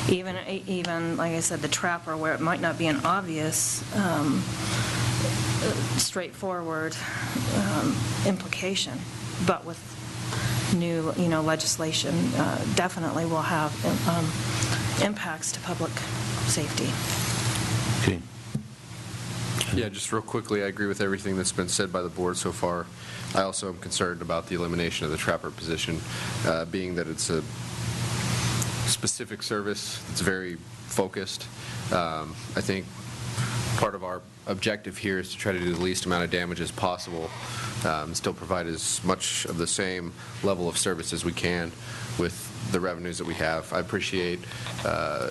Even like I said, the trapper, where it might not be an obvious, straightforward implication, but with new, legislation, definitely will have impacts to public safety. Okay. Yeah, just real quickly, I agree with everything that's been said by the board so far. I also am concerned about the elimination of the trapper position, being that it's a specific service that's very focused. I think part of our objective here is to try to do the least amount of damage as possible, still provide as much of the same level of service as we can with the revenues that we have. I appreciate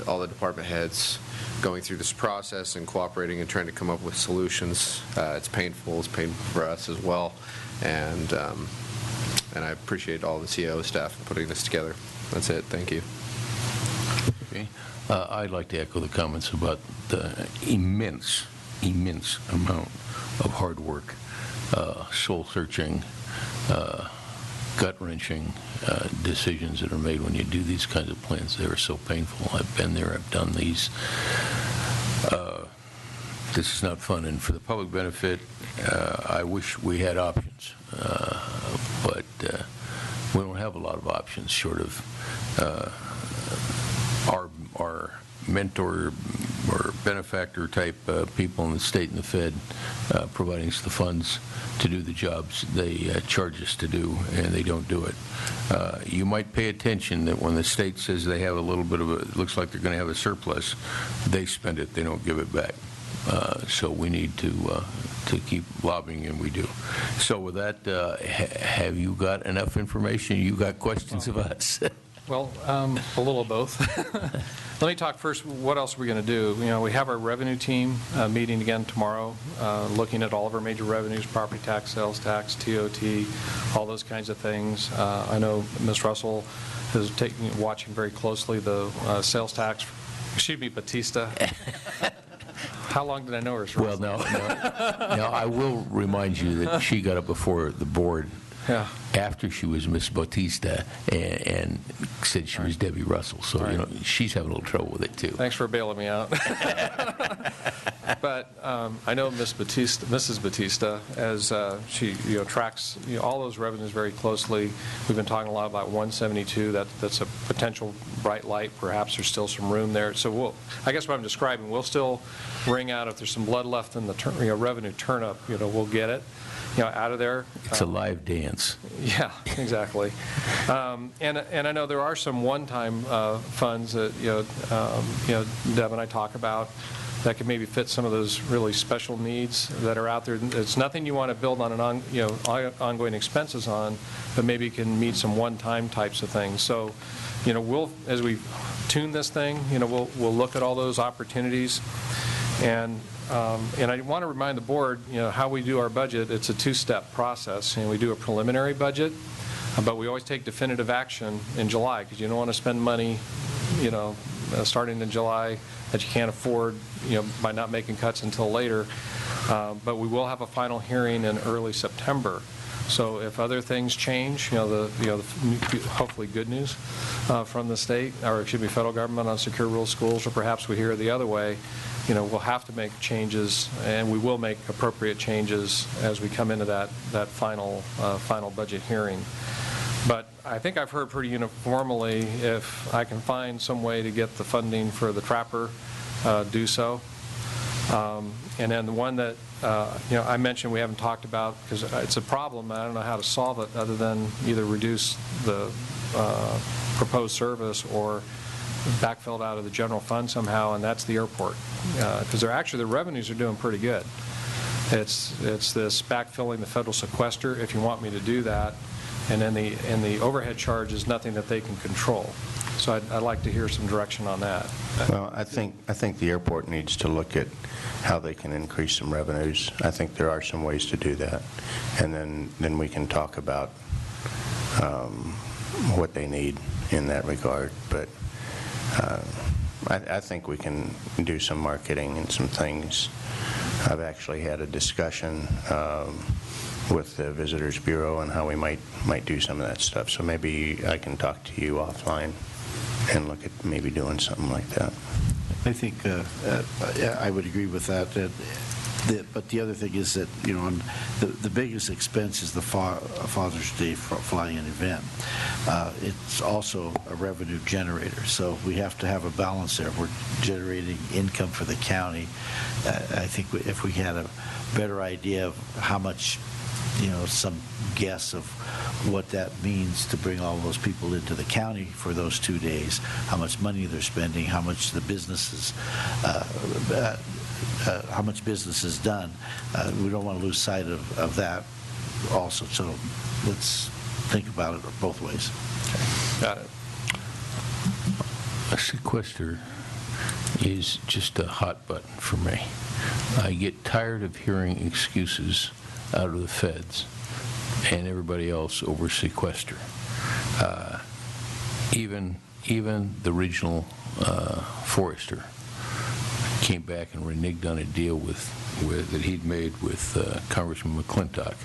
all the department heads going through this process and cooperating and trying to come up with solutions. It's painful. It's painful for us as well. And I appreciate all the CAO staff putting this together. That's it. Thank you. Okay. I'd like to echo the comments about the immense amount of hard work, soul-searching, gut-wrenching decisions that are made when you do these kinds of plans. They are so painful. I've been there. I've done these. This is not fun. And for the public benefit, I wish we had options. But we don't have a lot of options short of our mentor or benefactor type people in the state and the Fed providing us the funds to do the jobs they charge us to do, and they don't do it. You might pay attention that when the state says they have a little bit of a, it looks like they're going to have a surplus, they spend it, they don't give it back. So we need to keep lobbying, and we do. So with that, have you got enough information? You got questions of us? Well, a little of both. Let me talk first, what else are we going to do? We have our revenue team meeting again tomorrow, looking at all of our major revenues, property tax, sales tax, TOT, all those kinds of things. I know Ms. Russell is watching very closely the sales tax. Excuse me, Batista. How long did I know her? Well, no, I will remind you that she got up before the board after she was Miss Bautista and said she was Debbie Russell. So, she's having a little trouble with it, too. Thanks for bailing me out. But I know Mrs. Batista, as she tracks all those revenues very closely. We've been talking a lot about 172. That's a potential bright light. Perhaps there's still some room there. So I guess what I'm describing, we'll still wring out if there's some blood left in the revenue turnip. We'll get it. Out of there. It's a live dance. Yeah, exactly. And I know there are some one-time funds that Deb and I talk about that could maybe fit some of those really special needs that are out there. It's nothing you want to build on ongoing expenses on, but maybe can meet some one-time types of things. So, we'll, as we tune this thing, we'll look at all those opportunities. And I want to remind the board, how we do our budget. It's a two-step process. We do a preliminary budget, but we always take definitive action in July because you don't want to spend money, starting in July that you can't afford, by not making cuts until later. But we will have a final hearing in early September. So if other things change, hopefully good news from the state, or excuse me, federal government on secure rural schools, or perhaps we hear it the other way, we'll have to make changes, and we will make appropriate changes as we come into that final budget hearing. But I think I've heard pretty uniformly, if I can find some way to get the funding for the trapper, do so. And then the one that I mentioned we haven't talked about because it's a problem. I don't know how to solve it other than either reduce the proposed service or backfilled out of the general fund somehow, and that's the airport. Because the revenues are doing pretty good. It's this backfilling the federal sequester, if you want me to do that, and then the overhead charge is nothing that they can control. So I'd like to hear some direction on that. Well, I think the airport needs to look at how they can increase some revenues. I think there are some ways to do that, and then we can talk about what they need in that regard. But I think we can do some marketing and some things. I've actually had a discussion with the Visitors Bureau on how we might do some of that stuff. So maybe I can talk to you offline and look at maybe doing something like that. I think I would agree with that. But the other thing is that, the biggest expense is the Father's Day flying event. It's also a revenue generator, so we have to have a balance there. We're generating income for the county. I think if we had a better idea of how much, some guess of what that means to bring all those people into the county for those 2 days, how much money they're spending, how much the businesses how much business is done. We don't want to lose sight of that also. So let's think about it both ways. Okay. Got it. A sequester is just a hot button for me. I get tired of hearing excuses out of the feds and everybody else over sequester. Even the regional forester came back and reneged on a deal that he'd made with Congressman McClintock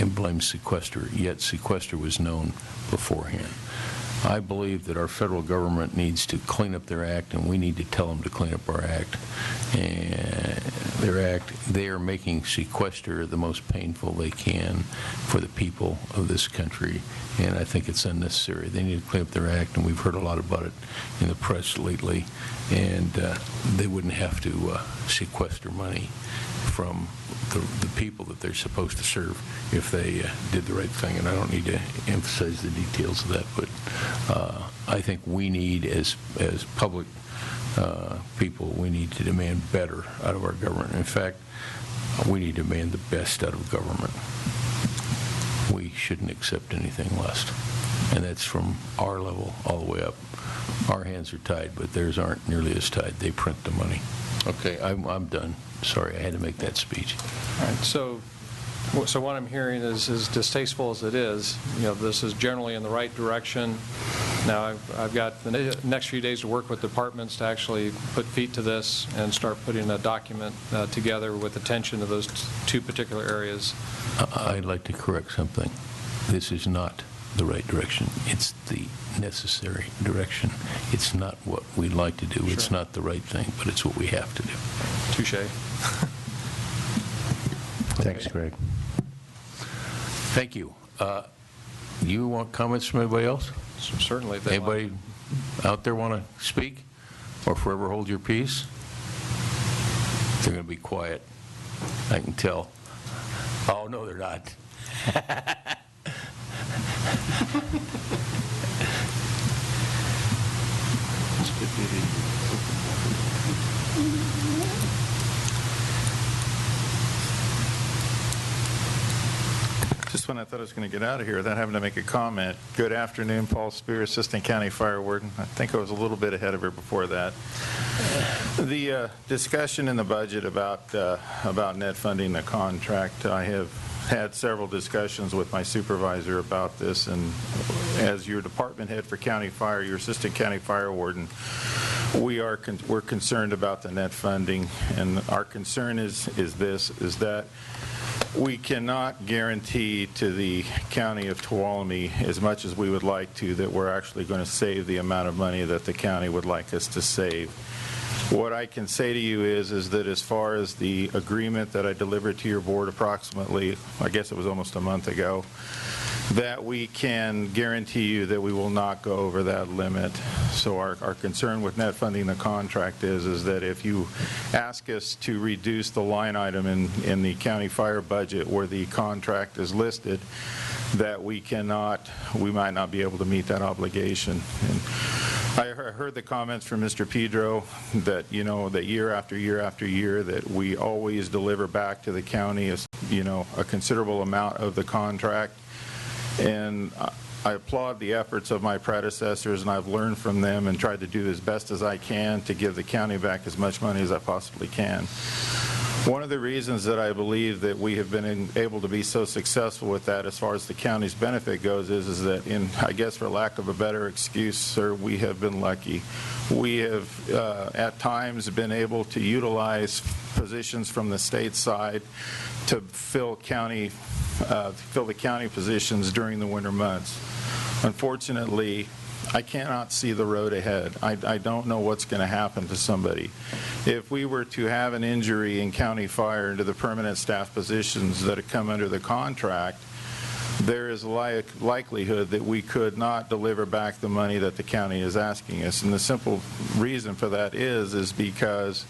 and blamed sequester, yet sequester was known beforehand. I believe that our federal government needs to clean up their act, and we need to tell them to clean up our act. And they are making sequester the most painful they can for the people of this country, and I think it's unnecessary. They need to clean up their act, and we've heard a lot about it in the press lately, and they wouldn't have to sequester money from the people that they're supposed to serve if they did the right thing. And I don't need to emphasize the details of that, but I think we need, as public people, we need to demand better out of our government. In fact, we need to demand the best out of government. We shouldn't accept anything less. And that's from our level all the way up. Our hands are tied, but theirs aren't nearly as tied. They print the money. Okay, I'm done. Sorry, I had to make that speech. All right, so what I'm hearing is, as distasteful as it is, this is generally in the right direction. Now, I've got the next few days to work with departments to actually put feet to this and start putting a document together with attention to those two particular areas. I'd like to correct something. This is not the right direction. It's the necessary direction. It's not what we'd like to do. Sure. It's not the right thing, but it's what we have to do. Touche. Thanks, Greg. Thank you. You want comments from anybody else? Certainly. If anybody out there want to speak or forever hold your peace? They're going to be quiet. I can tell. Oh, no, they're not. Just when I thought I was going to get out of here without having to make a comment. Good afternoon, Paul Spear, Assistant County Fire Warden. I think I was a little bit ahead of her before that. The discussion in the budget about net funding the contract, I have had several discussions with my supervisor about this, and as your department head for county fire, your assistant county fire warden, we're concerned about the net funding, and our concern is that we cannot guarantee to the county of Tuolumne, as much as we would like to, that we're actually going to save the amount of money that the county would like us to save. What I can say to you is that as far as the agreement that I delivered to your board approximately, I guess it was almost a month ago, that we can guarantee you that we will not go over that limit. So our concern with net funding the contract is that if you ask us to reduce the line item in the county fire budget where the contract is listed, that we might not be able to meet that obligation. And I heard the comments from Mr. Pedro that, that year after year after year that we always deliver back to the county, a considerable amount of the contract. And I applaud the efforts of my predecessors, and I've learned from them and tried to do as best as I can to give the county back as much money as I possibly can. One of the reasons that I believe that we have been able to be so successful with that as far as the county's benefit goes is that, I guess for lack of a better excuse, sir, we have been lucky. We have at times been able to utilize positions from the state side to fill the county positions during the winter months. Unfortunately, I cannot see the road ahead. I don't know what's going to happen to somebody. If we were to have an injury in county fire into the permanent staff positions that have come under the contract, there is a likelihood that we could not deliver back the money that the county is asking us. And the simple reason for that is because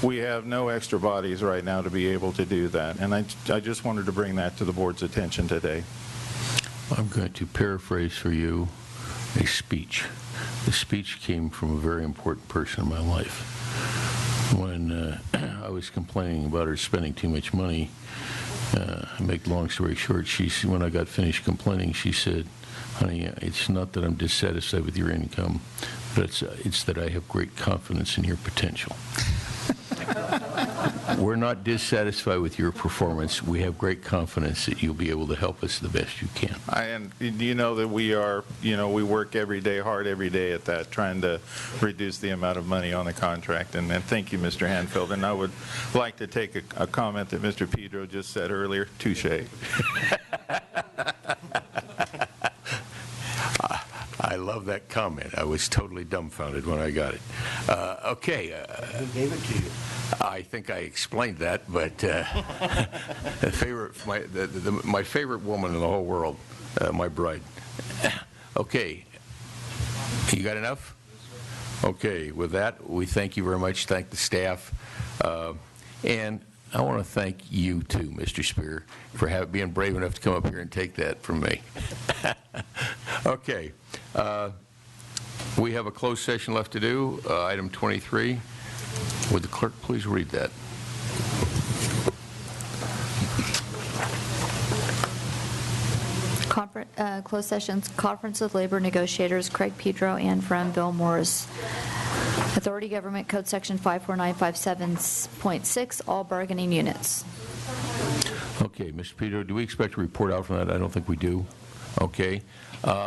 we have no extra bodies right now to be able to do that. And I just wanted to bring that to the board's attention today. I'm going to paraphrase for you a speech. The speech came from a very important person in my life. When I was complaining about her spending too much money, make the long story short, when I got finished complaining, she said, "Honey, it's not that I'm dissatisfied with your income, but it's that I have great confidence in your potential." We're not dissatisfied with your performance. We have great confidence that you'll be able to help us the best you can. And you know that we are, we work hard every day at that, trying to reduce the amount of money on the contract. And thank you, Mr. Hanfield. And I would like to take a comment that Mr. Pedro just said earlier. Touche. I love that comment. I was totally dumbfounded when I got it. Okay. Who gave it to you? I think I explained that, but my favorite woman in the whole world, my bride. Okay. You got enough? Okay. With that, we thank you very much. Thank the staff. And I want to thank you, too, Mr. Spear, for being brave enough to come up here and take that from me. Okay. We have a closed session left to do, item 23. Would the clerk please read that? Closed sessions, Conference of Labor Negotiators, Craig Pedro and from Bill Morris. Authority Government Code Section 54957.6, all bargaining units. Okay, Mr. Pedro, do we expect a report out from that? I don't think we do. Okay.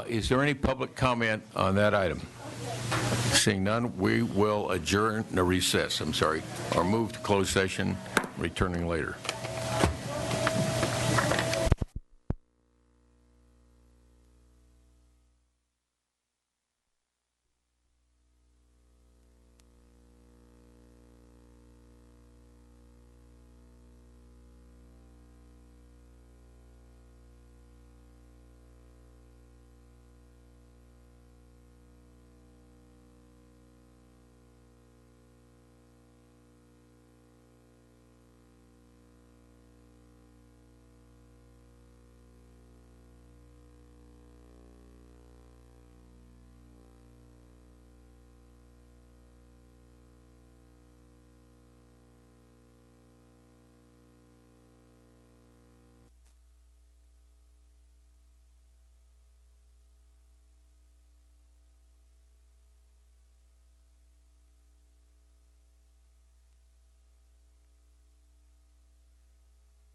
Is there any public comment on that item? Seeing none, we will adjourn, recess, or move to closed session, returning later.